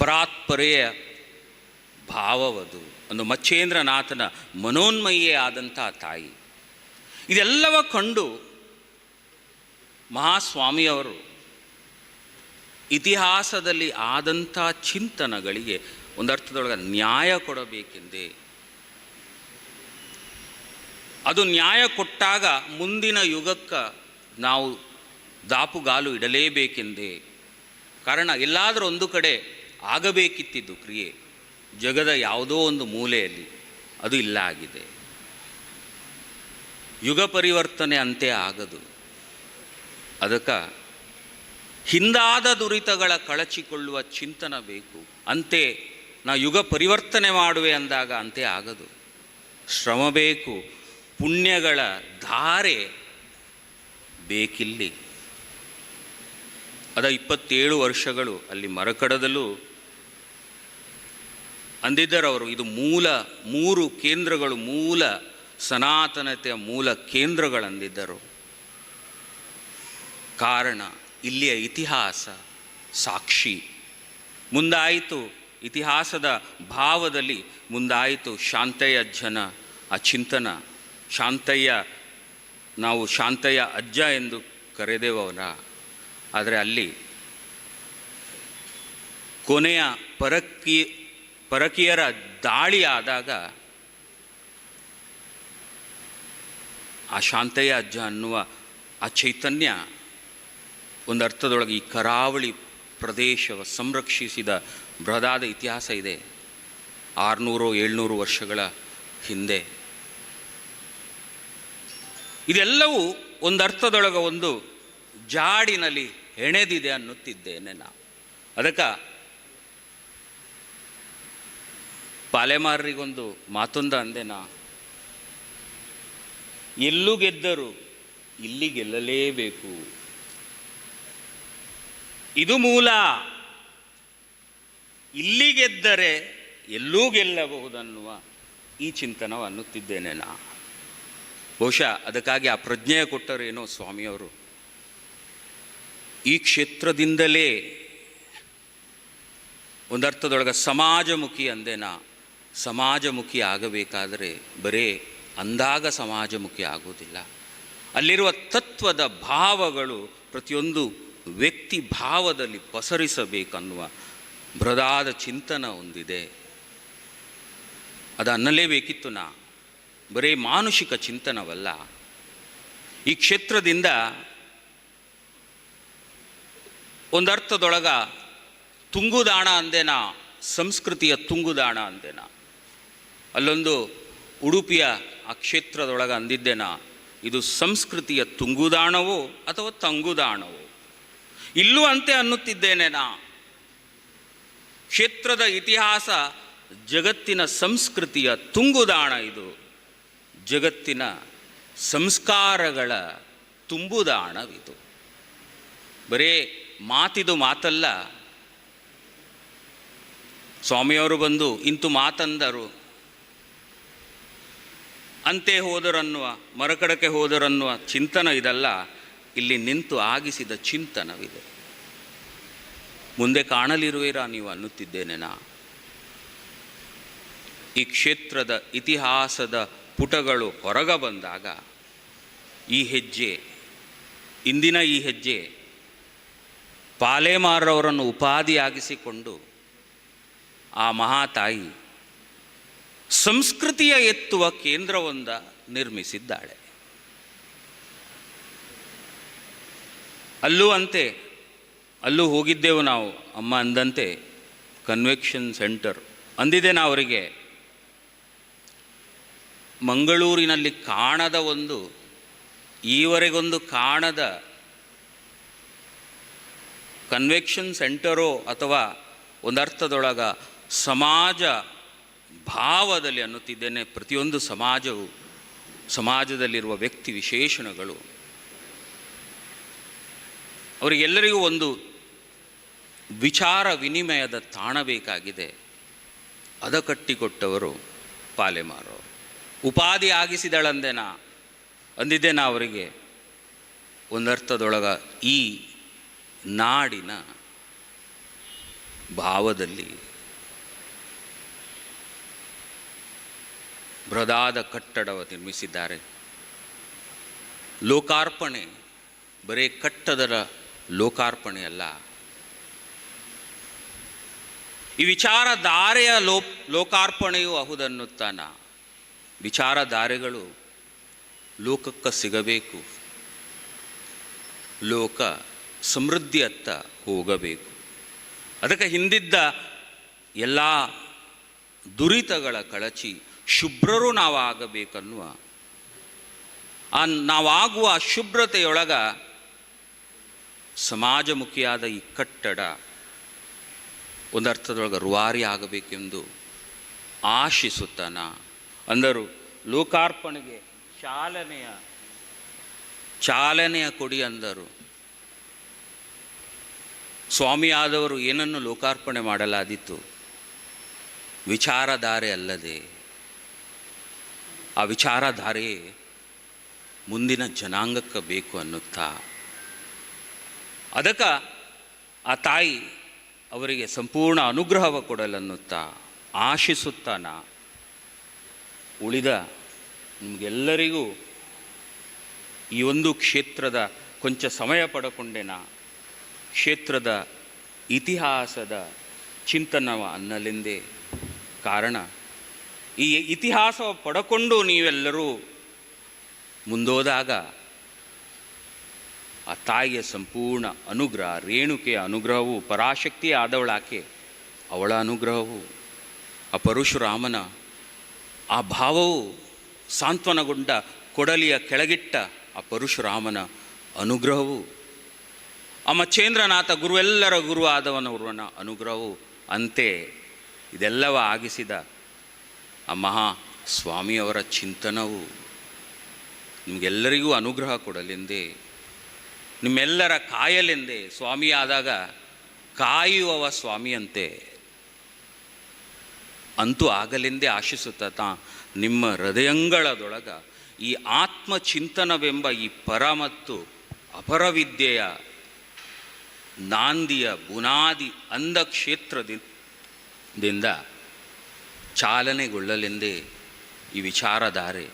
ಪರಾತ್ಪರೆಯ ಭಾವವದು, ಒಂದು ಮಚ್ಚೇಂದ್ರನಾಥನ ಮನೋನ್ಮಯೇ ಆದಂಥ ತಾಯಿ. ಇದೆಲ್ಲವ ಕಂಡು ಮಹಾಸ್ವಾಮಿಯವರು ಇತಿಹಾಸದಲ್ಲಿ ಆದಂಥ ಚಿಂತನಗಳಿಗೆ ಒಂದರ್ಥದೊಳಗೆ ನ್ಯಾಯ ಕೊಡಬೇಕೆಂದೇ, ಅದು ನ್ಯಾಯ ಕೊಟ್ಟಾಗ ಮುಂದಿನ ಯುಗಕ್ಕೆ ನಾವು ದಾಪುಗಾಲು ಇಡಲೇಬೇಕೆಂದೇ. ಕಾರಣ ಎಲ್ಲಾದರೂ ಒಂದು ಕಡೆ ಆಗಬೇಕಿತ್ತಿದ್ದು ಕ್ರಿಯೆ, ಜಗದ ಯಾವುದೋ ಒಂದು ಮೂಲೆಯಲ್ಲಿ ಅದು ಇಲ್ಲ ಆಗಿದೆ. ಯುಗ ಪರಿವರ್ತನೆ ಅಂತೆ ಆಗದು. ಅದಕ್ಕೆ ಹಿಂದಾದ ದುರಿತಗಳ ಕಳಚಿಕೊಳ್ಳುವ ಚಿಂತನ ಬೇಕು. ಅಂತೆ ನಾ ಯುಗ ಪರಿವರ್ತನೆ ಮಾಡುವೆ ಅಂದಾಗ ಅಂತೆ ಆಗದು. ಶ್ರಮ ಬೇಕು, ಪುಣ್ಯಗಳ ಧಾರೆ ಬೇಕಿಲ್ಲಿ. ಅದ 27 ವರ್ಷಗಳು ಅಲ್ಲಿ ಮರಕಡದಲ್ಲೂ ಅಂದಿದ್ದರವರು. ಇದು ಮೂಲ 3 ಕೇಂದ್ರಗಳು, ಮೂಲ ಸನಾತನತೆಯ ಮೂಲ ಕೇಂದ್ರಗಳಂದಿದ್ದರು. ಕಾರಣ ಇಲ್ಲಿಯ ಇತಿಹಾಸ ಸಾಕ್ಷಿ. ಮುಂದಾಯಿತು ಇತಿಹಾಸದ ಭಾವದಲ್ಲಿ ಮುಂದಾಯಿತು ಶಾಂತಯ್ಯ ಅಜ್ಜನ ಆ ಚಿಂತನ. ನಾವು ಶಾಂತಯ್ಯ ಅಜ್ಜ ಎಂದು ಕರೆದೇವವರ, ಆದರೆ ಅಲ್ಲಿ ಕೊನೆಯ ಪರಕೀಯರ ದಾಳಿ ಆದಾಗ ಆ ಶಾಂತಯ್ಯ ಅಜ್ಜ ಅನ್ನುವ ಆ ಚೈತನ್ಯ ಒಂದು ಅರ್ಥದೊಳಗೆ ಈ ಕರಾವಳಿ ಪ್ರದೇಶವ ಸಂರಕ್ಷಿಸಿದ ಬೃಹದಾದ ಇತಿಹಾಸ ಇದೆ. 600-700 ವರ್ಷಗಳ ಹಿಂದೆ ಇದೆಲ್ಲವೂ ಒಂದು ಅರ್ಥದೊಳಗೆ ಒಂದು ಜಾಡಿನಲ್ಲಿ ಹೆಣೆದಿದೆ ಅನ್ನುತ್ತಿದ್ದೇನೆ ನಾನು. ಅದಕ್ಕೆ ಪಾಲೆಮಾರರಿಗೊಂದು ಮಾತೊಂದು ಅಂದೆ ನಾ, ಎಲ್ಲೂ ಗೆದ್ದರು ಇಲ್ಲಿ ಗೆಲ್ಲಲೇಬೇಕು, ಇದು ಮೂಲ, ಇಲ್ಲಿ ಗೆದ್ದರೆ ಎಲ್ಲೂ ಗೆಲ್ಲಬಹುದನ್ನುವ ಈ ಚಿಂತನವು ಅನ್ನುತ್ತಿದ್ದೇನೆ ನಾ. ಬಹುಶಃ ಅದಕ್ಕಾಗಿ ಆ ಪ್ರಜ್ಞೆಯ ಕೊಟ್ಟರೇನೋ ಸ್ವಾಮಿಯವರು. ಈ ಕ್ಷೇತ್ರದಿಂದಲೇ ಒಂದರ್ಥದೊಳಗೆ ಸಮಾಜಮುಖಿ ಅಂದೇನಾ. ಸಮಾಜಮುಖಿ ಆಗಬೇಕಾದರೆ ಬರೇ ಅಂದಾಗ ಸಮಾಜಮುಖಿ ಆಗುವುದಿಲ್ಲ. ಅಲ್ಲಿರುವ ತತ್ವದ ಭಾವಗಳು ಪ್ರತಿಯೊಂದು ವ್ಯಕ್ತಿ ಭಾವದಲ್ಲಿ ಪಸರಿಸಬೇಕನ್ನುವ ಬೃಹದಾದ ಚಿಂತನ ಒಂದಿದೆ. ಅದು ಅನ್ನಲೇಬೇಕಿತ್ತು ನಾ. ಬರೀ ಮಾನುಷಿಕ ಚಿಂತನವಲ್ಲ. ಈ ಕ್ಷೇತ್ರದಿಂದ ಒಂದರ್ಥದೊಳಗ ತುಂಗುದಾಣ ಅಂದೇನಾ, ಸಂಸ್ಕೃತಿಯ ತುಂಗುದಾಣ ಅಂದೇನಾ. ಅಲ್ಲೊಂದು ಉಡುಪಿಯ ಆ ಕ್ಷೇತ್ರದೊಳಗೆ ಅಂದಿದ್ದೇನಾ, ಇದು ಸಂಸ್ಕೃತಿಯ ತುಂಗುದಾಣವೋ ಅಥವಾ ತಂಗುದಾಣವೋ. ಇಲ್ಲೂ ಅಂತೆ ಅನ್ನುತ್ತಿದ್ದೇನೆ ನಾ. ಕ್ಷೇತ್ರದ ಇತಿಹಾಸ ಜಗತ್ತಿನ ಸಂಸ್ಕೃತಿಯ ತುಂಗುದಾಣ. ಇದು ಜಗತ್ತಿನ ಸಂಸ್ಕಾರಗಳ ತುಂಬುದಾಣವಿದು. ಬರೇ ಮಾತಿದು ಮಾತಲ್ಲ. ಸ್ವಾಮಿಯವರು ಬಂದು ಇಂತು ಮಾತಂದರು, ಅಂತೆ ಹೋದರನ್ನುವ, ಮರಕಡಕ್ಕೆ ಹೋದರನ್ನುವ ಚಿಂತನ ಇದಲ್ಲ. ಇಲ್ಲಿ ನಿಂತು ಆಗಿಸಿದ ಚಿಂತನವಿದೆ. ಮುಂದೆ ಕಾಣಲಿರುವಿರಾ ನೀವು ಅನ್ನುತ್ತಿದ್ದೇನೆ ನಾ. ಈ ಕ್ಷೇತ್ರದ ಇತಿಹಾಸದ ಪುಟಗಳು ಹೊರಗ ಬಂದಾಗ ಈ ಹೆಜ್ಜೆ, ಇಂದಿನ ಈ ಹೆಜ್ಜೆ ಪಾಲೆಮಾರವರನ್ನು ಉಪಾಧಿಯಾಗಿಸಿಕೊಂಡು ಆ ಮಹಾತಾಯಿ ಸಂಸ್ಕೃತಿಯ ಎತ್ತುವ ಕೇಂದ್ರವೊಂದ ನಿರ್ಮಿಸಿದ್ದಾಳೆ. ಅಲ್ಲೂ ಅಂತೆ, ಅಲ್ಲೂ ಹೋಗಿದ್ದೆವು ನಾವು. ಅಮ್ಮ ಅಂದಂತೆ ಕನ್ವೆನ್ಷನ್ ಸೆಂಟರ್ ಅಂದಿದೆ ನಾ ಅವರಿಗೆ. ಮಂಗಳೂರಿನಲ್ಲಿ ಕಾಣದ ಒಂದು, ಈವರೆಗೊಂದು ಕಾಣದ ಕನ್ವೆನ್ಷನ್ ಸೆಂಟರೋ ಅಥವಾ ಒಂದರ್ಥದೊಳಗ ಸಮಾಜ ಭಾವದಲ್ಲಿ ಅನ್ನುತ್ತಿದ್ದೇನೆ. ಪ್ರತಿಯೊಂದು ಸಮಾಜವು, ಸಮಾಜದಲ್ಲಿರುವ ವ್ಯಕ್ತಿ ವಿಶೇಷಣಗಳು, ಅವರಿಗೆಲ್ಲರಿಗೂ ಒಂದು ವಿಚಾರ ವಿನಿಮಯದ ತಾಣ ಬೇಕಾಗಿದೆ. ಅದ ಕಟ್ಟಿಕೊಟ್ಟವರು ಪಾಲೆಮಾರವರು. ಉಪಾಧಿ ಆಗಿಸಿದಳಂದೇನಾ ಅಂದಿದ್ದೇನಾ ಅವರಿಗೆ. ಒಂದರ್ಥದೊಳಗ ಈ ನಾಡಿನ ಭಾವದಲ್ಲಿ ಬೃಹದಾದ ಕಟ್ಟಡವ ನಿರ್ಮಿಸಿದ್ದಾರೆ. ಲೋಕಾರ್ಪಣೆ ಬರೇ ಕಟ್ಟಡದ ಲೋಕಾರ್ಪಣೆ ಅಲ್ಲ, ಈ ವಿಚಾರಧಾರೆಯ ಲೋಕಾರ್ಪಣೆಯೂ ಅಹುದನ್ನುತ್ತಾನ. ವಿಚಾರಧಾರೆಗಳು ಲೋಕಕ್ಕೆ ಸಿಗಬೇಕು, ಲೋಕ ಸಮೃದ್ಧಿಯತ್ತ ಹೋಗಬೇಕು. ಅದಕ್ಕೆ ಹಿಂದಿದ್ದ ಎಲ್ಲ ದುರಿತಗಳ ಕಳಚಿ ಶುಭ್ರರು ನಾವಾಗಬೇಕನ್ನುವ ನಾವಾಗುವ ಶುಭ್ರತೆಯೊಳಗ ಸಮಾಜಮುಖಿಯಾದ ಈ ಕಟ್ಟಡ ಒಂದರ್ಥದೊಳಗೆ ರೂವಾರಿ ಆಗಬೇಕೆಂದು ಆಶಿಸುತ್ತಾನ. ಅಂದರು ಲೋಕಾರ್ಪಣೆಗೆ ಚಾಲನೆಯ ಕೊಡಿ ಅಂದರು. ಸ್ವಾಮಿಯಾದವರು ಏನನ್ನು ಲೋಕಾರ್ಪಣೆ ಮಾಡಲಾದೀತು? ವಿಚಾರಧಾರೆ ಅಲ್ಲದೆ. ಆ ವಿಚಾರಧಾರೆ ಮುಂದಿನ ಜನಾಂಗಕ್ಕೆ ಬೇಕು ಅನ್ನುತ್ತಾ, ಅದಕ್ಕೆ ಆ ತಾಯಿ ಅವರಿಗೆ ಸಂಪೂರ್ಣ ಅನುಗ್ರಹವ ಕೊಡಲನ್ನುತ್ತಾ ಆಶಿಸುತ್ತಾನ ಉಳಿದ ನಿಮಗೆಲ್ಲರಿಗೂ ಈ ಒಂದು ಕ್ಷೇತ್ರದ ಕೊಂಚ ಸಮಯ ಪಡಕೊಂಡೆನ ಕ್ಷೇತ್ರದ ಇತಿಹಾಸದ ಚಿಂತನವ ಅನ್ನಲೆಂದೇ ಕಾರಣ ಈ ಇತಿಹಾಸವ ಪಡಕೊಂಡು ನೀವೆಲ್ಲರೂ ಮುಂದೋದಾಗ ಆ ತಾಯಿಯ ಸಂಪೂರ್ಣ ಅನುಗ್ರಹ, ರೇಣುಕೆಯ ಅನುಗ್ರಹವು, ಪರಾಶಕ್ತಿ ಆದವಳಾಕೆ ಅವಳ ಅನುಗ್ರಹವು, ಆ ಪರಶುರಾಮನ ಆ ಭಾವವು, ಸಾಂತ್ವನಗೊಂಡ ಕೊಡಲಿಯ ಕೆಳಗಿಟ್ಟ ಆ ಪರಶುರಾಮನ ಅನುಗ್ರಹವು, ಆ ಮಚ್ಚೇಂದ್ರನಾಥ ಗುರುವೆಲ್ಲರ ಗುರು ಆದವನವರನ ಅನುಗ್ರಹವು, ಅಂತೆ ಇದೆಲ್ಲವ ಆಗಿಸಿದ ಆ ಮಹಾ ಸ್ವಾಮಿಯವರ ಚಿಂತನವು ನಿಮಗೆಲ್ಲರಿಗೂ ಅನುಗ್ರಹ ಕೊಡಲೆಂದೇ, ನಿಮ್ಮೆಲ್ಲರ ಕಾಯಲೆಂದೇ. ಸ್ವಾಮಿಯಾದಾಗ ಕಾಯುವವ ಸ್ವಾಮಿಯಂತೆ ಅಂತೂ ಆಗಲೆಂದೇ ಆಶಿಸುತ್ತಾ ನಿಮ್ಮ ಹೃದಯಂಗಳದೊಳಗ ಈ ಆತ್ಮಚಿಂತನವೆಂಬ ಈ ಪರ ಮತ್ತು ಅಪರವಿದ್ಯೆಯ ನಾಂದಿಯ ಬುನಾದಿ ಅಂದ ಕ್ಷೇತ್ರದಿಂದ ಚಾಲನೆಗೊಳ್ಳಲೆಂದೇ ಈ ವಿಚಾರಧಾರೆ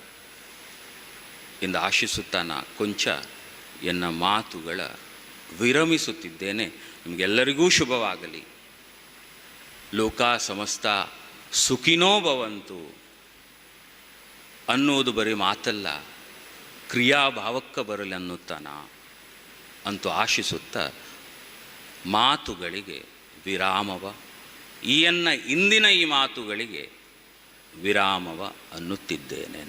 ಎಂದು ಆಶಿಸುತ್ತಾನ ಕೊಂಚ ಎನ್ನ ಮಾತುಗಳ ವಿರಮಿಸುತ್ತಿದ್ದೇನೆ. ನಿಮಗೆಲ್ಲರಿಗೂ ಶುಭವಾಗಲಿ. ಲೋಕ ಸಮಸ್ತ ಸುಖಿನೋ ಭವಂತು ಅನ್ನೋದು ಬರೀ ಮಾತಲ್ಲ, ಕ್ರಿಯಾಭಾವಕ್ಕೆ ಬರಲಿ ಅನ್ನುತ್ತಾನ ಅಂತೂ ಆಶಿಸುತ್ತಾ ಮಾತುಗಳಿಗೆ ವಿರಾಮವ, ಇಂದಿನ ಈ ಮಾತುಗಳಿಗೆ ವಿರಾಮವ ಅನ್ನುತ್ತಿದ್ದೇನೆ.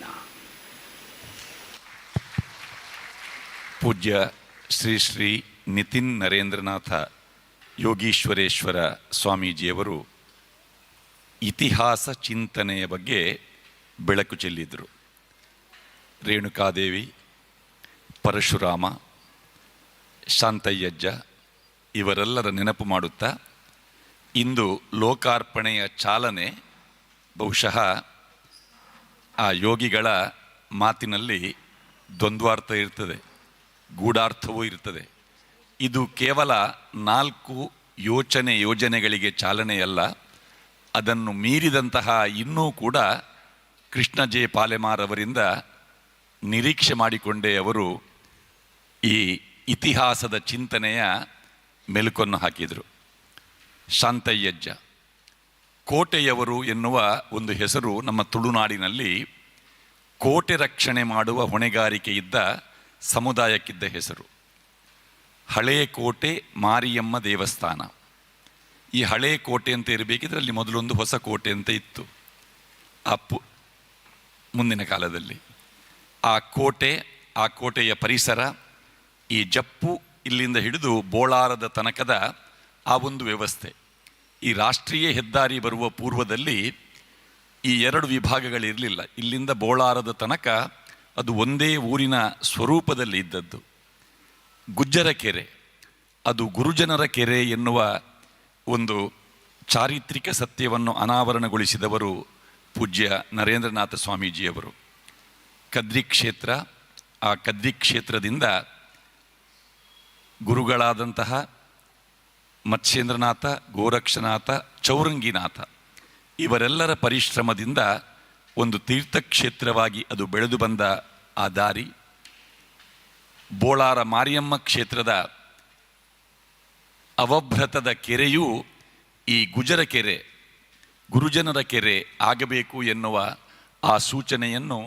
ಪೂಜ್ಯ ಶ್ರೀ ಶ್ರೀ ನಿತಿನ್ ನರೇಂದ್ರನಾಥ ಯೋಗೀಶ್ವರೇಶ್ವರ ಸ್ವಾಮೀಜಿಯವರು ಇತಿಹಾಸ ಚಿಂತನೆಯ ಬಗ್ಗೆ ಬೆಳಕು ಚೆಲ್ಲಿದರು. ರೇಣುಕಾದೇವಿ, ಪರಶುರಾಮ, ಶಾಂತಯ್ಯಜ್ಜ ಇವರೆಲ್ಲರ ನೆನಪು ಮಾಡುತ್ತಾ ಇಂದು ಲೋಕಾರ್ಪಣೆಯ ಚಾಲನೆ ಬಹುಶಃ ಆ ಯೋಗಿಗಳ ಮಾತಿನಲ್ಲಿ ದ್ವಂದ್ವಾರ್ಥ ಇರ್ತದೆ, ಗೂಢಾರ್ಥವೂ ಇರ್ತದೆ. ಇದು ಕೇವಲ 4 ಯೋಜನೆಗಳಿಗೆ ಚಾಲನೆಯಲ್ಲ, ಅದನ್ನು ಮೀರಿದಂತಹ ಇನ್ನೂ ಕೂಡ ಕೃಷ್ಣ ಜೆ ಪಾಲೆಮಾರ್ ಅವರಿಂದ ನಿರೀಕ್ಷೆ ಮಾಡಿಕೊಂಡೇ ಅವರು ಈ ಇತಿಹಾಸದ ಚಿಂತನೆಯ ಮೆಲುಕನ್ನು ಹಾಕಿದರು. ಶಾಂತಯ್ಯಜ್ಜ, ಕೋಟೆಯವರು ಎನ್ನುವ ಒಂದು ಹೆಸರು ನಮ್ಮ ತುಳುನಾಡಿನಲ್ಲಿ ಕೋಟೆ ರಕ್ಷಣೆ ಮಾಡುವ ಹೊಣೆಗಾರಿಕೆ ಇದ್ದ ಸಮುದಾಯಕ್ಕಿದ್ದ ಹೆಸರು. ಹಳೆಯ ಕೋಟೆ ಮಾರಿಯಮ್ಮ ದೇವಸ್ಥಾನ. ಈ ಹಳೆಯ ಕೋಟೆ ಅಂತ ಇರಬೇಕಿದ್ರೆ ಅಲ್ಲಿ ಮೊದಲೊಂದು ಹೊಸ ಕೋಟೆ ಅಂತ ಇತ್ತು ಮುಂದಿನ ಕಾಲದಲ್ಲಿ. ಆ ಕೋಟೆಯ ಪರಿಸರ, ಈ ಜಪ್ಪು ಇಲ್ಲಿಂದ ಹಿಡಿದು ಬೋಳಾರದ ತನಕದ ಆ ಒಂದು ವ್ಯವಸ್ಥೆ. ಈ ರಾಷ್ಟ್ರೀಯ ಹೆದ್ದಾರಿ ಬರುವ ಪೂರ್ವದಲ್ಲಿ ಈ 2 ವಿಭಾಗಗಳಿರಲಿಲ್ಲ. ಇಲ್ಲಿಂದ ಬೋಳಾರದ ತನಕ ಅದು ಒಂದೇ ಊರಿನ ಸ್ವರೂಪದಲ್ಲಿ ಇದ್ದದ್ದು. ಗುಜ್ಜರ ಕೆರೆ, ಅದು ಗುರುಜನರ ಕೆರೆ ಎನ್ನುವ ಒಂದು ಚಾರಿತ್ರಿಕ ಸತ್ಯವನ್ನು ಅನಾವರಣಗೊಳಿಸಿದವರು ಪೂಜ್ಯ ನರೇಂದ್ರನಾಥ ಸ್ವಾಮೀಜಿಯವರು. ಕದ್ರಿ ಕ್ಷೇತ್ರ, ಆ ಕದ್ರಿ ಕ್ಷೇತ್ರದಿಂದ ಗುರುಗಳಾದಂತಹ ಮತ್ಸ್ಯೇಂದ್ರನಾಥ, ಗೋರಕ್ಷನಾಥ, ಚೌರಂಗಿನಾಥ ಇವರೆಲ್ಲರ ಪರಿಶ್ರಮದಿಂದ ಒಂದು ತೀರ್ಥಕ್ಷೇತ್ರವಾಗಿ ಅದು ಬೆಳೆದು ಬಂದ ಆ ದಾರಿ. ಬೋಳಾರ ಮಾರಿಯಮ್ಮ ಕ್ಷೇತ್ರದ ಅವಭೃತದ ಕೆರೆಯೂ ಈ ಗುಜರ ಕೆರೆ, ಗುರುಜನರ ಕೆರೆ ಆಗಬೇಕು ಎನ್ನುವ ಆ ಸೂಚನೆಯನ್ನು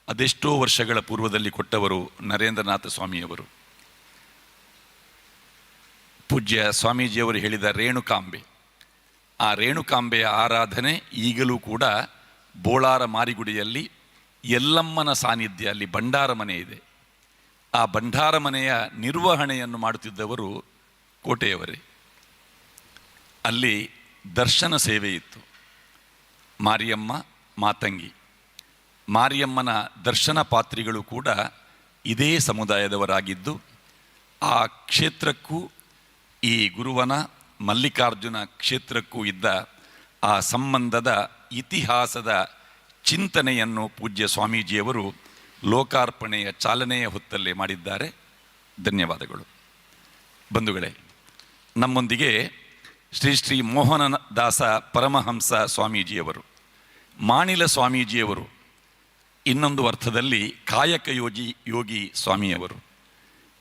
ಅದೆಷ್ಟೋ ವರ್ಷಗಳ ಪೂರ್ವದಲ್ಲಿ ಕೊಟ್ಟವರು ನರೇಂದ್ರನಾಥ ಸ್ವಾಮಿಯವರು. ಪೂಜ್ಯ ಸ್ವಾಮೀಜಿಯವರು ಹೇಳಿದ ರೇಣುಕಾಂಬೆ, ಆ ರೇಣುಕಾಂಬೆಯ ಆರಾಧನೆ ಈಗಲೂ ಕೂಡ ಬೋಳಾರ ಮಾರಿಗುಡಿಯಲ್ಲಿ ಯಲ್ಲಮ್ಮನ ಸಾನ್ನಿಧ್ಯ, ಅಲ್ಲಿ ಭಂಡಾರ ಮನೆ ಇದೆ. ಆ ಭಂಡಾರ ಮನೆಯ ನಿರ್ವಹಣೆಯನ್ನು ಮಾಡುತ್ತಿದ್ದವರು ಕೋಟೆಯವರೇ. ಅಲ್ಲಿ ದರ್ಶನ ಸೇವೆ ಇತ್ತು. ಮಾರಿಯಮ್ಮ, ಮಾತಂಗಿ, ಮಾರಿಯಮ್ಮನ ದರ್ಶನ ಪಾತ್ರಿಗಳು ಕೂಡ ಇದೇ ಸಮುದಾಯದವರಾಗಿದ್ದು, ಆ ಕ್ಷೇತ್ರಕ್ಕೂ ಈ ಗುರುವನ ಮಲ್ಲಿಕಾರ್ಜುನ ಕ್ಷೇತ್ರಕ್ಕೂ ಇದ್ದ ಆ ಸಂಬಂಧದ ಇತಿಹಾಸದ ಚಿಂತನೆಯನ್ನು ಪೂಜ್ಯ ಸ್ವಾಮೀಜಿಯವರು ಲೋಕಾರ್ಪಣೆಯ ಚಾಲನೆಯ ಹೊತ್ತಲ್ಲೇ ಮಾಡಿದ್ದಾರೆ. ಧನ್ಯವಾದಗಳು. ಬಂಧುಗಳೇ, ನಮ್ಮೊಂದಿಗೆ ಶ್ರೀ ಶ್ರೀ ಮೋಹನದಾಸ ಪರಮಹಂಸ ಸ್ವಾಮೀಜಿಯವರು. ಮಾಣಿಲ ಸ್ವಾಮೀಜಿಯವರು ಇನ್ನೊಂದು ಅರ್ಥದಲ್ಲಿ ಕಾಯಕ ಯೋಗಿ ಸ್ವಾಮಿಯವರು.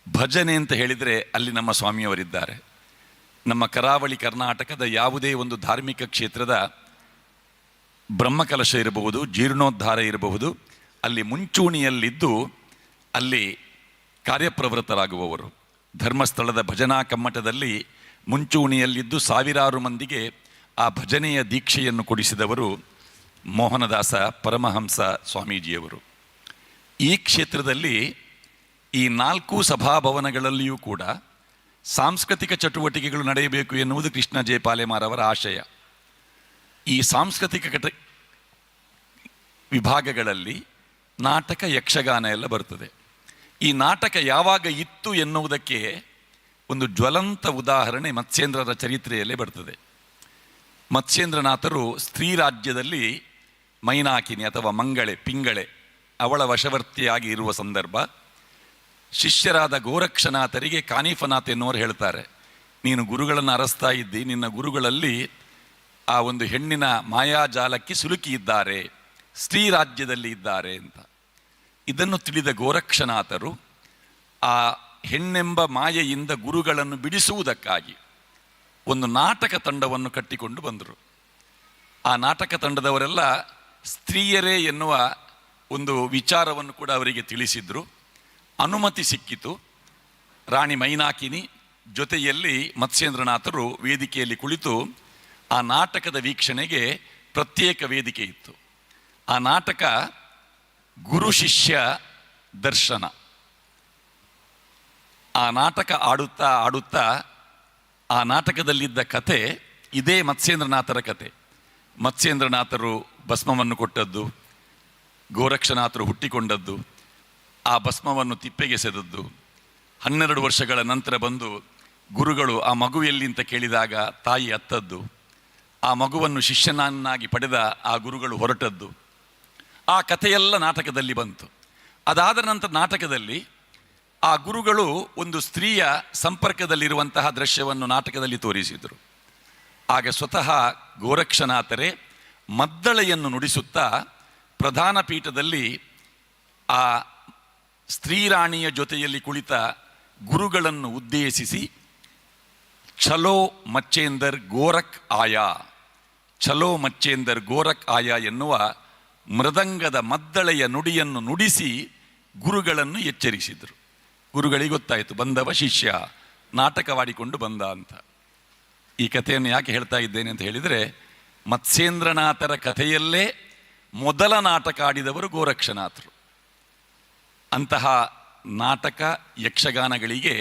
ಭಜನೆ ಅಂತ ಹೇಳಿದರೆ ಅಲ್ಲಿ ನಮ್ಮ ಸ್ವಾಮಿಯವರಿದ್ದಾರೆ. ನಮ್ಮ ಕರಾವಳಿ ಕರ್ನಾಟಕದ ಯಾವುದೇ ಒಂದು ಧಾರ್ಮಿಕ ಕ್ಷೇತ್ರದ ಬ್ರಹ್ಮಕಲಶ ಇರಬಹುದು, ಜೀರ್ಣೋದ್ಧಾರ ಇರಬಹುದು, ಅಲ್ಲಿ ಮುಂಚೂಣಿಯಲ್ಲಿದ್ದು ಅಲ್ಲಿ ಕಾರ್ಯಪ್ರವೃತ್ತರಾಗುವವರು. ಧರ್ಮಸ್ಥಳದ ಭಜನಾ ಕಮ್ಮಟದಲ್ಲಿ ಮುಂಚೂಣಿಯಲ್ಲಿದ್ದು ಸಾವಿರಾರು ಮಂದಿಗೆ ಆ ಭಜನೆಯ ದೀಕ್ಷೆಯನ್ನು ಕೊಡಿಸಿದವರು ಮೋಹನದಾಸ ಪರಮಹಂಸ ಸ್ವಾಮೀಜಿಯವರು. ಈ ಕ್ಷೇತ್ರದಲ್ಲಿ ಈ 4 ಸಭಾಭವನಗಳಲ್ಲಿಯೂ ಕೂಡ ಸಾಂಸ್ಕೃತಿಕ ಚಟುವಟಿಕೆಗಳು ನಡೆಯಬೇಕು ಎನ್ನುವುದು ಕೃಷ್ಣ ಜೆ ಪಾಲೆಮಾರವರ ಆಶಯ. ಈ ಸಾಂಸ್ಕೃತಿಕ ವಿಭಾಗಗಳಲ್ಲಿ ನಾಟಕ, ಯಕ್ಷಗಾನ ಎಲ್ಲ ಬರ್ತದೆ. ಈ ನಾಟಕ ಯಾವಾಗ ಇತ್ತು ಎನ್ನುವುದಕ್ಕೆ ಒಂದು ಜ್ವಲಂತ ಉದಾಹರಣೆ ಮತ್ಸ್ಯೇಂದ್ರರ ಚರಿತ್ರೆಯಲ್ಲೇ ಬರ್ತದೆ. ಮತ್ಸ್ಯೇಂದ್ರನಾಥರು ಸ್ತ್ರೀ ರಾಜ್ಯದಲ್ಲಿ ಮೈನಾಕಿನಿ ಅಥವಾ ಮಂಗಳೆ, ಪಿಂಗಳೆ ಅವಳ ವಶವರ್ತಿಯಾಗಿ ಇರುವ ಸಂದರ್ಭ. ಶಿಷ್ಯರಾದ ಗೋರಕ್ಷನಾಥರಿಗೆ ಕಾನಿಫನಾಥ್ ಎನ್ನುವರು ಹೇಳ್ತಾರೆ, ನೀನು ಗುರುಗಳನ್ನು ಅರಸ್ತಾ ಇದ್ದಿ, ನಿನ್ನ ಗುರುಗಳಲ್ಲಿ ಆ ಒಂದು ಹೆಣ್ಣಿನ ಮಾಯಾಜಾಲಕ್ಕೆ ಸಿಲುಕಿ ಇದ್ದಾರೆ, ಸ್ತ್ರೀ ರಾಜ್ಯದಲ್ಲಿ ಇದ್ದಾರೆ ಅಂತ. ಇದನ್ನು ತಿಳಿದ ಗೋರಕ್ಷನಾಥರು ಆ ಹೆಣ್ಣೆಂಬ ಮಾಯೆಯಿಂದ ಗುರುಗಳನ್ನು ಬಿಡಿಸುವುದಕ್ಕಾಗಿ ಒಂದು ನಾಟಕ ತಂಡವನ್ನು ಕಟ್ಟಿಕೊಂಡು ಬಂದರು. ಆ ನಾಟಕ ತಂಡದವರೆಲ್ಲ ಸ್ತ್ರೀಯರೇ ಎನ್ನುವ ಒಂದು ವಿಚಾರವನ್ನು ಕೂಡ ಅವರಿಗೆ ತಿಳಿಸಿದ್ರು. ಅನುಮತಿ ಸಿಕ್ಕಿತು. ರಾಣಿ ಮೈನಾಕಿನಿ ಜೊತೆಯಲ್ಲಿ ಮತ್ಸ್ಯೇಂದ್ರನಾಥರು ವೇದಿಕೆಯಲ್ಲಿ ಕುಳಿತು ಆ ನಾಟಕದ ವೀಕ್ಷಣೆಗೆ ಪ್ರತ್ಯೇಕ ವೇದಿಕೆ ಇತ್ತು. ಆ ನಾಟಕ ಗುರು ಶಿಷ್ಯ ದರ್ಶನ. ಆ ನಾಟಕ ಆಡುತ್ತಾ ಆಡುತ್ತಾ ಆ ನಾಟಕದಲ್ಲಿದ್ದ ಕತೆ ಇದೇ ಮತ್ಸ್ಯೇಂದ್ರನಾಥರ ಕತೆ. ಮತ್ಸ್ಯೇಂದ್ರನಾಥರು ಭಸ್ಮವನ್ನು ಕೊಟ್ಟದ್ದು, ಗೋರಕ್ಷನಾಥರು ಹುಟ್ಟಿಕೊಂಡದ್ದು, ಆ ಭಸ್ಮವನ್ನು ತಿಪ್ಪೆಗೆಸೆದದ್ದು. 12 ವರ್ಷಗಳ ನಂತರ ಬಂದು ಗುರುಗಳು ಆ ಮಗು ಎಲ್ಲಿ ಅಂತ ಕೇಳಿದಾಗ ತಾಯಿ ಅತ್ತದ್ದು. ಆ ಮಗುವನ್ನು ಶಿಷ್ಯನನ್ನಾಗಿ ಪಡೆದ ಆ ಗುರುಗಳು ಹೊರಟದ್ದು. ಆ ಕಥೆಯೆಲ್ಲ ನಾಟಕದಲ್ಲಿ ಬಂತು. ಅದಾದ ನಂತರ ನಾಟಕದಲ್ಲಿ ಆ ಗುರುಗಳು ಒಂದು ಸ್ತ್ರೀಯ ಸಂಪರ್ಕದಲ್ಲಿರುವಂತಹ ದೃಶ್ಯವನ್ನು ನಾಟಕದಲ್ಲಿ ತೋರಿಸಿದರು. ಆಗ ಸ್ವತಃ ಗೋರಕ್ಷನಾಥರೇ ಮದ್ದಳೆಯನ್ನು ನುಡಿಸುತ್ತಾ ಪ್ರಧಾನ ಪೀಠದಲ್ಲಿ ಆ ಸ್ತ್ರೀರಾಣಿಯ ಜೊತೆಯಲ್ಲಿ ಕುಳಿತ ಗುರುಗಳನ್ನು ಉದ್ದೇಶಿಸಿ ಛಲೋ ಮಚ್ಚೇಂದರ್ ಗೋರಖ್ ಆಯಾ, ಛಲೋ ಮಚ್ಚೇಂದರ್ ಗೋರಖ್ ಆಯಾ ಎನ್ನುವ ಮೃದಂಗದ ಮದ್ದಳೆಯ ನುಡಿಯನ್ನು ನುಡಿಸಿ ಗುರುಗಳನ್ನು ಎಚ್ಚರಿಸಿದರು. ಗುರುಗಳಿಗೆ ಗೊತ್ತಾಯಿತು, ಬಂದವ ಶಿಷ್ಯ ನಾಟಕವಾಡಿಕೊಂಡು ಬಂದ ಅಂತ. ಈ ಕಥೆಯನ್ನು ಯಾಕೆ ಹೇಳ್ತಾ ಇದ್ದೇನೆ ಅಂತ ಹೇಳಿದರೆ, ಮತ್ಸ್ಯೇಂದ್ರನಾಥರ ಕಥೆಯಲ್ಲೇ ಮೊದಲ ನಾಟಕ ಆಡಿದವರು ಗೋರಕ್ಷನಾಥರು. ಅಂತಹ ನಾಟಕ, ಯಕ್ಷಗಾನಗಳಿಗೆ,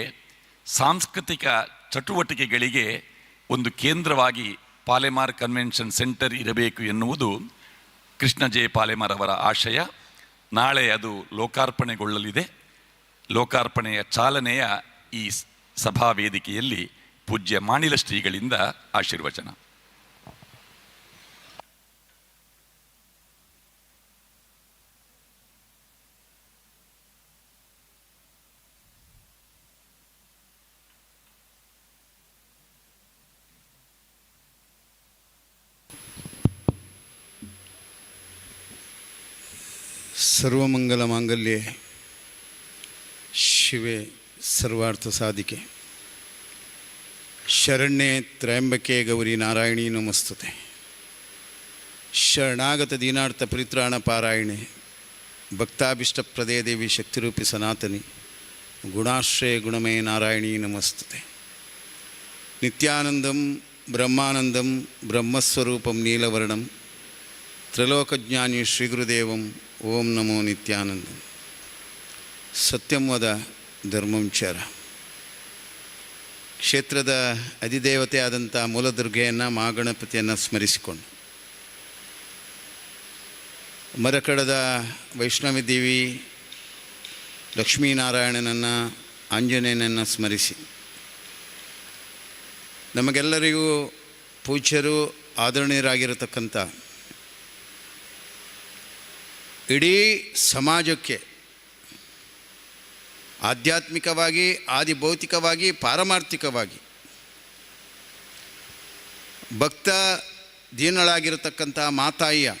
ಸಾಂಸ್ಕೃತಿಕ ಚಟುವಟಿಕೆಗಳಿಗೆ ಒಂದು ಕೇಂದ್ರವಾಗಿ ಪಾಲೆಮಾರ್ ಕನ್ವೆನ್ಷನ್ ಸೆಂಟರ್ ಇರಬೇಕು ಎನ್ನುವುದು ಕೃಷ್ಣ ಜೆ ಪಾಲೆಮಾರ್ ಅವರ ಆಶಯ. ನಾಳೆ ಅದು ಲೋಕಾರ್ಪಣೆಗೊಳ್ಳಲಿದೆ. ಲೋಕಾರ್ಪಣೆಯ ಚಾಲನೆಯ ಈ ಸಭಾ ವೇದಿಕೆಯಲ್ಲಿ ಪೂಜ್ಯ ಮಾಣಿಲ ಶ್ರೀಗಳಿಂದ ಆಶೀರ್ವಚನ. ಸರ್ವಮಂಗಲ ಮಾಂಗಲ್ಯೆ ಶಿವೆ ಸರ್ವಾರ್ಥ ಸಾಧಿಕೆ ಶರಣ್ಯೆ ತ್ರಯಂಬಕೆ ಗೌರಿ ನಾರಾಯಣಿ ನಮಸ್ತುತೆ. ಶರಣಾಗತ ದೀನಾರ್ಥ ಪರಿತ್ರಾಣ ಪಾರಾಯಣೆ ಭಕ್ತಾಭಿಷ್ಟಪ್ರದೇ ದೇವಿ ಶಕ್ತಿರೂಪಿ ಸನಾತನಿ ಗುಣಾಶ್ರಯ ಗುಣಮಯ ನಾರಾಯಣಿ ನಮಸ್ತುತೆ. ನಿತ್ಯಾನಂದಂ ಬ್ರಹ್ಮಾನಂದಂ ಬ್ರಹ್ಮಸ್ವರೂಪಂ ನೀಲವರ್ಣಂ ತ್ರಿಲೋಕಜ್ಞಾನಿ ಶ್ರೀಗುರುದೇವಂ ಓಂ ನಮೋ ನಿತ್ಯಾನಂದಂ. ಸತ್ಯಂ ವದ ಧರ್ಮಂ ಚರ. ಕ್ಷೇತ್ರದ ಅಧಿದೇವತೆ ಆದಂಥ ಮೂಲದುರ್ಗೆಯನ್ನು, ಮಹಾಗಣಪತಿಯನ್ನು ಸ್ಮರಿಸಿಕೊಂಡು ಮರಕಡದ ವೈಷ್ಣವಿ ದೇವಿ ಲಕ್ಷ್ಮೀನಾರಾಯಣನನ್ನು, ಆಂಜನೇಯನನ್ನು ಸ್ಮರಿಸಿ ನಮಗೆಲ್ಲರಿಗೂ ಪೂಜ್ಯರು, ಆದರಣೀಯರಾಗಿರತಕ್ಕಂಥ ಇಡೀ ಸಮಾಜಕ್ಕೆ ಆಧ್ಯಾತ್ಮಿಕವಾಗಿ, ಆದಿಭೌತಿಕವಾಗಿ, ಪಾರಮಾರ್ಥಿಕವಾಗಿ ಭಕ್ತ ದೀನಳಾಗಿರತಕ್ಕಂಥ ಮಾತಾಯಿಯ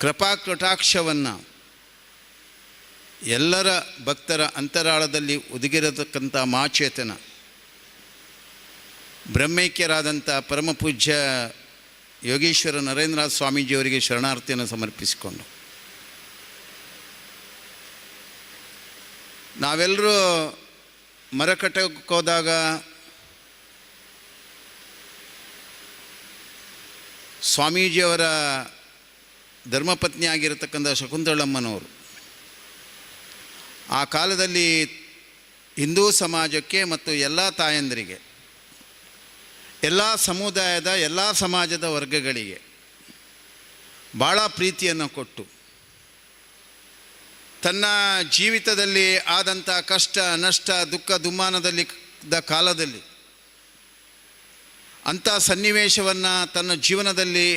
ಕೃಪಾ ಕಟಾಕ್ಷವನ್ನು ಎಲ್ಲರ ಭಕ್ತರ ಅಂತರಾಳದಲ್ಲಿ ಒದಗಿರತಕ್ಕಂಥ ಮಾಚೇತನ ಬ್ರಹ್ಮೈಕ್ಯರಾದಂಥ ಪರಮಪೂಜ್ಯ ಯೋಗೀಶ್ವರ ನರೇಂದ್ರನಾಥ ಸ್ವಾಮೀಜಿಯವರಿಗೆ ಶರಣಾರ್ಥಿಯನ್ನು ಸಮರ್ಪಿಸಿಕೊಂಡು ನಾವೆಲ್ಲರೂ ಮರ ಕಟ್ಟಕ್ಕೆ ಹೋದಾಗ ಸ್ವಾಮೀಜಿಯವರ ಧರ್ಮಪತ್ನಿ ಆಗಿರತಕ್ಕಂಥ ಶಕುಂತಳಮ್ಮನವರು ಆ ಕಾಲದಲ್ಲಿ ಹಿಂದೂ ಸಮಾಜಕ್ಕೆ ಮತ್ತು ಎಲ್ಲ ತಾಯಂದರಿಗೆ, ಎಲ್ಲ ಸಮುದಾಯದ, ಎಲ್ಲ ಸಮಾಜದ ವರ್ಗಗಳಿಗೆ ಭಾಳ ಪ್ರೀತಿಯನ್ನು ಕೊಟ್ಟು ತನ್ನ ಜೀವಿತದಲ್ಲಿ ಆದಂಥ ಕಷ್ಟ ನಷ್ಟ ದುಃಖ ದುಮ್ಮಾನದಲ್ಲಿ ಕಾಲದಲ್ಲಿ ಅಂಥ ಸನ್ನಿವೇಶವನ್ನು ತನ್ನ ಜೀವನದಲ್ಲಿ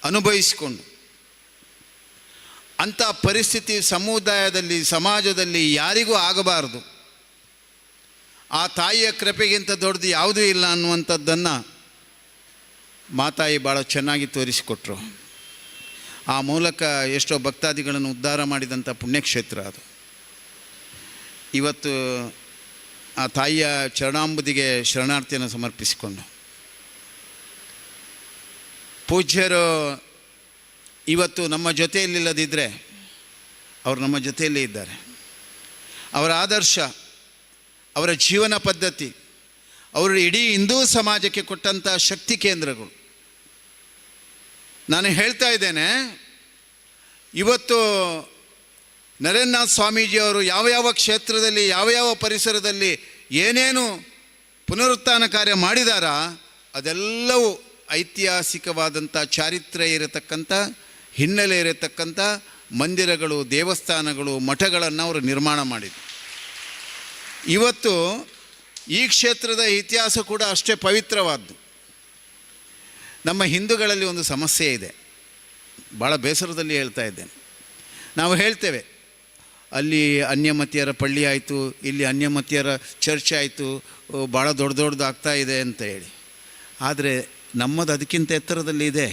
ಅನುಭವಿಸಿಕೊಂಡು ಅಂಥ ಪರಿಸ್ಥಿತಿ ಸಮುದಾಯದಲ್ಲಿ ಸಮಾಜದಲ್ಲಿ ಯಾರಿಗೂ ಆಗಬಾರದು, ಆ ತಾಯಿಯ ಕೃಪೆಗಿಂತ ದೊಡ್ಡದು ಯಾವುದೂ ಇಲ್ಲ ಅನ್ನುವಂಥದ್ದನ್ನು ಮಾತಾಯಿ ಭಾಳ ಚೆನ್ನಾಗಿ ತೋರಿಸಿಕೊಟ್ರು. ಆ ಮೂಲಕ ಎಷ್ಟೋ ಭಕ್ತಾದಿಗಳನ್ನು ಉದ್ಧಾರ ಮಾಡಿದಂಥ ಪುಣ್ಯಕ್ಷೇತ್ರ ಅದು. ಇವತ್ತು ಆ ತಾಯಿಯ ಚರಣಾಂಬುದಿಗೆ ಶರಣಾರ್ಥಿಯನ್ನು ಸಮರ್ಪಿಸಿಕೊಂಡು ಪೂಜ್ಯರು ಇವತ್ತು ನಮ್ಮ ಜೊತೆಯಲ್ಲಿಲ್ಲದಿದ್ದರೆ ಅವರು ನಮ್ಮ ಜೊತೆಯಲ್ಲೇ ಇದ್ದಾರೆ. ಅವರ ಆದರ್ಶ, ಅವರ ಜೀವನ ಪದ್ಧತಿ, ಅವರು ಇಡೀ ಹಿಂದೂ ಸಮಾಜಕ್ಕೆ ಕೊಟ್ಟಂಥ ಶಕ್ತಿ ಕೇಂದ್ರಗಳು. ನಾನು ಹೇಳ್ತಾ ಇದ್ದೇನೆ, ಇವತ್ತು ನರೇಂದ್ರನಾಥ್ ಸ್ವಾಮೀಜಿಯವರು ಯಾವ ಕ್ಷೇತ್ರದಲ್ಲಿ ಯಾವ ಪರಿಸರದಲ್ಲಿ ಏನೇನು ಪುನರುತ್ಥಾನ ಕಾರ್ಯ ಮಾಡಿದಾರ ಅದೆಲ್ಲವೂ ಐತಿಹಾಸಿಕವಾದಂಥ ಚಾರಿತ್ರ್ಯ ಇರತಕ್ಕಂಥ ಹಿನ್ನೆಲೆ ಇರತಕ್ಕಂಥ ಮಂದಿರಗಳು, ದೇವಸ್ಥಾನಗಳು, ಮಠಗಳನ್ನು ಅವರು ನಿರ್ಮಾಣ ಮಾಡಿದರು. ಇವತ್ತು ಈ ಕ್ಷೇತ್ರದ ಇತಿಹಾಸ ಕೂಡ ಅಷ್ಟೇ ಪವಿತ್ರವಾದ್ದು. ನಮ್ಮ ಹಿಂದೂಗಳಲ್ಲಿ ಒಂದು ಸಮಸ್ಯೆ ಇದೆ, ಭಾಳ ಬೇಸರದಲ್ಲಿ ಹೇಳ್ತಾ ಇದ್ದೇನೆ. ನಾವು ಹೇಳ್ತೇವೆ ಅಲ್ಲಿ ಅನ್ಯಮತಿಯರ ಪಳ್ಳಿ ಆಯಿತು, ಇಲ್ಲಿ ಅನ್ಯಮತಿಯರ ಚರ್ಚ್ ಆಯಿತು, ಭಾಳ ದೊಡ್ಡದು ಆಗ್ತಾ ಇದೆ ಅಂತ ಹೇಳಿ. ಆದರೆ ನಮ್ಮದು ಅದಕ್ಕಿಂತ ಎತ್ತರದಲ್ಲಿ ಇದೆ,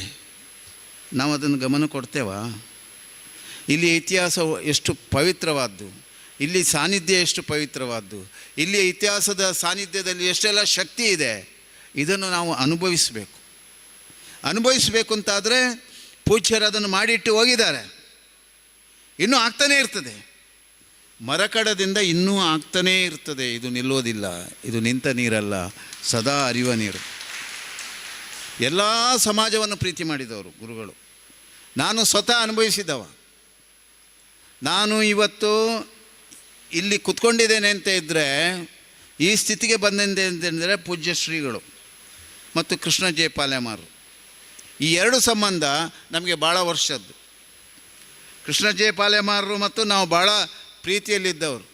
ನಾವು ಅದನ್ನು ಗಮನ ಕೊಡ್ತೇವಾ? ಇಲ್ಲಿ ಇತಿಹಾಸ ಎಷ್ಟು ಪವಿತ್ರವಾದ್ದು, ಇಲ್ಲಿ ಸಾನ್ನಿಧ್ಯ ಎಷ್ಟು ಪವಿತ್ರವಾದ್ದು, ಇಲ್ಲಿ ಇತಿಹಾಸದ ಸಾನ್ನಿಧ್ಯದಲ್ಲಿ ಎಷ್ಟೆಲ್ಲ ಶಕ್ತಿ ಇದೆ, ಇದನ್ನು ನಾವು ಅನುಭವಿಸಬೇಕು ಅಂತಾದರೆ ಪೂಜ್ಯರು ಅದನ್ನು ಮಾಡಿಟ್ಟು ಹೋಗಿದ್ದಾರೆ. ಇನ್ನೂ ಆಗ್ತಾನೇ ಇರ್ತದೆ, ಮರಕಡದಿಂದ ಇನ್ನೂ ಆಗ್ತಾನೇ ಇರ್ತದೆ. ಇದು ನಿಲ್ಲೋದಿಲ್ಲ, ಇದು ನಿಂತ ನೀರಲ್ಲ, ಸದಾ ಹರಿಯುವ ನೀರು. ಎಲ್ಲ ಸಮಾಜವನ್ನು ಪ್ರೀತಿ ಮಾಡಿದವರು ಗುರುಗಳು. ನಾನು ಸ್ವತಃ ಅನುಭವಿಸಿದವ. ನಾನು ಇವತ್ತು ಇಲ್ಲಿ ಕುತ್ಕೊಂಡಿದ್ದೇನೆ ಅಂತ ಇದ್ದರೆ, ಈ ಸ್ಥಿತಿಗೆ ಬಂದಿದೆ ಅಂತಂದರೆ ಪೂಜ್ಯ ಶ್ರೀಗಳು ಮತ್ತು ಕೃಷ್ಣ ಜೆ ಪಾಲೆಮಾರು, ಈ ಎರಡು ಸಂಬಂಧ ನಮಗೆ ಭಾಳ ವರ್ಷದ್ದು. ಕೃಷ್ಣ ಜೆ ಪಾಲೆಮಾರರು ಮತ್ತು ನಾವು ಭಾಳ ಪ್ರೀತಿಯಲ್ಲಿದ್ದವರು.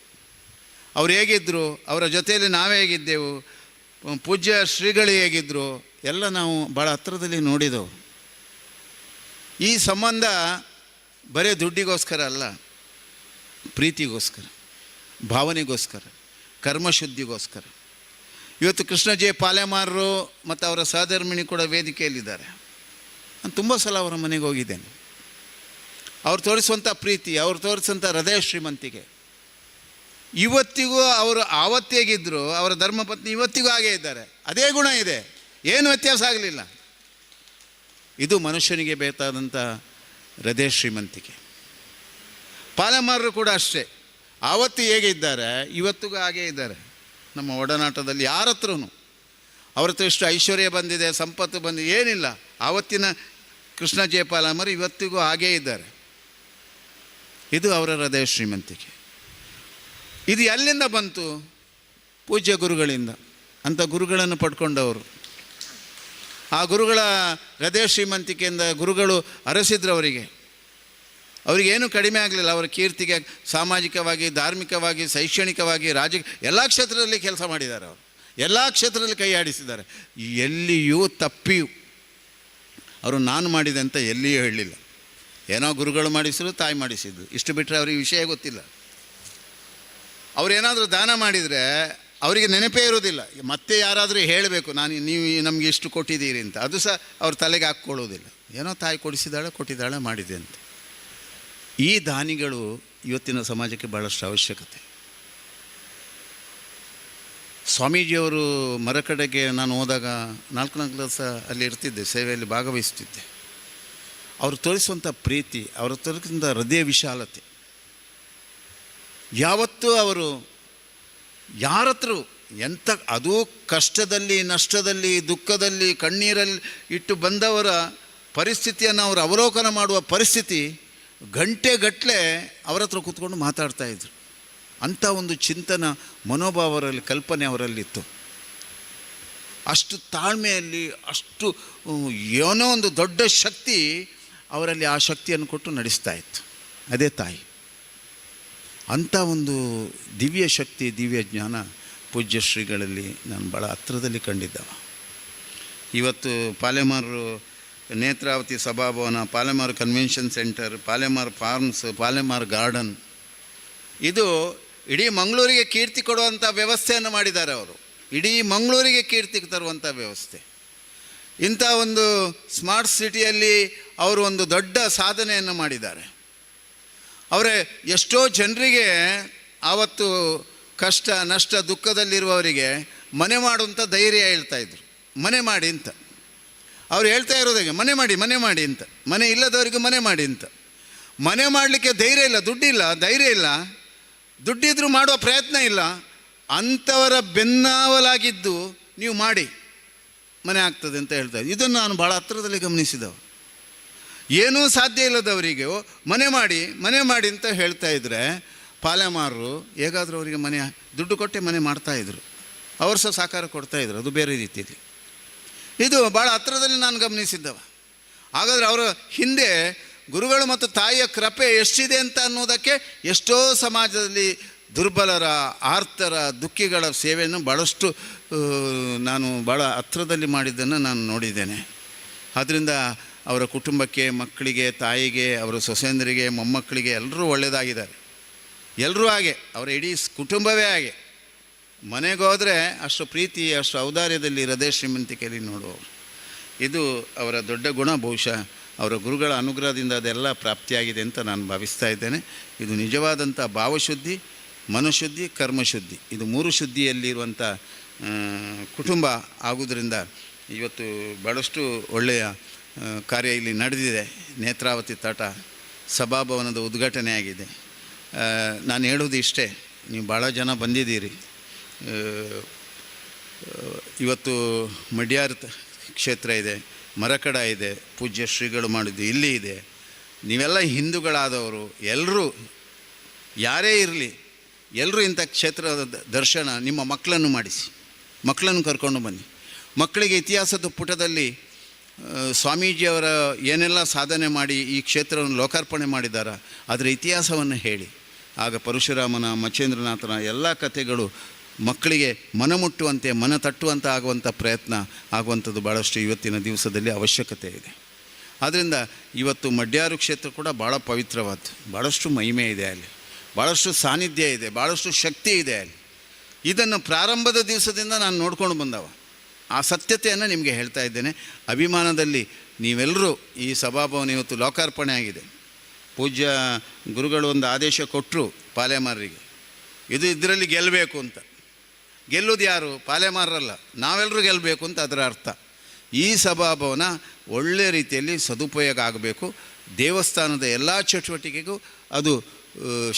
ಅವ್ರು ಹೇಗಿದ್ದರು, ಅವರ ಜೊತೆಯಲ್ಲಿ ನಾವೇ ಹೇಗಿದ್ದೆವು, ಪೂಜ್ಯ ಶ್ರೀಗಳು ಹೇಗಿದ್ದರು, ಎಲ್ಲ ನಾವು ಭಾಳ ಹತ್ತಿರದಲ್ಲಿ ನೋಡಿದೆವು. ಈ ಸಂಬಂಧ ಬರೀ ದುಡ್ಡಿಗೋಸ್ಕರ ಅಲ್ಲ, ಪ್ರೀತಿಗೋಸ್ಕರ, ಭಾವನೆಗೋಸ್ಕರ, ಕರ್ಮಶುದ್ಧಿಗೋಸ್ಕರ. ಇವತ್ತು ಕೃಷ್ಣ ಜೆ ಪಾಲೆಮಾರರು ಮತ್ತು ಅವರ ಸಹಧರ್ಮಿಣಿ ಕೂಡ ವೇದಿಕೆಯಲ್ಲಿದ್ದಾರೆ. ನಾನು ತುಂಬ ಸಲ ಅವರ ಮನೆಗೆ ಹೋಗಿದ್ದೇನೆ. ಅವ್ರು ತೋರಿಸುವಂಥ ಪ್ರೀತಿ, ಅವ್ರು ತೋರಿಸುವಂಥ ಹೃದಯ ಶ್ರೀಮಂತಿಗೆ ಇವತ್ತಿಗೂ ಅವರು ಆವತ್ತೇಗಿದ್ದರು, ಅವರ ಧರ್ಮಪತ್ನಿ ಇವತ್ತಿಗೂ ಹಾಗೇ ಇದ್ದಾರೆ. ಅದೇ ಗುಣ ಇದೆ, ಏನು ವ್ಯತ್ಯಾಸ ಆಗಲಿಲ್ಲ. ಇದು ಮನುಷ್ಯನಿಗೆ ಬೇಕಾದಂಥ ಹೃದಯ ಶ್ರೀಮಂತಿಕೆ. ಪಾಲೆಮಾರರು ಕೂಡ ಅಷ್ಟೇ, ಆವತ್ತು ಹೇಗೆ ಇದ್ದಾರೆ ಇವತ್ತಿಗೂ ಹಾಗೇ ಇದ್ದಾರೆ. ನಮ್ಮ ಒಡನಾಟದಲ್ಲಿ ಯಾರ ಹತ್ರನೂ ಅವ್ರ ಹತ್ರ ಎಷ್ಟು ಐಶ್ವರ್ಯ ಬಂದಿದೆ, ಸಂಪತ್ತು ಬಂದಿದೆ ಏನಿಲ್ಲ. ಆವತ್ತಿನ ಕೃಷ್ಣ ಜೆ ಪಾಲೆಮಾರು ಇವತ್ತಿಗೂ ಹಾಗೇ ಇದ್ದಾರೆ. ಇದು ಅವರ ಹೃದಯ ಶ್ರೀಮಂತಿಕೆ. ಇದು ಎಲ್ಲಿಂದ ಬಂತು? ಪೂಜ್ಯ ಗುರುಗಳಿಂದ. ಅಂಥ ಗುರುಗಳನ್ನು ಪಡ್ಕೊಂಡವರು. ಆ ಗುರುಗಳ ಹೃದಯ ಶ್ರೀಮಂತಿಕೆಯಿಂದ ಗುರುಗಳು ಅರಸಿದ್ರು ಅವರಿಗೆ. ಅವರಿಗೇನು ಕಡಿಮೆ ಆಗಲಿಲ್ಲ. ಅವರ ಕೀರ್ತಿಗೆ ಸಾಮಾಜಿಕವಾಗಿ, ಧಾರ್ಮಿಕವಾಗಿ, ಶೈಕ್ಷಣಿಕವಾಗಿ, ಎಲ್ಲ ಕ್ಷೇತ್ರದಲ್ಲಿ ಕೆಲಸ ಮಾಡಿದ್ದಾರೆ. ಅವರು ಎಲ್ಲ ಕ್ಷೇತ್ರದಲ್ಲಿ ಕೈ ಆಡಿಸಿದ್ದಾರೆ. ಎಲ್ಲಿಯೂ ತಪ್ಪಿಯೂ ಅವರು ನಾನು ಮಾಡಿದೆ ಅಂತ ಎಲ್ಲಿಯೂ ಹೇಳಲಿಲ್ಲ. ಏನೋ ಗುರುಗಳು ಮಾಡಿಸಿದ್ರು, ತಾಯಿ ಮಾಡಿಸಿದ್ದು, ಇಷ್ಟು ಬಿಟ್ಟರೆ ಅವ್ರಿಗೆ ವಿಷಯ ಗೊತ್ತಿಲ್ಲ. ಅವರೇನಾದರೂ ದಾನ ಮಾಡಿದರೆ ಅವರಿಗೆ ನೆನಪೇ ಇರೋದಿಲ್ಲ. ಮತ್ತೆ ಯಾರಾದರೂ ಹೇಳಬೇಕು ನೀವು ನಮಗೆ ಇಷ್ಟು ಕೊಟ್ಟಿದ್ದೀರಿ ಅಂತ, ಅದು ಸಹ ಅವ್ರ ತಲೆಗೆ ಹಾಕ್ಕೊಳ್ಳೋದಿಲ್ಲ. ಏನೋ ತಾಯಿ ಕೊಟ್ಟಿದ್ದಾಳೆ ಮಾಡಿದೆ ಅಂತ. ಈ ದಾನಿಗಳು ಇವತ್ತಿನ ಸಮಾಜಕ್ಕೆ ಭಾಳಷ್ಟು ಅವಶ್ಯಕತೆ. ಸ್ವಾಮೀಜಿಯವರು ಮರಕಡೆಗೆ ನಾನು ಹೋದಾಗ 4 ದಿವಸ ಅಲ್ಲಿ ಇರ್ತಿದ್ದೆ, ಸೇವೆಯಲ್ಲಿ ಭಾಗವಹಿಸ್ತಿದ್ದೆ. ಅವರು ತೋರಿಸುವಂಥ ಪ್ರೀತಿ, ಅವರು ತೋರಿಸುವಂಥ ಹೃದಯ ವಿಶಾಲತೆ, ಯಾವತ್ತೂ ಅವರು ಯಾರತ್ರ ಎಂಥ, ಅದು ಕಷ್ಟದಲ್ಲಿ, ನಷ್ಟದಲ್ಲಿ, ದುಃಖದಲ್ಲಿ, ಕಣ್ಣೀರಲ್ಲಿ ಇಟ್ಟು ಬಂದವರ ಪರಿಸ್ಥಿತಿಯನ್ನು ಅವರು ಅವಲೋಕನ ಮಾಡುವ ಪರಿಸ್ಥಿತಿ, ಗಂಟೆಗಟ್ಟಲೆ ಅವರ ಹತ್ರ ಕೂತ್ಕೊಂಡು ಮಾತಾಡ್ತಾಯಿದ್ರು. ಅಂಥ ಒಂದು ಚಿಂತನ ಮನೋಭಾವ ಅವರಲ್ಲಿ, ಕಲ್ಪನೆ ಅವರಲ್ಲಿತ್ತು. ಅಷ್ಟು ತಾಳ್ಮೆಯಲ್ಲಿ, ಅಷ್ಟು ಏನೋ ಒಂದು ದೊಡ್ಡ ಶಕ್ತಿ ಅವರಲ್ಲಿ, ಆ ಶಕ್ತಿಯನ್ನು ಕೊಟ್ಟು ನಡೆಸ್ತಾ ಇತ್ತು. ಅದೇ ತಾಯಿ. ಅಂಥ ಒಂದು ದಿವ್ಯ ಶಕ್ತಿ, ದಿವ್ಯ ಜ್ಞಾನ ಪೂಜ್ಯ ಶ್ರೀಗಳಲ್ಲಿ ನಾನು ಭಾಳ ಹತ್ತಿರದಲ್ಲಿ ಕಂಡಿದ್ದವ. ಇವತ್ತು ಪಾಲೆಮಾರು ನೇತ್ರಾವತಿ ಸಭಾಭವನ, Palemar convention centre, Palemar farms, Palemar garden, ಇದು ಇಡೀ ಮಂಗಳೂರಿಗೆ ಕೀರ್ತಿ ಕೊಡುವಂಥ ವ್ಯವಸ್ಥೆಯನ್ನು ಮಾಡಿದ್ದಾರೆ ಅವರು. ಇಡೀ ಮಂಗಳೂರಿಗೆ ಕೀರ್ತಿ ತರುವಂಥ ವ್ಯವಸ್ಥೆ. ಇಂಥ ಒಂದು ಸ್ಮಾರ್ಟ್ ಸಿಟಿಯಲ್ಲಿ ಅವರು ಒಂದು ದೊಡ್ಡ ಸಾಧನೆಯನ್ನು ಮಾಡಿದ್ದಾರೆ. ಅವರೇ ಎಷ್ಟೋ ಜನರಿಗೆ ಆವತ್ತು ಕಷ್ಟ, ನಷ್ಟ, ದುಃಖದಲ್ಲಿರುವವರಿಗೆ ಮನೆ ಮಾಡುವಂಥ ಧೈರ್ಯ ಹೇಳ್ತಾಯಿದ್ರು. ಮನೆ ಮಾಡಿ ಅಂತ ಅವ್ರು ಹೇಳ್ತಾ ಇರೋದಾಗೆ, ಮನೆ ಮಾಡಿ ಅಂತ. ಮನೆ ಇಲ್ಲದವರಿಗೆ ಮನೆ ಮಾಡಿ ಅಂತ. ಮನೆ ಮಾಡಲಿಕ್ಕೆ ಧೈರ್ಯ ಇಲ್ಲ, ದುಡ್ಡಿಲ್ಲ, ಧೈರ್ಯ ಇಲ್ಲ, ದುಡ್ಡಿದ್ರೂ ಮಾಡುವ ಪ್ರಯತ್ನ ಇಲ್ಲ. ಅಂಥವರ ಬೆನ್ನಾವಲಾಗಿದ್ದು ನೀವು ಮಾಡಿ ಮನೆ ಆಗ್ತದೆ ಅಂತ ಹೇಳ್ತಾರೆ. ಇದನ್ನು ನಾನು ಭಾಳ ಹತ್ತಿರದಲ್ಲಿ ಗಮನಿಸಿದವ. ಏನೂ ಸಾಧ್ಯ ಇಲ್ಲದವರಿಗೆ ಮನೆ ಮಾಡಿ ಅಂತ ಹೇಳ್ತಾ ಇದ್ದರೆ, ಪಾಲೆಮಾರರು ಹೇಗಾದರೂ ಅವರಿಗೆ ಮನೆ ದುಡ್ಡು ಕೊಟ್ಟೆ ಮನೆ ಮಾಡ್ತಾಯಿದ್ರು. ಅವರು ಸಹ ಸಹಕಾರ ಕೊಡ್ತಾಯಿದ್ರು, ಅದು ಬೇರೆ ರೀತಿಯಲ್ಲಿ. ಇದು ಭಾಳ ಹತ್ತಿರದಲ್ಲಿ ನಾನು ಗಮನಿಸಿದ್ದವ. ಹಾಗಾದರೆ ಅವರ ಹಿಂದೆ ಗುರುಗಳು ಮತ್ತು ತಾಯಿಯ ಕೃಪೆ ಎಷ್ಟಿದೆ ಅಂತ ಅನ್ನೋದಕ್ಕೆ ಎಷ್ಟೋ ಸಮಾಜದಲ್ಲಿ ದುರ್ಬಲರ, ಆರ್ತರ, ದುಃಖಿಗಳ ಸೇವೆಯನ್ನು ಭಾಳಷ್ಟು ನಾನು ಭಾಳ ಹತ್ತಿರದಲ್ಲಿ ಮಾಡಿದ್ದನ್ನು ನಾನು ನೋಡಿದ್ದೇನೆ. ಆದ್ದರಿಂದ ಅವರ ಕುಟುಂಬಕ್ಕೆ, ಮಕ್ಕಳಿಗೆ, ತಾಯಿಗೆ, ಅವರ ಸೊಸೆಯಂದರಿಗೆ, ಮೊಮ್ಮಕ್ಕಳಿಗೆ ಎಲ್ಲರೂ ಒಳ್ಳೆಯದಾಗಿದ್ದಾರೆ. ಎಲ್ಲರೂ ಹಾಗೆ, ಅವರ ಇಡೀ ಕುಟುಂಬವೇ ಹಾಗೆ. ಮನೆಗೆ ಹೋದರೆ ಅಷ್ಟು ಪ್ರೀತಿ, ಅಷ್ಟು ಔದಾರ್ಯದಲ್ಲಿ ಹೃದಯ ಶ್ರೀಮಂತಿಕೆಯಲ್ಲಿ ನೋಡುವವರು. ಇದು ಅವರ ದೊಡ್ಡ ಗುಣ. ಬಹುಶಃ ಅವರ ಗುರುಗಳ ಅನುಗ್ರಹದಿಂದ ಅದೆಲ್ಲ ಪ್ರಾಪ್ತಿಯಾಗಿದೆ ಅಂತ ನಾನು ಭಾವಿಸ್ತಾ ಇದ್ದೇನೆ. ಇದು ನಿಜವಾದಂಥ ಭಾವಶುದ್ಧಿ, ಮನಶುದ್ಧಿ, ಕರ್ಮಶುದ್ಧಿ, ಇದು 3 ಶುದ್ಧಿಯಲ್ಲಿರುವಂಥ ಕುಟುಂಬ ಆಗುವುದರಿಂದ ಇವತ್ತು ಭಾಳಷ್ಟು ಒಳ್ಳೆಯ ಕಾರ್ಯ ಇಲ್ಲಿ ನಡೆದಿದೆ. ನೇತ್ರಾವತಿ ತಟ ಸಭಾಭವನದ ಉದ್ಘಾಟನೆ ಆಗಿದೆ. ನಾನು ಹೇಳೋದು ಇಷ್ಟೇ, ನೀವು ಭಾಳ ಜನ ಬಂದಿದ್ದೀರಿ. ಇವತ್ತು ಮಡ್ಯಾರ್ ಕ್ಷೇತ್ರ ಇದೆ, ಮರಕಡ ಇದೆ, ಪೂಜ್ಯ ಶ್ರೀಗಳು ಮಾಡಿದ್ದು ಇಲ್ಲಿ ಇದೆ. ನೀವೆಲ್ಲ ಹಿಂದೂಗಳಾದವರು ಎಲ್ಲರೂ, ಯಾರೇ ಇರಲಿ, ಎಲ್ಲರೂ ಇಂಥ ಕ್ಷೇತ್ರದ ದರ್ಶನ ನಿಮ್ಮ ಮಕ್ಕಳನ್ನು ಮಾಡಿಸಿ, ಮಕ್ಕಳನ್ನು ಕರ್ಕೊಂಡು ಬನ್ನಿ. ಮಕ್ಕಳಿಗೆ ಇತಿಹಾಸದ ಪುಟದಲ್ಲಿ ಸ್ವಾಮೀಜಿಯವರ ಏನೆಲ್ಲ ಸಾಧನೆ ಮಾಡಿ ಈ ಕ್ಷೇತ್ರವನ್ನು ಲೋಕಾರ್ಪಣೆ ಮಾಡಿದ್ದಾರೆ ಅದರ ಇತಿಹಾಸವನ್ನು ಹೇಳಿ. ಆಗ ಪರಶುರಾಮನ, ಮಚ್ಚೇಂದ್ರನಾಥನ ಎಲ್ಲ ಕಥೆಗಳು ಮಕ್ಕಳಿಗೆ ಮನಮುಟ್ಟುವಂತೆ, ಮನ ತಟ್ಟುವಂತೆ ಆಗುವಂಥ ಪ್ರಯತ್ನ ಆಗುವಂಥದ್ದು ಭಾಳಷ್ಟು ಇವತ್ತಿನ ದಿವಸದಲ್ಲಿ ಅವಶ್ಯಕತೆ ಇದೆ. ಆದ್ದರಿಂದ ಇವತ್ತು ಮಡ್ಯಾರು ಕ್ಷೇತ್ರ ಕೂಡ ಭಾಳ ಪವಿತ್ರವಾದ್ದು, ಭಾಳಷ್ಟು ಮಹಿಮೆ ಇದೆ ಅಲ್ಲಿ, ಭಾಳಷ್ಟು ಸಾನ್ನಿಧ್ಯ ಇದೆ, ಭಾಳಷ್ಟು ಶಕ್ತಿ ಇದೆ ಅಲ್ಲಿ. ಇದನ್ನು ಪ್ರಾರಂಭದ ದಿವಸದಿಂದ ನಾನು ನೋಡ್ಕೊಂಡು ಬಂದವ. ಆ ಸತ್ಯತೆಯನ್ನು ನಿಮಗೆ ಹೇಳ್ತಾ ಇದ್ದೇನೆ. ಅಭಿಮಾನದಲ್ಲಿ ನೀವೆಲ್ಲರೂ ಈ ಸಭಾಭವನ ಇವತ್ತು ಲೋಕಾರ್ಪಣೆ ಆಗಿದೆ. ಪೂಜ್ಯ ಗುರುಗಳು ಒಂದು ಆದೇಶ ಕೊಟ್ಟರು ಪಾಲೆಮಾರರಿಗೆ, ಇದು ಇದರಲ್ಲಿ ಗೆಲ್ಲಬೇಕು ಅಂತ. ಗೆಲ್ಲೋದು ಯಾರು? ಪಾಲೆಮಾರರಲ್ಲ, ನಾವೆಲ್ಲರೂ ಗೆಲ್ಲಬೇಕು ಅಂತ ಅದರ ಅರ್ಥ. ಈ ಸಭಾಭವನ ಒಳ್ಳೆಯ ರೀತಿಯಲ್ಲಿ ಸದುಪಯೋಗ ಆಗಬೇಕು. ದೇವಸ್ಥಾನದ ಎಲ್ಲ ಚಟುವಟಿಕೆಗೂ ಅದು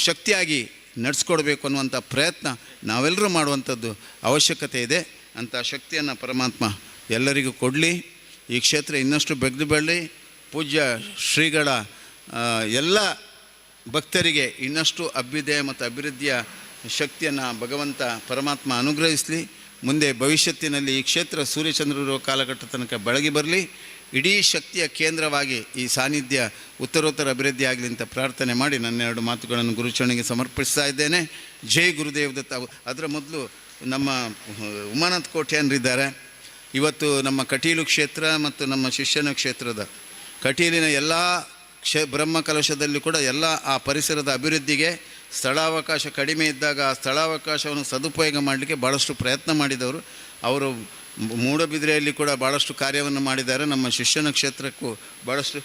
ಶಕ್ತಿಯಾಗಿ ನಡೆಸ್ಕೊಡ್ಬೇಕು ಅನ್ನುವಂಥ ಪ್ರಯತ್ನ ನಾವೆಲ್ಲರೂ ಮಾಡುವಂಥದ್ದು ಅವಶ್ಯಕತೆ ಇದೆ. ಅಂಥ ಶಕ್ತಿಯನ್ನು ಪರಮಾತ್ಮ ಎಲ್ಲರಿಗೂ ಕೊಡಲಿ. ಈ ಕ್ಷೇತ್ರ ಇನ್ನಷ್ಟು ಬೆಳೆದು ಬೆಳಲಿ. ಪೂಜ್ಯ ಶ್ರೀಗಳ ಎಲ್ಲ ಭಕ್ತರಿಗೆ ಇನ್ನಷ್ಟು ಅಭ್ಯುದಯ ಮತ್ತು ಅಭಿವೃದ್ಧಿಯ ಶಕ್ತಿಯನ್ನು ಭಗವಂತ ಪರಮಾತ್ಮ ಅನುಗ್ರಹಿಸಲಿ. ಮುಂದೆ ಭವಿಷ್ಯತ್ತಿನಲ್ಲಿ ಈ ಕ್ಷೇತ್ರ ಸೂರ್ಯಚಂದ್ರರು ಕಾಲಘಟ್ಟ ತನಕ ಬೆಳಗಿ ಬರಲಿ. ಇಡೀ ಶಕ್ತಿಯ ಕೇಂದ್ರವಾಗಿ ಈ ಸಾನ್ನಿಧ್ಯ ಉತ್ತರೋತ್ತರ ಅಭಿವೃದ್ಧಿ ಆಗಲಿ ಅಂತ ಪ್ರಾರ್ಥನೆ ಮಾಡಿ ನನ್ನ 2 ಮಾತುಗಳನ್ನು ಗುರುಚರಣಿಗೆ ಸಮರ್ಪಿಸ್ತಾ ಇದ್ದೇನೆ. ಜೈ ಗುರುದೇವ್ ದತ್ತ. ಅದರ ಮೊದಲು ನಮ್ಮ ಉಮಾನಾಥ್ ಕೋಟ್ಯಾನರಿದ್ದಾರೆ. ಇವತ್ತು ನಮ್ಮ ಕಟೀಲು ಕ್ಷೇತ್ರ ಮತ್ತು ನಮ್ಮ ಶಿಷ್ಯನ ಕ್ಷೇತ್ರದ ಕಟೀಲಿನ ಎಲ್ಲ ಬ್ರಹ್ಮ ಕಲಶದಲ್ಲಿ ಕೂಡ ಎಲ್ಲ ಆ ಪರಿಸರದ ಅಭಿವೃದ್ಧಿಗೆ ಸ್ಥಳಾವಕಾಶ ಕಡಿಮೆ ಇದ್ದಾಗ ಆ ಸ್ಥಳಾವಕಾಶವನ್ನು ಸದುಪಯೋಗ ಮಾಡಲಿಕ್ಕೆ ಭಾಳಷ್ಟು ಪ್ರಯತ್ನ ಮಾಡಿದವರು. ಅವರು ಮೂಡಬಿದ್ರೆಯಲ್ಲಿ ಕೂಡ ಭಾಳಷ್ಟು ಕಾರ್ಯವನ್ನು ಮಾಡಿದ್ದಾರೆ. ನಮ್ಮ ಶಿಷ್ಯನ ಕ್ಷೇತ್ರಕ್ಕೂ ಭಾಳಷ್ಟು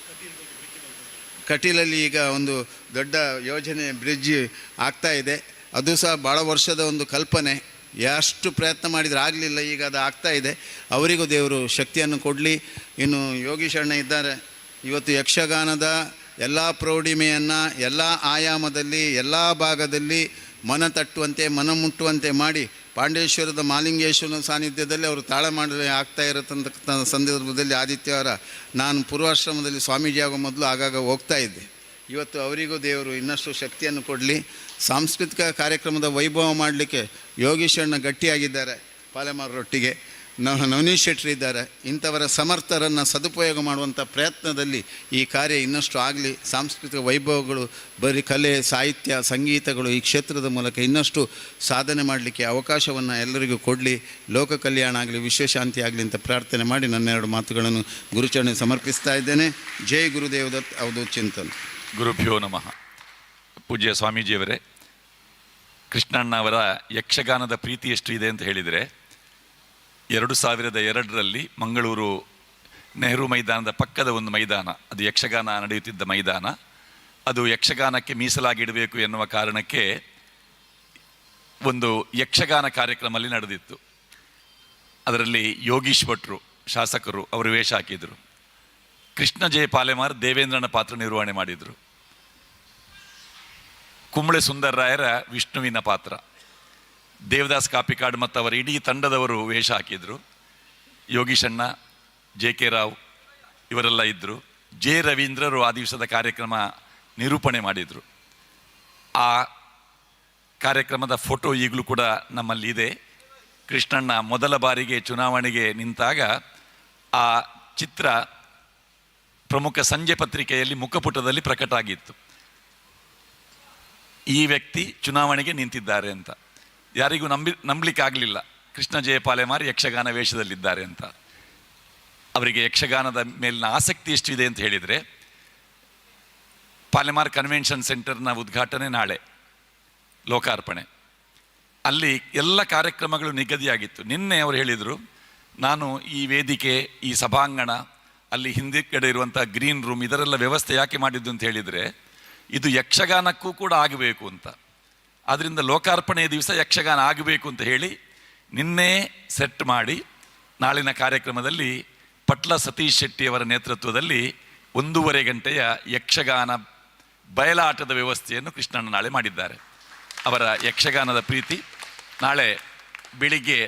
ಕಟೀಲಲ್ಲಿ ಈಗ ಒಂದು ದೊಡ್ಡ ಯೋಜನೆ ಬ್ರಿಡ್ಜ್ ಆಗ್ತಾ ಇದೆ. ಅದು ಸಹ ಭಾಳ ವರ್ಷದ ಒಂದು ಕಲ್ಪನೆ. ಎಷ್ಟು ಪ್ರಯತ್ನ ಮಾಡಿದರೆ ಆಗಲಿಲ್ಲ, ಈಗ ಅದು ಆಗ್ತಾ ಇದೆ. ಅವರಿಗೂ ದೇವರು ಶಕ್ತಿಯನ್ನು ಕೊಡಲಿ. ಇನ್ನು ಯೋಗೀಶಣ್ಣ ಇದ್ದಾರೆ. ಇವತ್ತು ಯಕ್ಷಗಾನದ ಎಲ್ಲ ಪ್ರೌಢಿಮೆಯನ್ನು ಎಲ್ಲ ಆಯಾಮದಲ್ಲಿ ಎಲ್ಲ ಭಾಗದಲ್ಲಿ ಮನ ತಟ್ಟುವಂತೆ ಮನ ಮುಟ್ಟುವಂತೆ ಮಾಡಿ ಪಾಂಡೇಶ್ವರದ ಮಾಲಿಂಗೇಶ್ವರನ ಸಾನ್ನಿಧ್ಯದಲ್ಲಿ ಅವರು ತಾಳ ಮಾಡಲು ಆಗ್ತಾ ಇರತಕ್ಕಂಥ ಸಂದರ್ಭದಲ್ಲಿ ಆದಿತ್ಯವಾರ ನಾನು ಪೂರ್ವಾಶ್ರಮದಲ್ಲಿ ಸ್ವಾಮೀಜಿ ಆಗೋ ಮೊದಲು ಆಗಾಗ ಹೋಗ್ತಾ ಇದ್ದೆ. ಇವತ್ತು ಅವರಿಗೂ ದೇವರು ಇನ್ನಷ್ಟು ಶಕ್ತಿಯನ್ನು ಕೊಡಲಿ. ಸಾಂಸ್ಕೃತಿಕ ಕಾರ್ಯಕ್ರಮದ ವೈಭವ ಮಾಡಲಿಕ್ಕೆ ಯೋಗೀಶಣ್ಣ ಗಟ್ಟಿಯಾಗಿದ್ದಾರೆ. ಪಾಲೆಮಾರರೊಟ್ಟಿಗೆ ನವನೀಶ್ ಶೆಟ್ಟಿ ಇದ್ದಾರೆ. ಇಂಥವರ ಸಮರ್ಥರನ್ನು ಸದುಪಯೋಗ ಮಾಡುವಂಥ ಪ್ರಯತ್ನದಲ್ಲಿ ಈ ಕಾರ್ಯ ಇನ್ನಷ್ಟು ಆಗಲಿ. ಸಾಂಸ್ಕೃತಿಕ ವೈಭವಗಳು, ಬರೀ ಕಲೆ, ಸಾಹಿತ್ಯ, ಸಂಗೀತಗಳು ಈ ಕ್ಷೇತ್ರದ ಮೂಲಕ ಇನ್ನಷ್ಟು ಸಾಧನೆ ಮಾಡಲಿಕ್ಕೆ ಅವಕಾಶವನ್ನು ಎಲ್ಲರಿಗೂ ಕೊಡಲಿ. ಲೋಕ ಕಲ್ಯಾಣ ಆಗಲಿ, ವಿಶ್ವಶಾಂತಿ ಆಗಲಿ ಅಂತ ಪ್ರಾರ್ಥನೆ ಮಾಡಿ ನನ್ನೆರಡು ಮಾತುಗಳನ್ನು ಗುರುಚರಣೆ ಸಮರ್ಪಿಸ್ತಾ ಇದ್ದೇನೆ. ಜೈ ಗುರುದೇವದತ್ ಅವಧೂತ್ ಚಿಂತನ್. ಗುರುಭ್ಯೋ ನಮಃ. ಪೂಜ್ಯ ಸ್ವಾಮೀಜಿಯವರೇ, ಕೃಷ್ಣಣ್ಣ ಅವರ ಯಕ್ಷಗಾನದ ಪ್ರೀತಿ ಎಷ್ಟು ಇದೆ ಅಂತ ಹೇಳಿದರೆ, 2002ರಲ್ಲಿ ಮಂಗಳೂರು ನೆಹರು ಮೈದಾನದ ಪಕ್ಕದ ಒಂದು ಮೈದಾನ, ಅದು ಯಕ್ಷಗಾನ ನಡೆಯುತ್ತಿದ್ದ ಮೈದಾನ, ಅದು ಯಕ್ಷಗಾನಕ್ಕೆ ಮೀಸಲಾಗಿಡಬೇಕು ಎನ್ನುವ ಕಾರಣಕ್ಕೆ ಒಂದು ಯಕ್ಷಗಾನ ಕಾರ್ಯಕ್ರಮ ಅಲ್ಲಿ ನಡೆದಿತ್ತು. ಅದರಲ್ಲಿ ಯೋಗೀಶ್ ಭಟ್ರು ಶಾಸಕರು ಅವರು ವೇಷ ಹಾಕಿದರು. ಕೃಷ್ಣ ಜೆ ಪಾಲೆಮಾರ್ ದೇವೇಂದ್ರನ ಪಾತ್ರ ನಿರ್ವಹಣೆ ಮಾಡಿದರು. ಕುಂಬಳೆ ಸುಂದರರಾಯರ ವಿಷ್ಣುವಿನ ಪಾತ್ರ, ದೇವದಾಸ್ ಕಾಪಿಕಾಡ್ ಮತ್ತು ಅವರ ಇಡೀ ತಂಡದವರು ವೇಷ ಹಾಕಿದರು. ಯೋಗೀಶಣ್ಣ, JK ರಾವ್ ಇವರೆಲ್ಲ ಇದ್ದರು. ಜೆ ರವೀಂದ್ರರು ಆ ದಿವಸದ ಕಾರ್ಯಕ್ರಮ ನಿರೂಪಣೆ ಮಾಡಿದರು. ಆ ಕಾರ್ಯಕ್ರಮದ ಫೋಟೋ ಈಗಲೂ ಕೂಡ ನಮ್ಮಲ್ಲಿ ಇದೆ. ಕೃಷ್ಣಣ್ಣ ಮೊದಲ ಬಾರಿಗೆ ಚುನಾವಣೆಗೆ ನಿಂತಾಗ ಆ ಚಿತ್ರ ಪ್ರಮುಖ ಸಂಜೆ ಪತ್ರಿಕೆಯಲ್ಲಿ ಮುಖಪುಟದಲ್ಲಿ ಪ್ರಕಟ ಆಗಿತ್ತು. ಈ ವ್ಯಕ್ತಿ ಚುನಾವಣೆಗೆ ನಿಂತಿದ್ದಾರೆ ಅಂತ. ಯಾರಿಗೂ ನಂಬಲಿಕ್ಕೆ ಆಗಲಿಲ್ಲ ಕೃಷ್ಣ ಜೆ ಪಾಲೆಮಾರ್ ಯಕ್ಷಗಾನ ವೇಷದಲ್ಲಿದ್ದಾರೆ ಅಂತ. ಅವರಿಗೆ ಯಕ್ಷಗಾನದ ಮೇಲಿನ ಆಸಕ್ತಿ ಎಷ್ಟಿದೆ ಅಂತ ಹೇಳಿದರೆ, ಪಾಲೆಮಾರ್ ಕನ್ವೆನ್ಷನ್ ಸೆಂಟರ್ನ ಉದ್ಘಾಟನೆ ನಾಳೆ, ಲೋಕಾರ್ಪಣೆ. ಅಲ್ಲಿ ಎಲ್ಲ ಕಾರ್ಯಕ್ರಮಗಳು ನಿಗದಿಯಾಗಿತ್ತು. ನಿನ್ನೆ ಅವರು ಹೇಳಿದರು, ನಾನು ಈ ವೇದಿಕೆ, ಈ ಸಭಾಂಗಣ, ಅಲ್ಲಿ ಹಿಂದೆ ಕಡೆ ಇರುವಂಥ ಗ್ರೀನ್ ರೂಮ್, ಇದರೆಲ್ಲ ವ್ಯವಸ್ಥೆ ಯಾಕೆ ಮಾಡಿದ್ದು ಅಂತ ಹೇಳಿದರೆ, ಇದು ಯಕ್ಷಗಾನಕ್ಕೂ ಕೂಡ ಆಗಬೇಕು ಅಂತ. ಆದ್ದರಿಂದ ಲೋಕಾರ್ಪಣೆಯ ದಿವಸ ಯಕ್ಷಗಾನ ಆಗಬೇಕು ಅಂತ ಹೇಳಿ ನಿನ್ನೆ ಸೆಟ್ ಮಾಡಿ ನಾಳಿನ ಕಾರ್ಯಕ್ರಮದಲ್ಲಿ ಪಟ್ಲ ಸತೀಶ್ ಶೆಟ್ಟಿಯವರ ನೇತೃತ್ವದಲ್ಲಿ 1.5 ಗಂಟೆಯ ಯಕ್ಷಗಾನ ಬಯಲಾಟದ ವ್ಯವಸ್ಥೆಯನ್ನು ಕೃಷ್ಣಣ್ಣ ನಾಳೆ ಮಾಡಿದ್ದಾರೆ. ಅವರ ಯಕ್ಷಗಾನದ ಪ್ರೀತಿ. ನಾಳೆ ಬೆಳಿಗ್ಗೆ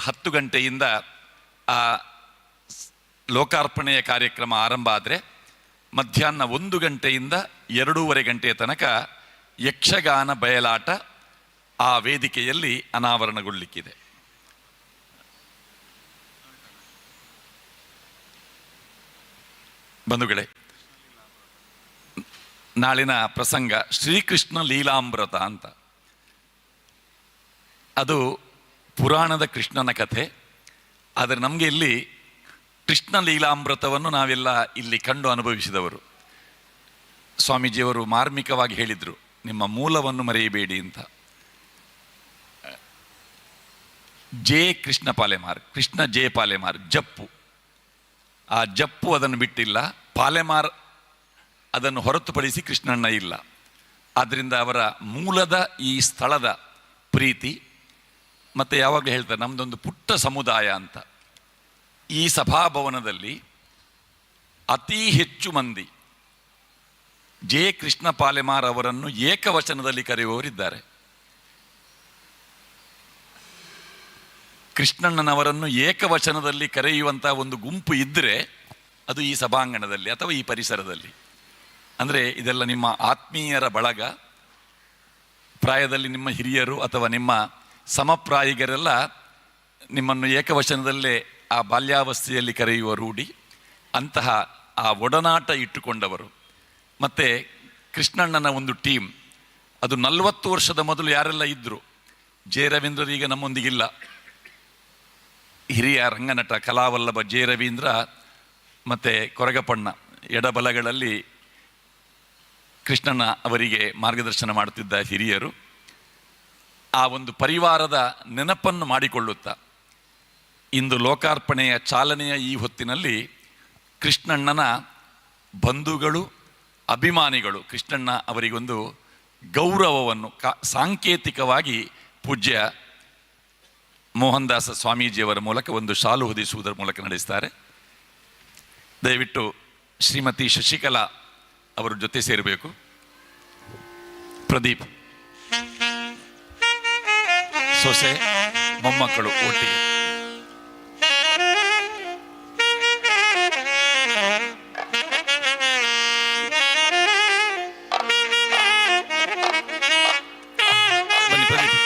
10 ಗಂಟೆಯಿಂದ ಆ ಲೋಕಾರ್ಪಣೆಯ ಕಾರ್ಯಕ್ರಮ ಆರಂಭ ಆದರೆ ಮಧ್ಯಾಹ್ನ 1 ಗಂಟೆಯಿಂದ 2.5 ಗಂಟೆಯ ತನಕ ಯಕ್ಷಗಾನ ಬಯಲಾಟ ಆ ವೇದಿಕೆಯಲ್ಲಿ ಅನಾವರಣಗೊಳ್ಳಲಿಕ್ಕಿದೆ. ಬಂಧುಗಳೇ, ನಾಳಿನ ಪ್ರಸಂಗ ಶ್ರೀಕೃಷ್ಣ ಲೀಲಾಮೃತ ಅಂತ. ಅದು ಪುರಾಣದ ಕೃಷ್ಣನ ಕಥೆ. ಆದರೆ ನಮಗೆ ಇಲ್ಲಿ ಕೃಷ್ಣ ಲೀಲಾಮೃತವನ್ನು ನಾವೆಲ್ಲ ಇಲ್ಲಿ ಕಂಡು ಅನುಭವಿಸಿದವರು. ಸ್ವಾಮೀಜಿಯವರು ಮಾರ್ಮಿಕವಾಗಿ ಹೇಳಿದರು, ನಿಮ್ಮ ಮೂಲವನ್ನು ಮರೆಯಬೇಡಿ ಅಂತ. ಕೃಷ್ಣ ಪಾಲೆಮಾರ್, ಕೃಷ್ಣ ಜೆ ಪಾಲೆಮಾರ್, ಜಪ್ಪು. ಆ ಜಪ್ಪು ಅದನ್ನು ಬಿಟ್ಟಿಲ್ಲ, ಪಾಲೆಮಾರ್ ಅದನ್ನು ಹೊರತುಪಡಿಸಿ ಕೃಷ್ಣಣ್ಣ ಇಲ್ಲ. ಆದ್ದರಿಂದ ಅವರ ಮೂಲದ ಈ ಸ್ಥಳದ ಪ್ರೀತಿ. ಮತ್ತು ಯಾವಾಗಲೂ ಹೇಳ್ತಾರೆ, ನಮ್ಮದೊಂದು ಪುಟ್ಟ ಸಮುದಾಯ ಅಂತ. ಈ ಸಭಾಭವನದಲ್ಲಿ ಅತಿ ಹೆಚ್ಚು ಮಂದಿ ಕೃಷ್ಣ ಪಾಲೆಮಾರ್ ಅವರನ್ನು ಏಕವಚನದಲ್ಲಿ ಕರೆಯುವವರಿದ್ದಾರೆ. ಕೃಷ್ಣಣ್ಣನವರನ್ನು ಏಕವಚನದಲ್ಲಿ ಕರೆಯುವಂಥ ಒಂದು ಗುಂಪು ಇದ್ದರೆ ಅದು ಈ ಸಭಾಂಗಣದಲ್ಲಿ ಅಥವಾ ಈ ಪರಿಸರದಲ್ಲಿ. ಅಂದರೆ ಇದೆಲ್ಲ ನಿಮ್ಮ ಆತ್ಮೀಯರ ಬಳಗ, ಪ್ರಾಯದಲ್ಲಿ ನಿಮ್ಮ ಹಿರಿಯರು ಅಥವಾ ನಿಮ್ಮ ಸಮಪ್ರಾಯಿಗರೆಲ್ಲ ನಿಮ್ಮನ್ನು ಏಕವಚನದಲ್ಲೇ ಆ ಬಾಲ್ಯಾವಸ್ಥೆಯಲ್ಲಿ ಕರೆಯುವ ರೂಢಿ. ಅಂತಹ ಆ ಒಡನಾಟ ಇಟ್ಟುಕೊಂಡವರು. ಮತ್ತು ಕೃಷ್ಣಣ್ಣನ ಒಂದು ಟೀಮ್, ಅದು 40 ವರ್ಷದ ಮೊದಲು ಯಾರೆಲ್ಲ ಇದ್ದರು. ಜೆ ರವೀಂದ್ರ ಈಗ ನಮ್ಮೊಂದಿಗಿಲ್ಲ. ಹಿರಿಯ ರಂಗನಟ ಕಲಾವಲ್ಲಭ ಜೆ ರವೀಂದ್ರ ಮತ್ತು ಕೊರಗಪಣ್ಣ ಎಡಬಲಗಳಲ್ಲಿ ಕೃಷ್ಣಣ್ಣ ಅವರಿಗೆ ಮಾರ್ಗದರ್ಶನ ಮಾಡುತ್ತಿದ್ದ ಹಿರಿಯರು ಆ ಒಂದು ಪರಿವಾರದ ನೆನಪನ್ನು ಮಾಡಿಕೊಳ್ಳುತ್ತಾ ಇಂದು ಲೋಕಾರ್ಪಣೆಯ ಚಾಲನೆಯ ಈ ಹೊತ್ತಿನಲ್ಲಿ ಕೃಷ್ಣಣ್ಣನ ಬಂಧುಗಳು, ಅಭಿಮಾನಿಗಳು ಕೃಷ್ಣಣ್ಣ ಅವರಿಗೊಂದು ಗೌರವವನ್ನು ಸಾಂಕೇತಿಕವಾಗಿ ಪೂಜ್ಯ ಮೋಹನ್ ದಾಸ ಸ್ವಾಮೀಜಿಯವರ ಮೂಲಕ ಒಂದು ಶಾಲು ಹೊದಿಸುವುದರ ಮೂಲಕ ನಡೆಸ್ತಾರೆ. ದಯವಿಟ್ಟು ಶ್ರೀಮತಿ ಶಶಿಕಲಾ ಅವರ ಜೊತೆ ಸೇರಬೇಕು. ಪ್ರದೀಪ್, ಸೊಸೆ, ಮೊಮ್ಮಕ್ಕಳು ಒಟ್ಟಿಗೆ. ಬನ್ನಿ ಪ್ರದೀಪ್.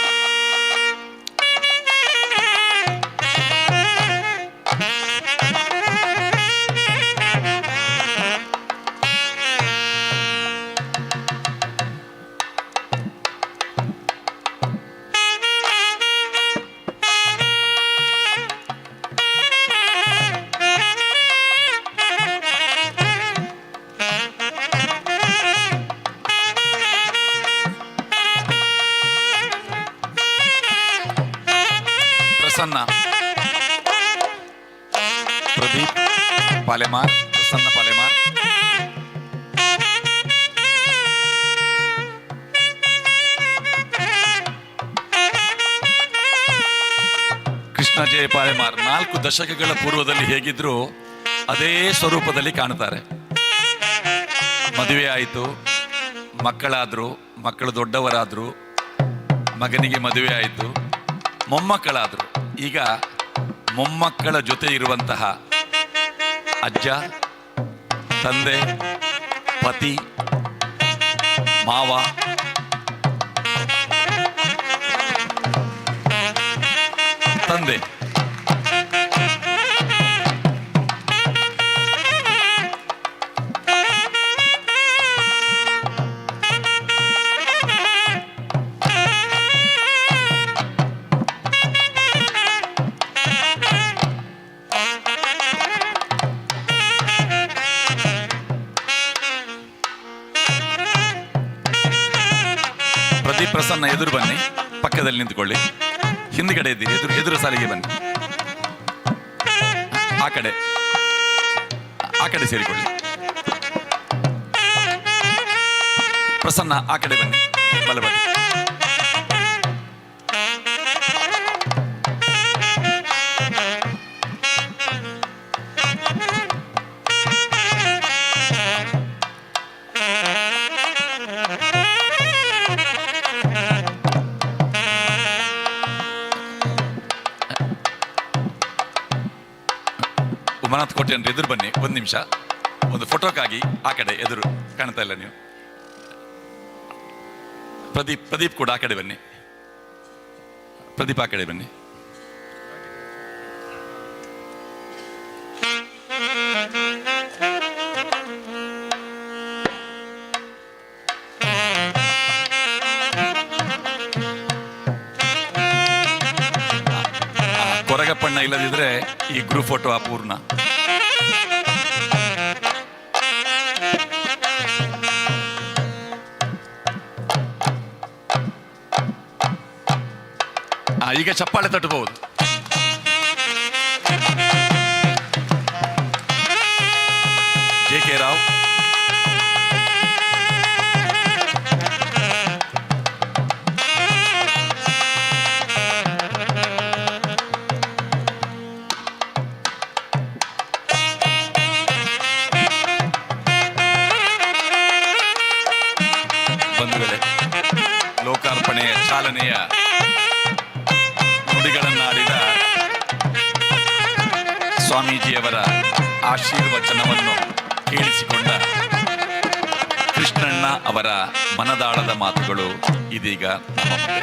ಪ್ರಸನ್ನ, ಪ್ರದೀಪ್ ಪಾಲೆಮಾರ್, ಪ್ರಸನ್ನ ಪಾಲೆಮಾರ್. ಕೃಷ್ಣ ಜಯ ಪಾಲೆಮಾರ್ 4 ದಶಕಗಳ ಪೂರ್ವದಲ್ಲಿ ಹೇಗಿದ್ರು ಅದೇ ಸ್ವರೂಪದಲ್ಲಿ ಕಾಣುತ್ತಾರೆ. ಮದುವೆ ಆಯಿತು, ಮಕ್ಕಳಾದರು, ಮಕ್ಕಳು ದೊಡ್ಡವರಾದರು, ಮಗನಿಗೆ ಮದುವೆ ಆಯಿತು, ಮೊಮ್ಮಕ್ಕಳಾದರು. ಈಗ ಮೊಮ್ಮಕ್ಕಳ ಜೊತೆ ಇರುವಂತಹ ಅಜ್ಜ, ತಂದೆ, ಪತಿ, ಮಾವ, ತಂದೆ, ಪ್ರದೀಪ್, ಪ್ರಸನ್ನ ಎದುರು ಬನ್ನಿ, ಪಕ್ಕದಲ್ಲಿ ನಿಂತ್ಕೊಳ್ಳಿ. ಹಿಂದ್ಗಡೆ ಇದ್ದೀರಿ, ಎದುರು ಸಾಲಿಗೆ ಬನ್ನಿ. ಆ ಕಡೆ ಸೇರಿಕೊಳ್ಳಿ. ಪ್ರಸನ್ನ ಆ ಕಡೆ ಬನ್ನಿ, ಬಲ ಬನ್ನಿ. ಉಮಾನಾಥ್ ಕೋಟೆಯನ್ರು ಎದುರು ಬನ್ನಿ, ಒಂದು ನಿಮಿಷ, ಒಂದು ಫೋಟೋಕ್ಕಾಗಿ. ಆ ಕಡೆ ಎದುರು ಕಾಣ್ತಾ ಇಲ್ಲ ನೀವು. ಪ್ರದೀಪ್ ಕೂಡ ಆ ಕಡೆ ಬನ್ನಿ. ಪ್ರದೀಪ್ ಆ ಕಡೆ ಬನ್ನಿ. ಕೊರಗಪ್ಪಣ್ಣ ಇಲ್ಲದಿದ್ರೆ ಈ ಗ್ರೂಪ್ ಫೋಟೋ ಅಪೂರ್ಣ. ಈಗ ಚಪ್ಪಾಳೆ ತಟ್ಟಬಹುದು. ಜೆ.ಕೆ. ರಾವ್, ಬಂಧುಗಳೇ, ಲೋಕಾರ್ಪಣೆಯ ಚಾಲನೆಯ ನುಡಿಗಳನ್ನಾಡಿದ ಸ್ವಾಮೀಜಿಯವರ ಆಶೀರ್ವಚನವನ್ನು ಕೇಳಿಸಿಕೊಂಡ ಕೃಷ್ಣಣ್ಣ ಅವರ ಮನದಾಳದ ಮಾತುಗಳು ಇದೀಗ ನಮ್ಮ ಮುಂದೆ.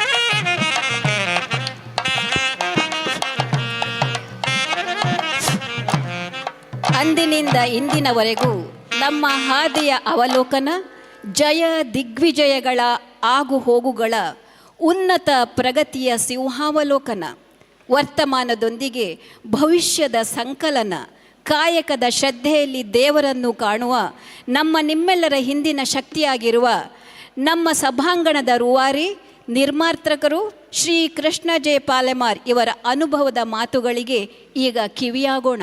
ಅಂದಿನಿಂದ ಇಂದಿನವರೆಗೂ ನಮ್ಮ ಹಾದಿಯ ಅವಲೋಕನ, ಜಯ ದಿಗ್ವಿಜಯಗಳ ಆಗು ಹೋಗುಗಳ ಉನ್ನತ ಪ್ರಗತಿಯ ಸಿಂಹಾವಲೋಕನ, ವರ್ತಮಾನದೊಂದಿಗೆ ಭವಿಷ್ಯದ ಸಂಕಲನ, ಕಾಯಕದ ಶ್ರದ್ಧೆಯಲ್ಲಿ ದೇವರನ್ನು ಕಾಣುವ ನಮ್ಮ ನಿಮ್ಮೆಲ್ಲರ ಹಿಂದಿನ ಶಕ್ತಿಯಾಗಿರುವ ನಮ್ಮ ಸಭಾಂಗಣದ ರೂವಾರಿ ನಿರ್ಮಾತೃಕರು ಶ್ರೀ ಕೃಷ್ಣ ಜೆ ಪಾಲೆಮಾರ್ ಇವರ ಅನುಭವದ ಮಾತುಗಳಿಗೆ ಈಗ ಕಿವಿಯಾಗೋಣ.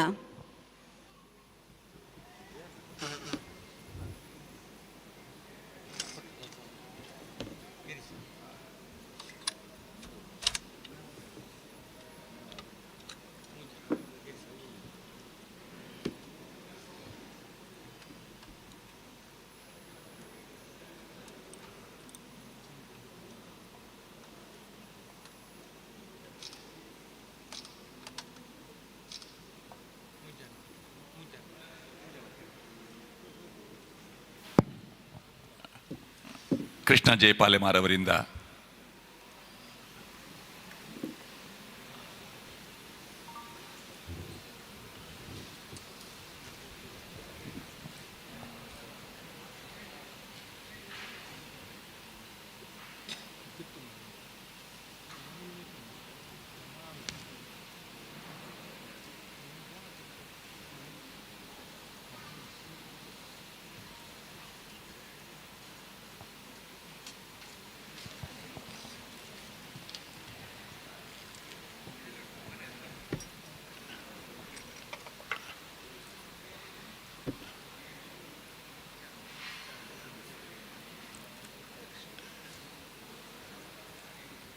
ಕೃಷ್ಣ ಜೆ ಪಾಲೆಮಾರ್ ಅವರಿಂದ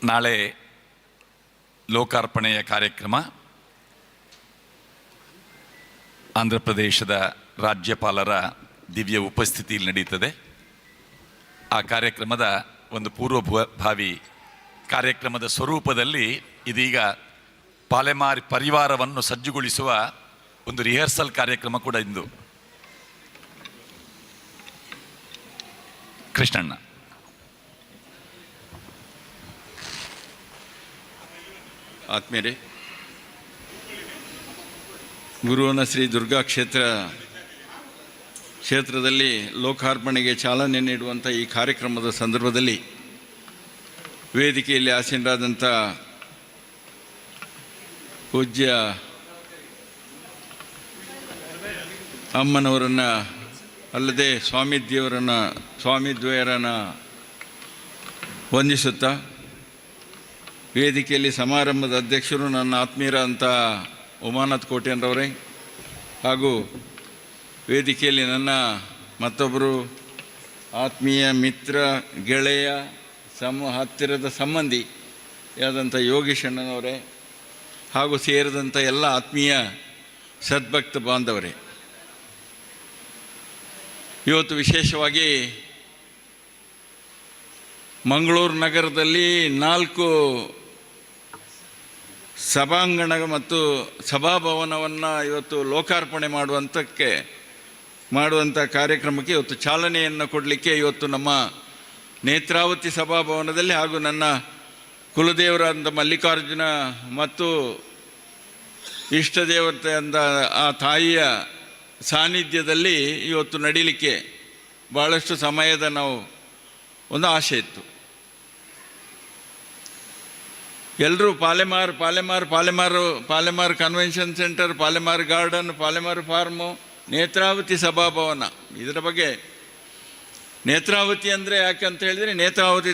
ನಾಳೆ ಲೋಕಾರ್ಪಣೆಯ ಕಾರ್ಯಕ್ರಮ ಆಂಧ್ರ ಪ್ರದೇಶದ ರಾಜ್ಯಪಾಲರ ದಿವ್ಯ ಉಪಸ್ಥಿತಿಯಲ್ಲಿ ನಡೀತದೆ. ಆ ಕಾರ್ಯಕ್ರಮದ ಒಂದು ಪೂರ್ವಭಾವಿ ಕಾರ್ಯಕ್ರಮದ ಸ್ವರೂಪದಲ್ಲಿ ಇದೀಗ ಪಾಲೆಮಾರ್ ಪರಿವಾರವನ್ನು ಸಜ್ಜುಗೊಳಿಸುವ ಒಂದು ರಿಹರ್ಸಲ್ ಕಾರ್ಯಕ್ರಮ ಕೂಡ ಇಂದು. ಕೃಷ್ಣಣ್ಣ. ಆತ್ಮೀಯರೇ, ಗುರುವನ ಶ್ರೀ ದುರ್ಗಾ ಕ್ಷೇತ್ರದಲ್ಲಿ ಲೋಕಾರ್ಪಣೆಗೆ ಚಾಲನೆ ನೀಡುವಂಥ ಈ ಕಾರ್ಯಕ್ರಮದ ಸಂದರ್ಭದಲ್ಲಿ ವೇದಿಕೆಯಲ್ಲಿ ಆಸೀನರಾದಂಥ ಪೂಜ್ಯ ಅಮ್ಮನವರನ್ನು ಅಲ್ಲದೆ ಸ್ವಾಮಿದ್ವಯರನ್ನು ವಂದಿಸುತ್ತಾ, ವೇದಿಕೆಯಲ್ಲಿ ಸಮಾರಂಭದ ಅಧ್ಯಕ್ಷರು ನನ್ನ ಆತ್ಮೀಯರ ಅಂತ ಉಮಾನಾಥ್ ಕೋಟ್ಯಾನ್ರವರೇ, ಹಾಗೂ ವೇದಿಕೆಯಲ್ಲಿ ನನ್ನ ಮತ್ತೊಬ್ಬರು ಆತ್ಮೀಯ ಮಿತ್ರ, ಗೆಳೆಯ, ಹತ್ತಿರದ ಸಂಬಂಧಿಯಾದಂಥ ಯೋಗೀಶ್ ಅಣ್ಣನವರೇ, ಹಾಗೂ ಸೇರಿದಂಥ ಎಲ್ಲ ಆತ್ಮೀಯ ಸದ್ಭಕ್ತ ಬಾಂಧವರೇ, ಇವತ್ತು ವಿಶೇಷವಾಗಿ ಮಂಗಳೂರು ನಗರದಲ್ಲಿ 4 ಸಭಾಂಗಣ ಮತ್ತು ಸಭಾಭವನವನ್ನು ಇವತ್ತು ಲೋಕಾರ್ಪಣೆ ಮಾಡುವಂಥ ಕಾರ್ಯಕ್ರಮಕ್ಕೆ ಇವತ್ತು ಚಾಲನೆಯನ್ನು ಕೊಡಲಿಕ್ಕೆ ಇವತ್ತು ನಮ್ಮ ನೇತ್ರಾವತಿ ಸಭಾಭವನದಲ್ಲಿ ಹಾಗೂ ನನ್ನ ಕುಲದೇವರಾದ ಮಲ್ಲಿಕಾರ್ಜುನ ಮತ್ತು ಇಷ್ಟ ದೇವತೆ ಅಂದ ಆ ತಾಯಿಯ ಸಾನ್ನಿಧ್ಯದಲ್ಲಿ ಇವತ್ತು ನಡೀಲಿಕ್ಕೆ ಭಾಳಷ್ಟು ಸಮಯದ ನಾವು ಒಂದು ಆಸೆ ಇತ್ತು. ಎಲ್ಲರೂ Palemar convention centre, Palemar garden, Palemar farm, Netravati ಸಭಾಭವನ. ಇದರ ಬಗ್ಗೆ ನೇತ್ರಾವತಿ ಅಂದರೆ ಯಾಕಂತ ಹೇಳಿದರೆ, ನೇತ್ರಾವತಿ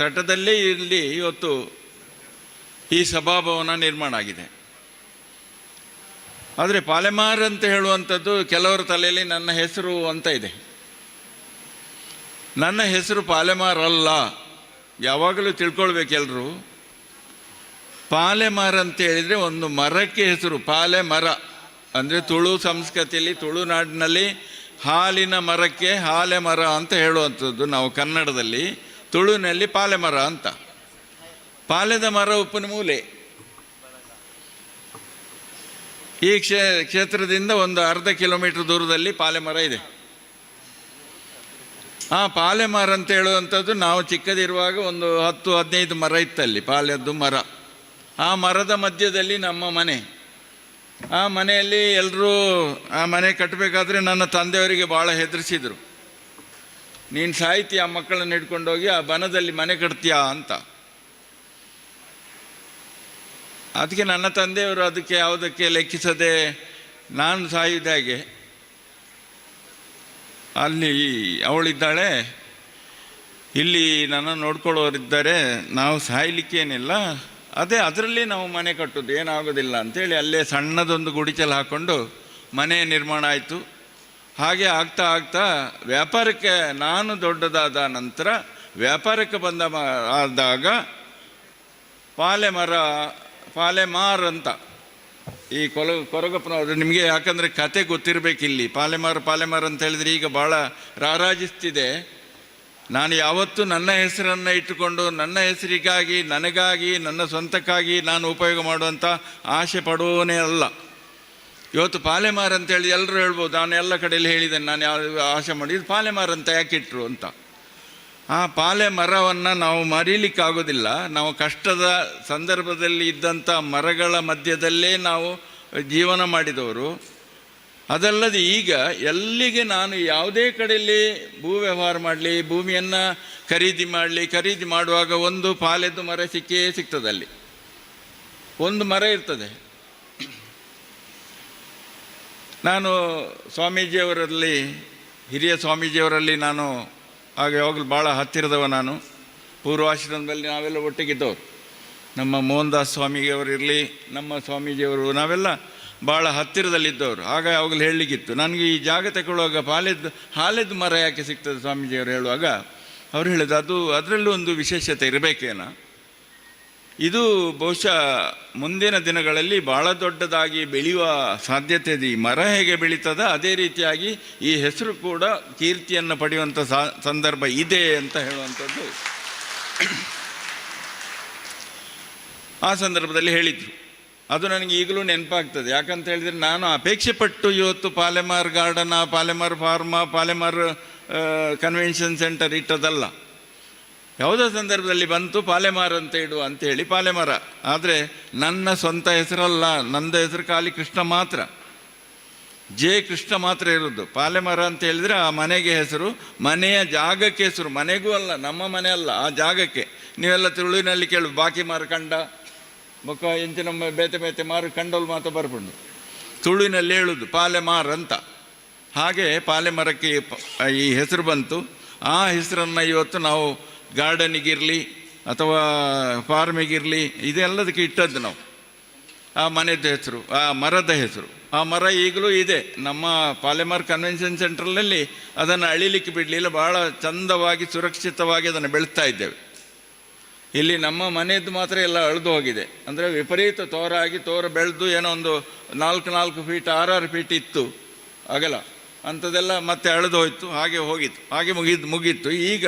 ತಟದಲ್ಲಿ ಇಲ್ಲಿ ಇವತ್ತು ಈ ಸಭಾಭವನ ನಿರ್ಮಾಣ ಆಗಿದೆ. ಆದರೆ ಪಾಲೆಮಾರ್ ಅಂತ ಹೇಳುವಂಥದ್ದು ಕೆಲವರ ತಲೆಯಲ್ಲಿ ನನ್ನ ಹೆಸರು ಅಂತ ಇದೆ. ನನ್ನ ಹೆಸರು ಪಾಲೆಮಾರ್ ಅಲ್ಲ. ಯಾವಾಗಲೂ ತಿಳ್ಕೊಳ್ಬೇಕೆಲ್ಲರೂ, ಪಾಲೆಮಾರ್ ಅಂತ ಹೇಳಿದರೆ ಒಂದು ಮರಕ್ಕೆ ಹೆಸರು. ಪಾಲೆ ಮರ ಅಂದರೆ ತುಳು ಸಂಸ್ಕೃತಿಯಲ್ಲಿ, ತುಳುನಾಡಿನಲ್ಲಿ ಹಾಲಿನ ಮರಕ್ಕೆ ಹಾಲೆ ಮರ ಅಂತ ಹೇಳುವಂಥದ್ದು. ನಾವು ಕನ್ನಡದಲ್ಲಿ, ತುಳುನಲ್ಲಿ ಪಾಲೆಮರ ಅಂತ. ಪಾಲೆದ ಮರ ಉಪ್ಪಿನ ಮೂಲೆ. ಈ ಕ್ಷೇತ್ರದಿಂದ ಒಂದು ಅರ್ಧ ಕಿಲೋಮೀಟರ್ ದೂರದಲ್ಲಿ ಪಾಲೆಮರ ಇದೆ. ಆ ಪಾಲೆಮರ ಅಂತ ಹೇಳುವಂಥದ್ದು ನಾವು ಚಿಕ್ಕದಿರುವಾಗ ಒಂದು 10-15 ಮರ ಇತ್ತಲ್ಲಿ, ಪಾಲೆದ್ದು ಮರ. ಆ ಮರದ ಮಧ್ಯದಲ್ಲಿ ನಮ್ಮ ಮನೆ. ಆ ಮನೆಯಲ್ಲಿ ಎಲ್ಲರೂ ಆ ಮನೆ ಕಟ್ಟಬೇಕಾದ್ರೆ ನನ್ನ ತಂದೆಯವರಿಗೆ ಭಾಳ ಹೆದರಿಸಿದರು. ನೀನು ಸಾಯ್ತಿ, ಆ ಮಕ್ಕಳನ್ನು ಹಿಡ್ಕೊಂಡೋಗಿ ಆ ಬನದಲ್ಲಿ ಮನೆ ಕಟ್ತೀಯಾ ಅಂತ. ಅದಕ್ಕೆ ನನ್ನ ತಂದೆಯವರು ಅದಕ್ಕೆ ಯಾವುದಕ್ಕೆ ಲೆಕ್ಕಿಸದೆ ನಾನು ಸಾಯುವುದಾಗೆ ಅಲ್ಲಿ ಅವಳಿದ್ದಾಳೆ, ಇಲ್ಲಿ ನನ್ನ ನೋಡ್ಕೊಳ್ಳೋರಿದ್ದಾರೆ, ನಾವು ಸಾಯಲಿಕ್ಕೇನಿಲ್ಲ, ಅದೇ ಅದರಲ್ಲಿ ನಾವು ಮನೆ ಕಟ್ಟೋದು, ಏನಾಗೋದಿಲ್ಲ ಅಂಥೇಳಿ ಅಲ್ಲೇ ಸಣ್ಣದೊಂದು ಗುಡಿಚಲು ಹಾಕ್ಕೊಂಡು ಮನೆ ನಿರ್ಮಾಣ ಆಯಿತು. ಹಾಗೆ ಆಗ್ತಾ ಆಗ್ತಾ ವ್ಯಾಪಾರಕ್ಕೆ ನಾನು ದೊಡ್ಡದಾದ ನಂತರ ವ್ಯಾಪಾರಕ್ಕೆ ಆದಾಗ ಪಾಲೆಮಾರ್ ಅಂತ ಈ ಕೊರಗಪ್ಪನವರು, ನಿಮಗೆ ಯಾಕಂದರೆ ಕತೆ ಗೊತ್ತಿರಬೇಕಿಲ್ಲಿ. ಪಾಲೆಮಾರ್ ಅಂತ ಹೇಳಿದರೆ ಈಗ ಭಾಳ ರಾರಾಜಿಸ್ತಿದೆ. ನಾನು ಯಾವತ್ತೂ ನನ್ನ ಹೆಸರನ್ನು ಇಟ್ಟುಕೊಂಡು ನನ್ನ ಹೆಸರಿಗಾಗಿ, ನನಗಾಗಿ, ನನ್ನ ಸ್ವಂತಕ್ಕಾಗಿ ನಾನು ಉಪಯೋಗ ಮಾಡುವಂಥ ಆಸೆ ಪಡುವವನೇ ಅಲ್ಲ. ಇವತ್ತು ಪಾಲೆಮಾರ್ ಅಂತೇಳಿ ಎಲ್ಲರೂ ಹೇಳ್ಬೋದು, ನಾನು ಎಲ್ಲ ಕಡೆಯಲ್ಲಿ ಹೇಳಿದ್ದೇನೆ, ನಾನು ಯಾವ ಆಸೆ ಮಾಡಿದ್ದು ಪಾಲೆಮಾರ್ ಅಂತ ಯಾಕೆ ಇಟ್ಟರು ಅಂತ. ಆ ಪಾಲೆ ಮರವನ್ನು ನಾವು ಮರೀಲಿಕ್ಕಾಗೋದಿಲ್ಲ. ನಾವು ಕಷ್ಟದ ಸಂದರ್ಭದಲ್ಲಿ ಇದ್ದಂಥ ಮರಗಳ ಮಧ್ಯದಲ್ಲೇ ನಾವು ಜೀವನ ಮಾಡಿದವರು. ಅದಲ್ಲದೆ ಈಗ ಎಲ್ಲಿಗೆ ನಾನು ಯಾವುದೇ ಕಡೆಯಲ್ಲಿ ಭೂ ವ್ಯವಹಾರ ಮಾಡಲಿ, ಭೂಮಿಯನ್ನು ಖರೀದಿ ಮಾಡುವಾಗ ಒಂದು ಪಾಲೆದ್ದು ಮರ ಸಿಕ್ಕೇ ಸಿಗ್ತದಲ್ಲಿ, ಒಂದು ಮರ ಇರ್ತದೆ. ನಾನು ಸ್ವಾಮೀಜಿಯವರಲ್ಲಿ, ಹಿರಿಯ ಸ್ವಾಮೀಜಿಯವರಲ್ಲಿ ನಾನು ಆಗ ಯಾವಾಗಲೂ ಭಾಳ ಹತ್ತಿರದವ. ನಾನು ಪೂರ್ವಾಶ್ರಮದಲ್ಲಿ ನಾವೆಲ್ಲ ಒಟ್ಟಿಗಿದ್ದವರು. ನಮ್ಮ ಮೋಹನ್ ದಾಸ್ ಸ್ವಾಮಿಯವರಿರಲಿ, ನಮ್ಮ ಸ್ವಾಮೀಜಿಯವರು, ನಾವೆಲ್ಲ ಭಾಳ ಹತ್ತಿರದಲ್ಲಿದ್ದವರು. ಆಗ ಯಾವಾಗಲೂ ಹೇಳಲಿಕ್ಕಿತ್ತು, ನನಗೆ ಈ ಜಾಗ ತಗೊಳ್ಳುವಾಗ ಹಾಲೆದ್ದು ಮರ ಯಾಕೆ ಸಿಗ್ತದೆ ಸ್ವಾಮೀಜಿಯವರು ಹೇಳುವಾಗ ಅವ್ರು ಹೇಳಿದ್ದು, ಅದರಲ್ಲೂ ಒಂದು ವಿಶೇಷತೆ ಇರಬೇಕೇನ, ಇದು ಬಹುಶಃ ಮುಂದಿನ ದಿನಗಳಲ್ಲಿ ಭಾಳ ದೊಡ್ಡದಾಗಿ ಬೆಳೆಯುವ ಸಾಧ್ಯತೆ ಇದೆ. ಈ ಮರ ಹೇಗೆ ಬೆಳೀತದ ಅದೇ ರೀತಿಯಾಗಿ ಈ ಹೆಸರು ಕೂಡ ಕೀರ್ತಿಯನ್ನು ಪಡೆಯುವಂಥ ಸಂದರ್ಭ ಇದೆ ಅಂತ ಹೇಳುವಂಥದ್ದು ಆ ಸಂದರ್ಭದಲ್ಲಿ ಹೇಳಿದರು. ಅದು ನನಗೆ ಈಗಲೂ ನೆನಪಾಗ್ತದೆ. ಯಾಕಂತ ಹೇಳಿದರೆ ನಾನು ಅಪೇಕ್ಷೆ ಪಟ್ಟು ಇವತ್ತು Palemar garden, Palemar farm, Palemar convention centre ಇಟ್ಟದಲ್ಲ. ಯಾವುದೋ ಸಂದರ್ಭದಲ್ಲಿ ಬಂತು ಪಾಲೆಮಾರ್ ಅಂತ ಇಡುವ ಅಂಥೇಳಿ ಪಾಲೆಮರ. ಆದರೆ ನನ್ನ ಸ್ವಂತ ಹೆಸರಲ್ಲ, ನಂದು ಹೆಸರು ಖಾಲಿ ಕೃಷ್ಣ ಮಾತ್ರ, ಕೃಷ್ಣ ಮಾತ್ರ ಇರೋದು. ಪಾಲೆಮರ ಅಂತ ಹೇಳಿದರೆ ಆ ಮನೆಗೆ ಹೆಸರು, ಮನೆಯ ಜಾಗಕ್ಕೆ ಹೆಸರು, ಮನೆಗೂ ಅಲ್ಲ, ನಮ್ಮ ಮನೆ ಅಲ್ಲ, ಆ ಜಾಗಕ್ಕೆ. ನೀವೆಲ್ಲ ತುಳುವಿನಲ್ಲಿ ಕೇಳು, ಬಾಕಿ ಮಾರು ಕಂಡ ಬೊಕ್ಕ ಎಂಚಿನ ಬೇತೆ ಮಾರು ಕಂಡೋಲ್ ಮಾತ್ರ ಬರ್ಕೊಂಡು ತುಳುವಿನಲ್ಲಿ ಹೇಳುದು ಪಾಲೆಮಾರ್ ಅಂತ. ಹಾಗೆ ಪಾಲೆಮರಕ್ಕೆ ಈ ಹೆಸರು ಬಂತು. ಆ ಹೆಸರನ್ನು ಇವತ್ತು ನಾವು ಗಾರ್ಡನಿಗಿರಲಿ ಅಥವಾ ಫಾರ್ಮಿಗಿರಲಿ ಇದೆಲ್ಲದಕ್ಕೆ ಇಟ್ಟದ್ದು ನಾವು. ಆ ಮನೆಯದ್ದು ಹೆಸರು, ಆ ಮರದ ಹೆಸರು, ಆ ಮರ ಈಗಲೂ ಇದೆ ನಮ್ಮ ಪಾಲೆಮಾರ್ ಕನ್ವೆನ್ಷನ್ ಸೆಂಟ್ರಲ್ಲಿ. ಅದನ್ನು ಅಳಿಲಿಕ್ಕೆ ಬಿಡಲಿಲ್ಲ, ಭಾಳ ಚಂದವಾಗಿ ಸುರಕ್ಷಿತವಾಗಿ ಅದನ್ನು ಬೆಳೆಸ್ತಾ ಇದ್ದೇವೆ. ಇಲ್ಲಿ ನಮ್ಮ ಮನೆಯದ್ದು ಮಾತ್ರ ಎಲ್ಲ ಅಳೆದು ಹೋಗಿದೆ. ಅಂದರೆ ವಿಪರೀತ ತೋರ ಬೆಳೆದು ಏನೋ ಒಂದು 4 ಫೀಟ್ 6 ಫೀಟ್ ಇತ್ತು ಅಗಲ, ಅಂಥದ್ದೆಲ್ಲ ಮತ್ತೆ ಅಳೆದು ಹೋಯಿತು, ಹಾಗೆ ಹೋಗಿತ್ತು, ಹಾಗೆ ಮುಗೀತು. ಈಗ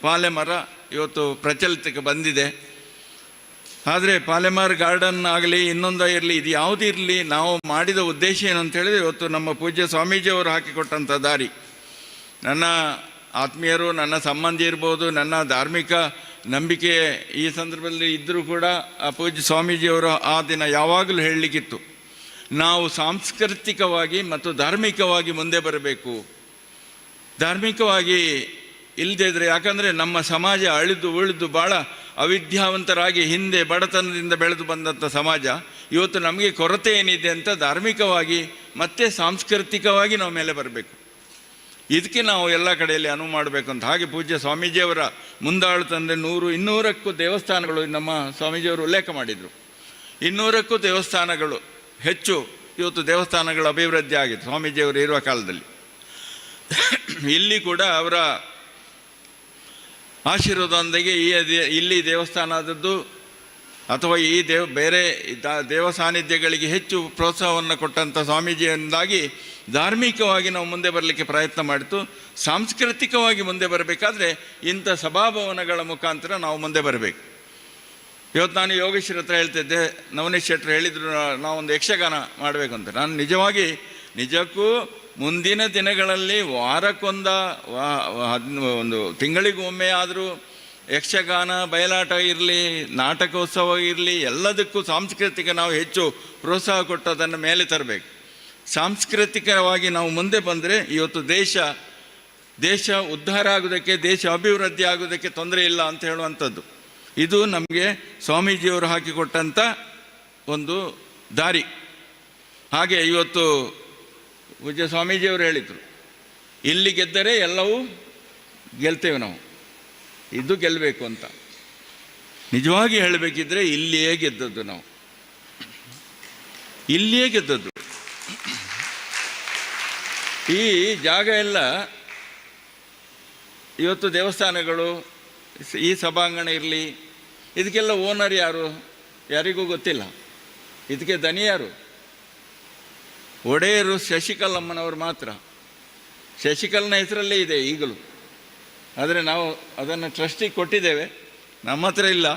ಪಾಲೆಮರ ಇವತ್ತು ಪ್ರಚಲಿತಕ್ಕೆ ಬಂದಿದೆ. ಆದರೆ ಪಾಲೆಮಾರ್ ಗಾರ್ಡನ್ ಆಗಲಿ, ಇನ್ನೊಂದು ಇರಲಿ, ಇದು ಯಾವುದೂ ಇರಲಿ, ನಾವು ಮಾಡಿದ ಉದ್ದೇಶ ಏನು ಅಂತ ಹೇಳಿದರೆ, ಇವತ್ತು ನಮ್ಮ ಪೂಜ್ಯ ಸ್ವಾಮೀಜಿಯವರು ಹಾಕಿಕೊಟ್ಟಂಥ ದಾರಿ. ನನ್ನ ಆತ್ಮೀಯರು, ನನ್ನ ಸಂಬಂಧಿ ಇರ್ಬೋದು, ನನ್ನ ಧಾರ್ಮಿಕ ನಂಬಿಕೆ ಈ ಸಂದರ್ಭದಲ್ಲಿ ಇದ್ದರೂ ಕೂಡ ಆ ಪೂಜ್ಯ ಸ್ವಾಮೀಜಿಯವರು ಆ ದಿನ ಯಾವಾಗಲೂ ಹೇಳಲಿಕ್ಕಿತ್ತು, ನಾವು ಸಾಂಸ್ಕೃತಿಕವಾಗಿ ಮತ್ತು ಧಾರ್ಮಿಕವಾಗಿ ಮುಂದೆ ಬರಬೇಕು. ಧಾರ್ಮಿಕವಾಗಿ ಇಲ್ಲದೇ ಇದ್ದರೆ, ಯಾಕಂದರೆ ನಮ್ಮ ಸಮಾಜ ಉಳಿದು ಭಾಳ ಅವಿದ್ಯಾವಂತರಾಗಿ ಹಿಂದೆ ಬಡತನದಿಂದ ಬೆಳೆದು ಬಂದಂಥ ಸಮಾಜ. ಇವತ್ತು ನಮಗೆ ಕೊರತೆ ಏನಿದೆ ಅಂತ ಧಾರ್ಮಿಕವಾಗಿ ಮತ್ತು ಸಾಂಸ್ಕೃತಿಕವಾಗಿ ನಾವು ಮೇಲೆ ಬರಬೇಕು. ಇದಕ್ಕೆ ನಾವು ಎಲ್ಲ ಕಡೆಯಲ್ಲಿ ಅನುವು ಮಾಡಬೇಕು ಅಂತ. ಹಾಗೆ ಪೂಜ್ಯ ಸ್ವಾಮೀಜಿಯವರ ಮುಂದಾಳುತ್ತಂದರೆ 100-200ಕ್ಕೂ ದೇವಸ್ಥಾನಗಳು ನಮ್ಮ ಸ್ವಾಮೀಜಿಯವರು ಉಲ್ಲೇಖ ಮಾಡಿದರು. 200ಕ್ಕೂ ದೇವಸ್ಥಾನಗಳು ಹೆಚ್ಚು ಇವತ್ತು ದೇವಸ್ಥಾನಗಳ ಅಭಿವೃದ್ಧಿ ಆಗಿದೆ ಸ್ವಾಮೀಜಿಯವರು ಇರುವ ಕಾಲದಲ್ಲಿ. ಇಲ್ಲಿ ಕೂಡ ಅವರ ಆಶೀರ್ವಾದದೊಂದಿಗೆ ಇಲ್ಲಿ ದೇವಸ್ಥಾನ ಆದದ್ದು ಅಥವಾ ಈ ಬೇರೆ ದೇವ ಸಾನ್ನಿಧ್ಯಗಳಿಗೆ ಹೆಚ್ಚು ಪ್ರೋತ್ಸಾಹವನ್ನು ಕೊಟ್ಟಂಥ ಸ್ವಾಮೀಜಿಯಿಂದಾಗಿ ಧಾರ್ಮಿಕವಾಗಿ ನಾವು ಮುಂದೆ ಬರಲಿಕ್ಕೆ ಪ್ರಯತ್ನ ಮಾಡಿತು. ಸಾಂಸ್ಕೃತಿಕವಾಗಿ ಮುಂದೆ ಬರಬೇಕಾದ್ರೆ ಇಂಥ ಸಭಾಭವನಗಳ ಮುಖಾಂತರ ನಾವು ಮುಂದೆ ಬರಬೇಕು. ಇವತ್ತು ನಾನು ಯೋಗೇಶ್ವರ ಹತ್ರ ಹೇಳ್ತಿದ್ದೆ, ನವನೀಶ್ ಶೆಟ್ಟರು ಹೇಳಿದರು ನಾವೊಂದು ಯಕ್ಷಗಾನ ಮಾಡಬೇಕು ಅಂತ. ನಾನು ನಿಜಕ್ಕೂ ಮುಂದಿನ ದಿನಗಳಲ್ಲಿ ಒಂದು ತಿಂಗಳಿಗೊಮ್ಮೆ ಆದರೂ ಯಕ್ಷಗಾನ ಬಯಲಾಟ ಇರಲಿ, ನಾಟಕೋತ್ಸವ ಇರಲಿ, ಎಲ್ಲದಕ್ಕೂ ಸಾಂಸ್ಕೃತಿಕ ನಾವು ಹೆಚ್ಚು ಪ್ರೋತ್ಸಾಹ ಕೊಟ್ಟು ಅದನ್ನು ಮೇಲೆ ತರಬೇಕು. ಸಾಂಸ್ಕೃತಿಕವಾಗಿ ನಾವು ಮುಂದೆ ಬಂದರೆ ಇವತ್ತು ದೇಶ ಉದ್ಧಾರ ಆಗೋದಕ್ಕೆ, ದೇಶ ಅಭಿವೃದ್ಧಿ ಆಗೋದಕ್ಕೆ ತೊಂದರೆ ಇಲ್ಲ ಅಂತ ಹೇಳುವಂಥದ್ದು. ಇದು ನಮಗೆ ಸ್ವಾಮೀಜಿಯವರು ಹಾಕಿಕೊಟ್ಟಂಥ ಒಂದು ದಾರಿ. ಹಾಗೆ ಇವತ್ತು ಪೂಜ್ಯ ಸ್ವಾಮೀಜಿಯವರು ಹೇಳಿದರು, ಇಲ್ಲಿ ಗೆದ್ದರೆ ಎಲ್ಲವೂ ಗೆಲ್ತೇವೆ ನಾವು, ಇದು ಗೆಲ್ಲಬೇಕು ಅಂತ. ನಿಜವಾಗಿ ಹೇಳಬೇಕಿದ್ರೆ ಇಲ್ಲಿಯೇ ಗೆದ್ದದ್ದು ನಾವು, ಇಲ್ಲಿಯೇ ಗೆದ್ದದ್ದು. ಈ ಜಾಗ ಎಲ್ಲ ಇವತ್ತು ದೇವಸ್ಥಾನಗಳು, ಈ ಸಭಾಂಗಣ ಇರಲಿ, ಇದಕ್ಕೆಲ್ಲ ಓನರ್ ಯಾರು ಯಾರಿಗೂ ಗೊತ್ತಿಲ್ಲ. ಇದಕ್ಕೆ ದನಿ ಯಾರು? ಒಡೆಯರು ಶಶಿಕಲಮ್ಮನವರು ಮಾತ್ರ. ಶಶಿಕಲನ ಹೆಸರಲ್ಲೇ ಇದೆ ಈಗಲೂ. ಆದರೆ ನಾವು ಅದನ್ನು ಟ್ರಸ್ಟಿಗೆ ಕೊಟ್ಟಿದ್ದೇವೆ, ನಮ್ಮ ಹತ್ರ ಇಲ್ಲ.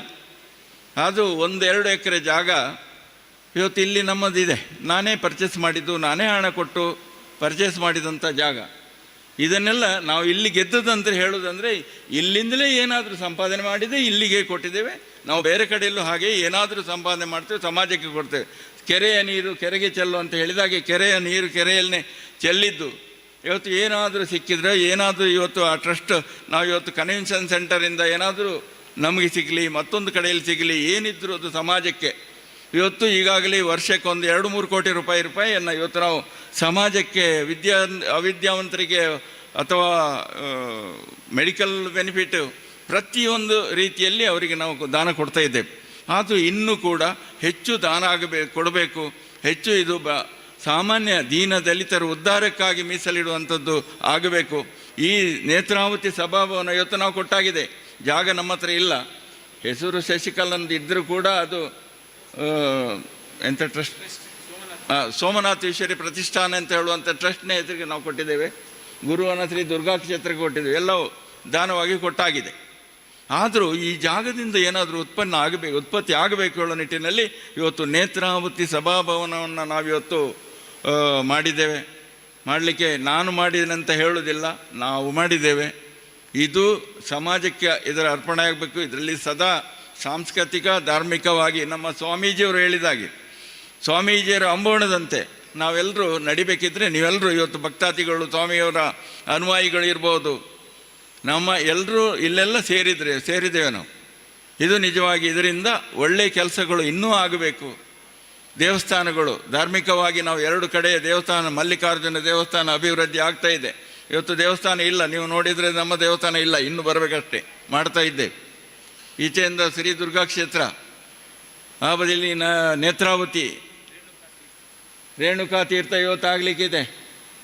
ಅದು 1-2 ಎಕರೆ ಜಾಗ ಇವತ್ತು ಇಲ್ಲಿ ನಮ್ಮದಿದೆ. ನಾನೇ ಪರ್ಚೇಸ್ ಮಾಡಿದ್ದು, ನಾನೇ ಹಣ ಕೊಟ್ಟು ಪರ್ಚೇಸ್ ಮಾಡಿದಂಥ ಜಾಗ. ಇದನ್ನೆಲ್ಲ ನಾವು ಇಲ್ಲಿ ಗೆದ್ದದಂತ ಹೇಳೋದಂದರೆ ಇಲ್ಲಿಂದಲೇ ಏನಾದರೂ ಸಂಪಾದನೆ ಮಾಡಿದೆ ಇಲ್ಲಿಗೆ ಕೊಟ್ಟಿದ್ದೇವೆ. ನಾವು ಬೇರೆ ಕಡೆಯಲ್ಲೂ ಹಾಗೆ ಏನಾದರೂ ಸಂಪಾದನೆ ಮಾಡ್ತೇವೆ, ಸಮಾಜಕ್ಕೆ ಕೊಡ್ತೇವೆ. ಕೆರೆಯ ನೀರು ಕೆರೆಗೆ ಚೆಲ್ಲು ಅಂತ ಹೇಳಿದಾಗೆ ಕೆರೆಯ ನೀರು ಕೆರೆಯಲ್ಲೇ ಚೆಲ್ಲಿದ್ದು ಇವತ್ತು ಏನಾದರೂ ಸಿಕ್ಕಿದ್ರೆ, ಏನಾದರೂ ಇವತ್ತು ಆ ಟ್ರಸ್ಟ್ ನಾವು ಇವತ್ತು ಕನ್ವೆನ್ಷನ್ ಸೆಂಟರಿಂದ ಏನಾದರೂ ನಮಗೆ ಸಿಗಲಿ, ಮತ್ತೊಂದು ಕಡೆಯಲ್ಲಿ ಸಿಗಲಿ, ಏನಿದ್ರು ಅದು ಸಮಾಜಕ್ಕೆ. ಇವತ್ತು ಈಗಾಗಲೇ ವರ್ಷಕ್ಕೆ 2-3 ಕೋಟಿ ರೂಪಾಯಿಯನ್ನು ಇವತ್ತು ನಾವು ಸಮಾಜಕ್ಕೆ, ಅವಿದ್ಯಾವಂತರಿಗೆ ಅಥವಾ ಮೆಡಿಕಲ್ ಬೆನಿಫಿಟ್ ಪ್ರತಿಯೊಂದು ರೀತಿಯಲ್ಲಿ ಅವರಿಗೆ ನಾವು ದಾನ ಕೊಡ್ತಾ ಇದ್ದೇವೆ. ಅದು ಇನ್ನೂ ಕೂಡ ಹೆಚ್ಚು ದಾನ ಕೊಡಬೇಕು. ಹೆಚ್ಚು ಇದು ಸಾಮಾನ್ಯ ದೀನ ದಲಿತರ ಉದ್ಧಾರಕ್ಕಾಗಿ ಮೀಸಲಿಡುವಂಥದ್ದು ಆಗಬೇಕು. ಈ ನೇತ್ರಾವತಿ ಸಭಾಭವನ ಇವತ್ತು ನಾವು ಕೊಟ್ಟಾಗಿದೆ, ಜಾಗ ನಮ್ಮ ಹತ್ರ ಇಲ್ಲ. ಹೆಸರು ಶಶಿಕಲಂದು ಇದ್ದರೂ ಕೂಡ ಅದು ಎಂಥ ಟ್ರಸ್ಟ್, ಸೋಮನಾಥ ಈಶ್ವರಿ ಪ್ರತಿಷ್ಠಾನ ಅಂತ ಹೇಳುವಂಥ ಟ್ರಸ್ಟ್ನ ಹೆಸರಿಗೆ ನಾವು ಕೊಟ್ಟಿದ್ದೇವೆ. ಗುರುವನ ಶ್ರೀ ದುರ್ಗಾ ಕ್ಷೇತ್ರಕ್ಕೆ ಕೊಟ್ಟಿದ್ದೇವೆ. ಎಲ್ಲವೂ ದಾನವಾಗಿ ಕೊಟ್ಟಾಗಿದೆ. ಆದರೂ ಈ ಜಾಗದಿಂದ ಏನಾದರೂ ಉತ್ಪತ್ತಿ ಆಗಬೇಕು ಹೇಳೋ ನಿಟ್ಟಿನಲ್ಲಿ ಇವತ್ತು ನೇತ್ರಾವತಿ ಸಭಾಭವನವನ್ನು ನಾವಿವತ್ತು ಮಾಡಿದ್ದೇವೆ. ಮಾಡಲಿಕ್ಕೆ ನಾನು ಮಾಡಿದಂತ ಹೇಳೋದಿಲ್ಲ, ನಾವು ಮಾಡಿದ್ದೇವೆ. ಇದು ಸಮಾಜಕ್ಕೆ ಇದರ ಅರ್ಪಣೆ ಆಗಬೇಕು. ಇದರಲ್ಲಿ ಸದಾ ಸಾಂಸ್ಕೃತಿಕ ಧಾರ್ಮಿಕವಾಗಿ ನಮ್ಮ ಸ್ವಾಮೀಜಿಯವರು ಹೇಳಿದಾಗೆ, ಸ್ವಾಮೀಜಿಯರ ಅಂಬೋಣದಂತೆ ನಾವೆಲ್ಲರೂ ನಡಿಬೇಕಿದ್ರೆ ನೀವೆಲ್ಲರೂ ಇವತ್ತು ಭಕ್ತಾದಿಗಳು, ಸ್ವಾಮಿಯವರ ಅನುಯಾಯಿಗಳು ಇರ್ಬೋದು, ನಮ್ಮ ಎಲ್ಲರೂ ಇಲ್ಲೆಲ್ಲ ಸೇರಿದ್ದೇವೆ ನಾವು. ಇದು ನಿಜವಾಗಿ ಇದರಿಂದ ಒಳ್ಳೆಯ ಕೆಲಸಗಳು ಇನ್ನೂ ಆಗಬೇಕು. ದೇವಸ್ಥಾನಗಳು ಧಾರ್ಮಿಕವಾಗಿ ನಾವು 2 ಕಡೆ ದೇವಸ್ಥಾನ, ಮಲ್ಲಿಕಾರ್ಜುನ ದೇವಸ್ಥಾನ ಅಭಿವೃದ್ಧಿ ಆಗ್ತಾ ಇದೆ. ಇವತ್ತು ದೇವಸ್ಥಾನ ಇಲ್ಲ, ನೀವು ನೋಡಿದರೆ ನಮ್ಮ ದೇವಸ್ಥಾನ ಇಲ್ಲ, ಇನ್ನೂ ಬರಬೇಕಷ್ಟೇ, ಮಾಡ್ತಾ ಇದ್ದೇವೆ. ಈಚೆಯಿಂದ ಶ್ರೀ ದುರ್ಗಾ ಕ್ಷೇತ್ರ, ಆ ಬದಿಯಲ್ಲಿ ನೇತ್ರಾವತಿ, ರೇಣುಕಾ ತೀರ್ಥ ಇವತ್ತು ಆಗಲಿಕ್ಕಿದೆ,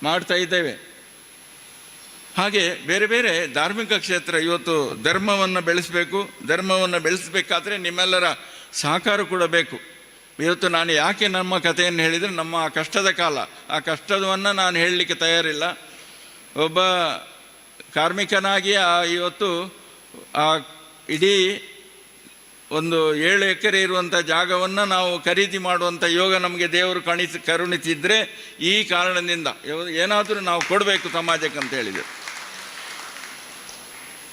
ಮಾಡ್ತಾ ಇದ್ದೇವೆ. ಹಾಗೆ ಬೇರೆ ಬೇರೆ ಧಾರ್ಮಿಕ ಕ್ಷೇತ್ರ ಇವತ್ತು ಧರ್ಮವನ್ನು ಬೆಳೆಸಬೇಕು. ಧರ್ಮವನ್ನು ಬೆಳೆಸಬೇಕಾದ್ರೆ ನಿಮ್ಮೆಲ್ಲರ ಸಹಕಾರ ಕೂಡ ಬೇಕು. ಇವತ್ತು ನಾನು ಯಾಕೆ ನಮ್ಮ ಕಥೆಯನ್ನು ಹೇಳಿದರೆ, ನಮ್ಮ ಆ ಕಷ್ಟದ ಕಾಲ, ಆ ಕಷ್ಟವನ್ನು ನಾನು ಹೇಳಲಿಕ್ಕೆ ತಯಾರಿಲ್ಲ. ಒಬ್ಬ ಕಾರ್ಮಿಕನಾಗಿ ಇವತ್ತು ಆ ಇಡೀ ಒಂದು 7 ಎಕರೆ ಇರುವಂಥ ಜಾಗವನ್ನು ನಾವು ಖರೀದಿ ಮಾಡುವಂಥ ಯೋಗ ನಮಗೆ ದೇವರು ಕರುಣಿಸಿದ್ರೆ ಈ ಕಾರಣದಿಂದ ಏನಾದರೂ ನಾವು ಕೊಡಬೇಕು ಸಮಾಜಕ್ಕೆ ಅಂತ ಹೇಳಿದರು.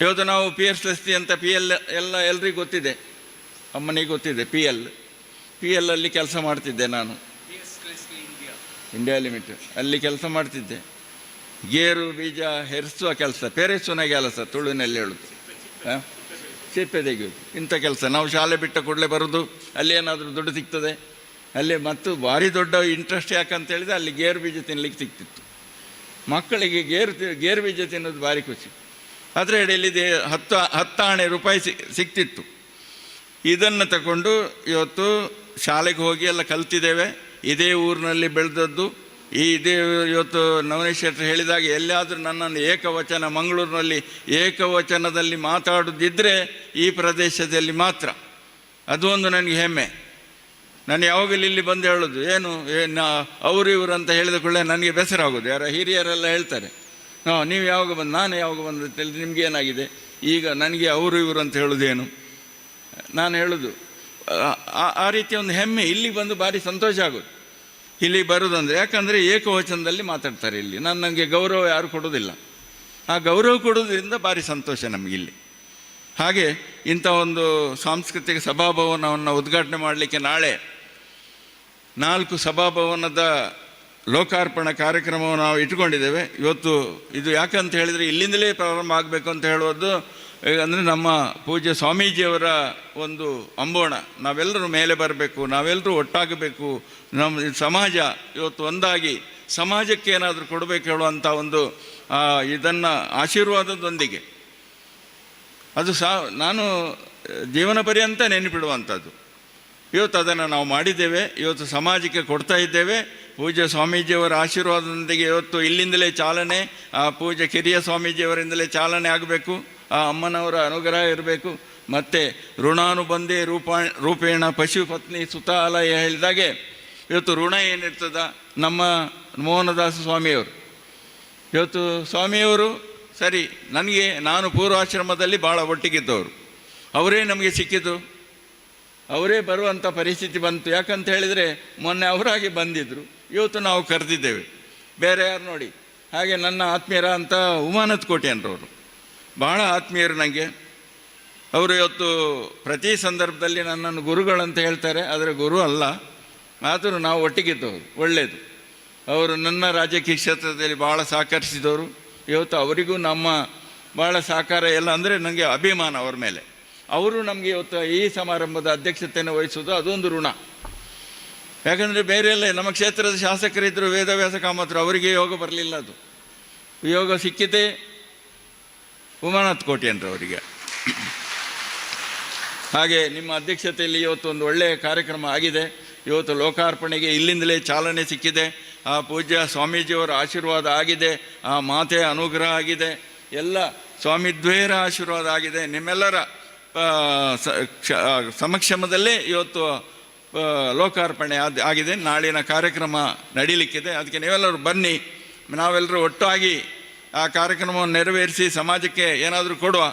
ಇವತ್ತು ನಾವು PSLST ಅಂತ PL ಎಲ್ರಿಗೂ ಗೊತ್ತಿದೆ, ಅಮ್ಮನಿಗೆ ಗೊತ್ತಿದೆ. PL ಅಲ್ಲಿ ಕೆಲಸ ಮಾಡ್ತಿದ್ದೆ ನಾನು, ಇಂಡಿಯಾ ಲಿಮಿಟೆಡ್ ಅಲ್ಲಿ ಕೆಲಸ ಮಾಡ್ತಿದ್ದೆ. ಗೇರು ಬೀಜ ಹೆರಿಸುವ ಕೆಲಸ, ಪೇರೆಸುವ ಕೆಲಸ ತುಳುವಿನಲ್ಲಿ ಹೇಳುದು, ಸಿಪ್ಪೆ ತೆಗೆಯೋದು, ಇಂಥ ಕೆಲಸ. ನಾವು ಶಾಲೆ ಬಿಟ್ಟ ಕೂಡಲೇ ಬರೋದು, ಅಲ್ಲಿ ಏನಾದರೂ ದುಡ್ಡು ಸಿಗ್ತದೆ ಅಲ್ಲಿ. ಮತ್ತು ಭಾರಿ ದೊಡ್ಡ ಇಂಟ್ರೆಸ್ಟ್ ಯಾಕಂತ ಹೇಳಿದರೆ ಅಲ್ಲಿ ಗೇರು ಬೀಜ ತಿನ್ನಲಿಕ್ಕೆ ಸಿಗ್ತಿತ್ತು ಮಕ್ಕಳಿಗೆ. ಗೇರು ಬೀಜ ತಿನ್ನೋದು ಭಾರಿ ಖುಷಿ. ಅದರ ಎಡೆಯಲ್ಲಿ 10 ರೂಪಾಯಿ ಸಿಗ್ತಿತ್ತು. ಇದನ್ನು ತಗೊಂಡು ಇವತ್ತು ಶಾಲೆಗೆ ಹೋಗಿ ಎಲ್ಲ ಕಲ್ತಿದ್ದೇವೆ. ಇದೇ ಊರಿನಲ್ಲಿ ಬೆಳೆದದ್ದು. ಇದೇ ಇವತ್ತು ನವನೀಶ್ ಶೆಟ್ಟರ್ ಹೇಳಿದಾಗ ಎಲ್ಲಿಯಾದರೂ ನನ್ನನ್ನು ಏಕವಚನ, ಮಂಗಳೂರಿನಲ್ಲಿ ಏಕವಚನದಲ್ಲಿ ಮಾತಾಡೋದಿದ್ದರೆ ಈ ಪ್ರದೇಶದಲ್ಲಿ ಮಾತ್ರ. ಅದು ಒಂದು ನನಗೆ ಹೆಮ್ಮೆ. ನಾನು ಯಾವಾಗಲೂ ಇಲ್ಲಿ ಬಂದು ಹೇಳೋದು ಏನು ಅವರು ಇವರು ಅಂತ ಹೇಳಿದ ಕೂಡಲೇ ನನಗೆ ಬೇಸರ ಆಗೋದು. ಯಾರ ಹಿರಿಯರೆಲ್ಲ ಹೇಳ್ತಾರೆ, ನೀವು ಯಾವಾಗ ಬಂದು, ನಾನು ಯಾವಾಗ ಬಂದು ಅಂತ ಹೇಳಿದ್ರೆ ನಿಮಗೇನಾಗಿದೆ ಈಗ ನನಗೆ ಅವರು ಇವರು ಅಂತ ಹೇಳೋದೇನು. ನಾನು ಹೇಳೋದು ಆ ರೀತಿಯ ಒಂದು ಹೆಮ್ಮೆ. ಇಲ್ಲಿಗೆ ಬಂದು ಭಾರಿ ಸಂತೋಷ ಆಗೋದು ಇಲ್ಲಿಗೆ ಬರೋದಂದರೆ. ಯಾಕಂದರೆ ಏಕವಚನದಲ್ಲಿ ಮಾತಾಡ್ತಾರೆ ಇಲ್ಲಿ. ನನಗೆ ಗೌರವ ಯಾರು ಕೊಡೋದಿಲ್ಲ. ಆ ಗೌರವ ಕೊಡೋದ್ರಿಂದ ಭಾರಿ ಸಂತೋಷ ನಮಗಿಲ್ಲಿ. ಹಾಗೆ ಇಂಥ ಒಂದು ಸಾಂಸ್ಕೃತಿಕ ಸಭಾಭವನವನ್ನು ಉದ್ಘಾಟನೆ ಮಾಡಲಿಕ್ಕೆ ನಾಳೆ 4 ಸಭಾಭವನದ ಲೋಕಾರ್ಪಣಾ ಕಾರ್ಯಕ್ರಮವನ್ನು ನಾವು ಇಟ್ಕೊಂಡಿದ್ದೇವೆ. ಇವತ್ತು ಇದು ಯಾಕಂತ ಹೇಳಿದರೆ ಇಲ್ಲಿಂದಲೇ ಪ್ರಾರಂಭ ಆಗಬೇಕು ಅಂತ ಹೇಳೋದು. ಅಂದರೆ ನಮ್ಮ ಪೂಜ್ಯ ಸ್ವಾಮೀಜಿಯವರ ಒಂದು ಅಂಬೋಣ, ನಾವೆಲ್ಲರೂ ಮೇಲೆ ಬರಬೇಕು, ನಾವೆಲ್ಲರೂ ಒಟ್ಟಾಗಬೇಕು, ನಮ್ಮ ಸಮಾಜ ಇವತ್ತು ಒಂದಾಗಿ ಸಮಾಜಕ್ಕೆ ಏನಾದರೂ ಕೊಡಬೇಕು ಹೇಳುವಂಥ ಒಂದು ಇದನ್ನು ಆಶೀರ್ವಾದದೊಂದಿಗೆ ಅದು ನಾನು ಜೀವನ ಪರ್ಯಂತ ನೆನಪಿಡುವಂಥದ್ದು. ಇವತ್ತು ಅದನ್ನು ನಾವು ಮಾಡಿದ್ದೇವೆ, ಇವತ್ತು ಸಮಾಜಕ್ಕೆ ಕೊಡ್ತಾ ಇದ್ದೇವೆ. ಪೂಜ್ಯ ಸ್ವಾಮೀಜಿಯವರ ಆಶೀರ್ವಾದದೊಂದಿಗೆ ಇವತ್ತು ಇಲ್ಲಿಂದಲೇ ಚಾಲನೆ, ಆ ಪೂಜ್ಯ ಕಿರಿಯ ಸ್ವಾಮೀಜಿಯವರಿಂದಲೇ ಚಾಲನೆ ಆಗಬೇಕು, ಆ ಅಮ್ಮನವರ ಅನುಗ್ರಹ ಇರಬೇಕು. ಮತ್ತು ಋಣಾನುಬಂಧೆ ರೂಪೇಣ ಪಶು ಪತ್ನಿ ಸುತಾಲಯ ಹೇಳಿದಾಗೆ ಇವತ್ತು ಋಣ ಏನಿರ್ತದ ನಮ್ಮ ಮೋಹನದಾಸ ಸ್ವಾಮಿಯವರು. ಇವತ್ತು ಸ್ವಾಮಿಯವರು ಸರಿ, ನಾನು ಪೂರ್ವಾಶ್ರಮದಲ್ಲಿ ಭಾಳ ಒಟ್ಟಿಗಿದ್ದವರು, ಅವರೇ ನಮಗೆ ಸಿಕ್ಕಿದ್ದು, ಅವರೇ ಬರುವಂಥ ಪರಿಸ್ಥಿತಿ ಬಂತು. ಯಾಕಂತ ಹೇಳಿದರೆ ಮೊನ್ನೆ ಅವರಾಗಿ ಬಂದಿದ್ದರು, ಇವತ್ತು ನಾವು ಕರೆದಿದ್ದೇವೆ. ಬೇರೆ ಯಾರು ನೋಡಿ, ಹಾಗೆ ನನ್ನ ಆತ್ಮೀಯರ ಅಂತ ಉಮಾನತ್ ಕೋಟೆ ಅಂದ್ರವರು ಭಾಳ ಆತ್ಮೀಯರು ನನಗೆ. ಅವರು ಇವತ್ತು ಪ್ರತಿ ಸಂದರ್ಭದಲ್ಲಿ ನನ್ನನ್ನು ಗುರುಗಳಂತ ಹೇಳ್ತಾರೆ, ಆದರೆ ಗುರು ಅಲ್ಲ, ಆದರೂ ನಾವು ಒಟ್ಟಿಗಿದ್ದವರು. ಒಳ್ಳೆಯದು. ಅವರು ನನ್ನ ರಾಜಕೀಯ ಕ್ಷೇತ್ರದಲ್ಲಿ ಭಾಳ ಸಹಕರಿಸಿದವರು. ಇವತ್ತು ಅವರಿಗೂ ನಮ್ಮ ಭಾಳ ಸಹಕಾರ ಎಲ್ಲ ಅಂದರೆ ನನಗೆ ಅಭಿಮಾನ ಅವರ ಮೇಲೆ. ಅವರು ನಮಗೆ ಇವತ್ತು ಈ ಸಮಾರಂಭದ ಅಧ್ಯಕ್ಷತೆಯನ್ನು ವಹಿಸೋದು ಅದೊಂದು ಋಣ. ಯಾಕಂದರೆ ಬೇರೆ ಎಲ್ಲ ನಮ್ಮ ಕ್ಷೇತ್ರದ ಶಾಸಕರಿದ್ದರು, ವೇದವ್ಯಾಸ ಕಾಮತ್ರು, ಅವರಿಗೆ ಯೋಗ ಬರಲಿಲ್ಲ. ಅದು ಯೋಗ ಸಿಕ್ಕಿದೆ ಉಮಾನಾಥ್ ಕೋಟೆ ಅಂತ ಅವರಿಗೆ. ಹಾಗೆ ನಿಮ್ಮ ಅಧ್ಯಕ್ಷತೆಯಲ್ಲಿ ಇವತ್ತು ಒಂದು ಒಳ್ಳೆಯ ಕಾರ್ಯಕ್ರಮ ಆಗಿದೆ. ಇವತ್ತು ಲೋಕಾರ್ಪಣೆಗೆ ಇಲ್ಲಿಂದಲೇ ಚಾಲನೆ ಸಿಕ್ಕಿದೆ. ಆ ಪೂಜ್ಯ ಸ್ವಾಮೀಜಿಯವರ ಆಶೀರ್ವಾದ ಆಗಿದೆ, ಆ ಮಾತೆಯ ಅನುಗ್ರಹ ಆಗಿದೆ, ಎಲ್ಲ ಸ್ವಾಮಿದ್ವೇರ ಆಶೀರ್ವಾದ ಆಗಿದೆ. ನಿಮ್ಮೆಲ್ಲರ ಸಮಕ್ಷಮದಲ್ಲೇ ಇವತ್ತು ಲೋಕಾರ್ಪಣೆ ಆಗಿದೆ. ನಾಳಿನ ಕಾರ್ಯಕ್ರಮ ನಡೀಲಿಕ್ಕಿದೆ. ಅದಕ್ಕೆ ನೀವೆಲ್ಲರೂ ಬನ್ನಿ, ನಾವೆಲ್ಲರೂ ಒಟ್ಟಾಗಿ ಆ ಕಾರ್ಯಕ್ರಮವನ್ನು ನೆರವೇರಿಸಿ ಸಮಾಜಕ್ಕೆ ಏನಾದರೂ ಕೊಡುವ.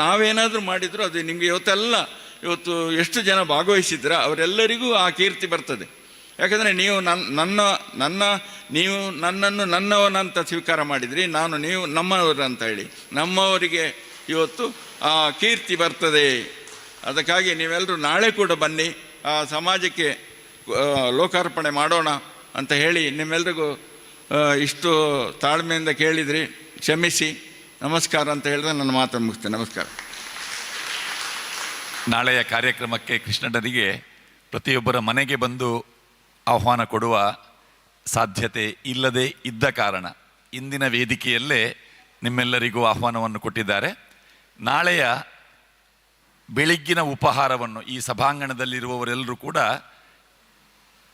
ನಾವೇನಾದರೂ ಮಾಡಿದರೂ ಅದು ನಿಮಗೆ ಇವತ್ತು ಎಷ್ಟು ಜನ ಭಾಗವಹಿಸಿದ್ರೆ ಅವರೆಲ್ಲರಿಗೂ ಆ ಕೀರ್ತಿ ಬರ್ತದೆ. ಯಾಕಂದರೆ ನೀವು ನೀವು ನನ್ನನ್ನು ನನ್ನವನಂತ ಸ್ವೀಕಾರ ಮಾಡಿದ್ರಿ, ನೀವು ನಮ್ಮವರು ಅಂತ ಹೇಳಿ ನಮ್ಮವರಿಗೆ ಇವತ್ತು ಆ ಕೀರ್ತಿ ಬರ್ತದೆ. ಅದಕ್ಕಾಗಿ ನೀವೆಲ್ಲರೂ ನಾಳೆ ಕೂಡ ಬನ್ನಿ, ಆ ಸಮಾಜಕ್ಕೆ ಲೋಕಾರ್ಪಣೆ ಮಾಡೋಣ ಅಂತ ಹೇಳಿ ನಿಮ್ಮೆಲ್ರಿಗೂ ಇಷ್ಟು ತಾಳ್ಮೆಯಿಂದ ಕೇಳಿದ್ರಿ, ಕ್ಷಮಿಸಿ. ನಮಸ್ಕಾರ ಅಂತ ಹೇಳಿದ್ರೆ ನನ್ನ ಮಾತನ್ನು ಮುಗಿಸ್ತೇನೆ. ನಮಸ್ಕಾರ. ನಾಳೆಯ ಕಾರ್ಯಕ್ರಮಕ್ಕೆ ಕೃಷ್ಣಣ್ಣನಿಗೆ ಪ್ರತಿಯೊಬ್ಬರ ಮನೆಗೆ ಬಂದು ಆಹ್ವಾನ ಕೊಡುವ ಸಾಧ್ಯತೆ ಇಲ್ಲದೆ ಇದ್ದ ಕಾರಣ ಇಂದಿನ ವೇದಿಕೆಯಲ್ಲೇ ನಿಮ್ಮೆಲ್ಲರಿಗೂ ಆಹ್ವಾನವನ್ನು ಕೊಟ್ಟಿದ್ದಾರೆ. ನಾಳೆಯ ಬೆಳಿಗ್ಗಿನ ಉಪಹಾರವನ್ನು ಈ ಸಭಾಂಗಣದಲ್ಲಿರುವವರೆಲ್ಲರೂ ಕೂಡ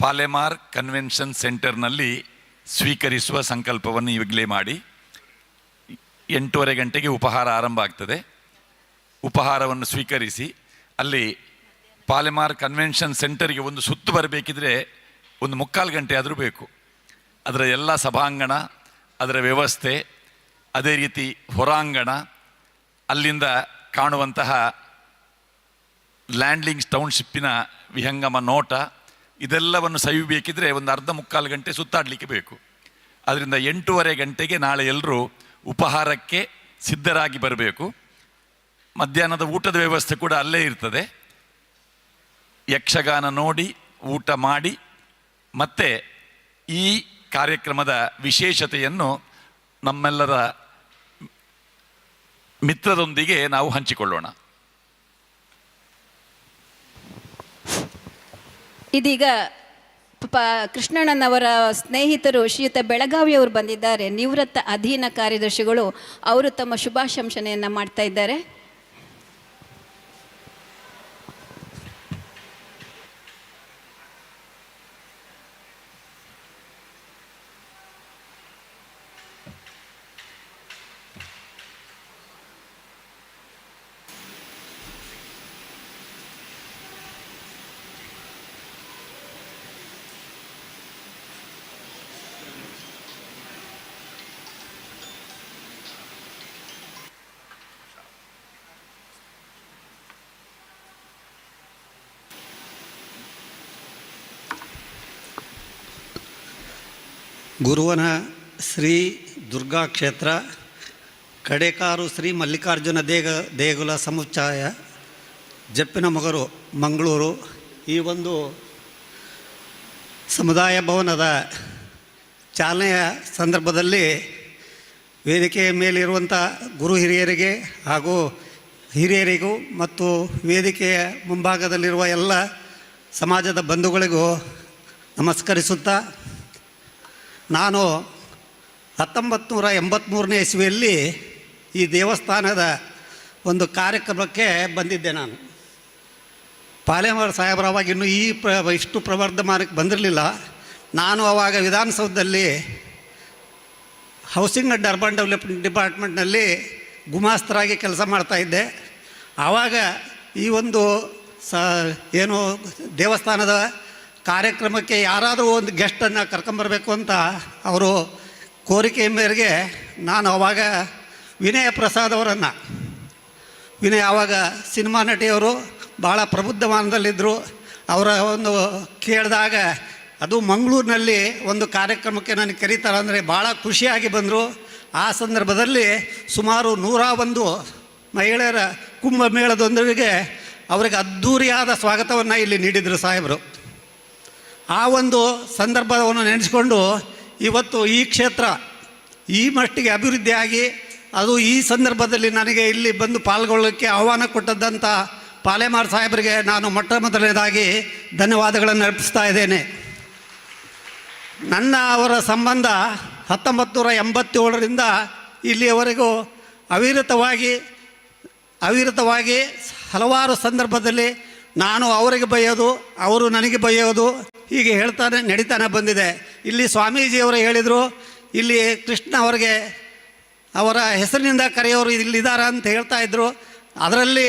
ಪಾಲೆಮಾರ್ ಕನ್ವೆನ್ಷನ್ ಸೆಂಟರ್ನಲ್ಲಿ ಸ್ವೀಕರಿಸುವ ಸಂಕಲ್ಪವನ್ನು ಈಗಲೇ ಮಾಡಿ 8:30 ಗಂಟೆಗೆ ಉಪಹಾರ ಆರಂಭ ಆಗ್ತದೆ. ಉಪಹಾರವನ್ನು ಸ್ವೀಕರಿಸಿ ಅಲ್ಲಿ ಪಾಲೆಮಾರ್ ಕನ್ವೆನ್ಷನ್ ಸೆಂಟರ್ಗೆ ಒಂದು ಸುತ್ತು ಬರಬೇಕಿದ್ರೆ 1/4 ಗಂಟೆ ಆದರೂ ಬೇಕು. ಅದರ ಎಲ್ಲ ಸಭಾಂಗಣ, ಅದರ ವ್ಯವಸ್ಥೆ, ಅದೇ ರೀತಿ ಹೊರಾಂಗಣ, ಅಲ್ಲಿಂದ ಕಾಣುವಂತಹ ಲ್ಯಾಂಡ್ಲಿಂಗ್ಸ್ ಟೌನ್ಶಿಪ್ಪಿನ ವಿಹಂಗಮ ನೋಟ, ಇದೆಲ್ಲವನ್ನು ಸವಿಬೇಕಿದ್ರೆ 1.5-3 ಗಂಟೆ ಸುತ್ತಾಡಲಿಕ್ಕೆ ಬೇಕು. ಅದರಿಂದ 8:30 ಗಂಟೆಗೆ ನಾಳೆ ಎಲ್ಲರೂ ಉಪಹಾರಕ್ಕೆ ಸಿದ್ಧರಾಗಿ ಬರಬೇಕು. ಮಧ್ಯಾಹ್ನದ ಊಟದ ವ್ಯವಸ್ಥೆ ಕೂಡ ಅಲ್ಲೇ ಇರ್ತದೆ. ಯಕ್ಷಗಾನ ನೋಡಿ ಊಟ ಮಾಡಿ ಮತ್ತೆ ಈ ಕಾರ್ಯಕ್ರಮದ ವಿಶೇಷತೆಯನ್ನು ನಮ್ಮೆಲ್ಲರ ಮಿತ್ರರೊಂದಿಗೆ ನಾವು ಹಂಚಿಕೊಳ್ಳೋಣ. ಇದೀಗ ಕೃಷ್ಣಣ್ಣನವರ ಸ್ನೇಹಿತರು ಶ್ರೀಯುತ ಬೆಳಗಾವಿಯವರು ಬಂದಿದ್ದಾರೆ. ನಿವೃತ್ತ ಅಧೀನ ಕಾರ್ಯದರ್ಶಿಗಳು ಅವರು ತಮ್ಮ ಶುಭಾಶಂಸನೆಯನ್ನು ಮಾಡ್ತಾ ಇದ್ದಾರೆ. ಗುರುವನ ಶ್ರೀ ದುರ್ಗಾ ಕ್ಷೇತ್ರ, ಕಡೇಕಾರು ಶ್ರೀ ಮಲ್ಲಿಕಾರ್ಜುನ ದೇಗುಲ ಸಮುಚ್ಚಯ, ಜಪ್ಪಿನಮೊಗರು, ಮಂಗಳೂರು. ಈ ಒಂದು ಸಮುದಾಯ ಭವನದ ಚಾಲನೆಯ ಸಂದರ್ಭದಲ್ಲಿ ವೇದಿಕೆಯ ಮೇಲಿರುವಂಥ ಗುರು ಹಿರಿಯರಿಗೆ ಹಾಗೂ ಹಿರಿಯರಿಗೂ ಮತ್ತು ವೇದಿಕೆಯ ಮುಂಭಾಗದಲ್ಲಿರುವ ಎಲ್ಲ ಸಮಾಜದ ಬಂಧುಗಳಿಗೂ ನಮಸ್ಕರಿಸುತ್ತಾ, ನಾನು 1983ನೇ ಇಸ್ವಿಯಲ್ಲಿ ಈ ದೇವಸ್ಥಾನದ ಒಂದು ಕಾರ್ಯಕ್ರಮಕ್ಕೆ ಬಂದಿದ್ದೆ. ನಾನು ಪಾಲೇಮಾರ್ ಸಾಹೇಬರು ಅವಾಗ ಇನ್ನೂ ಇಷ್ಟು ಪ್ರವರ್ಧಮಾನಕ್ಕೆ ಬಂದಿರಲಿಲ್ಲ. ನಾನು ಆವಾಗ ವಿಧಾನಸೌಧದಲ್ಲಿ ಹೌಸಿಂಗ್ ಆ್ಯಂಡ್ ಅರ್ಬನ್ ಡೆವಲಪ್ಮೆಂಟ್ ಡಿಪಾರ್ಟ್ಮೆಂಟ್ನಲ್ಲಿ ಗುಮಾಸ್ತರಾಗಿ ಕೆಲಸ ಮಾಡ್ತಾಯಿದ್ದೆ. ಆವಾಗ ಈ ಒಂದು ಏನು ದೇವಸ್ಥಾನದ ಕಾರ್ಯಕ್ರಮಕ್ಕೆ ಯಾರಾದರೂ ಒಂದು ಗೆಸ್ಟನ್ನು ಕರ್ಕೊಂಬರ್ಬೇಕು ಅಂತ ಅವರು ಕೋರಿಕೆ ಮೇರೆಗೆ ನಾನು ಆವಾಗ ವಿನಯ ಪ್ರಸಾದ್ ಅವರನ್ನು, ವಿನಯ್ ಆವಾಗ ಸಿನಿಮಾ ನಟಿಯವರು ಭಾಳ ಪ್ರಬುದ್ಧಮಾನದಲ್ಲಿದ್ದರು, ಅವರ ಒಂದು ಕೇಳಿದಾಗ ಅದು ಮಂಗಳೂರಿನಲ್ಲಿ ಒಂದು ಕಾರ್ಯಕ್ರಮಕ್ಕೆ ನನಗೆ ಕರೀತಾರೆ ಅಂದರೆ ಭಾಳ ಖುಷಿಯಾಗಿ ಬಂದರು. ಆ ಸಂದರ್ಭದಲ್ಲಿ ಸುಮಾರು 101 ಮಹಿಳೆಯರ ಕುಂಭಮೇಳದೊಂದಿಗೆ ಅವರಿಗೆ ಅದ್ಧೂರಿಯಾದ ಸ್ವಾಗತವನ್ನು ಇಲ್ಲಿ ನೀಡಿದರು ಸಾಹೇಬರು. ಆ ಒಂದು ಸಂದರ್ಭವನ್ನು ನೆನೆಸ್ಕೊಂಡು ಇವತ್ತು ಈ ಕ್ಷೇತ್ರ ಈ ಮಟ್ಟಿಗೆ ಅಭಿವೃದ್ಧಿಯಾಗಿ ಅದು ಈ ಸಂದರ್ಭದಲ್ಲಿ ನನಗೆ ಇಲ್ಲಿ ಬಂದು ಪಾಲ್ಗೊಳ್ಳೋಕ್ಕೆ ಆಹ್ವಾನ ಕೊಟ್ಟದ್ದಂಥ ಪಾಲೇಮಾರ್ ಸಾಹೇಬರಿಗೆ ನಾನು ಮೊಟ್ಟ ಮೊದಲನೇದಾಗಿ ಧನ್ಯವಾದಗಳನ್ನು ಅರ್ಪಿಸ್ತಾ ಇದ್ದೇನೆ. ನನ್ನ ಅವರ ಸಂಬಂಧ 1987ರಿಂದ ಇಲ್ಲಿಯವರೆಗೂ ಅವಿರತವಾಗಿ ಹಲವಾರು ಸಂದರ್ಭದಲ್ಲಿ ನಾನು ಅವರಿಗೆ ಬೈಯೋದು, ಅವರು ನನಗೆ ಬೈಯೋದು, ಹೀಗೆ ನಡೀತಾನೆ ಬಂದಿದೆ. ಇಲ್ಲಿ ಸ್ವಾಮೀಜಿಯವರು ಹೇಳಿದರು, ಇಲ್ಲಿ ಕೃಷ್ಣ ಅವರಿಗೆ ಅವರ ಹೆಸರಿನಿಂದ ಕರೆಯೋರು ಇಲ್ಲಿದ್ದಾರೆ ಅಂತ ಹೇಳ್ತಾ ಇದ್ದರು. ಅದರಲ್ಲಿ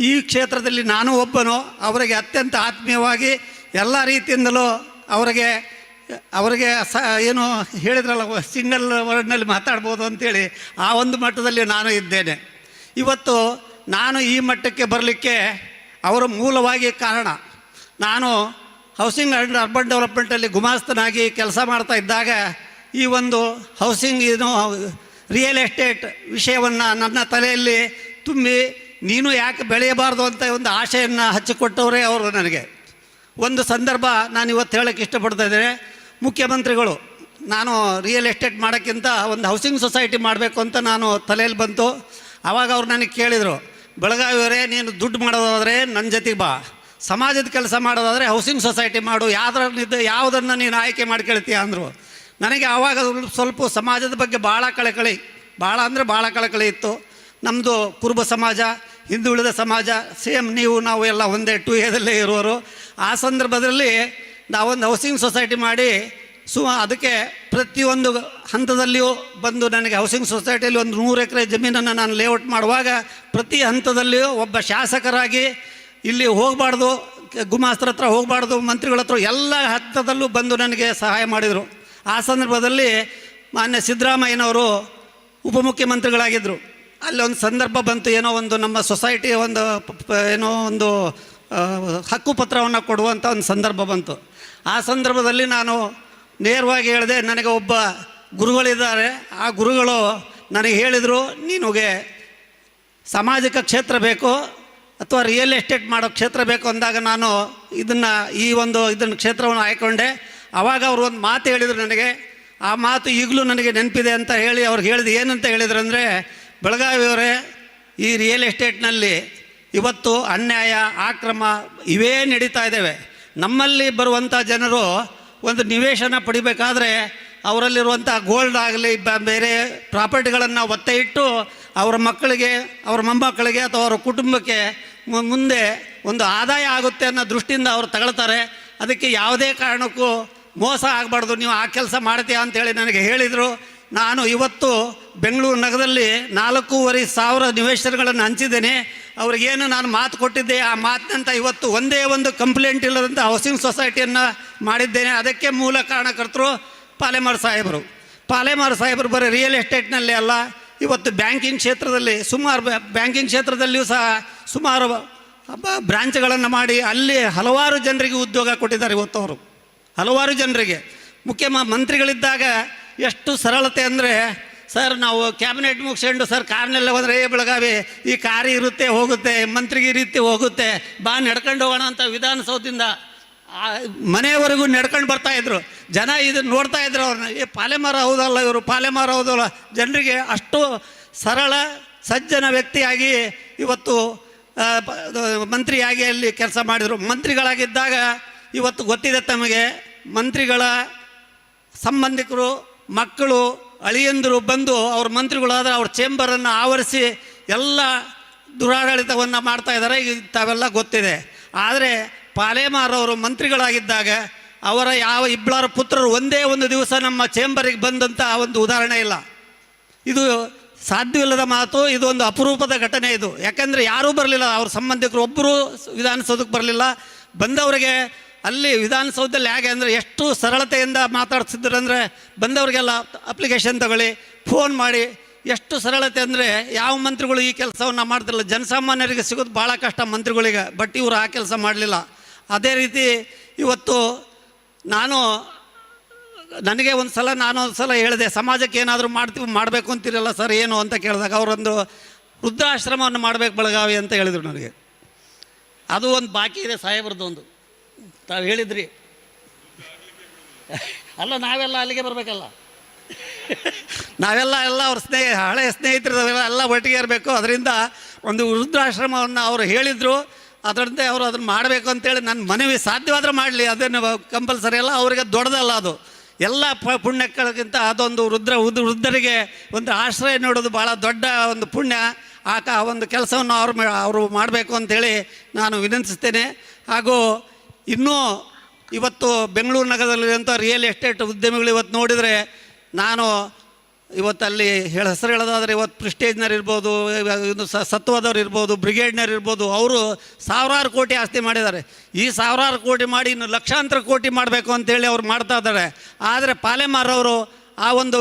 ಈ ಕ್ಷೇತ್ರದಲ್ಲಿ ನಾನು ಒಬ್ಬನು ಅವರಿಗೆ ಅತ್ಯಂತ ಆತ್ಮೀಯವಾಗಿ ಎಲ್ಲ ರೀತಿಯಿಂದಲೂ ಅವರಿಗೆ ಏನು ಹೇಳಿದ್ರಲ್ಲ, ಸಿಂಗಲ್ ವರ್ಡ್ನಲ್ಲಿ ಮಾತಾಡ್ಬೋದು ಅಂಥೇಳಿ ಆ ಒಂದು ಮಟ್ಟದಲ್ಲಿ ನಾನು ಇದ್ದೇನೆ. ಇವತ್ತು ನಾನು ಈ ಮಟ್ಟಕ್ಕೆ ಬರಲಿಕ್ಕೆ ಅವರ ಮೂಲವಾಗಿ ಕಾರಣ, ನಾನು ಹೌಸಿಂಗ್ ಆ್ಯಂಡ್ ಅರ್ಬನ್ ಡೆವಲಪ್ಮೆಂಟಲ್ಲಿ ಗುಮಾಸ್ತನಾಗಿ ಕೆಲಸ ಮಾಡ್ತಾ ಇದ್ದಾಗ ಈ ಒಂದು ಹೌಸಿಂಗ್ ರಿಯಲ್ ಎಸ್ಟೇಟ್ ವಿಷಯವನ್ನು ನನ್ನ ತಲೆಯಲ್ಲಿ ತುಂಬಿ ನೀನು ಯಾಕೆ ಬೆಳೆಯಬಾರ್ದು ಅಂತ ಒಂದು ಆಶೆಯನ್ನು ಹಚ್ಚಿಕೊಟ್ಟವರೇ ಅವರು ನನಗೆ. ಒಂದು ಸಂದರ್ಭ ನಾನು ಇವತ್ತು ಹೇಳೋಕ್ಕೆ ಇಷ್ಟಪಡ್ತಾ ಇದ್ದೇನೆ. ಮುಖ್ಯಮಂತ್ರಿಗಳು ನಾನು ರಿಯಲ್ ಎಸ್ಟೇಟ್ ಮಾಡೋಕ್ಕಿಂತ ಒಂದು ಹೌಸಿಂಗ್ ಸೊಸೈಟಿ ಮಾಡಬೇಕು ಅಂತ ನಾನು ತಲೆಯಲ್ಲಿ ಬಂತು. ಆವಾಗ ಅವ್ರು ನನಗೆ ಕೇಳಿದರು, ಬೆಳಗಾವಿಯವರೇ ನೀನು ದುಡ್ಡು ಮಾಡೋದಾದರೆ ನನ್ನ ಜೊತೆಗೆ ಬಾ, ಸಮಾಜದ ಕೆಲಸ ಮಾಡೋದಾದರೆ ಹೌಸಿಂಗ್ ಸೊಸೈಟಿ ಮಾಡು, ಯಾವುದನ್ನು ನೀನು ಆಯ್ಕೆ ಮಾಡ್ಕೊಳ್ತೀಯ ಅಂದರು. ನನಗೆ ಆವಾಗ ಸ್ವಲ್ಪ ಸಮಾಜದ ಬಗ್ಗೆ ಭಾಳ ಕಳಕಳಿ ಇತ್ತು. ನಮ್ಮದು ಕುರುಬ ಸಮಾಜ, ಹಿಂದುಳಿದ ಸಮಾಜ, ಸೇಮ್ ನಾವು ಎಲ್ಲ ಒಂದೇ 2Aದಲ್ಲೇ ಇರುವವರು. ಆ ಸಂದರ್ಭದಲ್ಲಿ ನಾವೊಂದು ಹೌಸಿಂಗ್ ಸೊಸೈಟಿ ಮಾಡಿ ಅದಕ್ಕೆ ಪ್ರತಿಯೊಂದು ಹಂತದಲ್ಲಿಯೂ ಬಂದು ನನಗೆ ಹೌಸಿಂಗ್ ಸೊಸೈಟಿಯಲ್ಲಿ ಒಂದು 100 ಎಕರೆ ಜಮೀನನ್ನು ನಾನು ಲೇಔಟ್ ಮಾಡುವಾಗ ಪ್ರತಿ ಹಂತದಲ್ಲಿಯೂ ಒಬ್ಬ ಶಾಸಕರಾಗಿ ಇಲ್ಲಿ ಹೋಗಬಾರ್ದು, ಗುಮಾಸ್ತರ ಹತ್ರ ಹೋಗಬಾರ್ದು, ಮಂತ್ರಿಗಳ ಹತ್ರ ಎಲ್ಲ ಹಂತದಲ್ಲೂ ಬಂದು ನನಗೆ ಸಹಾಯ ಮಾಡಿದರು. ಆ ಸಂದರ್ಭದಲ್ಲಿ ಮಾನ್ಯ ಸಿದ್ದರಾಮಯ್ಯನವರು ಉಪಮುಖ್ಯಮಂತ್ರಿಗಳಾಗಿದ್ದರು. ಅಲ್ಲೊಂದು ಸಂದರ್ಭ ಬಂತು, ಏನೋ ಒಂದು ನಮ್ಮ ಸೊಸೈಟಿಯ ಒಂದು ಹಕ್ಕುಪತ್ರವನ್ನು ಕೊಡುವಂಥ ಒಂದು ಸಂದರ್ಭ ಬಂತು. ಆ ಸಂದರ್ಭದಲ್ಲಿ ನಾನು ನೇರವಾಗಿ ಹೇಳಿದೆ, ನನಗೆ ಒಬ್ಬ ಗುರುಗಳಿದ್ದಾರೆ, ಆ ಗುರುಗಳು ನನಗೆ ಹೇಳಿದರು, ನಿನಗೆ ಸಾಮಾಜಿಕ ಕ್ಷೇತ್ರ ಬೇಕು ಅಥವಾ ರಿಯಲ್ ಎಸ್ಟೇಟ್ ಮಾಡೋ ಕ್ಷೇತ್ರ ಬೇಕು ಅಂದಾಗ ನಾನು ಇದನ್ನು ಕ್ಷೇತ್ರವನ್ನು ಆಯ್ಕೊಂಡೆ. ಆವಾಗ ಅವರು ಒಂದು ಮಾತು ಹೇಳಿದರು ನನಗೆ. ಆ ಮಾತು ಈಗಲೂ ನನಗೆ ನೆನಪಿದೆ ಅಂತ ಹೇಳಿ ಅವ್ರಿಗೆ ಹೇಳಿದೆ. ಏನಂತ ಹೇಳಿದ್ರು ಅಂದರೆ, ಬೆಳಗಾವಿಯವರೇ, ಈ ರಿಯಲ್ ಎಸ್ಟೇಟ್ನಲ್ಲಿ ಇವತ್ತು ಅನ್ಯಾಯ, ಆಕ್ರಮ ಇವೇ ನಡೀತಾ ಇದ್ದಾವೆ. ನಮ್ಮಲ್ಲಿ ಬರುವಂಥ ಜನರು ಒಂದು ನಿವೇಶನ ಪಡಿಬೇಕಾದ್ರೆ ಅವರಲ್ಲಿರುವಂಥ ಗೋಲ್ಡ್ ಆಗಲಿ ಬೇರೆ ಪ್ರಾಪರ್ಟಿಗಳನ್ನು ಒತ್ತೆ ಇಟ್ಟು ಅವರ ಮಕ್ಕಳಿಗೆ, ಅವರ ಮೊಮ್ಮಕ್ಕಳಿಗೆ ಅಥವಾ ಅವರ ಕುಟುಂಬಕ್ಕೆ ಮುಂದೆ ಒಂದು ಆದಾಯ ಆಗುತ್ತೆ ಅನ್ನೋ ದೃಷ್ಟಿಯಿಂದ ಅವರು ತಗೊಳ್ತಾರೆ. ಅದಕ್ಕೆ ಯಾವುದೇ ಕಾರಣಕ್ಕೂ ಮೋಸ ಆಗಬಾರ್ದು, ನೀವು ಆ ಕೆಲಸ ಮಾಡ್ತೀಯಾ ಅಂಥೇಳಿ ನನಗೆ ಹೇಳಿದರು. ನಾನು ಇವತ್ತು ಬೆಂಗಳೂರು ನಗರದಲ್ಲಿ 4,500 ನಿವೇಶನಗಳನ್ನು ಹಂಚಿದ್ದೇನೆ. ಅವ್ರಿಗೇನು ನಾನು ಮಾತು ಕೊಟ್ಟಿದ್ದೆ, ಆ ಮಾತಿನಂತ ಇವತ್ತು ಒಂದೇ ಒಂದು ಕಂಪ್ಲೇಂಟ್ ಇಲ್ಲದಂಥ ಹೌಸಿಂಗ್ ಸೊಸೈಟಿಯನ್ನು ಮಾಡಿದ್ದೇನೆ. ಅದಕ್ಕೆ ಮೂಲ ಕಾರಣಕರ್ತರು ಪಾಲೇಮಾರ್ ಸಾಹೇಬರು ಬರೀ ರಿಯಲ್ ಎಸ್ಟೇಟ್ನಲ್ಲೇ ಅಲ್ಲ, ಇವತ್ತು ಬ್ಯಾಂಕಿಂಗ್ ಕ್ಷೇತ್ರದಲ್ಲಿಯೂ ಸಹ ಸುಮಾರು ಬ್ರಾಂಚ್ಗಳನ್ನು ಮಾಡಿ ಅಲ್ಲಿ ಹಲವಾರು ಜನರಿಗೆ ಉದ್ಯೋಗ ಕೊಟ್ಟಿದ್ದಾರೆ. ಇವತ್ತು ಅವರು ಹಲವಾರು ಜನರಿಗೆ ಮಂತ್ರಿಗಳಿದ್ದಾಗ ಎಷ್ಟು ಸರಳತೆ ಅಂದರೆ, ಸರ್ ನಾವು ಕ್ಯಾಬಿನೆಟ್ ಮುಗಿಸ್ಕೊಂಡು ಸರ್ ಕಾರ್ನೆಲ್ಲ ಹೋದರೆ ಬೆಳಗಾವಿ ಈ ಕಾರಿ ಇರುತ್ತೆ ಹೋಗುತ್ತೆ, ಮಂತ್ರಿಗೆ ರೀತಿ ಹೋಗುತ್ತೆ, ಬಾ ನಡ್ಕೊಂಡು ಹೋಗೋಣ ಅಂತ ವಿಧಾನಸೌಧದಿಂದ ಮನೆಯವರೆಗೂ ನಡ್ಕೊಂಡು ಬರ್ತಾಯಿದ್ರು. ಜನ ಇದನ್ನು ನೋಡ್ತಾ ಇದ್ರು, ಅವ್ರನ್ನ ಪಾಲೇಮಾರ್ ಹೌದಲ್ಲ ಇವರು, ಪಾಲೇಮಾರ್ ಹೌದಲ್ಲ. ಜನರಿಗೆ ಅಷ್ಟು ಸರಳ ಸಜ್ಜನ ವ್ಯಕ್ತಿಯಾಗಿ ಇವತ್ತು ಮಂತ್ರಿಯಾಗಿ ಅಲ್ಲಿ ಕೆಲಸ ಮಾಡಿದರು. ಮಂತ್ರಿಗಳಾಗಿದ್ದಾಗ ಇವತ್ತು ಗೊತ್ತಿದೆ ತಮಗೆ, ಮಂತ್ರಿಗಳ ಸಂಬಂಧಿಕರು, ಮಕ್ಕಳು, ಅಳಿಯಂದರು ಬಂದು ಅವ್ರ ಮಂತ್ರಿಗಳಾದರೆ ಅವ್ರ ಚೇಂಬರನ್ನು ಆವರಿಸಿ ಎಲ್ಲ ದುರಾಡಳಿತವನ್ನು ಮಾಡ್ತಾ ಇದ್ದಾರೆ. ತಾವೆಲ್ಲ ಗೊತ್ತಿದೆ. ಆದರೆ ಪಾಲೇಮಾರ್ ಅವರು ಮಂತ್ರಿಗಳಾಗಿದ್ದಾಗ ಅವರ ಯಾವ ಇಬ್ಬರ ಪುತ್ರರು ಒಂದೇ ಒಂದು ದಿವಸ ನಮ್ಮ ಚೇಂಬರಿಗೆ ಬಂದಂಥ ಒಂದು ಉದಾಹರಣೆ ಇಲ್ಲ. ಇದು ಸಾಧ್ಯವಿಲ್ಲದ ಮಾತು. ಇದು ಒಂದು ಅಪರೂಪದ ಘಟನೆ ಇದು. ಯಾಕೆಂದರೆ ಯಾರೂ ಬರಲಿಲ್ಲ, ಅವ್ರ ಸಂಬಂಧಿಕರು ಒಬ್ಬರು ವಿಧಾನಸೌಧಕ್ಕೆ ಬರಲಿಲ್ಲ. ಬಂದವರಿಗೆ ಅಲ್ಲಿ ವಿಧಾನಸೌಧದಲ್ಲಿ ಹೇಗೆ ಅಂದರೆ ಎಷ್ಟು ಸರಳತೆಯಿಂದ ಮಾತಾಡ್ತಿದ್ರು ಅಂದರೆ, ಬಂದವರಿಗೆಲ್ಲ ಅಪ್ಲಿಕೇಶನ್ ತಗೊಳ್ಳಿ, ಫೋನ್ ಮಾಡಿ, ಎಷ್ಟು ಸರಳತೆ ಅಂದರೆ ಯಾವ ಮಂತ್ರಿಗಳು ಈ ಕೆಲಸವನ್ನು ಮಾಡ್ತಿರಲಿಲ್ಲ. ಜನಸಾಮಾನ್ಯರಿಗೆ ಸಿಗೋದು ಭಾಳ ಕಷ್ಟ ಮಂತ್ರಿಗಳಿಗೆ, ಬಟ್ ಇವರು ಆ ಕೆಲಸ ಮಾಡಲಿಲ್ಲ. ಅದೇ ರೀತಿ ಇವತ್ತು ನನಗೆ ಒಂದು ಸಲ ಹೇಳಿದೆ, ಸಮಾಜಕ್ಕೆ ಏನಾದರೂ ಮಾಡಬೇಕು ಅಂತೀರಲ್ಲ ಸರ್ ಏನು ಅಂತ ಕೇಳಿದಾಗ ಅವರೊಂದು ವೃದ್ಧಾಶ್ರಮವನ್ನು ಮಾಡಬೇಕು ಬೆಳಗಾವಿ ಅಂತ ಹೇಳಿದರು ನನಗೆ. ಅದು ಒಂದು ಬಾಕಿ ಇದೆ ಸಾಹೇಬ್ರದ್ದು ಒಂದು. ತಾವು ಹೇಳಿದ್ರಿ ಅಲ್ಲ, ನಾವೆಲ್ಲ ಅಲ್ಲಿಗೆ ಬರಬೇಕಲ್ಲ, ನಾವೆಲ್ಲ ಅವ್ರ ಹಳೆಯ ಸ್ನೇಹಿತರು ಎಲ್ಲ ಒಟ್ಟಿಗೆ ಇರಬೇಕು. ಅದರಿಂದ ಒಂದು ವೃದ್ಧಾಶ್ರಮವನ್ನು ಅವರು ಹೇಳಿದರು. ಅದರಂತೆ ಅವರು ಅದನ್ನು ಮಾಡಬೇಕು ಅಂತೇಳಿ ನನ್ನ ಮನವಿ ಸಾಧ್ಯವಾದರೆ ಮಾಡಲಿ, ಅದೇನು ಕಂಪಲ್ಸರಿ ಅಲ್ಲ, ಅವರಿಗೆ ದೊಡ್ಡದಲ್ಲ ಅದು. ಎಲ್ಲ ಪುಣ್ಯಕ್ಕಿಂತ ಅದೊಂದು ವೃದ್ಧರಿಗೆ ಒಂದು ಆಶ್ರಯ ನೀಡೋದು ಭಾಳ ದೊಡ್ಡ ಒಂದು ಪುಣ್ಯ. ಆ ಒಂದು ಕೆಲಸವನ್ನು ಅವರು ಮಾಡಬೇಕು ಅಂಥೇಳಿ ನಾನು ವಿನಂತಿಸ್ತೇನೆ. ಹಾಗೂ ಇನ್ನೂ ಇವತ್ತು ಬೆಂಗಳೂರು ನಗರದಲ್ಲಿರುವಂಥ ರಿಯಲ್ ಎಸ್ಟೇಟ್ ಉದ್ಯಮಿಗಳು ಇವತ್ತು ನೋಡಿದರೆ, ನಾನು ಇವತ್ತಲ್ಲಿ ಹೆಸರು ಹೇಳೋದಾದರೆ ಇವತ್ತು ಪ್ರಿಸ್ಟೇಜ್ನರ್ ಇರ್ಬೋದು, ಸತ್ವದವ್ರು ಇರ್ಬೋದು, ಬ್ರಿಗೇಡ್ನರ್ ಇರ್ಬೋದು, ಅವರು ಸಾವಿರಾರು ಕೋಟಿ ಆಸ್ತಿ ಮಾಡಿದ್ದಾರೆ. ಈ ಸಾವಿರಾರು ಕೋಟಿ ಮಾಡಿ ಇನ್ನು ಲಕ್ಷಾಂತರ ಕೋಟಿ ಮಾಡಬೇಕು ಅಂತೇಳಿ ಅವ್ರು ಮಾಡ್ತಾ ಇದ್ದಾರೆ. ಆದರೆ ಪಾಲೇಮಾರ್ ಅವರು ಆ ಒಂದು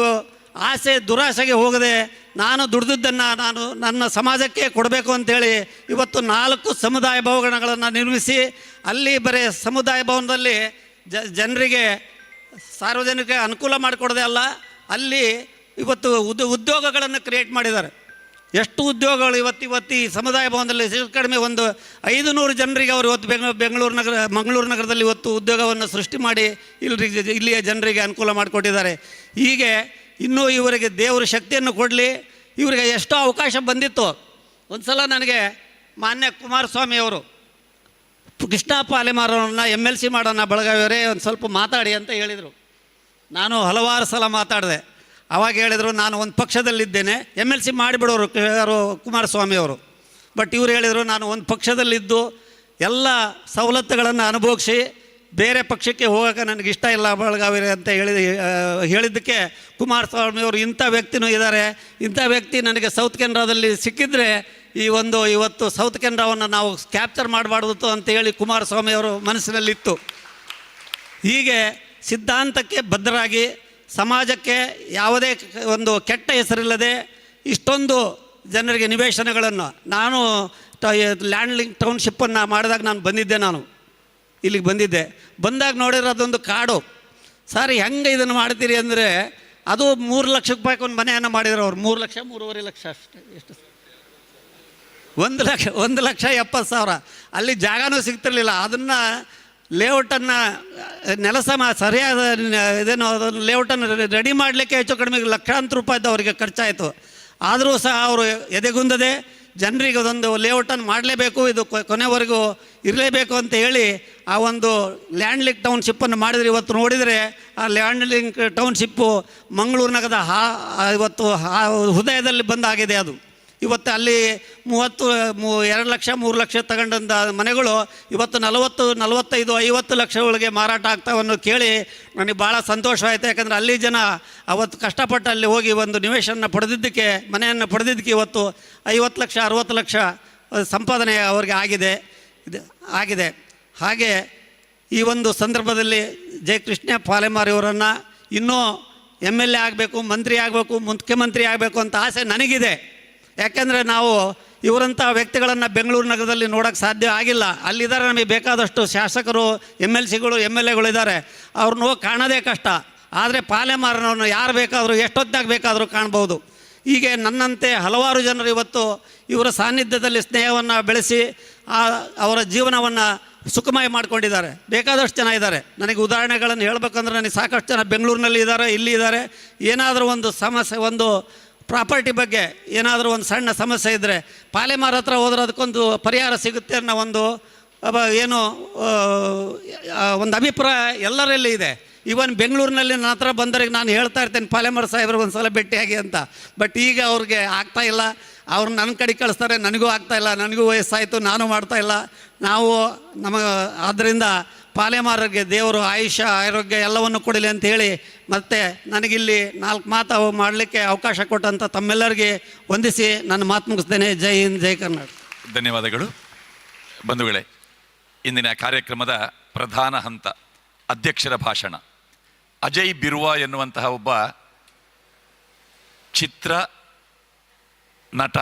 ದುರಾಸೆಗೆ ಹೋಗದೆ ನಾನು ದುಡಿದದ್ದನ್ನು ನನ್ನ ಸಮಾಜಕ್ಕೆ ಕೊಡಬೇಕು ಅಂಥೇಳಿ ಇವತ್ತು 4 ಸಮುದಾಯ ಭವನಗಳನ್ನು ನಿರ್ಮಿಸಿ, ಅಲ್ಲಿ ಬರೀ ಸಮುದಾಯ ಭವನದಲ್ಲಿ ಜನರಿಗೆ ಸಾರ್ವಜನಿಕ ಅನುಕೂಲ ಮಾಡಿಕೊಡೋದೇ ಅಲ್ಲ, ಅಲ್ಲಿ ಇವತ್ತು ಉದ್ಯೋಗಗಳನ್ನು ಕ್ರಿಯೇಟ್ ಮಾಡಿದ್ದಾರೆ. ಎಷ್ಟು ಉದ್ಯೋಗಗಳು ಇವತ್ತು ಈ ಸಮುದಾಯ ಭವನದಲ್ಲಿ ಹೆಚ್ಚು ಕಡಿಮೆ ಒಂದು 500 ಜನರಿಗೆ ಅವರು ಇವತ್ತು ಮಂಗಳೂರು ನಗರದಲ್ಲಿ ಇವತ್ತು ಉದ್ಯೋಗವನ್ನು ಸೃಷ್ಟಿ ಮಾಡಿ ಇಲ್ಲಿಯ ಜನರಿಗೆ ಅನುಕೂಲ ಮಾಡಿಕೊಟ್ಟಿದ್ದಾರೆ. ಹೀಗೆ ಇನ್ನೂ ಇವರಿಗೆ ದೇವರು ಶಕ್ತಿಯನ್ನು ಕೊಡಲಿ. ಇವರಿಗೆ ಎಷ್ಟೋ ಅವಕಾಶ ಬಂದಿತ್ತು. ಒಂದು ಸಲ ನನಗೆ ಮಾನ್ಯ ಕುಮಾರಸ್ವಾಮಿ ಅವರು ಕೃಷ್ಣ ಪಾಲೇಮಾರ್ ಅವ್ರನ್ನ MLC ಮಾಡೋಣ ಬೆಳಗಾವಿಯವರೇ, ಒಂದು ಸ್ವಲ್ಪ ಮಾತಾಡಿ ಅಂತ ಹೇಳಿದರು. ನಾನು ಹಲವಾರು ಸಲ ಮಾತಾಡಿದೆ. ಅವಾಗ ಹೇಳಿದರು ನಾನು ಒಂದು ಪಕ್ಷದಲ್ಲಿದ್ದೇನೆ, MLC ಮಾಡಿಬಿಡೋರು ಯಾರು ಕುಮಾರಸ್ವಾಮಿ ಅವರು. ಬಟ್ ಇವರು ಹೇಳಿದರು ನಾನು ಒಂದು ಪಕ್ಷದಲ್ಲಿದ್ದು ಎಲ್ಲ ಸವಲತ್ತುಗಳನ್ನು ಅನುಭವಿಸಿ ಬೇರೆ ಪಕ್ಷಕ್ಕೆ ಹೋಗೋಕೆ ನನಗೆ ಇಷ್ಟ ಇಲ್ಲ ಬೆಳಗಾವಿ ಅಂತ ಹೇಳಿದ್ದಕ್ಕೆ ಕುಮಾರಸ್ವಾಮಿ ಅವರು ಇಂಥ ವ್ಯಕ್ತಿನೂ ಇದ್ದಾರೆ, ಇಂಥ ವ್ಯಕ್ತಿ ನನಗೆ ಸೌತ್ ಕೆನರಾದಲ್ಲಿ ಸಿಕ್ಕಿದ್ರೆ ಇವತ್ತು ಸೌತ್ ಕೆನರಾವನ್ನು ನಾವು ಕ್ಯಾಪ್ಚರ್ ಮಾಡಬಾರ್ದು ಅಂತೇಳಿ ಕುಮಾರಸ್ವಾಮಿ ಅವರು ಮನಸ್ಸಿನಲ್ಲಿತ್ತು. ಹೀಗೆ ಸಿದ್ಧಾಂತಕ್ಕೆ ಬದ್ಧರಾಗಿ ಸಮಾಜಕ್ಕೆ ಯಾವುದೇ ಒಂದು ಕೆಟ್ಟ ಹೆಸರಿಲ್ಲದೆ ಇಷ್ಟೊಂದು ಜನರಿಗೆ ನಿವೇಶನಗಳನ್ನು ನಾನು ಲ್ಯಾಂಡ್ ಲಿಂಕ್ ಟೌನ್ಶಿಪ್ಪನ್ನು ಮಾಡಿದಾಗ ನಾನು ಇಲ್ಲಿಗೆ ಬಂದಾಗ ನೋಡಿರೋದೊಂದು ಕಾಡು. ಸರ್ ಹೆಂಗೆ ಇದನ್ನು ಮಾಡ್ತೀರಿ ಅಂದರೆ, ಅದು 3 ಲಕ್ಷ ರೂಪಾಯಿಗೆ ಒಂದು ಮನೆಯನ್ನು ಮಾಡಿದ್ರು ಅವ್ರು. 3 ಲಕ್ಷ 3.5 ಲಕ್ಷ ಅಷ್ಟೇ. ಎಷ್ಟು? 1,70,000. ಅಲ್ಲಿ ಜಾಗನೂ ಸಿಗ್ತಿರ್ಲಿಲ್ಲ. ಅದನ್ನು ಲೇಔಟನ್ನು ಸರಿಯಾದ ಇದೇನು ಲೇಔಟನ್ನು ರೆಡಿ ಮಾಡಲಿಕ್ಕೆ ಹೆಚ್ಚು ಕಡಿಮೆ ಲಕ್ಷಾಂತರ ರೂಪಾಯಿದ್ದು ಅವರಿಗೆ ಖರ್ಚಾಯಿತು. ಆದರೂ ಸಹ ಅವರು ಎದೆಗುಂದದೆ ಜನರಿಗೆ ಅದೊಂದು ಲೇಔಟನ್ನು ಮಾಡಲೇಬೇಕು, ಇದು ಕೊನೆವರೆಗೂ ಇರಲೇಬೇಕು ಅಂತ ಹೇಳಿ ಆ ಒಂದು ಲ್ಯಾಂಡ್ ಲಿಂಕ್ ಟೌನ್ಶಿಪ್ಪನ್ನು ಮಾಡಿದರೆ ಇವತ್ತು ನೋಡಿದರೆ ಆ ಲ್ಯಾಂಡ್ ಲಿಂಕ್ ಟೌನ್ಶಿಪ್ಪು ಮಂಗಳೂರು ನಗರದ ಇವತ್ತು ಹೃದಯದಲ್ಲಿ ಬಂದಾಗಿದೆ. ಅದು ಇವತ್ತು ಅಲ್ಲಿ 2 ಲಕ್ಷ 3 ಲಕ್ಷ ತಗೊಂಡಂಥ ಮನೆಗಳು ಇವತ್ತು 40, 45, 50 ಲಕ್ಷಗಳಿಗೆ ಮಾರಾಟ ಆಗ್ತಾವನ್ನು ಕೇಳಿ ನನಗೆ ಭಾಳ ಸಂತೋಷವಾಯಿತು. ಯಾಕಂದರೆ ಅಲ್ಲಿ ಜನ ಅವತ್ತು ಕಷ್ಟಪಟ್ಟು ಅಲ್ಲಿ ಹೋಗಿ ಒಂದು ನಿವೇಶನ ಪಡೆದಿದ್ದಕ್ಕೆ, ಮನೆಯನ್ನು ಪಡೆದಿದ್ದಕ್ಕೆ ಇವತ್ತು 50 ಲಕ್ಷ 60 ಲಕ್ಷ ಸಂಪಾದನೆ ಅವರಿಗೆ ಆಗಿದೆ. ಹಾಗೆ ಈ ಒಂದು ಸಂದರ್ಭದಲ್ಲಿ ಜಯಕೃಷ್ಣ ಪಾಲೇಮಾರ್ ಇವರನ್ನು ಇನ್ನೂ MLA ಆಗಬೇಕು, ಮಂತ್ರಿ ಆಗಬೇಕು, ಮುಖ್ಯಮಂತ್ರಿ ಆಗಬೇಕು ಅಂತ ಆಸೆ ನನಗಿದೆ. ಯಾಕೆಂದರೆ ನಾವು ಇವರಂಥ ವ್ಯಕ್ತಿಗಳನ್ನು ಬೆಂಗಳೂರು ನಗರದಲ್ಲಿ ನೋಡೋಕ್ಕೆ ಸಾಧ್ಯ ಆಗಿಲ್ಲ. ಅಲ್ಲಿದ್ದಾರೆ, ನಮಗೆ ಬೇಕಾದಷ್ಟು ಶಾಸಕರು, MLCಗಳು, MLAಗಳಿದ್ದಾರೆ, ಅವ್ರನ್ನ ಹೋಗಿ ಕಾಣೋದೇ ಕಷ್ಟ. ಆದರೆ ಪಾಲೇಮಾರ್ನವ್ರನ್ನ ಯಾರು ಬೇಕಾದರೂ ಎಷ್ಟೊತ್ತಾಗ ಬೇಕಾದರೂ ಕಾಣ್ಬೋದು. ಹೀಗೆ ನನ್ನಂತೆ ಹಲವಾರು ಜನರು ಇವತ್ತು ಇವರ ಸಾನ್ನಿಧ್ಯದಲ್ಲಿ ಸ್ನೇಹವನ್ನು ಬೆಳೆಸಿ ಅವರ ಜೀವನವನ್ನು ಸುಖಮಯ ಮಾಡಿಕೊಂಡಿದ್ದಾರೆ. ಬೇಕಾದಷ್ಟು ಜನ ಇದ್ದಾರೆ. ನನಗೆ ಉದಾಹರಣೆಗಳನ್ನು ಹೇಳಬೇಕಂದ್ರೆ ನನಗೆ ಸಾಕಷ್ಟು ಜನ ಬೆಂಗಳೂರಿನಲ್ಲಿ ಇದ್ದಾರೆ, ಇಲ್ಲಿ ಇದ್ದಾರೆ. ಏನಾದರೂ ಒಂದು ಸಮಸ್ಯೆ, ಒಂದು ಪ್ರಾಪರ್ಟಿ ಬಗ್ಗೆ ಏನಾದರೂ ಒಂದು ಸಣ್ಣ ಸಮಸ್ಯೆ ಇದ್ದರೆ ಪಾಲೇಮಾರ್ ಹತ್ರ ಹೋದ್ರೆ ಅದಕ್ಕೊಂದು ಪರಿಹಾರ ಸಿಗುತ್ತೆ ಅನ್ನೋ ಒಂದು ಅಭಿಪ್ರಾಯ ಎಲ್ಲರಲ್ಲಿ ಇದೆ. ಇವನ್ ಬೆಂಗಳೂರಿನಲ್ಲಿ ನನ್ನ ಹತ್ರ ಬಂದವರಿಗೆ ನಾನು ಹೇಳ್ತಾ ಇರ್ತೇನೆ ಪಾಲೆಮಾರ್ ಸಾಹೇಬ್ರಿಗೆ ಒಂದು ಸಲ ಭೇಟಿಯಾಗಿ ಅಂತ. ಬಟ್ ಈಗ ಅವ್ರಿಗೆ ಆಗ್ತಾಯಿಲ್ಲ, ಅವ್ರು ನನ್ನ ಕಡೆ ಕಳಿಸ್ತಾರೆ, ನನಗೂ ಆಗ್ತಾಯಿಲ್ಲ, ನನಗೂ ವಯಸ್ಸಾಯಿತು, ನಾನು ಮಾಡ್ತಾಯಿಲ್ಲ. ನಾವು ಆದ್ದರಿಂದ ಪಾಲೆಮಾರಿಗೆ ದೇವರು ಆಯುಷ್ಯ ಆರೋಗ್ಯ ಎಲ್ಲವನ್ನು ಕೊಡಲಿ ಅಂತ ಹೇಳಿ ಮತ್ತೆ ನನಗಿಲ್ಲಿ 4 ಮಾತು ಮಾಡಲಿಕ್ಕೆ ಅವಕಾಶ ಕೊಟ್ಟಂಥ ತಮ್ಮೆಲ್ಲರಿಗೆ ವಂದಿಸಿ ನನ್ನ ಮಾತು ಮುಗಿಸ್ತೇನೆ. ಜೈ ಹಿಂದ್, ಜೈ ಕರ್ನಾಟಕ. ಧನ್ಯವಾದಗಳು. ಬಂಧುಗಳೇ, ಇಂದಿನ ಕಾರ್ಯಕ್ರಮದ ಪ್ರಧಾನ ಹಂತ ಅಧ್ಯಕ್ಷರ ಭಾಷಣ. ಅಜಯ್ ಬಿರುವಾ ಎನ್ನುವಂತಹ ಒಬ್ಬ ಚಿತ್ರ ನಟ,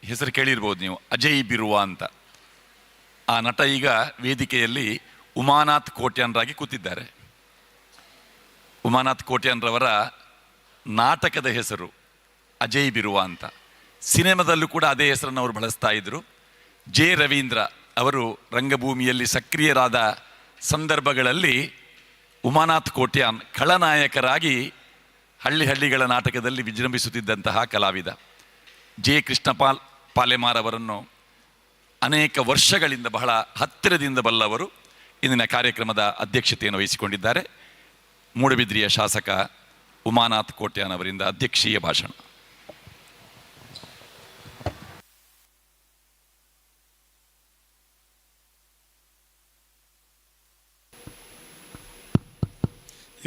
ಹೆಸರು ಕೇಳಿರ್ಬೋದು ನೀವು, ಅಜಯ್ ಬಿರುವಾ ಅಂತ. ಆ ನಟ ಈಗ ವೇದಿಕೆಯಲ್ಲಿ ಉಮಾನಾಥ್ ಕೋಟ್ಯಾನ್ರಾಗಿ ಕೂತಿದ್ದಾರೆ. ಉಮಾನಾಥ್ ಕೋಟ್ಯಾನ್ರವರ ನಾಟಕದ ಹೆಸರು ಅಜಯ್ ಬಿರುವಾ ಅಂತ. ಸಿನಿಮಾದಲ್ಲೂ ಕೂಡ ಅದೇ ಹೆಸರನ್ನು ಅವರು ಬಳಸ್ತಾ ಇದ್ದರು. ಜೆ ರವೀಂದ್ರ ಅವರು ರಂಗಭೂಮಿಯಲ್ಲಿ ಸಕ್ರಿಯರಾದ ಸಂದರ್ಭಗಳಲ್ಲಿ ಉಮಾನಾಥ್ ಕೋಟ್ಯಾನ್ ಖಳನಾಯಕರಾಗಿ ಹಳ್ಳಿಗಳ ನಾಟಕದಲ್ಲಿ ವಿಜೃಂಭಿಸುತ್ತಿದ್ದಂತಹ ಕಲಾವಿದ. ಜೆ ಕೃಷ್ಣಪಾಲ್ ಪಾಲೆಮಾರ್ ಅವರನ್ನು ಅನೇಕ ವರ್ಷಗಳಿಂದ ಬಹಳ ಹತ್ತಿರದಿಂದ ಬಲ್ಲವರು ಇಂದಿನ ಕಾರ್ಯಕ್ರಮದ ಅಧ್ಯಕ್ಷತೆಯನ್ನು ವಹಿಸಿಕೊಂಡಿದ್ದಾರೆ. ಮೂಡಬಿದ್ರಿಯ ಶಾಸಕ ಉಮಾನಾಥ್ ಕೋಟ್ಯಾನ್ ಅವರಿಂದ ಅಧ್ಯಕ್ಷೀಯ ಭಾಷಣ.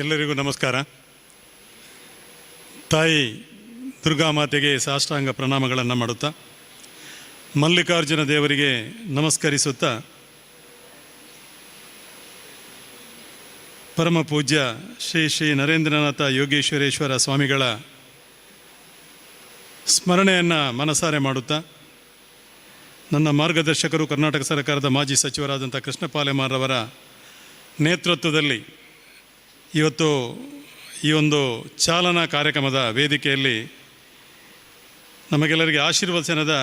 ಎಲ್ಲರಿಗೂ ನಮಸ್ಕಾರ. ತಾಯಿ ದುರ್ಗಾಮಾತೆಗೆ ಸಾಷ್ಟಾಂಗ ಪ್ರಣಾಮಗಳನ್ನು ಮಾಡುತ್ತಾ, ಮಲ್ಲಿಕಾರ್ಜುನ ದೇವರಿಗೆ ನಮಸ್ಕರಿಸುತ್ತಾ, ಪರಮ ಪೂಜ್ಯ ಶ್ರೀ ಶ್ರೀ ನರೇಂದ್ರನಾಥ ಯೋಗೇಶ್ವರೇಶ್ವರ ಸ್ವಾಮಿಗಳ ಸ್ಮರಣೆಯನ್ನು ಮನಸಾರೆ ಮಾಡುತ್ತಾ, ನನ್ನ ಮಾರ್ಗದರ್ಶಕರು ಕರ್ನಾಟಕ ಸರ್ಕಾರದ ಮಾಜಿ ಸಚಿವರಾದಂಥ ಕೃಷ್ಣ ಪಾಲೆಮಾರ್ ಅವರ ನೇತೃತ್ವದಲ್ಲಿ ಇವತ್ತು ಈ ಒಂದು ಚಾಲನಾ ಕಾರ್ಯಕ್ರಮದ ವೇದಿಕೆಯಲ್ಲಿ ನಮಗೆಲ್ಲರಿಗೆ ಆಶೀರ್ವಚನದ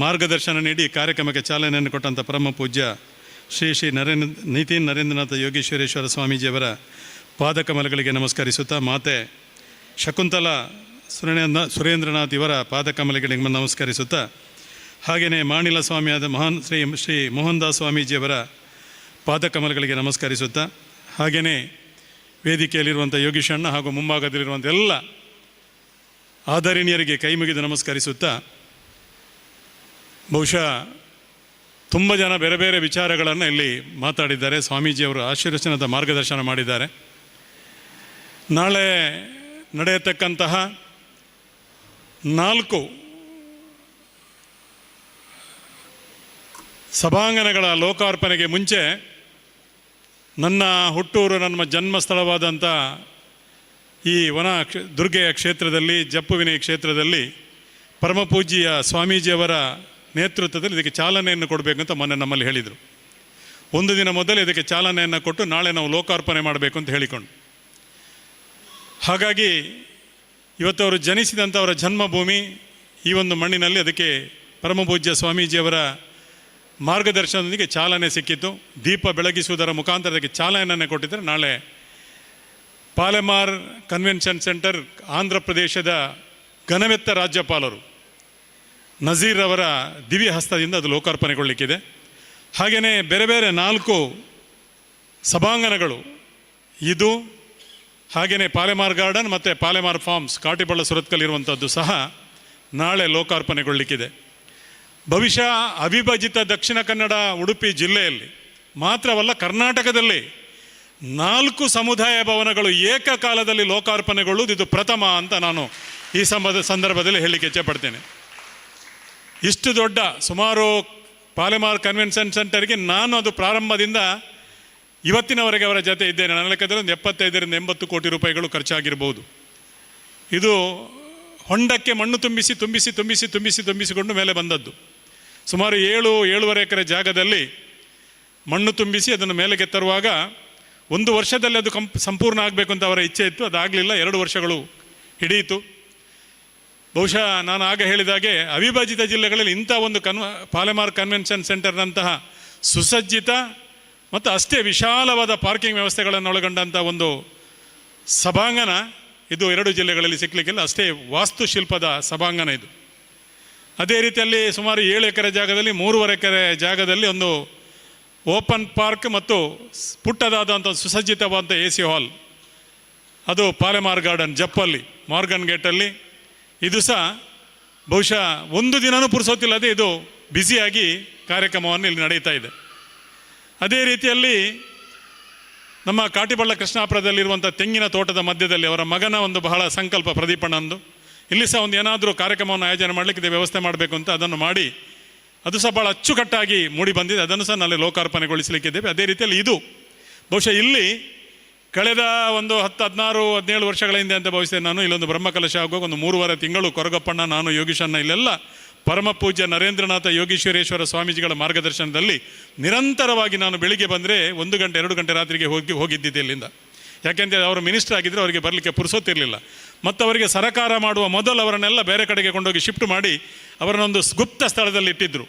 ಮಾರ್ಗದರ್ಶನ ನೀಡಿ ಕಾರ್ಯಕ್ರಮಕ್ಕೆ ಚಾಲನೆಯನ್ನು ಕೊಟ್ಟಂಥ ಪರಮ ಪೂಜ್ಯ ಶ್ರೀ ಶ್ರೀ ನರೇಂದ್ರನಾಥ ಯೋಗೇಶ್ವರೇಶ್ವರ ಸ್ವಾಮೀಜಿಯವರ ಪಾದಕಮಲಗಳಿಗೆ ನಮಸ್ಕರಿಸುತ್ತಾ, ಮಾತೆ ಶಕುಂತಲಾ ಸುರೇಂದ್ರನಾಥ್ ಇವರ ಪಾದಕಮಲಗಳಿಗೆ ನಮಸ್ಕರಿಸುತ್ತಾ, ಹಾಗೆಯೇ ಮಾಣಿಲ ಸ್ವಾಮಿಯಾದ ಮಹಾನ್ ಶ್ರೀ ಮೋಹನ್ ದಾಸ್ ಸ್ವಾಮೀಜಿಯವರ ಪಾದಕಮಲಗಳಿಗೆ ನಮಸ್ಕರಿಸುತ್ತಾ, ಹಾಗೆಯೇ ವೇದಿಕೆಯಲ್ಲಿರುವಂಥ ಯೋಗೀಶಣ್ಣ ಹಾಗೂ ಮುಂಭಾಗದಲ್ಲಿರುವಂಥ ಎಲ್ಲ ಆದರಣೀಯರಿಗೆ ಕೈ ಮುಗಿದು ನಮಸ್ಕರಿಸುತ್ತಾ, ಬಹುಶಃ ತುಂಬ ಜನ ಬೇರೆ ಬೇರೆ ವಿಚಾರಗಳನ್ನು ಇಲ್ಲಿ ಮಾತಾಡಿದ್ದಾರೆ. ಸ್ವಾಮೀಜಿಯವರು ಆಶೀರ್ವಚನದ ಮಾರ್ಗದರ್ಶನ ಮಾಡಿದ್ದಾರೆ. ನಾಳೆ ನಡೆಯತಕ್ಕಂತಹ 4 ಸಭಾಂಗಣಗಳ ಲೋಕಾರ್ಪಣೆಗೆ ಮುಂಚೆ ನನ್ನ ಹುಟ್ಟೂರು, ನನ್ನ ಜನ್ಮಸ್ಥಳವಾದಂಥ ಈ ದುರ್ಗೆಯ ಕ್ಷೇತ್ರದಲ್ಲಿ, ಜಪ್ಪುವಿನ ಕ್ಷೇತ್ರದಲ್ಲಿ ಪರಮಪೂಜ್ಯ ಸ್ವಾಮೀಜಿಯವರ ನೇತೃತ್ವದಲ್ಲಿ ಇದಕ್ಕೆ ಚಾಲನೆಯನ್ನು ಕೊಡಬೇಕು ಅಂತ ಮೊನ್ನೆ ನಮ್ಮಲ್ಲಿ ಹೇಳಿದರು. ಒಂದು ದಿನ ಮೊದಲೇ ಇದಕ್ಕೆ ಚಾಲನೆಯನ್ನು ಕೊಟ್ಟು ನಾಳೆ ನಾವು ಲೋಕಾರ್ಪಣೆ ಮಾಡಬೇಕು ಅಂತ ಹೇಳಿಕೊಂಡು, ಹಾಗಾಗಿ ಇವತ್ತು ಅವರು ಜನಿಸಿದಂಥವರ ಜನ್ಮಭೂಮಿ ಈ ಒಂದು ಮಣ್ಣಿನಲ್ಲಿ ಅದಕ್ಕೆ ಪರಮಪೂಜ್ಯ ಸ್ವಾಮೀಜಿಯವರ ಮಾರ್ಗದರ್ಶನದೊಂದಿಗೆ ಚಾಲನೆ ಸಿಕ್ಕಿತ್ತು. ದೀಪ ಬೆಳಗಿಸುವುದರ ಮುಖಾಂತರ ಅದಕ್ಕೆ ಚಾಲನೆಯನ್ನು ಕೊಟ್ಟಿದ್ದರೆ ನಾಳೆ ಪಾಲೆಮಾರ್ ಕನ್ವೆನ್ಷನ್ ಸೆಂಟರ್ ಆಂಧ್ರ ಪ್ರದೇಶದ ಘನವೆತ್ತ ರಾಜ್ಯಪಾಲರು ನಜೀರ್ ಅವರ ದಿವ್ಯ ಹಸ್ತದಿಂದ ಅದು ಲೋಕಾರ್ಪಣೆಗೊಳ್ಳಲಿಕ್ಕಿದೆ. ಹಾಗೆಯೇ ಬೇರೆ ಬೇರೆ 4 ಸಭಾಂಗಣಗಳು, ಇದು ಹಾಗೆಯೇ ಪಾಲೆಮಾರ್ ಗಾರ್ಡನ್ ಮತ್ತು ಪಾಲೆಮಾರ್ ಫಾರ್ಮ್ಸ್ ಕಾಟಿಬಳ್ಳ ಸುರತ್ಕಲ್ಲಿರುವಂಥದ್ದು ಸಹ ನಾಳೆ ಲೋಕಾರ್ಪಣೆಗೊಳ್ಳಲಿಕ್ಕಿದೆ. ಬಹುಶಃ ಅವಿಭಜಿತ ದಕ್ಷಿಣ ಕನ್ನಡ ಉಡುಪಿ ಜಿಲ್ಲೆಯಲ್ಲಿ ಮಾತ್ರವಲ್ಲ, ಕರ್ನಾಟಕದಲ್ಲಿ 4 ಸಮುದಾಯ ಭವನಗಳು ಏಕಕಾಲದಲ್ಲಿ ಲೋಕಾರ್ಪಣೆಗೊಳ್ಳುವುದು ಇದು ಪ್ರಥಮ ಅಂತ ನಾನು ಈ ಸಂದರ್ಭದಲ್ಲಿ ಹೇಳಲಿಕ್ಕೆ ಇಚ್ಛೆಪಡ್ತೇನೆ. ಇಷ್ಟು ದೊಡ್ಡ ಸುಮಾರು ಪಾಲೆಮಾರ್ ಕನ್ವೆನ್ಷನ್ ಸೆಂಟರ್ಗೆ ನಾನು ಅದು ಪ್ರಾರಂಭದಿಂದ ಇವತ್ತಿನವರೆಗೆ ಅವರ ಜೊತೆ ಇದ್ದೇನೆ. ನನ್ನ ಲೆಕ್ಕದಲ್ಲಿ ಒಂದು 75ರಿಂದ 80 ಕೋಟಿ ರೂಪಾಯಿಗಳು ಖರ್ಚಾಗಿರ್ಬೋದು. ಇದು ಹೊಂಡಕ್ಕೆ ಮಣ್ಣು ತುಂಬಿಸಿಕೊಂಡು ಮೇಲೆ ಬಂದದ್ದು. ಸುಮಾರು 7-7.5 ಎಕರೆ ಜಾಗದಲ್ಲಿ ಮಣ್ಣು ತುಂಬಿಸಿ ಅದನ್ನು ಮೇಲೆಗೆ ತರುವಾಗ 1 ವರ್ಷದಲ್ಲಿ ಅದು ಸಂಪೂರ್ಣ ಆಗಬೇಕು ಅಂತ ಅವರ ಇಚ್ಛೆ ಇತ್ತು. ಅದಾಗಲಿಲ್ಲ, 2 ವರ್ಷಗಳು ಹಿಡಿಯಿತು. ಬಹುಶಃ ನಾನು ಆಗ ಹೇಳಿದಾಗೆ ಅವಿಭಜಿತ ಜಿಲ್ಲೆಗಳಲ್ಲಿ ಇಂಥ ಒಂದು ಪಾಲೆಮಾರ್ ಕನ್ವೆನ್ಷನ್ ಸೆಂಟರ್ನಂತಹ ಸುಸಜ್ಜಿತ ಮತ್ತು ಅಷ್ಟೇ ವಿಶಾಲವಾದ ಪಾರ್ಕಿಂಗ್ ವ್ಯವಸ್ಥೆಗಳನ್ನು ಒಳಗೊಂಡಂಥ ಒಂದು ಸಭಾಂಗಣ ಇದು 2 ಜಿಲ್ಲೆಗಳಲ್ಲಿ ಸಿಕ್ಕಲಿಕ್ಕಿಲ್ಲ. ಅಷ್ಟೇ ವಾಸ್ತುಶಿಲ್ಪದ ಸಭಾಂಗಣ ಇದು. ಅದೇ ರೀತಿಯಲ್ಲಿ ಸುಮಾರು 7 ಎಕರೆ ಜಾಗದಲ್ಲಿ 3.5 ಎಕರೆ ಜಾಗದಲ್ಲಿ ಓಪನ್ ಪಾರ್ಕ್ ಮತ್ತು ಪುಟ್ಟದಾದಂಥ ಸುಸಜ್ಜಿತವಾದಂಥ AC ಹಾಲ್, ಅದು ಪಾಲೆಮಾರ್ ಗಾರ್ಡನ್ ಜಪ್ಪಲ್ಲಿ ಮಾರ್ಗನ್ ಗೇಟಲ್ಲಿ. ಇದು ಸಹ ಬಹುಶಃ ಒಂದು ದಿನವೂ ಪುರುಸೋತಿಲ್ಲದೆ ಇದು ಬ್ಯುಸಿಯಾಗಿ ಕಾರ್ಯಕ್ರಮವನ್ನು ಇಲ್ಲಿ ನಡೀತಾ ಇದೆ. ಅದೇ ರೀತಿಯಲ್ಲಿ ನಮ್ಮ ಕಾಟಿಬಳ್ಳ ಕೃಷ್ಣಾಪುರದಲ್ಲಿರುವಂಥ ತೆಂಗಿನ ತೋಟದ ಮಧ್ಯದಲ್ಲಿ ಅವರ ಮಗನ ಒಂದು ಬಹಳ ಸಂಕಲ್ಪ ಪ್ರದೀಪಣ್ಣಂದು, ಇಲ್ಲಿ ಸಹ ಒಂದು ಏನಾದರೂ ಕಾರ್ಯಕ್ರಮವನ್ನು ಆಯೋಜನೆ ಮಾಡಲಿಕ್ಕೆ ವ್ಯವಸ್ಥೆ ಮಾಡಬೇಕು ಅಂತ ಅದನ್ನು ಮಾಡಿ ಅದು ಸಹ ಭಾಳ ಅಚ್ಚುಕಟ್ಟಾಗಿ ಮೂಡಿ ಬಂದಿದೆ. ಅದನ್ನು ಸಹ ನಾಳೆ ಲೋಕಾರ್ಪಣೆಗೊಳಿಸಲಿಕ್ಕಿದ್ದೇವೆ. ಅದೇ ರೀತಿಯಲ್ಲಿ ಇದು ಬಹುಶಃ ಇಲ್ಲಿ ಕಳೆದ ಒಂದು 10, 16, 17 ವರ್ಷಗಳ ಹಿಂದೆ ಅಂತ ಭಾವಿಸ್ತೇನೆ ನಾನು, ಇಲ್ಲೊಂದು ಬ್ರಹ್ಮಕಲಶ ಆಗುವಾಗ ಒಂದು 3.5 ತಿಂಗಳು ಕೊರಗಪ್ಪಣ್ಣ, ನಾನು, ಯೋಗೀಶಣ್ಣ ಇಲ್ಲೆಲ್ಲ ಪರಮ ಪೂಜ್ಯ ನರೇಂದ್ರನಾಥ ಯೋಗೀಶ್ವರೇಶ್ವರ ಸ್ವಾಮೀಜಿಗಳ ಮಾರ್ಗದರ್ಶನದಲ್ಲಿ ನಿರಂತರವಾಗಿ ನಾನು ಬೆಳಿಗ್ಗೆ ಬಂದರೆ 1 ಗಂಟೆ 2 ಗಂಟೆ ರಾತ್ರಿಗೆ ಹೋಗಿದ್ದಿದ್ದೆ ಇಲ್ಲಿಂದ. ಯಾಕೆಂದರೆ ಅವರು ಮಿನಿಸ್ಟರ್ ಆಗಿದ್ದರೆ ಅವರಿಗೆ ಬರಲಿಕ್ಕೆ ಪುರುಸೊತ್ತಿರಲಿಲ್ಲ. ಮತ್ತು ಅವರಿಗೆ ಸರಕಾರ ಮಾಡುವ ಮೊದಲು ಅವರನ್ನೆಲ್ಲ ಬೇರೆ ಕಡೆಗೆ ಕೊಂಡೋಗಿ ಶಿಫ್ಟ್ ಮಾಡಿ ಅವರನ್ನೊಂದು ಗುಪ್ತ ಸ್ಥಳದಲ್ಲಿ ಇಟ್ಟಿದ್ದರು.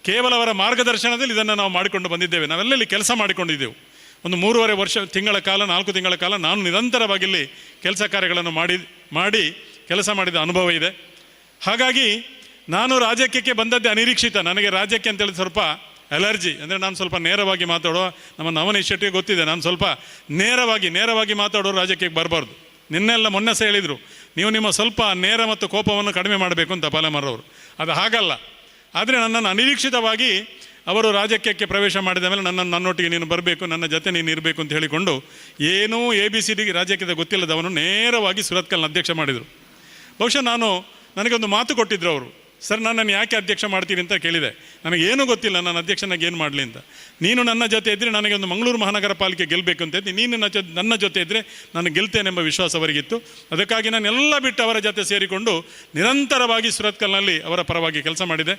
ಕೇವಲ ಅವರ ಮಾರ್ಗದರ್ಶನದಲ್ಲಿ ಇದನ್ನು ನಾವು ಮಾಡಿಕೊಂಡು ಬಂದಿದ್ದೇವೆ. ನಾವೆಲ್ಲಲ್ಲಿ ಕೆಲಸ ಮಾಡಿಕೊಂಡಿದ್ದೆವು. ಒಂದು 3.5 ತಿಂಗಳ ಕಾಲ 4 ತಿಂಗಳ ಕಾಲ ನಾನು ನಿರಂತರವಾಗಿ ಇಲ್ಲಿ ಕೆಲಸ ಕಾರ್ಯಗಳನ್ನು ಮಾಡಿ ಕೆಲಸ ಮಾಡಿದ ಅನುಭವ ಇದೆ. ಹಾಗಾಗಿ ನಾನು ರಾಜಕೀಯಕ್ಕೆ ಬಂದದ್ದೇ ಅನಿರೀಕ್ಷಿತ. ನನಗೆ ರಾಜ್ಯಕ್ಕೆ ಅಂತೇಳಿ ಸ್ವಲ್ಪ ಅಲರ್ಜಿ, ಅಂದರೆ ನಾನು ಸ್ವಲ್ಪ ನೇರವಾಗಿ ಮಾತಾಡೋ, ನಮ್ಮ ನವನೀಶ್ ಶೆಟ್ಟಿಗೆ ಗೊತ್ತಿದೆ, ನಾನು ಸ್ವಲ್ಪ ನೇರವಾಗಿ ಮಾತಾಡೋರು ರಾಜಕೀಯಕ್ಕೆ ಬರಬಾರ್ದು. ಮೊನ್ನೆ ಸಹ ಹೇಳಿದರು, ನೀವು ನಿಮ್ಮ ಸ್ವಲ್ಪ ನೇರ ಮತ್ತು ಕೋಪವನ್ನು ಕಡಿಮೆ ಮಾಡಬೇಕು ಅಂತ ಪಾಲೆಮಾರವರು. ಅದು ಹಾಗಲ್ಲ. ಆದರೆ ನನ್ನನ್ನು ಅನಿರೀಕ್ಷಿತವಾಗಿ ಅವರು ರಾಜಕೀಯಕ್ಕೆ ಪ್ರವೇಶ ಮಾಡಿದ ಮೇಲೆ ನನ್ನೊಟ್ಟಿಗೆ ನೀನು ಬರಬೇಕು, ನನ್ನ ಜೊತೆ ನೀನು ಇರಬೇಕು ಅಂತ ಹೇಳಿಕೊಂಡು ಏನೂ ABCD ರಾಜಕೀಯದ ಗೊತ್ತಿಲ್ಲದವನು ನೇರವಾಗಿ ಸುರತ್ಕಲ್ನ ಅಧ್ಯಕ್ಷ ಮಾಡಿದರು. ಬಹುಶಃ ನನಗೊಂದು ಮಾತು ಕೊಟ್ಟಿದ್ದರು ಅವರು, ಸರ್ ನನ್ನನ್ನು ಯಾಕೆ ಅಧ್ಯಕ್ಷ ಮಾಡ್ತೀನಿ ಅಂತ ಕೇಳಿದೆ. ನನಗೇನೂ ಗೊತ್ತಿಲ್ಲ ನಾನು ಅಧ್ಯಕ್ಷನಾಗಿ ಏನು ಮಾಡಲಿ ಅಂತ. ನೀನು ನನ್ನ ಜೊತೆ ಇದ್ದರೆ ನನಗೆ ಒಂದು ಮಂಗಳೂರು ಮಹಾನಗರ ಪಾಲಿಕೆ ಗೆಲ್ಲಬೇಕು ಅಂತ ಇದ್ದೆ, ನೀನು ನನ್ನ ಜೊತೆ ಇದ್ದರೆ ನಾನು ಗೆಲ್ತೇನೆಂಬ ವಿಶ್ವಾಸ ಅವರಿಗಿತ್ತು. ಅದಕ್ಕಾಗಿ ನಾನೆಲ್ಲ ಬಿಟ್ಟು ಅವರ ಜೊತೆ ಸೇರಿಕೊಂಡು ನಿರಂತರವಾಗಿ ಸುರತ್ಕಲ್ನಲ್ಲಿ ಅವರ ಪರವಾಗಿ ಕೆಲಸ ಮಾಡಿದೆ.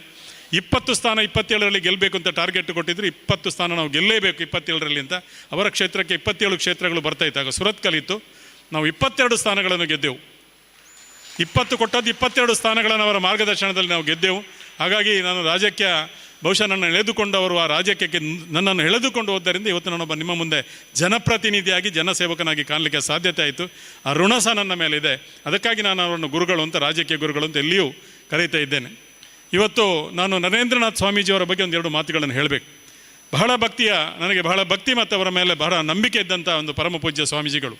20 ಸ್ಥಾನ 27ರಲ್ಲಿ ಗೆಲ್ಲಬೇಕು ಅಂತ ಟಾರ್ಗೆಟ್ ಕೊಟ್ಟಿದ್ರು. 20 ಸ್ಥಾನ ನಾವು ಗೆಲ್ಲೇಬೇಕು 27ರಲ್ಲಿ ಅಂತ. ಅವರ ಕ್ಷೇತ್ರಕ್ಕೆ 27 ಕ್ಷೇತ್ರಗಳು ಬರ್ತಾಯಿತ್ತು. ಆಗ ಸುರತ್ಕಲ್ ಇತ್ತು. ನಾವು 22 ಸ್ಥಾನಗಳನ್ನು ಗೆದ್ದೆವು. 20 ಕೊಟ್ಟದ್ದು 22 ಸ್ಥಾನಗಳನ್ನು ಅವರ ಮಾರ್ಗದರ್ಶನದಲ್ಲಿ ನಾವು ಗೆದ್ದೆವು. ಹಾಗಾಗಿ ನಾನು ರಾಜ್ಯಕ್ಕೆ ಬಹುಶಃ ನನ್ನನ್ನು ಎಳೆದುಕೊಂಡು ಅವರು ಆ ರಾಜ್ಯಕ್ಕೆ ನನ್ನನ್ನು ಎಳೆದುಕೊಂಡು ಹೋದ್ದರಿಂದ ಇವತ್ತು ನಾನೊಬ್ಬ ನಿಮ್ಮ ಮುಂದೆ ಜನಪ್ರತಿನಿಧಿಯಾಗಿ ಜನಸೇವಕನಾಗಿ ಕಾಣಲಿಕ್ಕೆ ಸಾಧ್ಯತೆ ಆಯಿತು. ಆ ಋಣ ಸಹ ನನ್ನ ಮೇಲಿದೆ. ಅದಕ್ಕಾಗಿ ನಾನು ಅವರನ್ನು ಗುರುಗಳು ಅಂತ, ರಾಜಕೀಯ ಗುರುಗಳು ಅಂತ ಎಲ್ಲಿಯೂ ಕರೀತಾ ಇದ್ದೇನೆ. ಇವತ್ತು ನಾನು ನರೇಂದ್ರನಾಥ್ ಸ್ವಾಮೀಜಿಯವರ ಬಗ್ಗೆ 1-2 ಮಾತುಗಳನ್ನು ಹೇಳಬೇಕು. ನನಗೆ ಬಹಳ ಭಕ್ತಿ ಮತ್ತು ಅವರ ಮೇಲೆ ಬಹಳ ನಂಬಿಕೆ ಇದ್ದಂಥ ಒಂದು ಪರಮ ಪೂಜ್ಯ ಸ್ವಾಮೀಜಿಗಳು.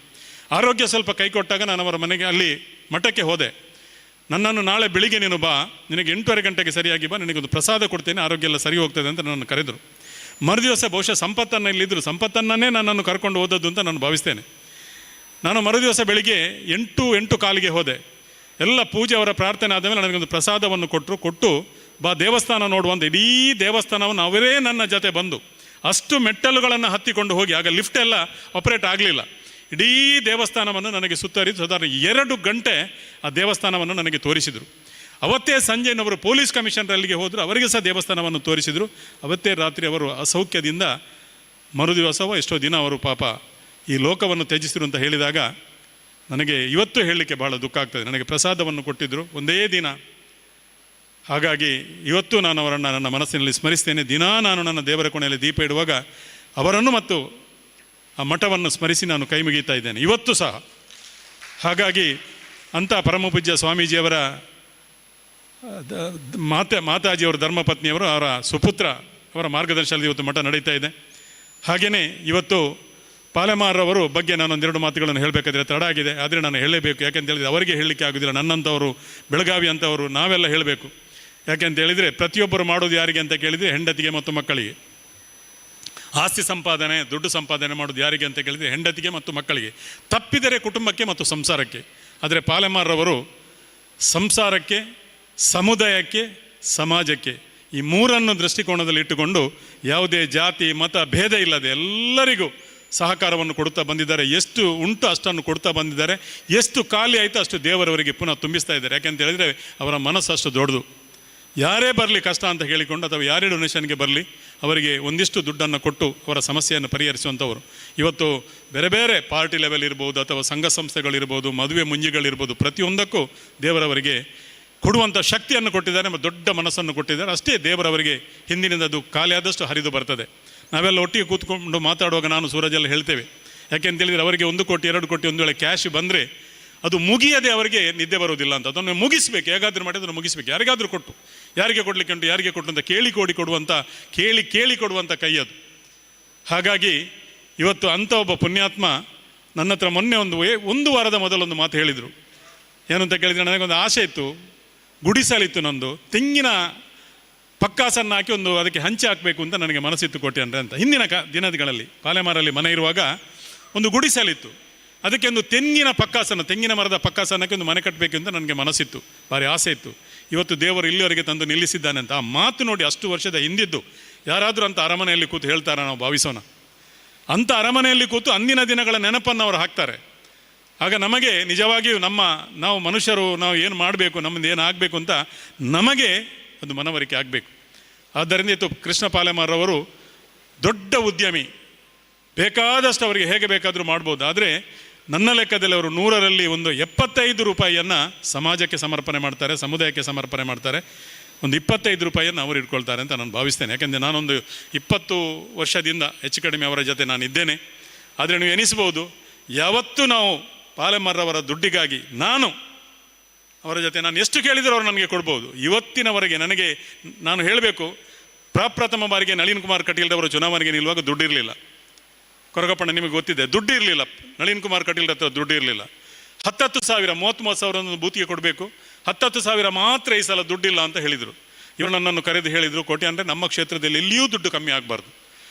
ಆರೋಗ್ಯ ಸ್ವಲ್ಪ ಕೈ ಕೊಟ್ಟಾಗ ನಾನು ಅವರ ಮನೆಗೆ ಅಲ್ಲಿ ಮಠಕ್ಕೆ ಹೋದೆ. ನನ್ನನ್ನು ನಾಳೆ ಬೆಳಿಗ್ಗೆ ನೀನು ಬಾ, ನಿನಗೆ 8:30 ಗಂಟೆಗೆ ಸರಿಯಾಗಿ ಬಾ, ನಿನಗೊಂದು ಪ್ರಸಾದ ಕೊಡ್ತೇನೆ, ಆರೋಗ್ಯ ಎಲ್ಲ ಸರಿ ಹೋಗ್ತದೆ ಅಂತ ನನ್ನನ್ನು ಕರೆದರು. ಮರುದಿವಸ ಬಹುಶಃ ಸಂಪತ್ತನ್ನು ಇಲ್ಲಿದ್ದರು, ಸಂಪತ್ತನ್ನೇ ನನ್ನನ್ನು ಕರ್ಕೊಂಡು ಹೋದದ್ದು ಅಂತ ನಾನು ಭಾವಿಸ್ತೇನೆ. ನಾನು ಮರುದಿವಸ ಬೆಳಿಗ್ಗೆ 8:15 ಹೋದೆ. ಎಲ್ಲ ಪೂಜೆ ಅವರ ಪ್ರಾರ್ಥನೆ ಆದಮೇಲೆ ನನಗೊಂದು ಪ್ರಸಾದವನ್ನು ಕೊಟ್ಟು ಬಾ ದೇವಸ್ಥಾನ ನೋಡುವಂತ. ಇಡೀ ದೇವಸ್ಥಾನವನ್ನು ಅವರೇ ನನ್ನ ಜೊತೆ ಬಂದು ಅಷ್ಟು ಮೆಟ್ಟಲುಗಳನ್ನು ಹತ್ತಿಕೊಂಡು ಹೋಗಿ, ಆಗ ಲಿಫ್ಟ್ ಎಲ್ಲ ಆಪರೇಟ್ ಆಗಲಿಲ್ಲ, ಇಡೀ ದೇವಸ್ಥಾನವನ್ನು ನನಗೆ ಸುತ್ತರಿದು ಸಾಧಾರಣ 2 ಗಂಟೆ ಆ ದೇವಸ್ಥಾನವನ್ನು ನನಗೆ ತೋರಿಸಿದರು. ಅವತ್ತೇ ಸಂಜೆ ಇನ್ನೊಬ್ಬರು ಪೊಲೀಸ್ ಕಮಿಷನರ್ ಅಲ್ಲಿಗೆ ಹೋದರು, ಅವರಿಗೆ ಸಹ ದೇವಸ್ಥಾನವನ್ನು ತೋರಿಸಿದರು. ಅವತ್ತೇ ರಾತ್ರಿ ಅವರು ಅಸೌಖ್ಯದಿಂದ ಮರುದಿವಸವೋ ಎಷ್ಟೋ ದಿನ ಅವರು ಪಾಪ ಈ ಲೋಕವನ್ನು ತ್ಯಜಿಸಿರು ಅಂತ ಹೇಳಿದಾಗ ನನಗೆ ಇವತ್ತು ಹೇಳಲಿಕ್ಕೆ ಬಹಳ ದುಃಖ ಆಗ್ತದೆ. ನನಗೆ ಪ್ರಸಾದವನ್ನು ಕೊಟ್ಟಿದ್ದರು ಒಂದೇ ದಿನ. ಹಾಗಾಗಿ ಇವತ್ತು ನಾನು ಅವರನ್ನು ನನ್ನ ಮನಸ್ಸಿನಲ್ಲಿ ಸ್ಮರಿಸ್ತೇನೆ. ದಿನಾ ನಾನು ನನ್ನ ದೇವರ ಕೋಣೆಯಲ್ಲಿ ದೀಪ ಇಡುವಾಗ ಅವರನ್ನು ಮತ್ತು ಆ ಮಠವನ್ನು ಸ್ಮರಿಸಿ ನಾನು ಕೈ ಮುಗಿತಾ ಇದ್ದೇನೆ ಇವತ್ತು ಸಹ. ಹಾಗಾಗಿ ಅಂಥ ಪರಮಪೂಜ್ಯ ಸ್ವಾಮೀಜಿಯವರ ಮಾತಾಜಿಯವರ ಧರ್ಮಪತ್ನಿಯವರು, ಅವರ ಸುಪುತ್ರ, ಅವರ ಮಾರ್ಗದರ್ಶನದಲ್ಲಿ ಇವತ್ತು ಮಠ ನಡೀತಾ ಇದೆ. ಹಾಗೆಯೇ ಇವತ್ತು ಪಾಲೆಮಾರವರು ಬಗ್ಗೆ ನಾನು 1-2 ಮಾತುಗಳನ್ನು ಹೇಳಬೇಕಾದ್ರೆ ತಡ ಆಗಿದೆ, ಆದರೆ ನಾನು ಹೇಳಲೇಬೇಕು. ಯಾಕೆಂತ ಹೇಳಿದರೆ ಅವರಿಗೆ ಹೇಳಲಿಕ್ಕೆ ಆಗೋದಿಲ್ಲ. ನನ್ನಂಥವರು, ಬೆಳಗಾವಿ ಅಂಥವರು ನಾವೆಲ್ಲ ಹೇಳಬೇಕು. ಯಾಕೆಂತ ಹೇಳಿದರೆ ಪ್ರತಿಯೊಬ್ಬರು ಮಾಡೋದು ಯಾರಿಗೆ ಅಂತ ಕೇಳಿದರೆ ಹೆಂಡತಿಗೆ ಮತ್ತು ಮಕ್ಕಳಿಗೆ. ಆಸ್ತಿ ಸಂಪಾದನೆ, ದುಡ್ಡು ಸಂಪಾದನೆ ಮಾಡೋದು ಯಾರಿಗೆ ಅಂತ ಕೇಳಿದರೆ ಹೆಂಡತಿಗೆ ಮತ್ತು ಮಕ್ಕಳಿಗೆ, ತಪ್ಪಿದರೆ ಕುಟುಂಬಕ್ಕೆ ಮತ್ತು ಸಂಸಾರಕ್ಕೆ. ಆದರೆ ಪಾಲೆಮಾರವರು ಸಂಸಾರಕ್ಕೆ, ಸಮುದಾಯಕ್ಕೆ, ಸಮಾಜಕ್ಕೆ ಈ 3 ದೃಷ್ಟಿಕೋನದಲ್ಲಿ ಇಟ್ಟುಕೊಂಡು ಯಾವುದೇ ಜಾತಿ ಮತ ಭೇದ ಇಲ್ಲದೆ ಎಲ್ಲರಿಗೂ ಸಹಕಾರವನ್ನು ಕೊಡುತ್ತಾ ಬಂದಿದ್ದಾರೆ. ಎಷ್ಟು ಉಂಟು ಅಷ್ಟನ್ನು ಕೊಡ್ತಾ ಬಂದಿದ್ದಾರೆ. ಎಷ್ಟು ಖಾಲಿ ಆಯಿತು ಅಷ್ಟು ದೇವರವರಿಗೆ ಪುನಃ ತುಂಬಿಸ್ತಾ ಇದ್ದಾರೆ. ಯಾಕೆಂತ ಹೇಳಿದರೆ ಅವರ ಮನಸ್ಸು ಅಷ್ಟು ದೊಡ್ಡದು. ಯಾರೇ ಬರಲಿ ಕಷ್ಟ ಅಂತ ಹೇಳಿಕೊಂಡು ಅಥವಾ ಯಾರೇ ಡೊನೇಷನ್ಗೆ ಬರಲಿ ಅವರಿಗೆ ಒಂದಿಷ್ಟು ದುಡ್ಡನ್ನು ಕೊಟ್ಟು ಅವರ ಸಮಸ್ಯೆಯನ್ನು ಪರಿಹರಿಸುವಂಥವರು. ಇವತ್ತು ಬೇರೆ ಬೇರೆ ಪಾರ್ಟಿ ಲೆವೆಲ್ ಇರ್ಬೋದು ಅಥವಾ ಸಂಘ ಸಂಸ್ಥೆಗಳಿರ್ಬೋದು, ಮದುವೆ ಮುಂಜಿಗಳಿರ್ಬೋದು, ಪ್ರತಿಯೊಂದಕ್ಕೂ ದೇವರವರಿಗೆ ಕೊಡುವಂಥ ಶಕ್ತಿಯನ್ನು ಕೊಟ್ಟಿದ್ದಾರೆ ಮತ್ತು ದೊಡ್ಡ ಮನಸ್ಸನ್ನು ಕೊಟ್ಟಿದ್ದಾರೆ. ಅಷ್ಟೇ ದೇವರವರಿಗೆ ಹಿಂದಿನಿಂದ ಅದು ಖಾಲಿ ಆದಷ್ಟು ಹರಿದು ಬರ್ತದೆ. ನಾವೆಲ್ಲ ಒಟ್ಟಿಗೆ ಕೂತ್ಕೊಂಡು ಮಾತಾಡುವಾಗ ನಾನು ಸೂರಜೆಲ್ಲ ಹೇಳ್ತೇವೆ. ಯಾಕೆಂತ ಹೇಳಿದರೆ ಅವರಿಗೆ 1 ಕೋಟಿ 2 ಕೋಟಿ ಒಂದು ವೇಳೆ ಕ್ಯಾಶ್ ಬಂದರೆ ಅದು ಮುಗಿಯದೆ ಅವರಿಗೆ ನಿದ್ದೆ ಬರೋದಿಲ್ಲ ಅಂತ. ಅದನ್ನು ಮುಗಿಸ್ಬೇಕು, ಹೇಗಾದರೂ ಮಾಡಿ ಅದನ್ನು ಮುಗಿಸ್ಬೇಕು. ಯಾರಿಗಾದರೂ ಕೊಟ್ಟು, ಯಾರಿಗೆ ಕೊಡಲಿಕ್ಕೆ ಉಂಟು ಯಾರಿಗೆ ಕೊಟ್ಟು ಅಂತ ಕೇಳಿ ಕೊಡುವಂಥ ಕೈ ಅದು. ಹಾಗಾಗಿ ಇವತ್ತು ಅಂಥ ಒಬ್ಬ ಪುಣ್ಯಾತ್ಮ ನನ್ನ ಹತ್ರ ಮೊನ್ನೆ ಒಂದು ವಾರದ ಮೊದಲೊಂದು ಮಾತು ಹೇಳಿದರು. ಏನು ಅಂತ ಕೇಳಿದರೆ, ನನಗೊಂದು ಆಸೆ ಇತ್ತು, ಗುಡಿಸಲಿತ್ತು ನಂದು, ತೆಂಗಿನ ಪಕ್ಕಾಸನ್ನು ಹಾಕಿ ಅದಕ್ಕೆ ಹಂಚಿ ಹಾಕಬೇಕು ಅಂತ ನನಗೆ ಮನಸ್ಸಿತ್ತು ಕೊಟ್ಟೆ ಅಂತ. ಹಿಂದಿನ ದಿನಗಳಲ್ಲಿ ಪಾಲೆಮಾರಲ್ಲಿ ಮನೆ ಇರುವಾಗ ಒಂದು ಗುಡಿಸಲಿತ್ತು, ಅದಕ್ಕೆ ಒಂದು ತೆಂಗಿನ ಮರದ ಪಕ್ಕಾಸನಕ್ಕೆ ಒಂದು ಮನೆ ಕಟ್ಟಬೇಕು ಅಂತ ನನಗೆ ಮನಸ್ಸಿತ್ತು, ಭಾರಿ ಆಸೆ ಇತ್ತು. ಇವತ್ತು ದೇವರು ಇಲ್ಲಿವರೆಗೆ ತಂದು ನಿಲ್ಲಿಸಿದ್ದಾನೆ ಅಂತ. ಆ ಮಾತು ನೋಡಿ, ಅಷ್ಟು ವರ್ಷದ ಹಿಂದಿದ್ದು. ಯಾರಾದರೂ ಅಂಥ ಅರಮನೆಯಲ್ಲಿ ಕೂತು ಹೇಳ್ತಾರ? ನಾವು ಭಾವಿಸೋಣ. ಅಂಥ ಅರಮನೆಯಲ್ಲಿ ಕೂತು ಅಂದಿನ ದಿನಗಳ ನೆನಪನ್ನು ಅವರು ಹಾಕ್ತಾರೆ. ಆಗ ನಮಗೆ ನಿಜವಾಗಿಯೂ ನಾವು ಮನುಷ್ಯರು, ನಾವು ಏನು ಮಾಡಬೇಕು, ನಮ್ಮದು ಏನು ಆಗಬೇಕು ಅಂತ ನಮಗೆ ಒಂದು ಮನವರಿಕೆ ಆಗಬೇಕು. ಆದ್ದರಿಂದ ಇವತ್ತು ಕೃಷ್ಣ ಪಾಲೆಮಾರವರು ದೊಡ್ಡ ಉದ್ಯಮಿ, ಬೇಕಾದಷ್ಟು ಅವರಿಗೆ ಹೇಗೆ ಬೇಕಾದರೂ ಮಾಡ್ಬೋದು. ಆದರೆ ನನ್ನ ಲೆಕ್ಕದಲ್ಲಿ ಅವರು 100ರಲ್ಲಿ ಒಂದು 75 ರೂಪಾಯಿಯನ್ನು ಸಮಾಜಕ್ಕೆ ಸಮರ್ಪಣೆ ಮಾಡ್ತಾರೆ, ಸಮುದಾಯಕ್ಕೆ ಸಮರ್ಪಣೆ ಮಾಡ್ತಾರೆ. ಒಂದು 25 ರೂಪಾಯಿಯನ್ನು ಅವರು ಇಟ್ಕೊಳ್ತಾರೆ ಅಂತ ನಾನು ಭಾವಿಸ್ತೇನೆ. ಯಾಕೆಂದರೆ ನಾನೊಂದು 20 ವರ್ಷದಿಂದ ಹೆಚ್ಚು ಕಡಿಮೆ ಅವರ ಜೊತೆ ನಾನು ಇದ್ದೇನೆ. ಆದರೆ ನೀವು ಎನಿಸ್ಬೋದು, ಯಾವತ್ತೂ ನಾವು ಪಾಲೆಮಾರವರ ದುಡ್ಡಿಗಾಗಿ ಅವರ ಜೊತೆ ನಾನು ಎಷ್ಟು ಕೇಳಿದರೂ ಅವರು ನನಗೆ ಕೊಡ್ಬೋದು. ಇವತ್ತಿನವರೆಗೆ ನಾನು ಹೇಳಬೇಕು, ಪ್ರಪ್ರಥಮ ಬಾರಿಗೆ ನಳಿನ್ ಕುಮಾರ್ ಕಟೀಲ್ ಅವರು ಚುನಾವಣೆಗೆ ನಿಲ್ಲುವಾಗ ದುಡ್ಡಿರಲಿಲ್ಲ. ಕೊರಗಪ್ಪಣ್ಣ ನಿಮಗೆ ಗೊತ್ತಿದೆ, ದುಡ್ಡು ಇರಲಿಲ್ಲ. ನಳಿನ್ ಕುಮಾರ್ ಕಟೀಲ್ ಹತ್ರ ದುಡ್ಡು ಇರಲಿಲ್ಲ. 10,000 30,000 ಬೂತಿಗೆ ಕೊಡಬೇಕು, 10,000 ಮಾತ್ರ ಈ ಸಲ ದುಡ್ಡಿಲ್ಲ ಅಂತ ಹೇಳಿದರು. ಇವರು ನನ್ನನ್ನು ಕರೆದು ಹೇಳಿದರು, ಕೋಟಿ ಅಂದರೆ ನಮ್ಮ ಕ್ಷೇತ್ರದಲ್ಲಿ ಎಲ್ಲಿಯೂ ದುಡ್ಡು ಕಮ್ಮಿ ಆಗಬಾರ್ದು,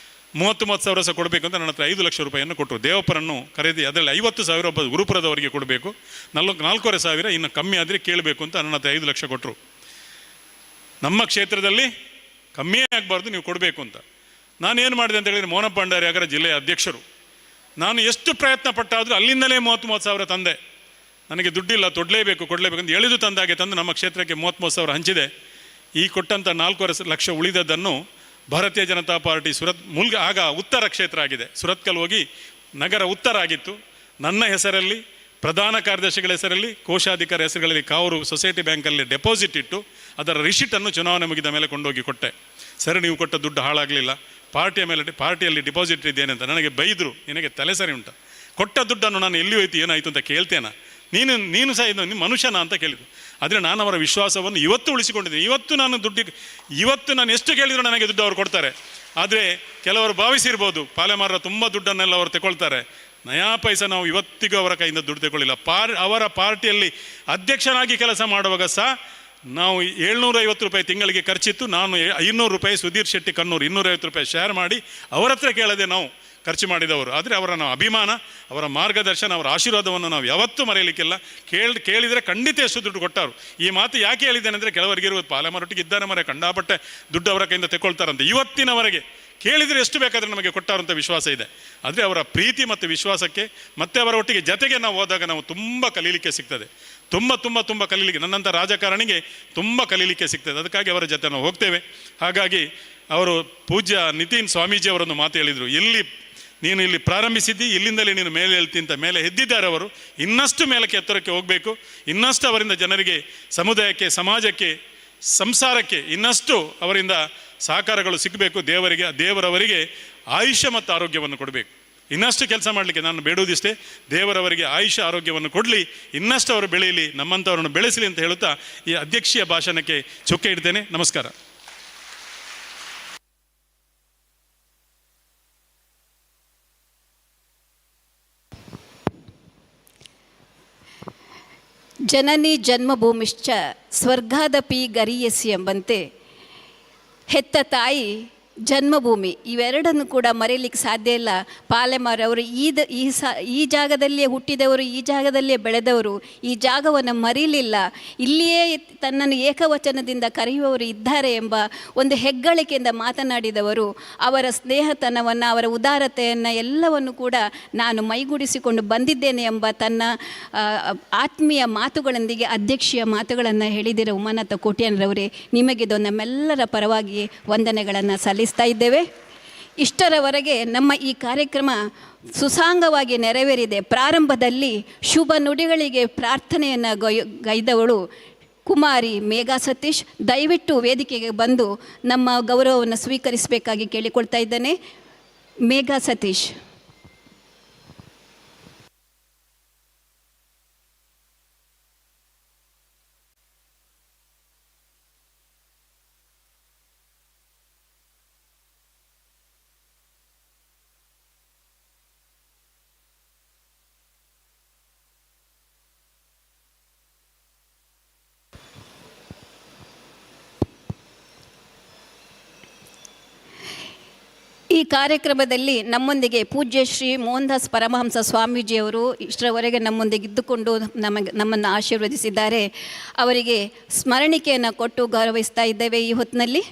30,000 ಸಹ ಕೊಡಬೇಕು ಅಂತ ನನ್ನ ಹತ್ರ 5 ಲಕ್ಷ ರೂಪಾಯಿಯನ್ನು ಕೊಟ್ಟರು. ದೇವಪ್ಪರನ್ನು ಕರೆದಿ ಅದರಲ್ಲಿ 50,000 ಒಬ್ಬ ಗುರುಪುರದವರಿಗೆ ಕೊಡಬೇಕು, 4,500 ಇನ್ನು ಕಮ್ಮಿ ಆದರೆ ಕೇಳಬೇಕು ಅಂತ ನನ್ನ ಹತ್ರ 5 ಲಕ್ಷ ಕೊಟ್ಟರು. ನಮ್ಮ ಕ್ಷೇತ್ರದಲ್ಲಿ ಕಮ್ಮಿಯೇ ಆಗಬಾರ್ದು, ನೀವು ಕೊಡಬೇಕು ಅಂತ. ನಾನೇನು ಮಾಡಿದೆ ಅಂತ ಹೇಳಿದರೆ, ಮೋಹನ ಭಂಡಾರಿ ಆಗರ ಜಿಲ್ಲೆಯ ಅಧ್ಯಕ್ಷರು, ನಾನು ಎಷ್ಟು ಪ್ರಯತ್ನ ಪಟ್ಟಾದರೂ ಅಲ್ಲಿಂದಲೇ 30,000 ತಂದೆ. ನನಗೆ ದುಡ್ಡಿಲ್ಲ, ಕೊಡಲೇಬೇಕು ಅಂತ ಎಳೆದು ತಂದು ನಮ್ಮ ಕ್ಷೇತ್ರಕ್ಕೆ 30,000 ಹಂಚಿದೆ. ಈ ಕೊಟ್ಟಂಥ 4 ಲಕ್ಷ ಉಳಿದದ್ದನ್ನು ಭಾರತೀಯ ಜನತಾ ಪಾರ್ಟಿ ಆಗ ಉತ್ತರ ಕ್ಷೇತ್ರ ಆಗಿದೆ, ಸುರತ್ಕಲ್ ಹೋಗಿ ನಗರ ಉತ್ತರ ಆಗಿತ್ತು, ನನ್ನ ಹೆಸರಲ್ಲಿ, ಪ್ರಧಾನ ಕಾರ್ಯದರ್ಶಿಗಳ ಹೆಸರಲ್ಲಿ, ಕೋಶಾಧಿಕಾರಿ ಹೆಸರುಗಳಲ್ಲಿ ಕಾವರು ಸೊಸೈಟಿ ಬ್ಯಾಂಕಲ್ಲಿ ಡೆಪಾಸಿಟ್ ಇಟ್ಟು ಅದರ ರಿಸಿಟನ್ನು ಚುನಾವಣೆ ಮುಗಿದ ಮೇಲೆ ಕೊಂಡೋಗಿ ಕೊಟ್ಟೆ. ಸರಿ, ನೀವು ಕೊಟ್ಟ ದುಡ್ಡು ಹಾಳಾಗಲಿಲ್ಲ, ಪಾರ್ಟಿಯಲ್ಲಿ ಡಿಪಾಸಿಟ್ ಇದ್ದೇನೆ ಅಂತ ನನಗೆ ಬೈದರು. ನಿನಗೆ ತಲೆ ಸರಿ ಉಂಟ? ಕೊಟ್ಟ ದುಡ್ಡನ್ನು ನಾನು ಎಲ್ಲಿ ಹೋಯ್ತು, ಏನಾಯಿತು ಅಂತ ಕೇಳ್ತೇನೆ? ನೀನು ಸಹ ಇದು ನಿಮ್ಮ ಮನುಷ್ಯನ ಅಂತ ಕೇಳಿದ್ರು. ಆದರೆ ನಾನು ಅವರ ವಿಶ್ವಾಸವನ್ನು ಇವತ್ತು ಉಳಿಸಿಕೊಂಡಿದ್ದೀನಿ. ಇವತ್ತು ನಾನು ಎಷ್ಟು ಕೇಳಿದ್ರು ನನಗೆ ದುಡ್ಡು ಅವರು ಕೊಡ್ತಾರೆ. ಆದರೆ ಕೆಲವರು ಭಾವಿಸಿರ್ಬೋದು, ಪಾಲೆಮಾರರ ತುಂಬ ದುಡ್ಡನ್ನೆಲ್ಲ ಅವರು ತಗೊಳ್ತಾರೆ. ನಯಾ ಪೈಸಾ ನಾವು ಇವತ್ತಿಗೂ ಅವರ ಕೈಯಿಂದ ದುಡ್ಡು ತಗೊಳ್ಳಿಲ್ಲ. ಅವರ ಪಾರ್ಟಿಯಲ್ಲಿ ಅಧ್ಯಕ್ಷನಾಗಿ ಕೆಲಸ ಮಾಡುವಾಗ ಸಹ ನಾವು 750 ರೂಪಾಯಿ ತಿಂಗಳಿಗೆ ಖರ್ಚಿತ್ತು. ನಾನು 500 ರೂಪಾಯಿ ಸುಧೀರ್ ಶೆಟ್ಟಿ ಕಣ್ಣೂರು 250 ರೂಪಾಯಿ ಶೇರ್ ಮಾಡಿ ಅವರ ಹತ್ರ ಕೇಳದೆ ನಾವು ಖರ್ಚು ಮಾಡಿದವರು. ಆದರೆ ಅವರ ನಾವು ಅಭಿಮಾನ, ಅವರ ಮಾರ್ಗದರ್ಶನ, ಅವರ ಆಶೀರ್ವಾದವನ್ನು ನಾವು ಯಾವತ್ತೂ ಮರೆಯಲಿಕ್ಕಿಲ್ಲ. ಕೇಳಿದರೆ ಖಂಡಿತ ಎಷ್ಟು ದುಡ್ಡು ಕೊಟ್ಟರು. ಈ ಮಾತು ಯಾಕೆ ಹೇಳಿದ್ದೇನೆ ಅಂದರೆ, ಕೆಲವರಿಗೆ ಇರುವುದು ಪಾಲೆಮಾರೊಟ್ಟಿಗೆ ಇದ್ದಾನೆ ಕಂಡಾಪಟ್ಟೆ ದುಡ್ಡು ಅವರ ಕೈಯಿಂದ ತೆಕ್ಕೊಳ್ತಾರಂತೆ. ಇವತ್ತಿನವರೆಗೆ ಕೇಳಿದರೆ ಎಷ್ಟು ಬೇಕಾದರೆ ನಮಗೆ ಕೊಟ್ಟಾರಂಥ ವಿಶ್ವಾಸ ಇದೆ. ಆದರೆ ಅವರ ಪ್ರೀತಿ ಮತ್ತು ವಿಶ್ವಾಸಕ್ಕೆ ಮತ್ತು ಅವರ ಒಟ್ಟಿಗೆ ಜೊತೆಗೆ ನಾವು ಹೋದಾಗ ನಾವು ತುಂಬ ಕಲೀಲಿಕ್ಕೆ ಸಿಗ್ತದೆ. ತುಂಬ ಕಲೀಲಿಕ್ಕೆ, ನನ್ನಂಥ ರಾಜಕಾರಣಿಗೆ ತುಂಬ ಕಲೀಲಿಕ್ಕೆ ಸಿಗ್ತದೆ. ಅದಕ್ಕಾಗಿ ಅವರ ಜೊತೆ ನಾವು ಹೋಗ್ತೇವೆ. ಹಾಗಾಗಿ ಅವರು ಪೂಜ್ಯ ನಿತಿನ್ ಸ್ವಾಮೀಜಿ ಅವರೊಂದು ಮಾತು ಹೇಳಿದರು, ನೀನು ಇಲ್ಲಿ ಪ್ರಾರಂಭಿಸಿದ್ದಿ, ಇಲ್ಲಿಂದಲೇ ನೀನು ಮೇಲೆ ಹೇಳ್ತಿ ಅಂತ ಮೇಲೆ ಎದ್ದಿದ್ದಾರೆ ಅವರು. ಇನ್ನಷ್ಟು ಮೇಲಕ್ಕೆ ಎತ್ತರಕ್ಕೆ ಹೋಗಬೇಕು, ಇನ್ನಷ್ಟು ಅವರಿಂದ ಜನರಿಗೆ, ಸಮುದಾಯಕ್ಕೆ, ಸಮಾಜಕ್ಕೆ, ಸಂಸಾರಕ್ಕೆ ಇನ್ನಷ್ಟು ಅವರಿಂದ ಸಹಕಾರಗಳು ಸಿಗಬೇಕು. ದೇವರವರಿಗೆ ಆಯುಷ್ಯ ಮತ್ತು ಆರೋಗ್ಯವನ್ನು ಕೊಡಬೇಕು. ಇನ್ನಷ್ಟು ಕೆಲಸ ಮಾಡಲಿಕ್ಕೆ ನಾನು ಬೇಡುವುದಿಷ್ಟೇ, ದೇವರವರಿಗೆ ಆಯುಷ್ಯ ಆರೋಗ್ಯವನ್ನು ಕೊಡಲಿ, ಇನ್ನಷ್ಟು ಅವರು ಬೆಳೆಯಲಿ, ನಮ್ಮಂಥವ್ರನ್ನು ಬೆಳೆಸಲಿ ಅಂತ ಹೇಳುತ್ತಾ ಈ ಅಧ್ಯಕ್ಷೀಯ ಭಾಷಣಕ್ಕೆ ಚುಕ್ಕೆ ಇಡ್ತೇನೆ. ನಮಸ್ಕಾರ. ಜನನಿ ಜನ್ಮಭೂಮಿಶ್ಚ ಸ್ವರ್ಗಾದಪಿ ಗರೀಯಸಿ ಎಂಬಂತೆ ಹೆತ್ತ ತಾಯಿ, ಜನ್ಮಭೂಮಿ ಇವೆರಡನ್ನು ಕೂಡ ಮರೆಯಲಿಕ್ಕೆ ಸಾಧ್ಯ ಇಲ್ಲ. ಪಾಲೆಮಾರವರು ಈ ಜಾಗದಲ್ಲಿಯೇ ಹುಟ್ಟಿದವರು, ಈ ಜಾಗದಲ್ಲಿಯೇ ಬೆಳೆದವರು, ಈ ಜಾಗವನ್ನು ಮರೀಲಿಲ್ಲ. ಇಲ್ಲಿಯೇ ತನ್ನನ್ನು ಏಕವಚನದಿಂದ ಕರೆಯುವವರು ಇದ್ದಾರೆ ಎಂಬ ಒಂದು ಹೆಗ್ಗಳಿಕೆಯಿಂದ ಮಾತನಾಡಿದವರು. ಅವರ ಸ್ನೇಹತನವನ್ನು, ಅವರ ಉದಾರತೆಯನ್ನು ಎಲ್ಲವನ್ನು ಕೂಡ ನಾನು ಮೈಗೂಡಿಸಿಕೊಂಡು ಬಂದಿದ್ದೇನೆ ಎಂಬ ತನ್ನ ಆತ್ಮೀಯ ಮಾತುಗಳೊಂದಿಗೆ ಅಧ್ಯಕ್ಷೀಯ ಮಾತುಗಳನ್ನು ಹೇಳಿದಿರ ಉಮಾನಾಥ ಕೋಟ್ಯಾನ್ರವರೇ, ನಿಮಗಿದು ನಮ್ಮೆಲ್ಲರ ಪರವಾಗಿ ವಂದನೆಗಳನ್ನು ಸಲ್ಲಿಸ್ತಾ ಇದ್ದೇವೆ. ಇಷ್ಟರವರೆಗೆ ನಮ್ಮ ಈ ಕಾರ್ಯಕ್ರಮ ಸುಸಾಂಗವಾಗಿ ನೆರವೇರಿದೆ. ಪ್ರಾರಂಭದಲ್ಲಿ ಶುಭ ನುಡಿಗಳಿಗೆ ಪ್ರಾರ್ಥನೆಯನ್ನು ಗೈದವಳು ಕುಮಾರಿ ಮೇಘಾ ಸತೀಶ್. ದಯವಿಟ್ಟು ವೇದಿಕೆಗೆ ಬಂದು ನಮ್ಮ ಗೌರವವನ್ನು ಸ್ವೀಕರಿಸಬೇಕಾಗಿ ಕೇಳಿಕೊಳ್ತಾ ಇದ್ದೇನೆ. ಮೇಘಾ ಸತೀಶ್. ಈ ಕಾರ್ಯಕ್ರಮದಲ್ಲಿ ನಮ್ಮೊಂದಿಗೆ ಪೂಜ್ಯ ಶ್ರೀ ಮೋಹನ್ದಾಸ್ ಪರಮಹಂಸ ಸ್ವಾಮೀಜಿಯವರು ಇಷ್ಟರವರೆಗೆ ನಮ್ಮೊಂದಿಗೆ ಇದ್ದುಕೊಂಡು ನಮ್ಮನ್ನು ಆಶೀರ್ವದಿಸಿದ್ದಾರೆ. ಅವರಿಗೆ ಸ್ಮರಣಿಕೆಯನ್ನು ಕೊಟ್ಟು ಗೌರವಿಸ್ತಾ ಇದ್ದೇವೆ ಈ ಹೊತ್ತಿನಲ್ಲಿ.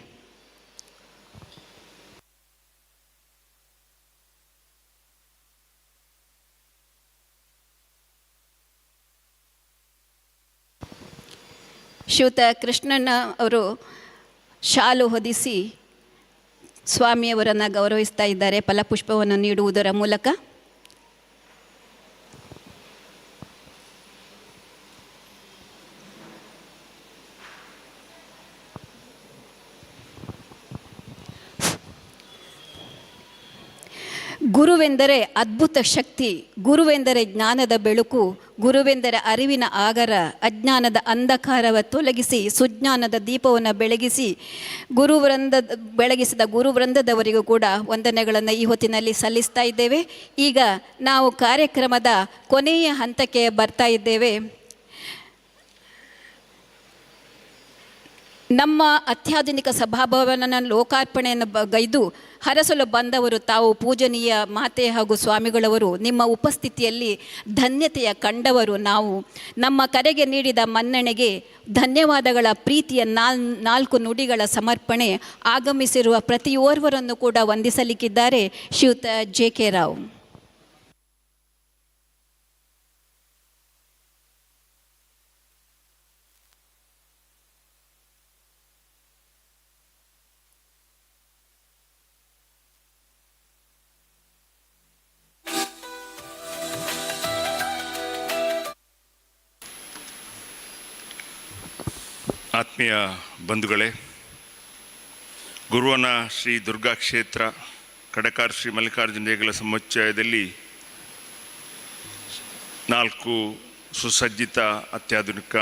ಶ್ರೀಯುತ ಕೃಷ್ಣಣ್ಣ ಅವರು ಶಾಲು ಹೊದಿಸಿ ಸ್ವಾಮಿಯವರನ್ನು ಗೌರವಿಸ್ತಾ ಇದ್ದಾರೆ ಫಲಪುಷ್ಪವನ್ನು ನೀಡುವುದರ ಮೂಲಕ. ಗುರುವೆಂದರೆ ಅದ್ಭುತ ಶಕ್ತಿ, ಗುರುವೆಂದರೆ ಜ್ಞಾನದ ಬೆಳಕು, ಗುರುವೆಂದರೆ ಅರಿವಿನ ಆಗರ, ಅಜ್ಞಾನದ ಅಂಧಕಾರವ ತೊಲಗಿಸಿ ಸುಜ್ಞಾನದ ದೀಪವನ್ನು ಬೆಳಗಿಸಿ ಬೆಳಗಿಸಿದ ಗುರುವೃಂದದವರಿಗೂ ಕೂಡ ವಂದನೆಗಳನ್ನು ಈ ಹೊತ್ತಿನಲ್ಲಿ ಸಲ್ಲಿಸ್ತಾ ಇದ್ದೇವೆ. ಈಗ ನಾವು ಕಾರ್ಯಕ್ರಮದ ಕೊನೆಯ ಹಂತಕ್ಕೆ ಬರ್ತಾ ಇದ್ದೇವೆ. ನಮ್ಮ ಅತ್ಯಾಧುನಿಕ ಸಭಾಭವನ ಲೋಕಾರ್ಪಣೆಯನ್ನು ಗೈದು ಹರಸಲು ಬಂದವರು ತಾವು ಪೂಜನೀಯ ಮಾತೆ ಹಾಗೂ ಸ್ವಾಮಿಗಳವರು. ನಿಮ್ಮ ಉಪಸ್ಥಿತಿಯಲ್ಲಿ ಧನ್ಯತೆಯ ಕಂಡವರು ನಾವು. ನಮ್ಮ ಕರೆಗೆ ನೀಡಿದ ಮನ್ನಣೆಗೆ ಧನ್ಯವಾದಗಳ ಪ್ರೀತಿಯ ನಾಲ್ಕು ನುಡಿಗಳ ಸಮರ್ಪಣೆ. ಆಗಮಿಸಿರುವ ಪ್ರತಿಯೋರ್ವರನ್ನು ಕೂಡ ವಂದಿಸಲಿಕ್ಕಿದ್ದಾರೆ ಶ್ರೀಯುತ JK ರಾವ್. ಆತ್ಮೀಯ ಬಂಧುಗಳೇ, ಗುರುವನ ಶ್ರೀ ದುರ್ಗಾ ಕ್ಷೇತ್ರ ಕಡಕಾರ್ ಶ್ರೀ ಮಲ್ಲಿಕಾರ್ಜುನ ದೇಗುಲ ಸಮುಚ್ಚಯದಲ್ಲಿ 4 ಸುಸಜ್ಜಿತ ಅತ್ಯಾಧುನಿಕ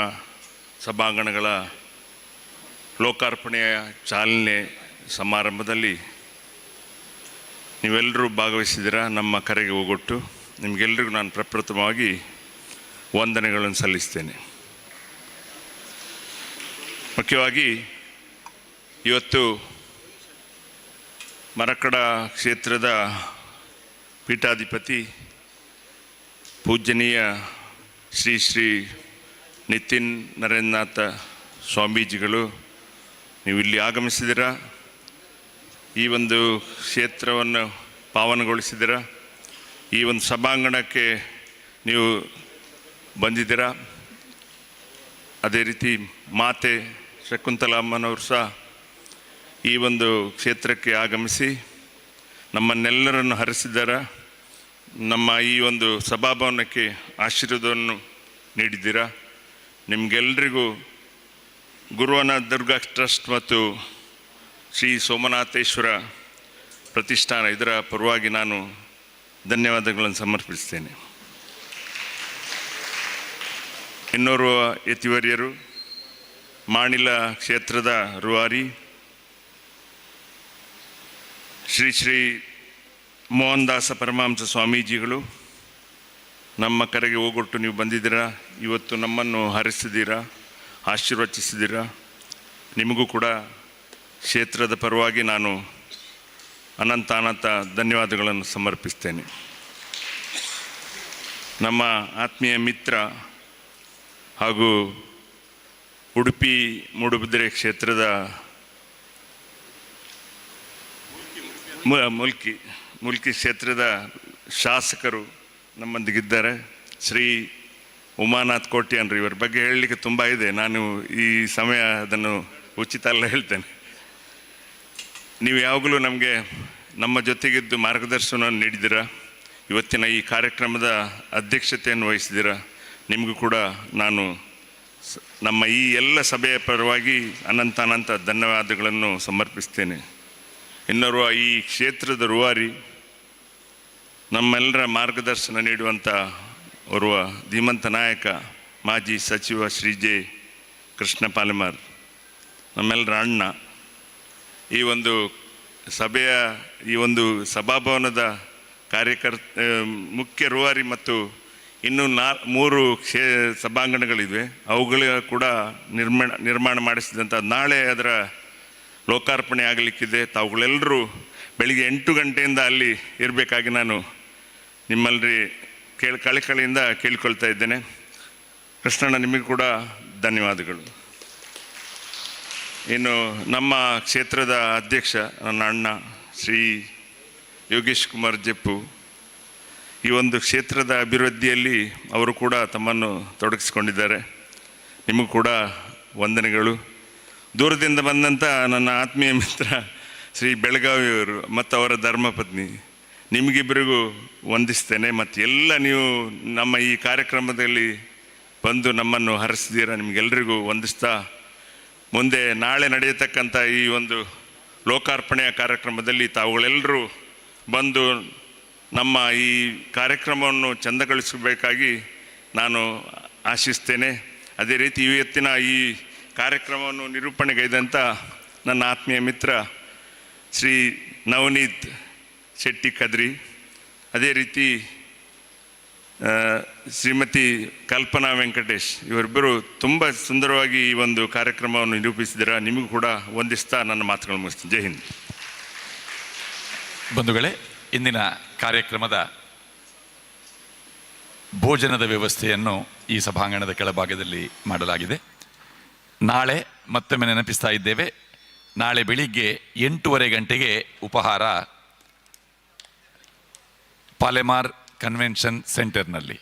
ಸಭಾಂಗಣಗಳ ಲೋಕಾರ್ಪಣೆಯ ಚಾಲನೆ ಸಮಾರಂಭದಲ್ಲಿ ನೀವೆಲ್ಲರೂ ಭಾಗವಹಿಸಿದ್ದೀರ. ನಮ್ಮ ಕರೆಗೆ ಹೋಗೊಟ್ಟು ನಿಮಗೆಲ್ಲರಿಗೂ ನಾನು ಪ್ರಪ್ರಥಮವಾಗಿ ವಂದನೆಗಳನ್ನು ಸಲ್ಲಿಸ್ತೇನೆ. ಮುಖ್ಯವಾಗಿ ಇವತ್ತು ಮರಕಡ ಕ್ಷೇತ್ರದ ಪೀಠಾಧಿಪತಿ ಪೂಜ್ಯನೀಯ ಶ್ರೀ ಶ್ರೀ ನಿತಿನ್ ನರೇಂದ್ರನಾಥ ಸ್ವಾಮೀಜಿಗಳು ನೀವು ಇಲ್ಲಿ ಆಗಮಿಸಿದ್ದೀರ. ಈ ಒಂದು ಕ್ಷೇತ್ರವನ್ನು ಪಾವನಗೊಳಿಸಿದ್ದೀರ. ಈ ಒಂದು ಸಭಾಂಗಣಕ್ಕೆ ನೀವು ಬಂದಿದ್ದೀರ. ಅದೇ ರೀತಿ ಮಾತೆ ಶಕುಂತಲಮ್ಮನವರು ಸಹ ಈ ಒಂದು ಕ್ಷೇತ್ರಕ್ಕೆ ಆಗಮಿಸಿ ನಮ್ಮನ್ನೆಲ್ಲರನ್ನು ಹರಿಸಿದ್ದಾರೆ. ನಮ್ಮ ಈ ಒಂದು ಸಭಾಭವನಕ್ಕೆ ಆಶೀರ್ವಾದವನ್ನು ನೀಡಿದ್ದೀರಾ. ನಿಮಗೆಲ್ಲರಿಗೂ ಗುರುವನ ದುರ್ಗಾ ಟ್ರಸ್ಟ್ ಮತ್ತು ಶ್ರೀ ಸೋಮನಾಥೇಶ್ವರ ಪ್ರತಿಷ್ಠಾನ ಇದರ ಪರವಾಗಿ ನಾನು ಧನ್ಯವಾದಗಳನ್ನು ಸಮರ್ಪಿಸ್ತೇನೆ. ಇನ್ನೋರ್ವ ಯತಿವರ್ಯರು ಮಾಣಿಲ ಕ್ಷೇತ್ರದ ರೂವಾರಿ ಶ್ರೀ ಶ್ರೀ ಮೋಹನ್ದಾಸ ಪರಮಹಂಸ ಸ್ವಾಮೀಜಿಗಳು ನಮ್ಮ ಕರೆಗೆ ಹೋಗೊಟ್ಟು ನೀವು ಬಂದಿದ್ದೀರಾ. ಇವತ್ತು ನಮ್ಮನ್ನು ಹರಿಸಿದ್ದೀರಾ, ಆಶೀರ್ವಚಿಸಿದ್ದೀರಾ. ನಿಮಗೂ ಕೂಡ ಕ್ಷೇತ್ರದ ಪರವಾಗಿ ನಾನು ಅನಂತ ಧನ್ಯವಾದಗಳನ್ನು ಸಮರ್ಪಿಸ್ತೇನೆ. ನಮ್ಮ ಆತ್ಮೀಯ ಮಿತ್ರ ಹಾಗೂ ಉಡುಪಿ ಮೂಡುಬಿದಿರೆ ಕ್ಷೇತ್ರದ ಮುಲ್ಕಿ ಕ್ಷೇತ್ರದ ಶಾಸಕರು ನಮ್ಮೊಂದಿಗಿದ್ದಾರೆ. ಶ್ರೀ ಉಮಾನಾಥ್ ಕೋಟ್ಯಾನ್ರು. ಇವರ ಬಗ್ಗೆ ಹೇಳಲಿಕ್ಕೆ ತುಂಬ ಇದೆ. ನಾನು ಈ ಸಮಯ ಅದನ್ನು ಉಚಿತ ಅಲ್ಲ ಹೇಳ್ತೇನೆ. ನೀವು ಯಾವಾಗಲೂ ನಮಗೆ ನಮ್ಮ ಜೊತೆಗಿದ್ದು ಮಾರ್ಗದರ್ಶನವನ್ನು ನೀಡಿದ್ದೀರ. ಇವತ್ತಿನ ಈ ಕಾರ್ಯಕ್ರಮದ ಅಧ್ಯಕ್ಷತೆಯನ್ನು ವಹಿಸಿದ್ದೀರ. ನಿಮಗೂ ಕೂಡ ನಾನು ನಮ್ಮ ಈ ಎಲ್ಲ ಸಭೆಯ ಪರವಾಗಿ ಅನಂತ ಧನ್ಯವಾದಗಳನ್ನು ಸಮರ್ಪಿಸ್ತೇನೆ. ಇನ್ನೋರ್ವ ಈ ಕ್ಷೇತ್ರದ ರೂವಾರಿ ನಮ್ಮೆಲ್ಲರ ಮಾರ್ಗದರ್ಶನ ನೀಡುವಂಥ ಓರ್ವ ಧೀಮಂತ ನಾಯಕ ಮಾಜಿ ಸಚಿವ ಶ್ರೀ ಜೆ ಕೃಷ್ಣ ಪಾಲೆಮಾರ್, ನಮ್ಮೆಲ್ಲರ ಅಣ್ಣ. ಈ ಒಂದು ಸಭೆಯ ಈ ಒಂದು ಸಭಾಭವನದ ಮುಖ್ಯ ರೂವಾರಿ ಮತ್ತು ಇನ್ನೂ 3 ಸಭಾಂಗಣಗಳಿವೆ. ಅವುಗಳ ಕೂಡ ನಿರ್ಮಾಣ ಮಾಡಿಸಿದಂಥ ನಾಳೆ ಅದರ ಲೋಕಾರ್ಪಣೆ ಆಗಲಿಕ್ಕಿದೆ. ತಾವುಗಳೆಲ್ಲರೂ ಬೆಳಿಗ್ಗೆ 8 ಗಂಟೆಯಿಂದ ಅಲ್ಲಿ ಇರಬೇಕಾಗಿ ನಾನು ನಿಮ್ಮಲ್ಲಿ ಕಳಕಳಿಯಿಂದ ಕೇಳಿಕೊಳ್ತಾ ಇದ್ದೇನೆ. ಕೃಷ್ಣಣ್ಣ, ನಿಮಗೆ ಕೂಡ ಧನ್ಯವಾದಗಳು. ಇನ್ನು ನಮ್ಮ ಕ್ಷೇತ್ರದ ಅಧ್ಯಕ್ಷ ನನ್ನ ಅಣ್ಣ ಶ್ರೀ ಯೋಗೇಶ್ ಕುಮಾರ್ ಜಪ್ಪು, ಈ ಒಂದು ಕ್ಷೇತ್ರದ ಅಭಿವೃದ್ಧಿಯಲ್ಲಿ ಅವರು ಕೂಡ ತಮ್ಮನ್ನು ತೊಡಗಿಸಿಕೊಂಡಿದ್ದಾರೆ. ನಿಮಗೂ ಕೂಡ ವಂದನೆಗಳು. ದೂರದಿಂದ ಬಂದಂಥ ನನ್ನ ಆತ್ಮೀಯ ಮಿತ್ರ ಶ್ರೀ ಬೆಳಗಾವಿಯವರು ಮತ್ತು ಅವರ ಧರ್ಮಪತ್ನಿ, ನಿಮಗಿಬ್ಬರಿಗೂ ವಂದಿಸ್ತೇನೆ. ಮತ್ತು ಎಲ್ಲ ನೀವು ನಮ್ಮ ಈ ಕಾರ್ಯಕ್ರಮದಲ್ಲಿ ಬಂದು ನಮ್ಮನ್ನು ಹರಿಸಿದ್ದೀರ, ನಿಮಗೆಲ್ಲರಿಗೂ ವಂದಿಸ್ತಾ ಮುಂದೆ ನಾಳೆ ನಡೆಯತಕ್ಕಂಥ ಈ ಒಂದು ಲೋಕಾರ್ಪಣೆಯ ಕಾರ್ಯಕ್ರಮದಲ್ಲಿ ತಾವುಗಳೆಲ್ಲರೂ ಬಂದು ನಮ್ಮ ಈ ಕಾರ್ಯಕ್ರಮವನ್ನು ಚೆಂದಗೊಳಿಸಬೇಕಾಗಿ ನಾನು ಆಶಿಸ್ತೇನೆ. ಅದೇ ರೀತಿ ಇವತ್ತಿನ ಈ ಕಾರ್ಯಕ್ರಮವನ್ನು ನಿರೂಪಣೆಗೈದಂಥ ನನ್ನ ಆತ್ಮೀಯ ಮಿತ್ರ ಶ್ರೀ ನವನೀತ್ ಶೆಟ್ಟಿ ಕದ್ರಿ, ಅದೇ ರೀತಿ ಶ್ರೀಮತಿ ಕಲ್ಪನಾ ವೆಂಕಟೇಶ್, ಇವರಿಬ್ಬರು ತುಂಬ ಸುಂದರವಾಗಿ ಈ ಒಂದು ಕಾರ್ಯಕ್ರಮವನ್ನು ನಿರೂಪಿಸಿದ್ದೀರಾ. ನಿಮಗೂ ಕೂಡ ವಂದಿಸ್ತಾ ನನ್ನ ಮಾತುಗಳು ಮುಗಿಸ್ತೀನಿ. ಜೈ ಹಿಂದ್. ಬಂಧುಗಳೇ, ಇಂದಿನ ಕಾರ್ಯಕ್ರಮದ ಭೋಜನದ ವ್ಯವಸ್ಥೆಯನ್ನು ಈ ಸಭಾಂಗಣದ ಕೆಳಭಾಗದಲ್ಲಿ ಮಾಡಲಾಗಿದೆ. ನಾಳೆ ಮತ್ತೊಮ್ಮೆ ನೆನಪಿಸ್ತಾ ಇದ್ದೇವೆ, ನಾಳೆ ಬೆಳಿಗ್ಗೆ 8:30 ಗಂಟೆಗೆ ಉಪಹಾರ ಪಾಲೆಮಾರ್ ಕನ್ವೆನ್ಷನ್ ಸೆಂಟರ್ನಲ್ಲಿ.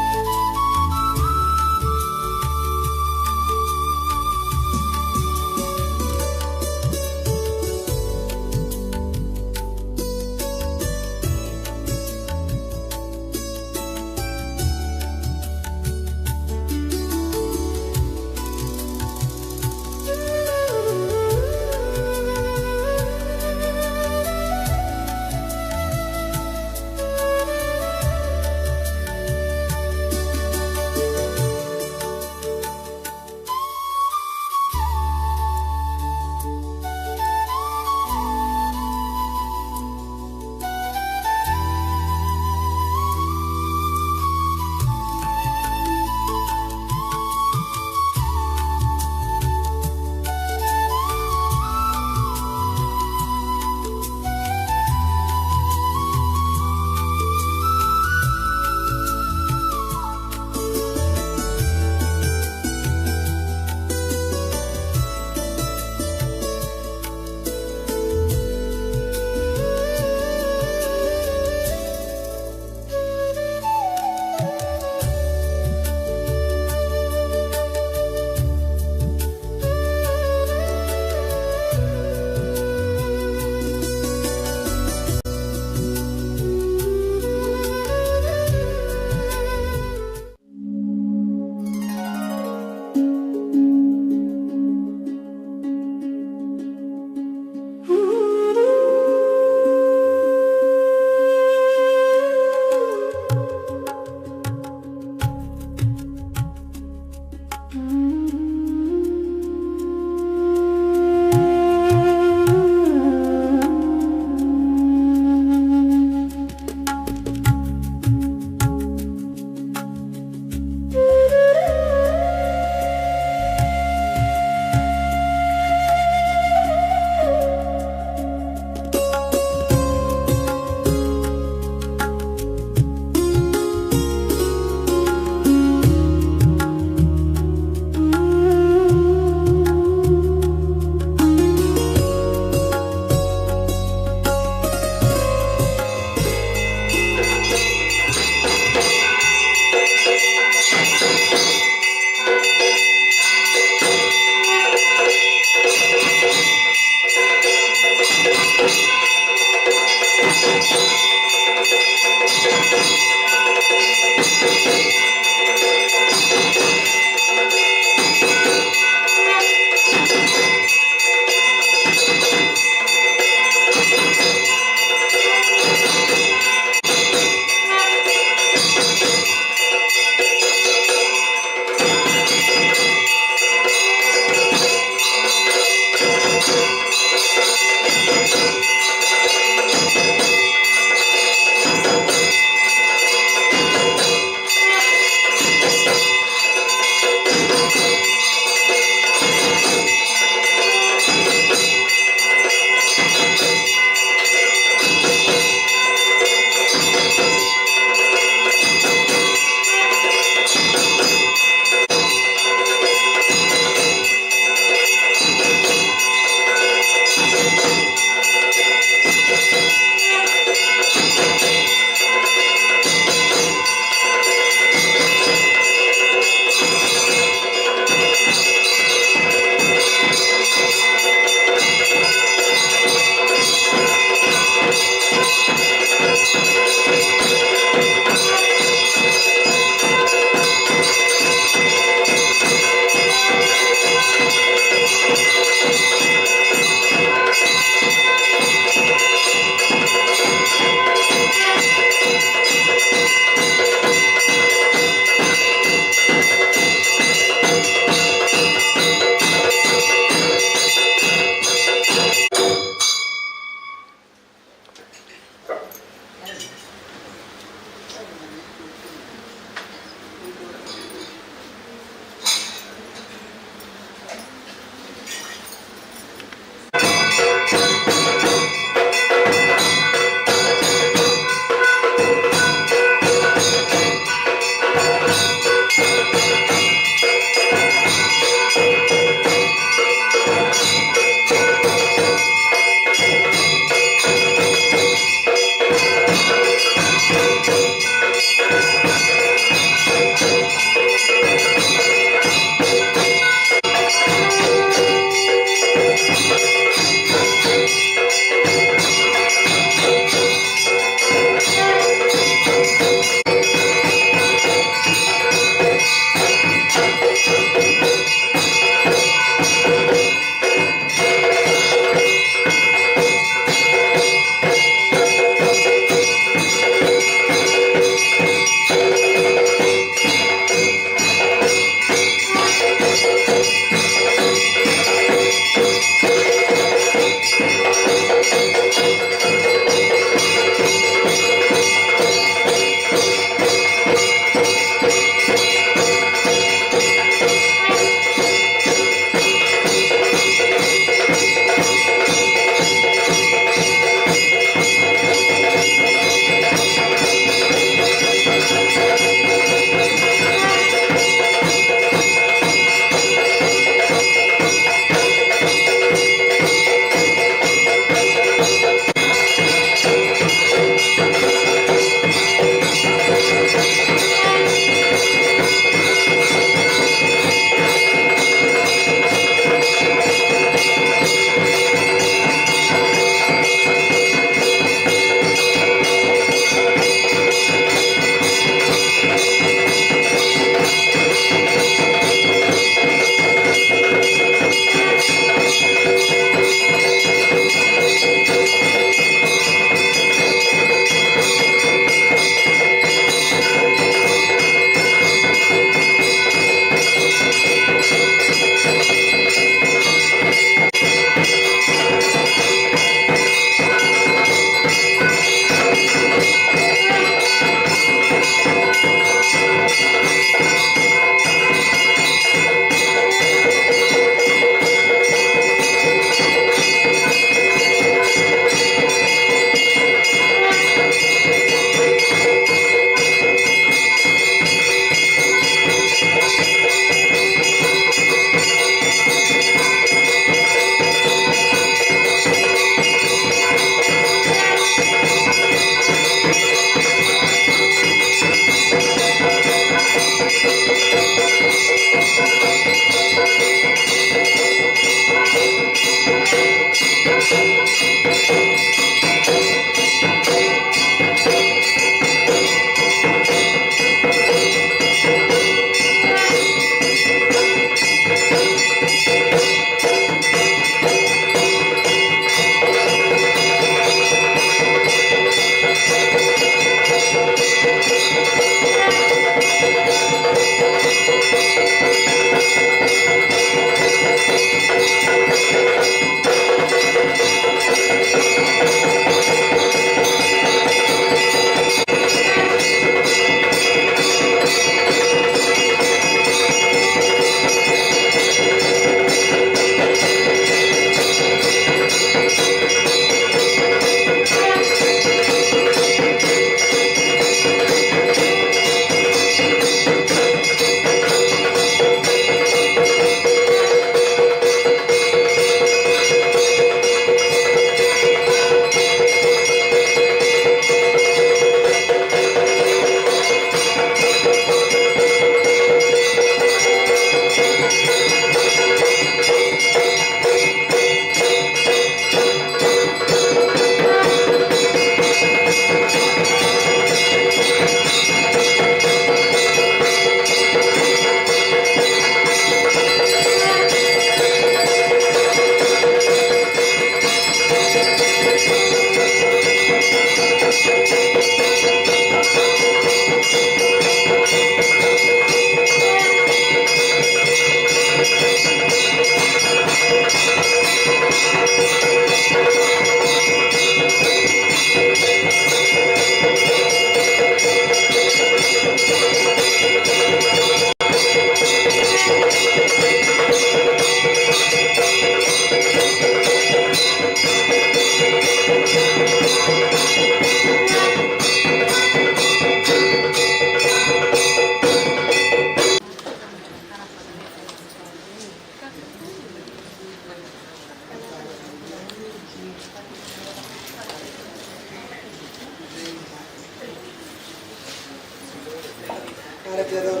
ಪರಿಚಯದವರು